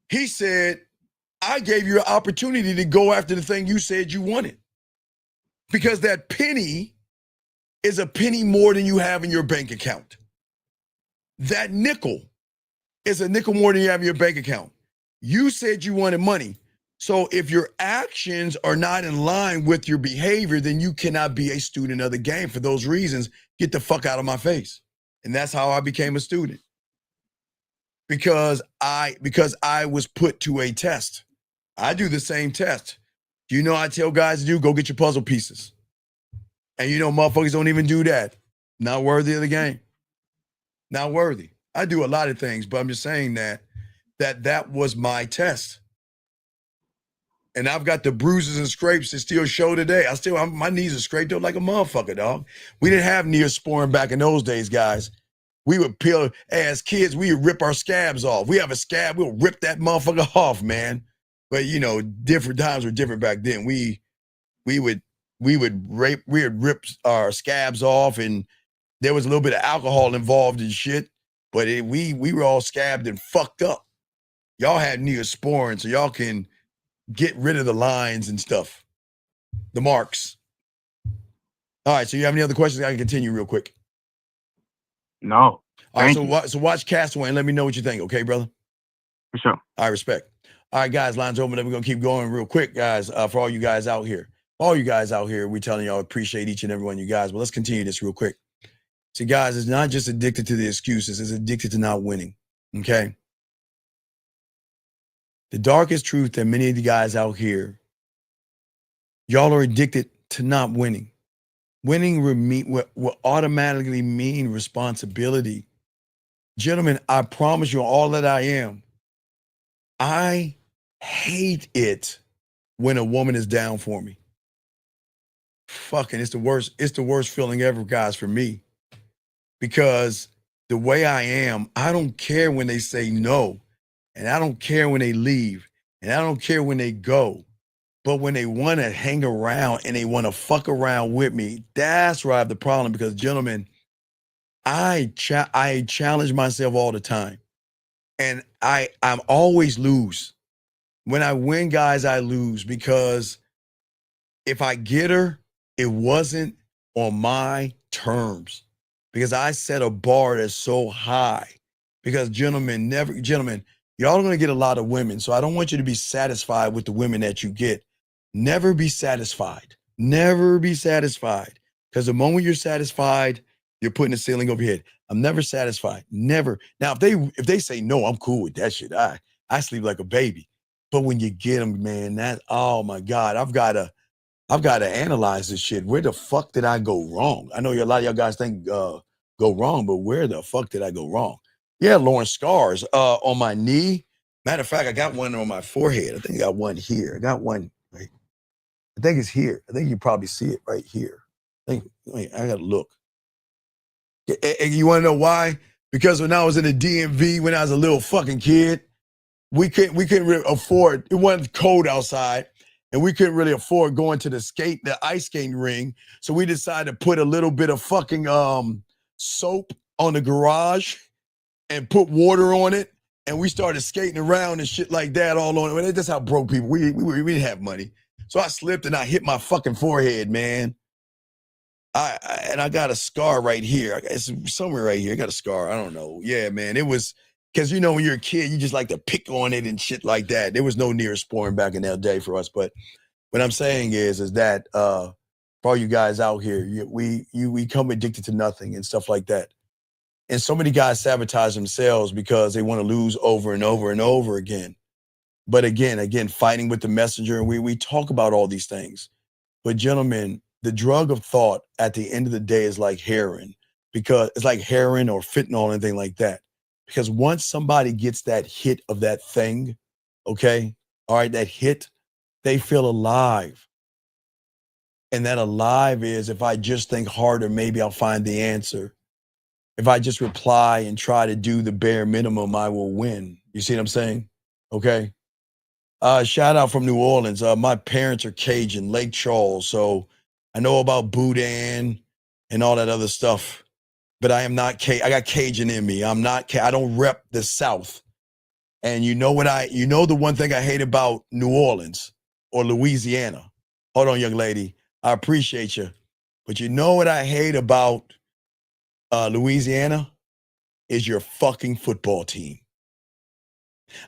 He said, I gave you an opportunity to go after the thing you said you wanted. Because that penny is a penny more than you have in your bank account. That nickel is a nickel more than you have in your bank account. You said you wanted money. So if your actions are not in line with your behavior, then you cannot be a student of the game. For those reasons, get the fuck out of my face. And that's how I became a student. Because I was put to a test. I do the same test. You know, I tell guys to do, go get your puzzle pieces. And you know, motherfuckers don't even do that. Not worthy of the game. Not worthy. I do a lot of things, but I'm just saying that was my test. And I've got the bruises and scrapes that still show today. My knees are scraped up like a motherfucker, dog. We didn't have Neosporin back in those days, guys. We would peel, as kids, we would rip our scabs off. We have a scab, we'll rip that motherfucker off, man. But you know, different times were different back then. We would rip our scabs off, and there was a little bit of alcohol involved in shit. But we were all scabbed and fucked up. Y'all had Neosporin, so y'all can get rid of the lines and stuff, the marks. All right, so you have any other questions? I can continue real quick. No. All right, so watch Castaway and let me know what you think, okay, brother? For sure. All right, respect. All right, guys, lines open. Then we're gonna keep going real quick, guys. For all you guys out here, we telling y'all appreciate each and every one of you guys. But let's continue this real quick. See, guys, it's not just addicted to the excuses; it's addicted to not winning. Okay. The darkest truth that many of you guys out here, y'all are addicted to not winning. Winning will automatically mean responsibility. Gentlemen, I promise you all that I am. I hate it when a woman is down for me. Fucking, it's the worst feeling ever, guys, for me. Because the way I am, I don't care when they say no. And I don't care when they leave. And I don't care when they go. But when they want to hang around and they want to fuck around with me, that's where I have the problem. Because, gentlemen, I challenge myself all the time. And I'm always lose. When I win, guys, I lose. Because if I get her, it wasn't on my terms. Because I set a bar that's so high. Because, gentlemen, y'all are going to get a lot of women. So I don't want you to be satisfied with the women that you get. Never be satisfied. Never be satisfied. Because the moment you're satisfied, you're putting a ceiling over your head. I'm never satisfied. Never. Now, if they say no, I'm cool with that shit. I sleep like a baby. But when you get them, man, oh my God, I've got to analyze this shit. Where the fuck did I go wrong? I know a lot of y'all guys think go wrong, but where the fuck did I go wrong? Yeah, Lauren, scars on my knee. Matter of fact, I got one on my forehead. I think I got one here. I got one right. I think it's here. I think you probably see it right here. I gotta look. And you want to know why? Because when I was in the DMV, when I was a little fucking kid, we couldn't really afford. It wasn't cold outside, and we couldn't really afford going to the ice skating ring. So we decided to put a little bit of fucking soap on the garage and put water on it, and we started skating around and shit like that all on it. Well, that's how broke people. We didn't have money. So I slipped and I hit my fucking forehead, man. I got a scar right here. It's somewhere right here. I got a scar. I don't know. Yeah, man. It was because when you're a kid, you just like to pick on it and shit like that. There was no Neosporin back in that day for us. But what I'm saying is that for all you guys out here, we come addicted to nothing and stuff like that. And so many guys sabotage themselves because they want to lose over and over and over again. But again, fighting with the messenger. And we talk about all these things. But gentlemen, the drug of thought at the end of the day is like heroin, because it's like heroin or fentanyl or anything like that. Because once somebody gets that hit of that thing, okay, all right, that hit, they feel alive. And that alive is, if I just think harder, maybe I'll find the answer. If I just reply and try to do the bare minimum, I will win. You see what I'm saying? Okay. Shout out from New Orleans. My parents are Cajun, Lake Charles. So I know about Boudin and all that other stuff, but I am not I got Cajun in me. I don't rep the South. And you know the one thing I hate about New Orleans or Louisiana. Hold on, young lady. I appreciate you. But you know what I hate about Louisiana is your fucking football team.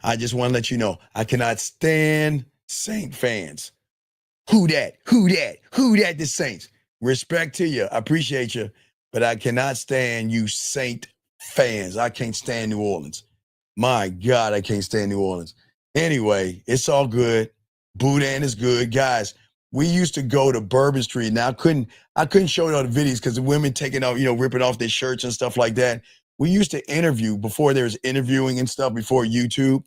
I just want to let you know, I cannot stand Saint fans. Who that? The Saints. Respect to you. I appreciate you. But I cannot stand you Saint fans. I can't stand New Orleans. My God, I can't stand New Orleans. Anyway, it's all good. Boudin is good. Guys, we used to go to Bourbon Street. Now, I couldn't show you all the videos because the women taking off, ripping off their shirts and stuff like that. We used to interview before there was interviewing and stuff, before YouTube.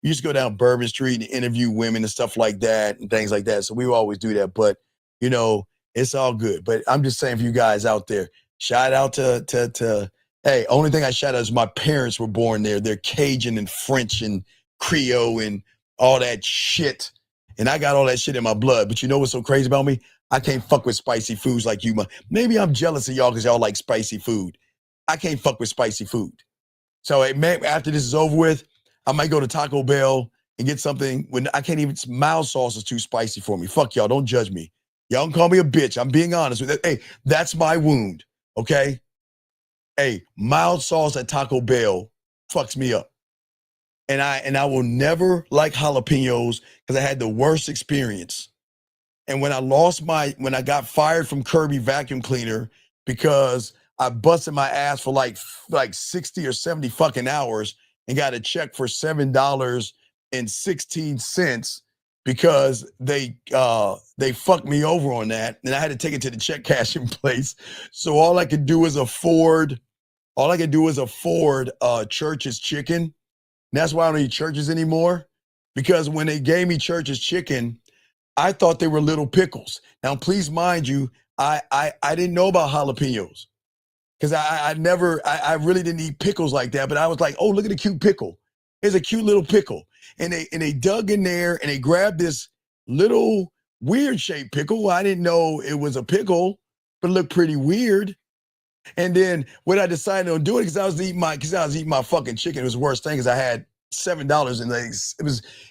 We used to go down Bourbon Street and interview women and stuff like that and things like that. So we would always do that. But, it's all good. But I'm just saying for you guys out there, shout out to hey, only thing I shout out is my parents were born there. They're Cajun and French and Creole and all that shit. And I got all that shit in my blood. But you know what's so crazy about me? I can't fuck with spicy foods like you. Maybe I'm jealous of y'all because y'all like spicy food. I can't fuck with spicy food. So after this is over with, I might go to Taco Bell and get something when I can't even, mild sauce is too spicy for me. Fuck y'all, don't judge me. Y'all can call me a bitch. I'm being honest with it. Hey, that's my wound, okay? Hey, mild sauce at Taco Bell fucks me up. And I will never like jalapenos because I had the worst experience. And when I got fired from Kirby vacuum cleaner because I busted my ass for like 60 or 70 fucking hours and got a check for $7.16 because they fucked me over on that. And I had to take it to the check cashing place. So all I could do is afford Church's chicken. And that's why I don't eat Church's anymore. Because when they gave me Church's chicken, I thought they were little pickles. Now, please mind you, I didn't know about jalapenos because I really didn't eat pickles like that. But I was like, oh, look at the cute pickle. It's a cute little pickle. And they dug in there and they grabbed this little weird shaped pickle. I didn't know it was a pickle, but it looked pretty weird. And then what I decided on doing, because I was eating my fucking chicken. It was the worst thing because I had $7 and it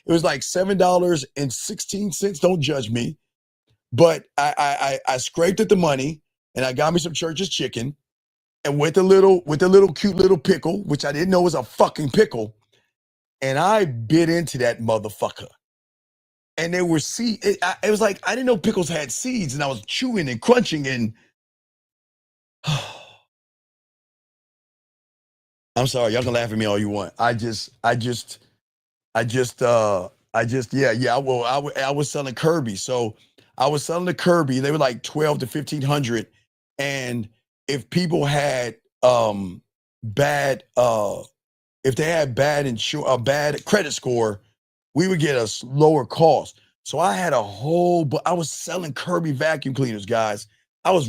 was like $7.16. Don't judge me. But I scraped at the money and I got me some Church's chicken and with the little cute little pickle, which I didn't know was a fucking pickle. And I bit into that motherfucker. And there were seeds. It was like, I didn't know pickles had seeds, and I was chewing and crunching and I'm sorry, y'all can laugh at me all you want. I was selling Kirby. So I was selling the Kirby. They were like 12 to 1,500. And if people had bad credit score, we would get a lower cost. So I was selling Kirby vacuum cleaners, guys. I was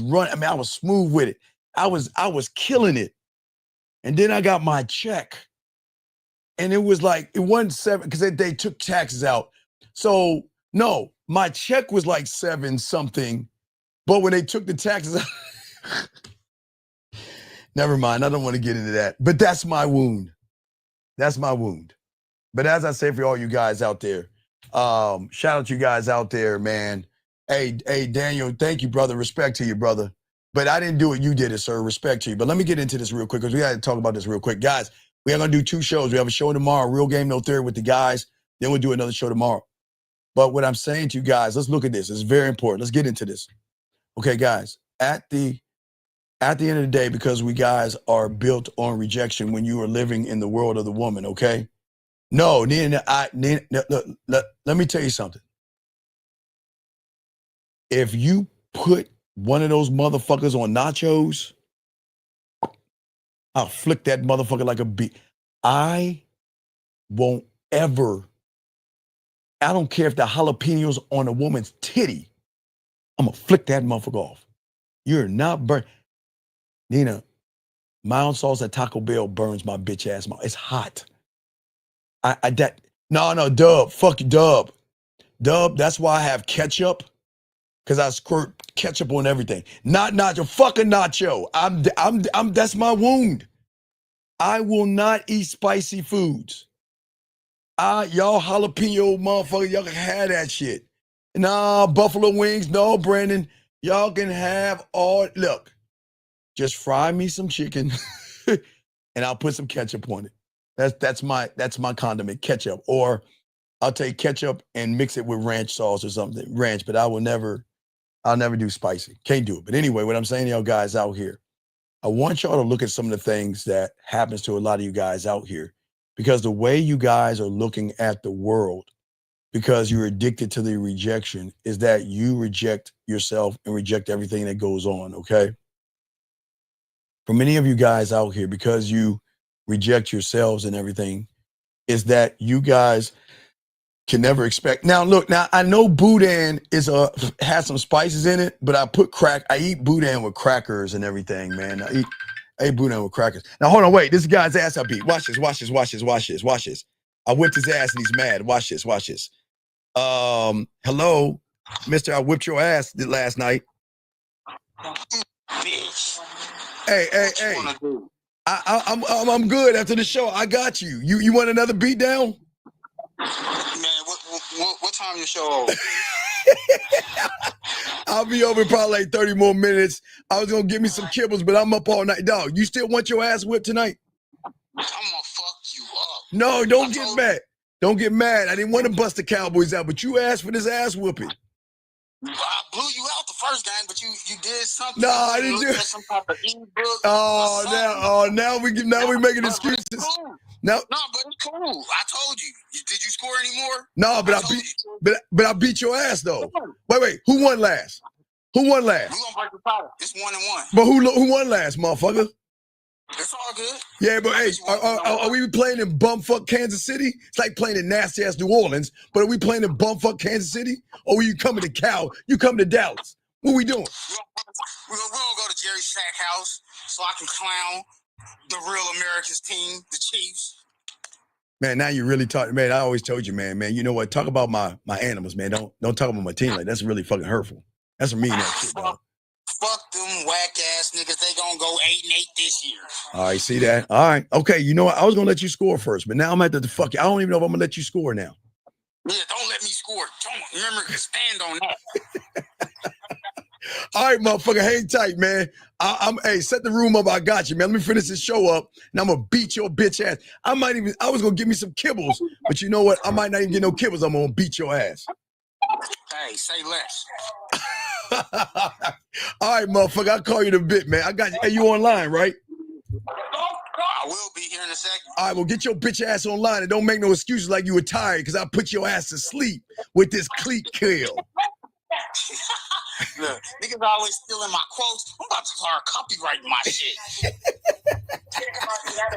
smooth with it. I was killing it. And then I got my check. And it was like, it wasn't $7 because they took taxes out. So no, my check was like $7 something. But when they took the taxes out, never mind. I don't want to get into that. But that's my wound. That's my wound. But as I say for all you guys out there, shout out to you guys out there, man. Hey, Daniel, thank you, brother. Respect to you, brother. But I didn't do it. You did it, sir. Respect to you. But let me get into this real quick because we got to talk about this real quick. Guys, we are going to do 2 shows. We have a show tomorrow, Real Game No Theory with the guys. Then we'll do another show tomorrow. But what I'm saying to you guys, let's look at this. It's very important. Let's get into this. Okay, guys, at the At the end of the day, because we guys are built on rejection when you are living in the world of the woman, okay? No, let me tell you something. If you put one of those motherfuckers on nachos, I'll flick that motherfucker like a bee. I won't ever, I don't care if the jalapenos on a woman's titty, I'm gonna flick that motherfucker off. You're not burnt. Nina, mild sauce at Taco Bell burns my bitch ass mouth. It's hot. No, Dub, fuck you, Dub. Dub, that's why I have ketchup, because I squirt ketchup on everything. Not nacho, fucking nacho. That's my wound. I will not eat spicy foods. Y'all jalapeno motherfuckers, y'all can have that shit. Nah, buffalo wings, no, Brandon. Y'all can have look, just fry me some chicken and I'll put some ketchup on it. That's my condiment, ketchup. Or I'll take ketchup and mix it with ranch sauce or something, ranch, but I'll never do spicy. Can't do it. But anyway, what I'm saying to y'all guys out here, I want y'all to look at some of the things that happens to a lot of you guys out here, because the way you guys are looking at the world, because you're addicted to the rejection, is that you reject yourself and reject everything that goes on, okay? For many of you guys out here, because you reject yourselves and everything, is that you guys can never expect. Now, look, I know boudin has some spices in it, but I eat boudin with crackers and everything, man. I eat boudin with crackers. Now, hold on, wait. This guy's ass I beat. Watch this. I whipped his ass and he's mad. Watch this. Hello, mister, I whipped your ass last night. Bitch. Hey. I'm good after the show. I got you. You want another beat down? Man, what time your show over? I'll be over in probably like 30 more minutes. I was gonna give me some kibbles, but I'm up all night. Dog, you still want your ass whipped tonight? I'm gonna fuck you up. No, don't get mad. Don't get mad. I didn't want to bust the Cowboys out, but you asked for this ass whooping. I blew you out the first game, but you did something. No, I didn't do. Some type of ebook. Now we making excuses. Cool. No, but it's cool. I told you. Did you score anymore? No, but I beat your ass though. Wait. Who won last? We gonna break the title. It's 1-1. But who won last, motherfucker? It's all good. Yeah, but hey, are we playing in bumfuck Kansas City? It's like playing in nasty ass New Orleans. But are we playing in bumfuck Kansas City? Or are you coming to Cal? You coming to Dallas? What we doing? We're gonna go to Jerry Shack house so I can clown the real America's team, the Chiefs. Man, now you really talk. Man, I always told you, man. You know what? Talk about my animals, man. Don't talk about my team like that's really fucking hurtful. That's mean that shit, dog. Fuck them whack ass niggas. They gonna go 8-8 this year. All right, see that? All right, okay. You know what? I was gonna let you score first, but now I'm at the fuck you. I don't even know if I'm gonna let you score now. Yeah, don't let me score. Don't remember to stand on that. All right, motherfucker, hang tight, man. Hey, set the room up. I got you, man. Let me finish this show up, and I'm gonna beat your bitch ass. I was gonna give me some kibbles, but you know what? I might not even get no kibbles. I'm gonna beat your ass. Hey, say less. All right, motherfucker, I'll call you in a bit, man. I got you. Hey, you online, right? I will be here in a second. All right, well, get your bitch ass online and don't make no excuses like you were tired, because I'll put your ass to sleep with this cleat kill. Look, niggas always stealing my quotes. I'm about to start copyrighting my shit.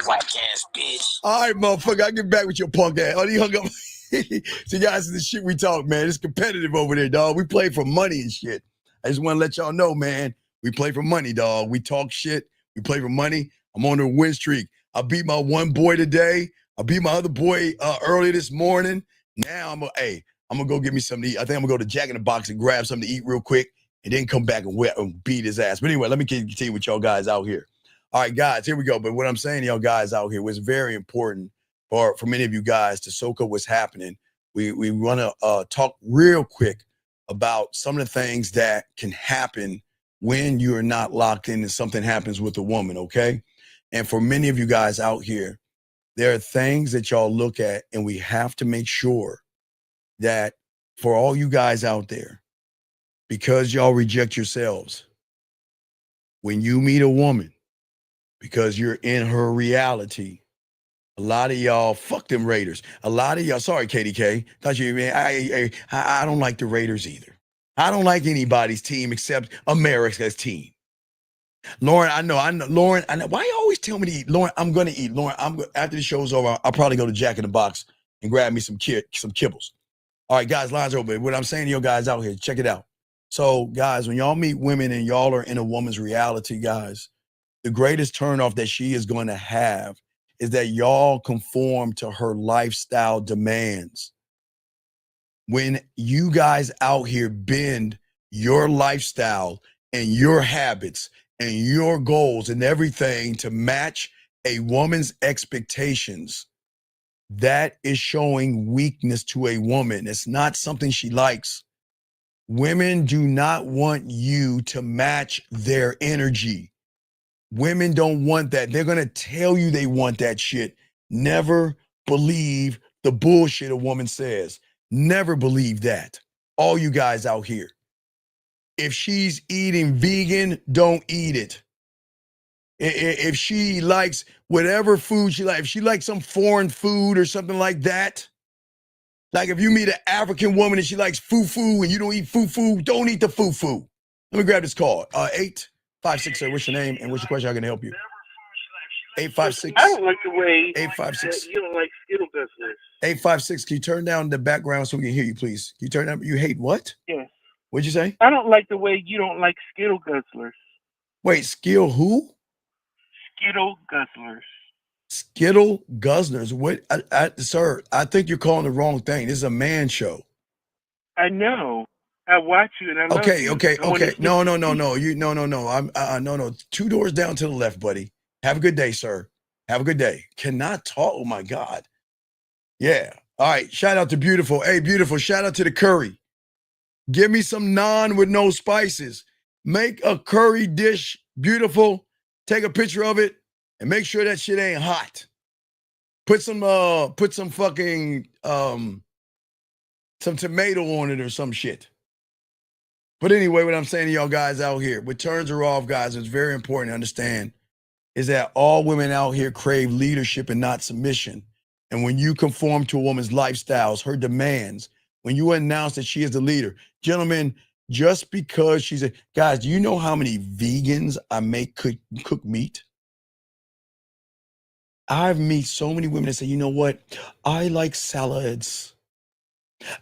White ass bitch. All right, motherfucker, I'll get back with your punk ass. Oh, he hung up. See, guys, this shit we talk, man. It's competitive over there, dog. We play for money and shit. I just want to let y'all know, man. We play for money, dog. We talk shit. We play for money. I'm on a win streak. I beat my one boy today. I beat my other boy early this morning. Now I'm gonna go get me something to eat. I think I'm gonna go to Jack in the Box and grab something to eat real quick and then come back and beat his ass. But anyway, let me continue with y'all guys out here. All right, guys, here we go. But what I'm saying to y'all guys out here was very important for many of you guys to soak up what's happening. We want to talk real quick about some of the things that can happen when you are not locked in and something happens with a woman, okay? And for many of you guys out here, there are things that y'all look at, and we have to make sure that for all you guys out there, because y'all reject yourselves, when you meet a woman, because you're in her reality, a lot of y'all, fuck them Raiders. A lot of y'all, sorry, KDK. Thought you, man, I don't like the Raiders either. I don't like anybody's team except America's team. Lauren, I know. Lauren, I know. Why you always tell me to eat? Lauren, I'm gonna eat. Lauren, after the show's over, I'll probably go to Jack in the Box and grab me some kibbles. All right, guys, lines are open. What I'm saying to you guys out here, check it out. So, guys, when y'all meet women and y'all are in a woman's reality, guys, the greatest turnoff that she is going to have is that y'all conform to her lifestyle demands. When you guys out here bend your lifestyle and your habits and your goals and everything to match a woman's expectations, that is showing weakness to a woman. It's not something she likes. Women do not want you to match their energy. Women don't want that. They're going to tell you they want that shit. Never believe the bullshit a woman says. Never believe that. All you guys out here. If she's eating vegan, don't eat it. If she likes whatever food she likes, if she likes some foreign food or something like that, like if you meet an African woman and she likes fufu and you don't eat fufu, don't eat the fufu. Let me grab this call. 856, what's your name and what's your question? I can help you. 856. I don't like the way 856. you don't like Skittle Guzzlers. 856. Can you turn down the background so we can hear you, please? Can you turn down? You hate what? Yes. What'd you say? I don't like the way you don't like Skittle Guzzlers. Wait, Skill who? Skittle Guzzlers. Skittle Guzzlers. What? Sir, I think you're calling the wrong thing. This is a man show. I know. I watch you and I love you. Okay. No. No. 2 doors down to the left, buddy. Have a good day, sir. Have a good day. Cannot talk. Oh my God. Yeah. All right. Shout out to Beautiful. Hey, Beautiful. Shout out to the curry. Give me some naan with no spices. Make a curry dish, Beautiful. Take a picture of it and make sure that shit ain't hot. Put some fucking some tomato on it or some shit. But anyway, what I'm saying to y'all guys out here, what turns her off, guys, it's very important to understand is that all women out here crave leadership and not submission. And when you conform to a woman's lifestyles, her demands, when you announce that she is the leader, gentlemen, just because she's a guys, do you know how many vegans I make cook meat? I've met so many women that say, you know what? I like salads.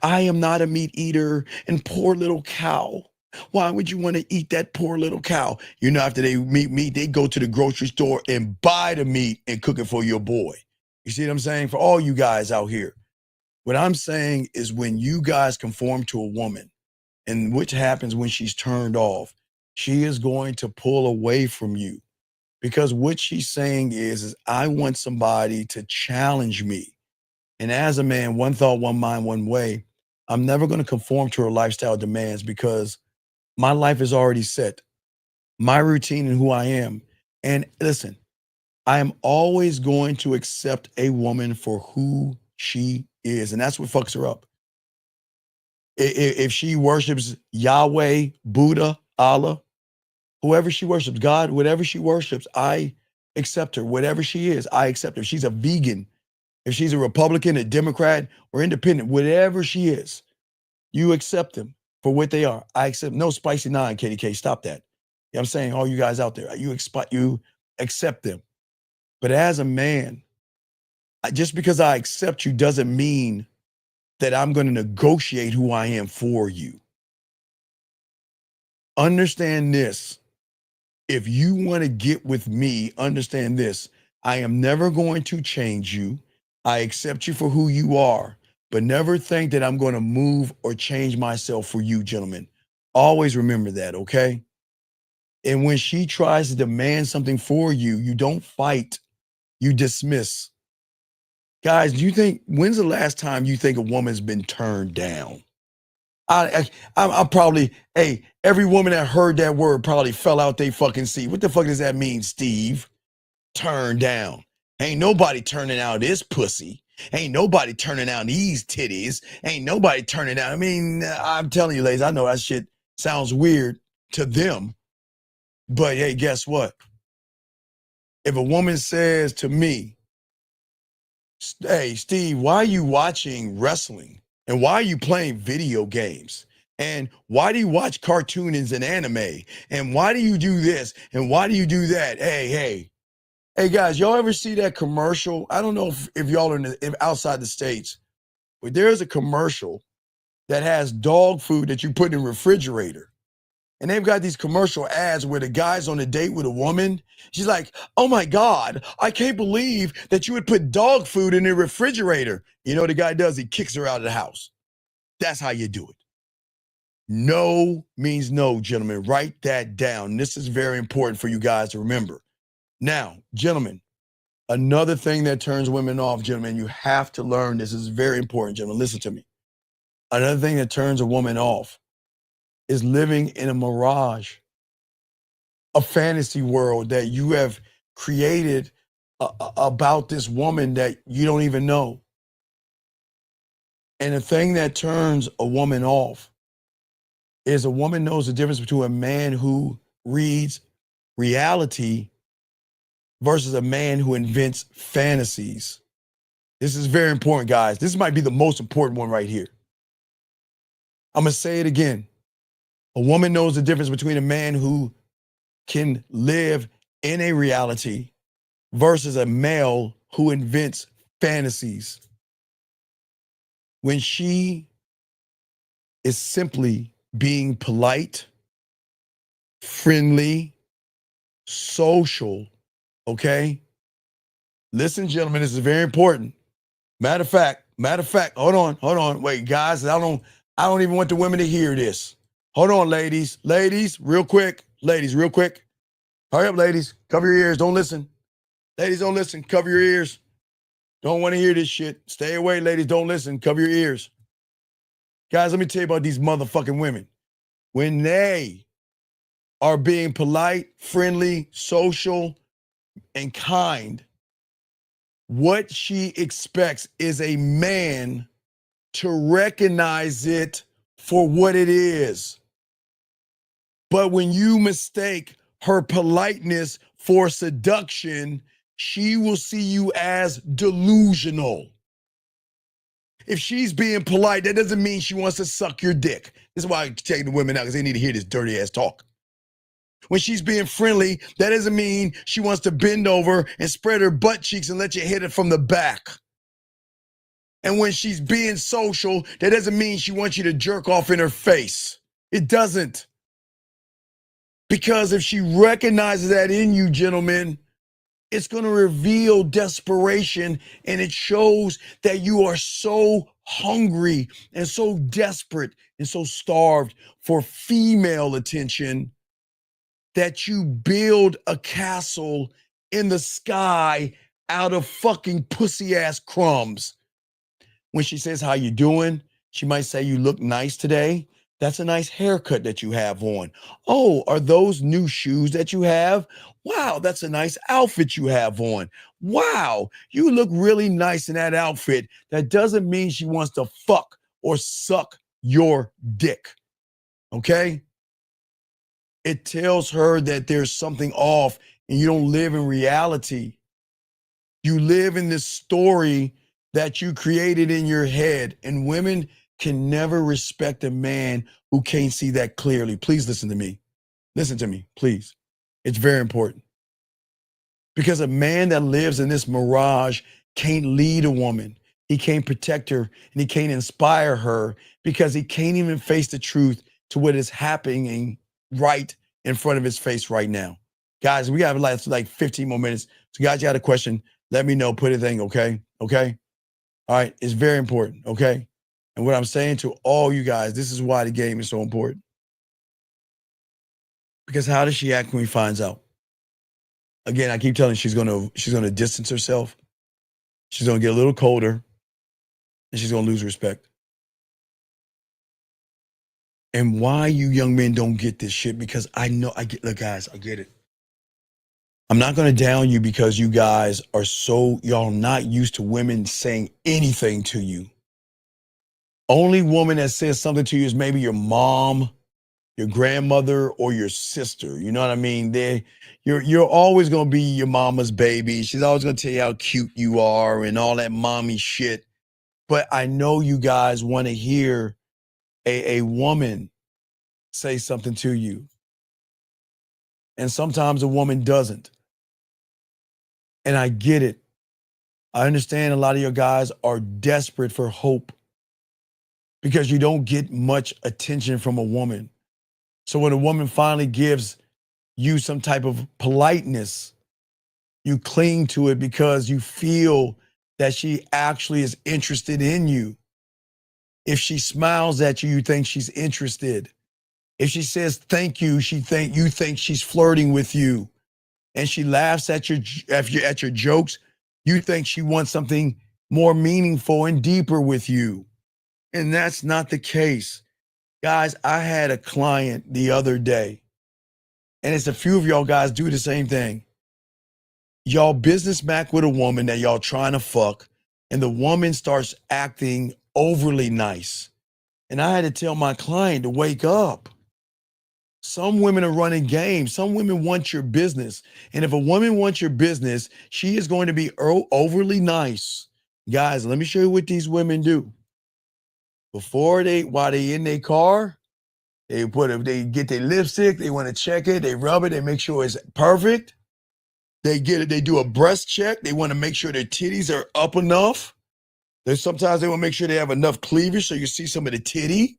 I am not a meat eater, and poor little cow. Why would you want to eat that poor little cow? You know, after they meet meat, they go to the grocery store and buy the meat and cook it for your boy. You see what I'm saying? For all you guys out here, what I'm saying is when you guys conform to a woman, and which happens when she's turned off, she is going to pull away from you. Because what she's saying is I want somebody to challenge me. And as a man, one thought, one mind, one way, I'm never going to conform to her lifestyle demands because my life is already set. My routine and who I am. And listen, I am always going to accept a woman for who she is. And that's what fucks her up. If she worships Yahweh, Buddha, Allah, whoever she worships, God, whatever she worships, I accept her. Whatever she is, I accept her. If she's a vegan, if she's a Republican, a Democrat, or independent, whatever she is, you accept them for what they are. I accept no spicy nine, KDK. Stop that. I'm saying all you guys out there, you accept them. But as a man, just because I accept you doesn't mean that I'm going to negotiate who I am for you. Understand this. If you want to get with me, understand this. I am never going to change you. I accept you for who you are, but never think that I'm going to move or change myself for you, gentlemen. Always remember that, okay? And when she tries to demand something for you, you don't fight, you dismiss. Guys, when's the last time you think a woman's been turned down? I'm probably, every woman that heard that word probably fell out they fucking seat. What the fuck does that mean, Steve? Turned down. Ain't nobody turning out this pussy. Ain't nobody turning out these titties. Ain't nobody turning out. I mean, I'm telling you, ladies, I know that shit sounds weird to them. But hey, guess what? If a woman says to me, hey, Steve, why are you watching wrestling? And why are you playing video games? And why do you watch cartoons and anime? And why do you do this? And why do you do that? Hey, guys, y'all ever see that commercial? I don't know if y'all are if outside the States, but there's a commercial that has dog food that you put in a refrigerator. And they've got these commercial ads where the guy's on a date with a woman. She's like, oh my God, I can't believe that you would put dog food in the refrigerator. You know what the guy does? He kicks her out of the house. That's how you do it. No means no, gentlemen. Write that down. This is very important for you guys to remember. Now, gentlemen, another thing that turns women off, gentlemen, you have to learn this. Is very important, gentlemen. Listen to me. Another thing that turns a woman off is living in a mirage, a fantasy world that you have created about this woman that you don't even know. And the thing that turns a woman off is a woman knows the difference between a man who reads reality versus a man who invents fantasies. This is very important, guys. This might be the most important one right here. I'm going to say it again. A woman knows the difference between a man who can live in a reality versus a male who invents fantasies. When she is simply being polite, friendly, social, okay? Listen, gentlemen, this is very important. Matter of fact, hold on. Wait, guys, I don't even want the women to hear this. Hold on, ladies, real quick. Hurry up, ladies. Cover your ears. Don't listen. Ladies, don't listen. Cover your ears. Don't want to hear this shit. Stay away, ladies. Don't listen. Cover your ears. Guys, let me tell you about these motherfucking women. When they are being polite, friendly, social, and kind, what she expects is a man to recognize it for what it is. But when you mistake her politeness for seduction, she will see you as delusional. If she's being polite, that doesn't mean she wants to suck your dick. This is why I take the women out, because they need to hear this dirty ass talk. When she's being friendly, that doesn't mean she wants to bend over and spread her butt cheeks and let you hit it from the back. And when she's being social, that doesn't mean she wants you to jerk off in her face. It doesn't. Because if she recognizes that in you, gentlemen, it's going to reveal desperation, and it shows that you are so hungry and so desperate and so starved for female attention that you build a castle in the sky out of fucking pussy ass crumbs. When she says, how you doing? She might say, you look nice today. That's a nice haircut that you have on. Oh, are those new shoes that you have? Wow, that's a nice outfit you have on. Wow, you look really nice in that outfit. That doesn't mean she wants to fuck or suck your dick. Okay? It tells her that there's something off and you don't live in reality. You live in this story that you created in your head, and women can never respect a man who can't see that clearly. Please listen to me. Listen to me, please. It's very important. Because a man that lives in this mirage can't lead a woman. He can't protect her, and he can't inspire her because he can't even face the truth to what is happening right in front of his face right now. Guys, we have like 15 more minutes. So guys, you got a question, let me know, put a thing, okay? Okay? All right, it's very important, okay? And what I'm saying to all you guys, this is why the game is so important. Because how does she act when he finds out? Again, I keep telling you she's gonna distance herself. She's gonna get a little colder, and she's gonna lose respect. And why you young men don't get this shit? Because look, guys, I get it. I'm not gonna down you because you guys are y'all not used to women saying anything to you. Only woman that says something to you is maybe your mom, your grandmother, or your sister. You know what I mean? You're always gonna be your mama's baby. She's always gonna tell you how cute you are and all that mommy shit. But I know you guys want to hear a woman say something to you. And sometimes a woman doesn't. And I get it. I understand a lot of your guys are desperate for hope because you don't get much attention from a woman. So when a woman finally gives you some type of politeness, you cling to it because you feel that she actually is interested in you. If she smiles at you, you think she's interested. If she says thank you, you think she's flirting with you. And she laughs at your jokes, you think she wants something more meaningful and deeper with you. And that's not the case. Guys, I had a client the other day, and it's a few of y'all guys do the same thing. Y'all business back with a woman that y'all trying to fuck, and the woman starts acting overly nice. And I had to tell my client to wake up. Some women are running games. Some women want your business. And if a woman wants your business, she is going to be overly nice. Guys, let me show you what these women do. While they in their car, they get their lipstick, they want to check it, they rub it, they make sure it's perfect. They do a breast check, they want to make sure their titties are up enough. Sometimes they want to make sure they have enough cleavage so you see some of the titty.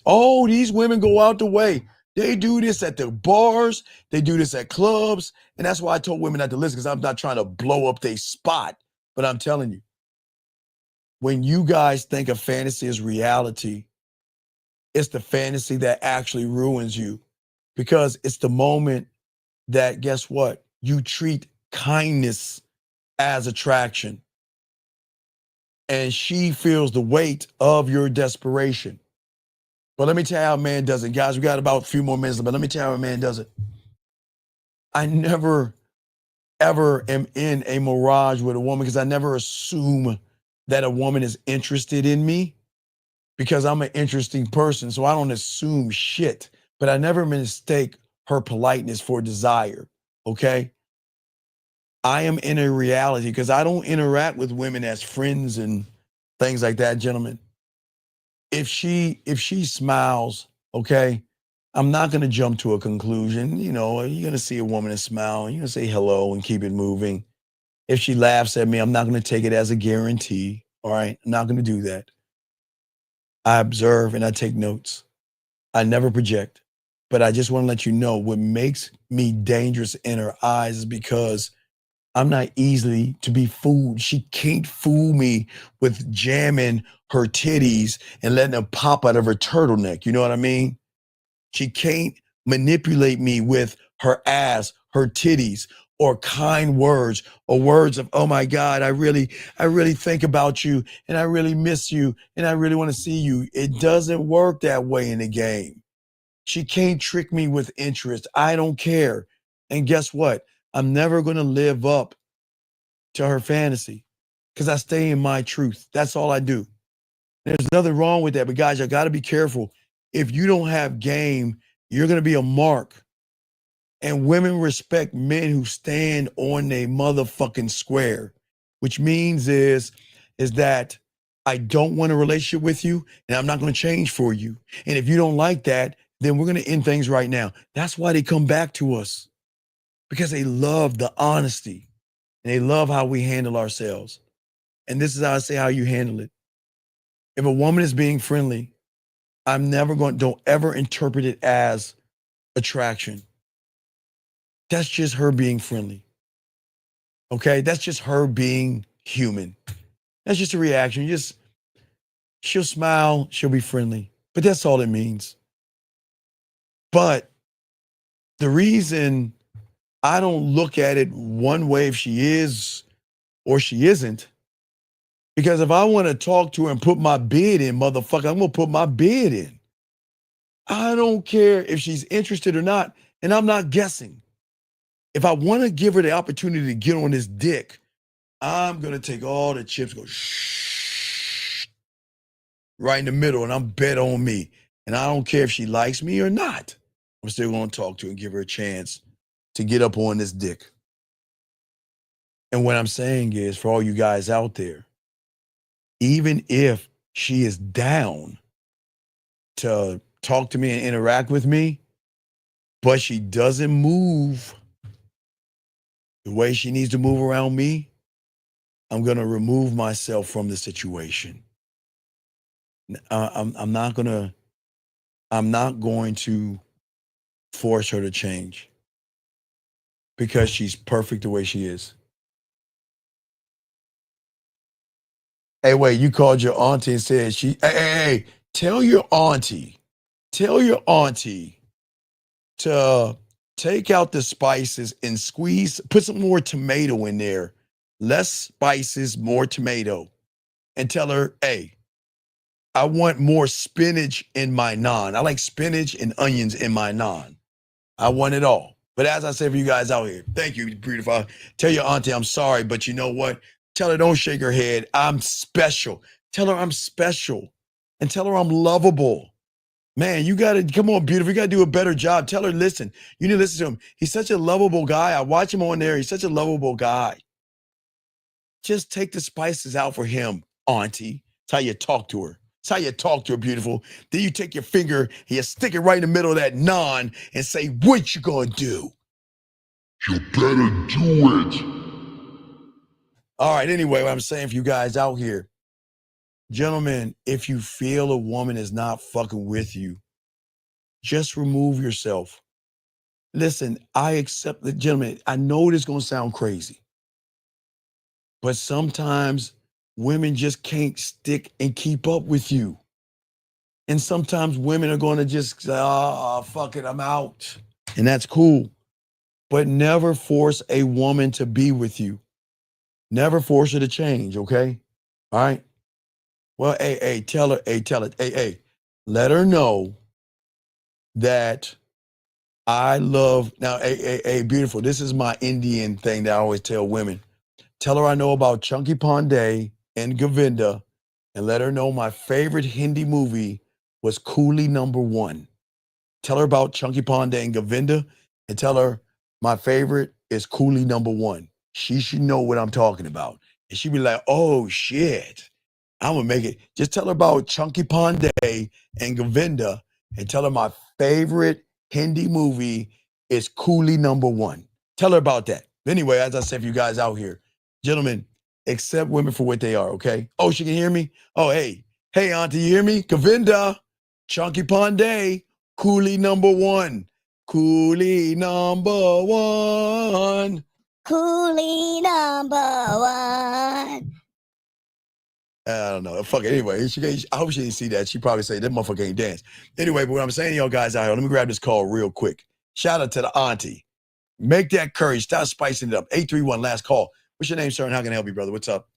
Oh, these women go out the way. They do this at the bars, they do this at clubs, and that's why I told women not to listen, because I'm not trying to blow up their spot. But I'm telling you, when you guys think of fantasy as reality, it's the fantasy that actually ruins you, because it's the moment that, guess what? You treat kindness as attraction. And she feels the weight of your desperation. But let me tell you how a man does it. Guys, we got about a few more minutes, but let me tell you how a man does it. I never, ever am in a mirage with a woman because I never assume that a woman is interested in me, because I'm an interesting person. So I don't assume shit, but I never mistake her politeness for desire. Okay. I am in a reality because I don't interact with women as friends and things like that, gentlemen. If she smiles, okay, I'm not going to jump to a conclusion. You know, you're going to see a woman and smile, and you're going to say hello and keep it moving. If she laughs at me, I'm not going to take it as a guarantee. All right. I'm not going to do that. I observe and I take notes. I never project, but I just want to let you know what makes me dangerous in her eyes is because I'm not easily to be fooled. She can't fool me with jamming her titties and letting them pop out of her turtleneck. You know what I mean? She can't manipulate me with her ass, her titties, or kind words, or words of, oh my God, I really think about you, and I really miss you, and I really want to see you. It doesn't work that way in the game. She can't trick me with interest. I don't care. And guess what? I'm never going to live up to her fantasy because I stay in my truth. That's all I do. There's nothing wrong with that. But guys, you got to be careful. If you don't have game, you're going to be a mark. And women respect men who stand on their motherfucking square, which means is that I don't want a relationship with you, and I'm not going to change for you. And if you don't like that, then we're going to end things right now. That's why they come back to us, because they love the honesty and they love how we handle ourselves. And this is how I say how you handle it. If a woman is being friendly, don't ever interpret it as attraction. That's just her being friendly. Okay? That's just her being human. That's just a reaction. She'll smile, she'll be friendly. But that's all it means. But the reason I don't look at it one way if she is or she isn't, because if I want to talk to her and put my bid in, motherfucker, I'm going to put my bid in. I don't care if she's interested or not, and I'm not guessing. If I want to give her the opportunity to get on this dick, I'm going to take all the chips, go shh, right in the middle, and I'm bet on me. And I don't care if she likes me or not. I'm still going to talk to her and give her a chance to get up on this dick. And what I'm saying is, for all you guys out there, even if she is down to talk to me and interact with me, but she doesn't move the way she needs to move around me, I'm going to remove myself from the situation. I'm not going to force her to change because she's perfect the way she is. Hey, wait, you called your auntie and said hey, tell your auntie to take out the spices and put some more tomato in there. Less spices, more tomato. And tell her, hey, I want more spinach in my naan. I like spinach and onions in my naan. I want it all. But as I said for you guys out here, thank you, beautiful. Tell your auntie I'm sorry, but you know what? Tell her don't shake her head. I'm special. Tell her I'm special. And tell her I'm lovable. Man, you got to, come on, beautiful. You got to do a better job. Tell her, listen, you need to listen to him. He's such a lovable guy. I watch him on there. He's such a lovable guy. Just take the spices out for him, auntie. That's how you talk to her. That's how you talk to her, beautiful. Then you take your finger and you stick it right in the middle of that naan and say, what you gonna do? You better do it. All right, anyway, what I'm saying for you guys out here, gentlemen, if you feel a woman is not fucking with you, just remove yourself. Listen, I accept the gentleman. I know this is gonna sound crazy, but sometimes women just can't stick and keep up with you. And sometimes women are going to just say, oh, fuck it, I'm out. And that's cool. But never force a woman to be with you. Never force her to change, okay? All right? Well, tell her, let her know that I love, now, beautiful, this is my Indian thing that I always tell women. Tell her I know about Chunky Pandey and Govinda, and let her know my favorite Hindi movie was Coolie #1. Tell her about Chunky Pandey and Govinda, and tell her my favorite is Coolie #1. She should know what I'm talking about. And she'd be like, oh shit, I'm gonna make it. Just tell her about Chunky Pandey and Govinda, and tell her my favorite Hindi movie is Coolie #1. Tell her about that. Anyway, as I said for you guys out here, gentlemen, accept women for what they are, okay? Oh, she can hear me? Oh, hey, auntie, you hear me? Govinda, Chunky Pandey, Coolie #1. Coolie #1. Coolie #1. I don't know. Fuck it. Anyway, I hope she didn't see that. She probably say that motherfucker ain't dance. Anyway, but what I'm saying to y'all guys out here, let me grab this call real quick. Shout out to the auntie. Make that courage. Stop spicing it up. 831, last call. What's your name, sir, and how can I help you, brother? What's up?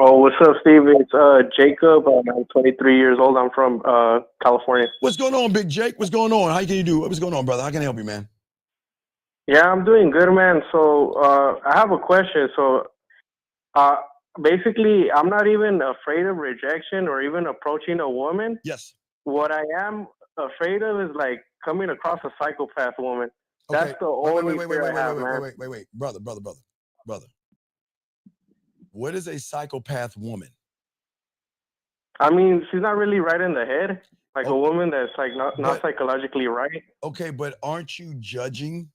Oh, what's up, Steve? It's Jacob. I'm 23 years old. I'm from California. What's going on, Big Jake? What's going on? How can you do? What's going on, brother? How can I help you, man? Yeah, I'm doing good, man. So I have a question. So basically, I'm not even afraid of rejection or even approaching a woman. Yes. What I am afraid of is like coming across a psychopath woman. Okay. That's the only fear I have, man. Wait. Brother. What is a psychopath woman? I mean, she's not really right in the head. Like a woman that's like not psychologically right. Okay, but aren't you judging?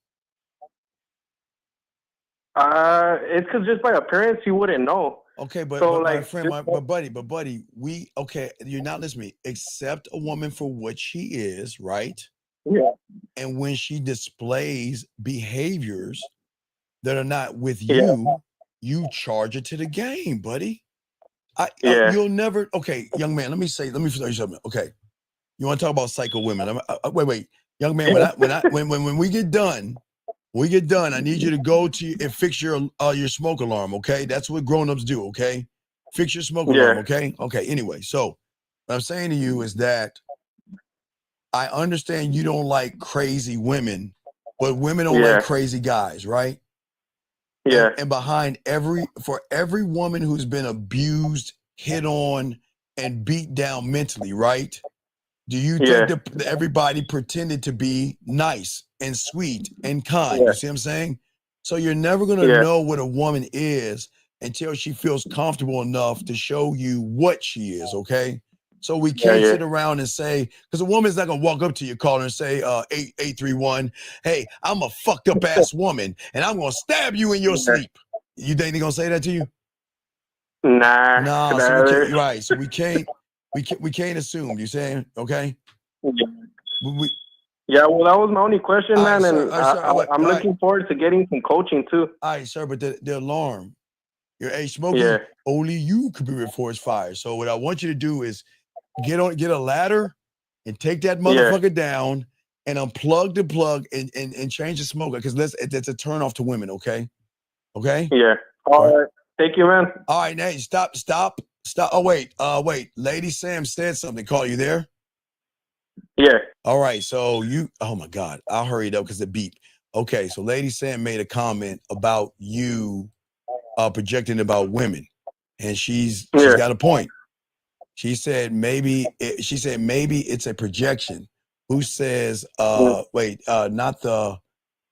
It's because just by appearance you wouldn't know. Okay, but like, my friend, buddy, you're not listening to me. Accept a woman for what she is, right? Yeah. And when she displays behaviors that are not with you, you charge it to the game, buddy. You'll never. Okay, young man. Let me tell you something. Okay, you want to talk about psycho women? Wait, young man. When we get done, I need you to go to and fix your smoke alarm. Okay, that's what grown-ups do. Okay, fix your smoke alarm. Okay. Anyway, so what I'm saying to you is that I understand you don't like crazy women, but women don't like crazy guys, right? Yeah. And behind every woman who's been abused, hit on, and beat down mentally, right? Do you think that everybody pretended to be nice and sweet and kind? You see what I'm saying? So you're never going to know what a woman is until she feels comfortable enough to show you what she is, okay? So we can't sit around and say, because a woman's not going to walk up to your caller and say, 8831, hey, I'm a fucked up ass woman and I'm going to stab you in your sleep. You think they're going to say that to you? Nah. No, so we can't, right. So we can't assume, you saying, okay? Yeah, well, that was my only question, man, sir, and sir, I'm looking forward to getting some coaching too. All right, sir, but the alarm, hey, Smokey, only you could be reinforced fire. So what I want you to do is get a ladder and take that motherfucker down and unplug the plug and change the smoker, because that's a turn off to women, okay? Okay? Yeah. All right. Thank you, man. All right, Nate, stop. Oh, wait. Lady Sam said something. Call you there? Yeah. All right, so oh my God, I'll hurry it up because it beat. Okay, so Lady Sam made a comment about you projecting about women, and she's got a point. She said maybe it's a projection. Who says not the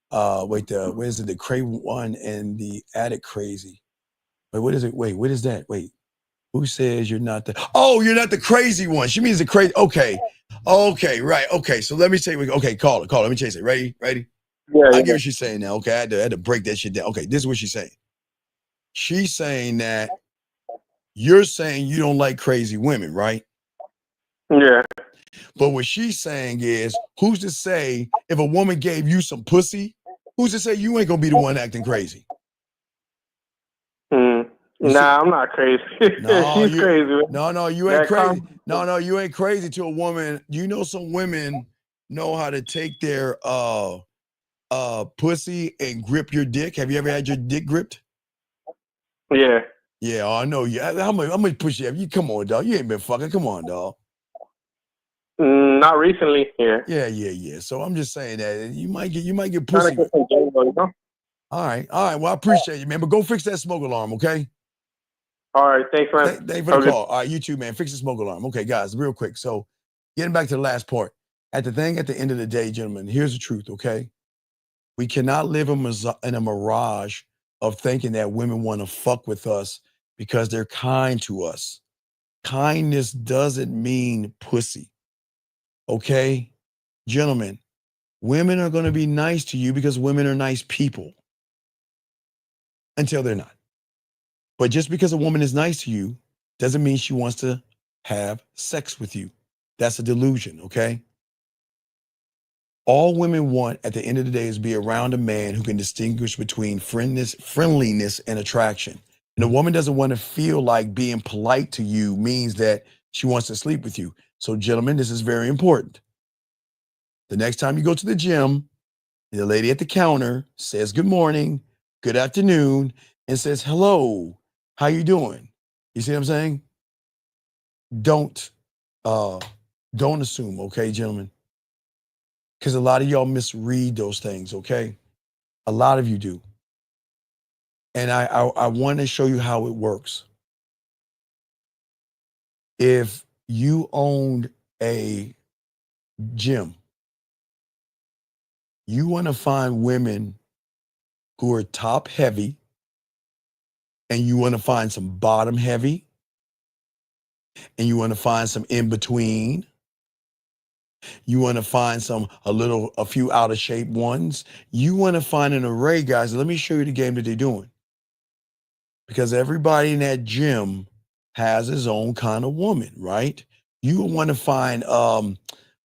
what is it, the crazy one and the addict crazy? Wait, what is it? Wait, what is that? Wait, who says you're not the? Oh, you're not the crazy one. She means the crazy. Okay, right. Okay, so let me say. Okay, call it. Let me chase it. Ready? I get what she's saying now. Okay, I had to break that shit down. Okay, this is what she's saying. She's saying that you're saying you don't like crazy women, right? Yeah. But what she's saying is, who's to say if a woman gave you some pussy, who's to say you ain't gonna be the one acting crazy? Nah, I'm not crazy. No, she's crazy. No, you ain't crazy. No, you ain't crazy to a woman. You know, some women know how to take their pussy and grip your dick. Have you ever had your dick gripped? Yeah. Yeah, I know you. How much pussy have you? Come on, dog. You ain't been fucking. Come on, dog. Not recently. Yeah. Yeah. So I'm just saying that you might get pussy. Get some game, you know? All right. Well, I appreciate you, man. But go fix that smoke alarm, okay? All right. Thanks, man. Thanks for the call. All right, you too, man. Fix the smoke alarm. Okay, guys, real quick. So getting back to the last part. At the end of the day, gentlemen, here's the truth, okay? We cannot live in a mirage of thinking that women want to fuck with us because they're kind to us. Kindness doesn't mean pussy, okay? Gentlemen, women are going to be nice to you because women are nice people until they're not. But just because a woman is nice to you doesn't mean she wants to have sex with you. That's a delusion, okay? All women want at the end of the day is be around a man who can distinguish between friendliness and attraction. And a woman doesn't want to feel like being polite to you means that she wants to sleep with you. So gentlemen, this is very important. The next time you go to the gym, the lady at the counter says good morning, good afternoon, and says hello, how you doing? You see what I'm saying? Don't assume, okay, gentlemen? Because a lot of y'all misread those things, okay? A lot of you do. And I want to show you how it works. If you owned a gym, you want to find women who are top heavy, and you want to find some bottom heavy, and you want to find some in between. You want to find a few out of shape ones. You want to find an array, guys. Let me show you the game that they're doing. Because everybody in that gym has his own kind of woman, right? You want to find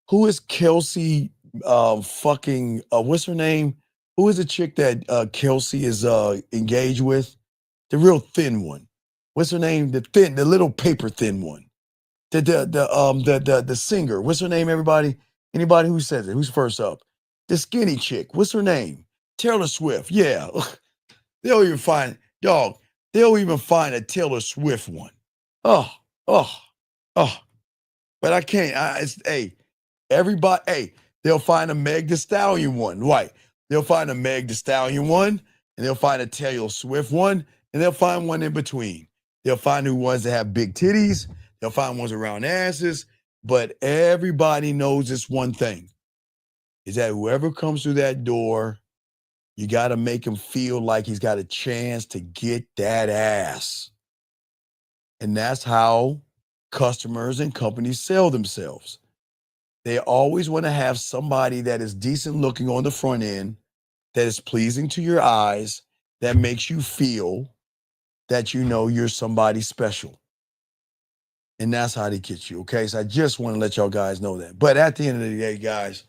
who is Kelsey what's her name? Who is the chick that Kelsey is engaged with? The real thin one. What's her name? The little paper thin one. The singer. What's her name, everybody? Anybody who says it? Who's first up? The skinny chick. What's her name? Taylor Swift. Yeah. They'll even find a Taylor Swift one. Oh. But I can't. They'll find a Meg Thee Stallion one. Right. They'll find a Meg Thee Stallion one, and they'll find a Taylor Swift one, and they'll find one in between. They'll find new ones that have big titties. They'll find ones around asses. But everybody knows this one thing, is that whoever comes through that door, you got to make him feel like he's got a chance to get that ass. And that's how customers and companies sell themselves. They always want to have somebody that is decent looking on the front end, that is pleasing to your eyes, that makes you feel that you know you're somebody special. And that's how they get you, okay? So I just want to let y'all guys know that. But at the end of the day, guys,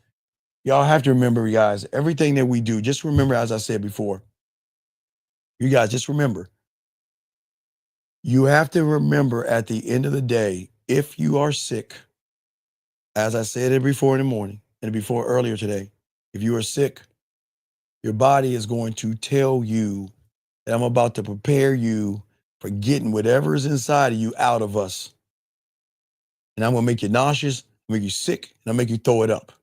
y'all have to remember, guys, everything that we do, just remember, as I said before, you guys just remember, you have to remember at the end of the day, if you are sick, as I said it before in the morning and before earlier today, if you are sick, your body is going to tell you that I'm about to prepare you for getting whatever is inside of you out of us. And I'm going to make you nauseous, make you sick, and I'll make you throw it up.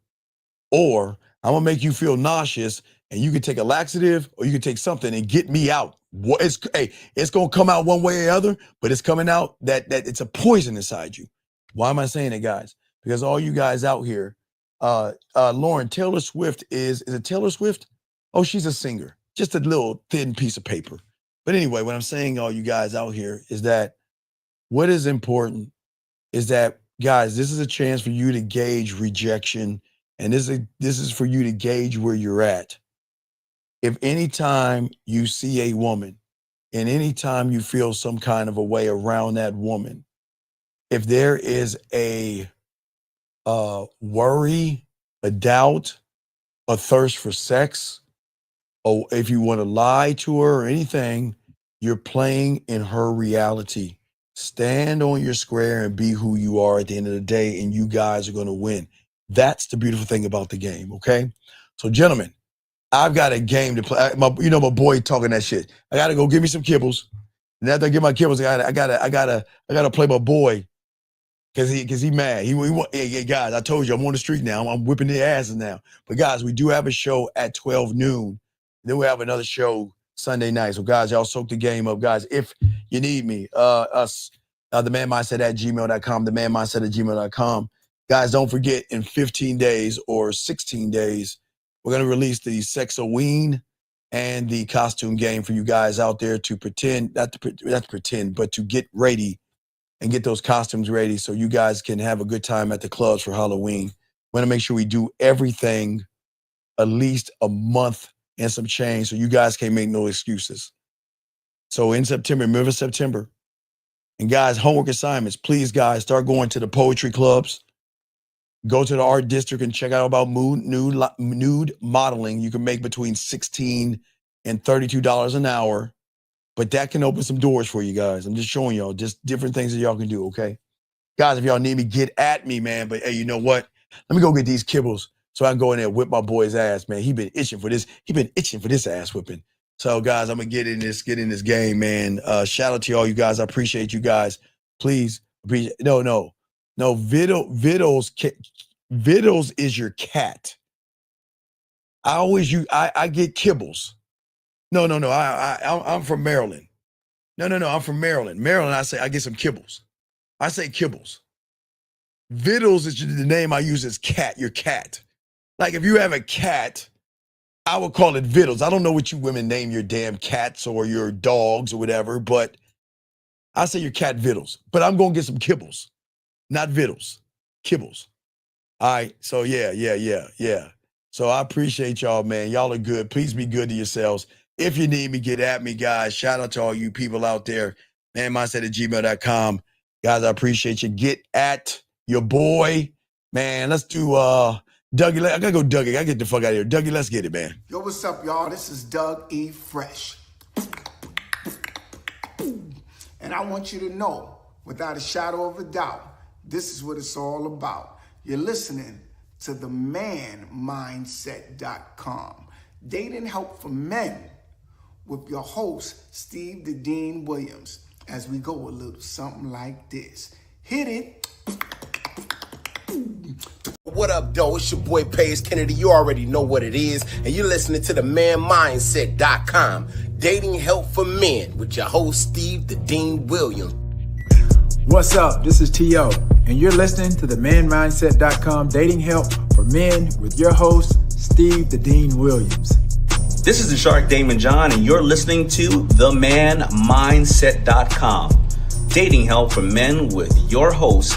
Or I'm going to make you feel nauseous, and you can take a laxative or you can take something and get me out. It's going to come out one way or the other, but it's coming out that it's a poison inside you. Why am I saying it, guys? Because all you guys out here, Lauren, Taylor Swift is it Taylor Swift? Oh, she's a singer. Just a little thin piece of paper. But anyway, what I'm saying, all you guys out here, is that what is important is that, guys, this is a chance for you to gauge rejection. And this is for you to gauge where you're at. If anytime you see a woman and anytime you feel some kind of a way around that woman, if there is a worry, a doubt, a thirst for sex, or if you want to lie to her or anything, you're playing in her reality. Stand on your square and be who you are at the end of the day, and you guys are going to win. That's the beautiful thing about the game, okay? So, gentlemen, I've got a game to play. My boy talking that shit. I got to go get me some kibbles. And after I get my kibbles, I gotta play my boy. Cause he mad. Hey, guys, I told you I'm on the street now. I'm whipping their asses now. But guys, we do have a show at 12 noon. Then we have another show Sunday night. So guys, y'all soak the game up. Guys, if you need me, themanmindset@gmail.com, themanmindset@gmail.com. Guys, don't forget, in 15 days or 16 days, we're gonna release the Sex-O-Ween and the costume game for you guys out there to pretend, not to pretend, but to get ready and get those costumes ready so you guys can have a good time at the clubs for Halloween. We want to make sure we do everything at least a month and some change so you guys can't make no excuses. So in September, middle of September, and guys, homework assignments, please guys, start going to the poetry clubs. Go to the art district and check out about nude modeling. You can make between $16 and $32 an hour. But that can open some doors for you guys. I'm just showing y'all just different things that y'all can do, okay? Guys, if y'all need me, get at me, man. But hey, you know what? Let me go get these kibbles so I can go in there and whip my boy's ass, man. He been itching for this. He been itching for this ass whipping. So guys, I'm gonna get in this game, man. Shout out to all you guys. I appreciate you guys. Please, no. Vittles is your cat. I get kibbles. No. I'm from Maryland. No. I'm from Maryland. Maryland, I get some kibbles. I say kibbles. Vittles is the name I use as cat, your cat. Like if you have a cat, I would call it Vittles. I don't know what you women name your damn cats or your dogs or whatever, but I say your cat Vittles. But I'm going to get some kibbles, not Vittles, kibbles. All right, so yeah. So I appreciate y'all, man. Y'all are good. Please be good to yourselves. If you need me, get at me, guys. Shout out to all you people out there. manmindset@gmail.com. Guys, I appreciate you. Get at your boy. Man, let's do Dougie. I gotta go Dougie. I gotta get the fuck out of here. Dougie, let's get it, man. Yo, what's up, y'all? This is Doug E. Fresh. And I want you to know, without a shadow of a doubt, this is what it's all about. You're listening to themanmindset.com. Dating help for men with your host, Steve the Dean Williams, as we go a little something like this. Hit it. What up, though? It's your boy, Paige Kennedy. You already know what it is. And you're listening to themanmindset.com. Dating help for men with your host, Steve the Dean Williams. What's up? This is T.O. and you're listening to the manmindset.com dating help for men with your host, Steve the Dean Williams. This is the Shark Damon John, and you're listening to themanmindset.com dating help for men with your host,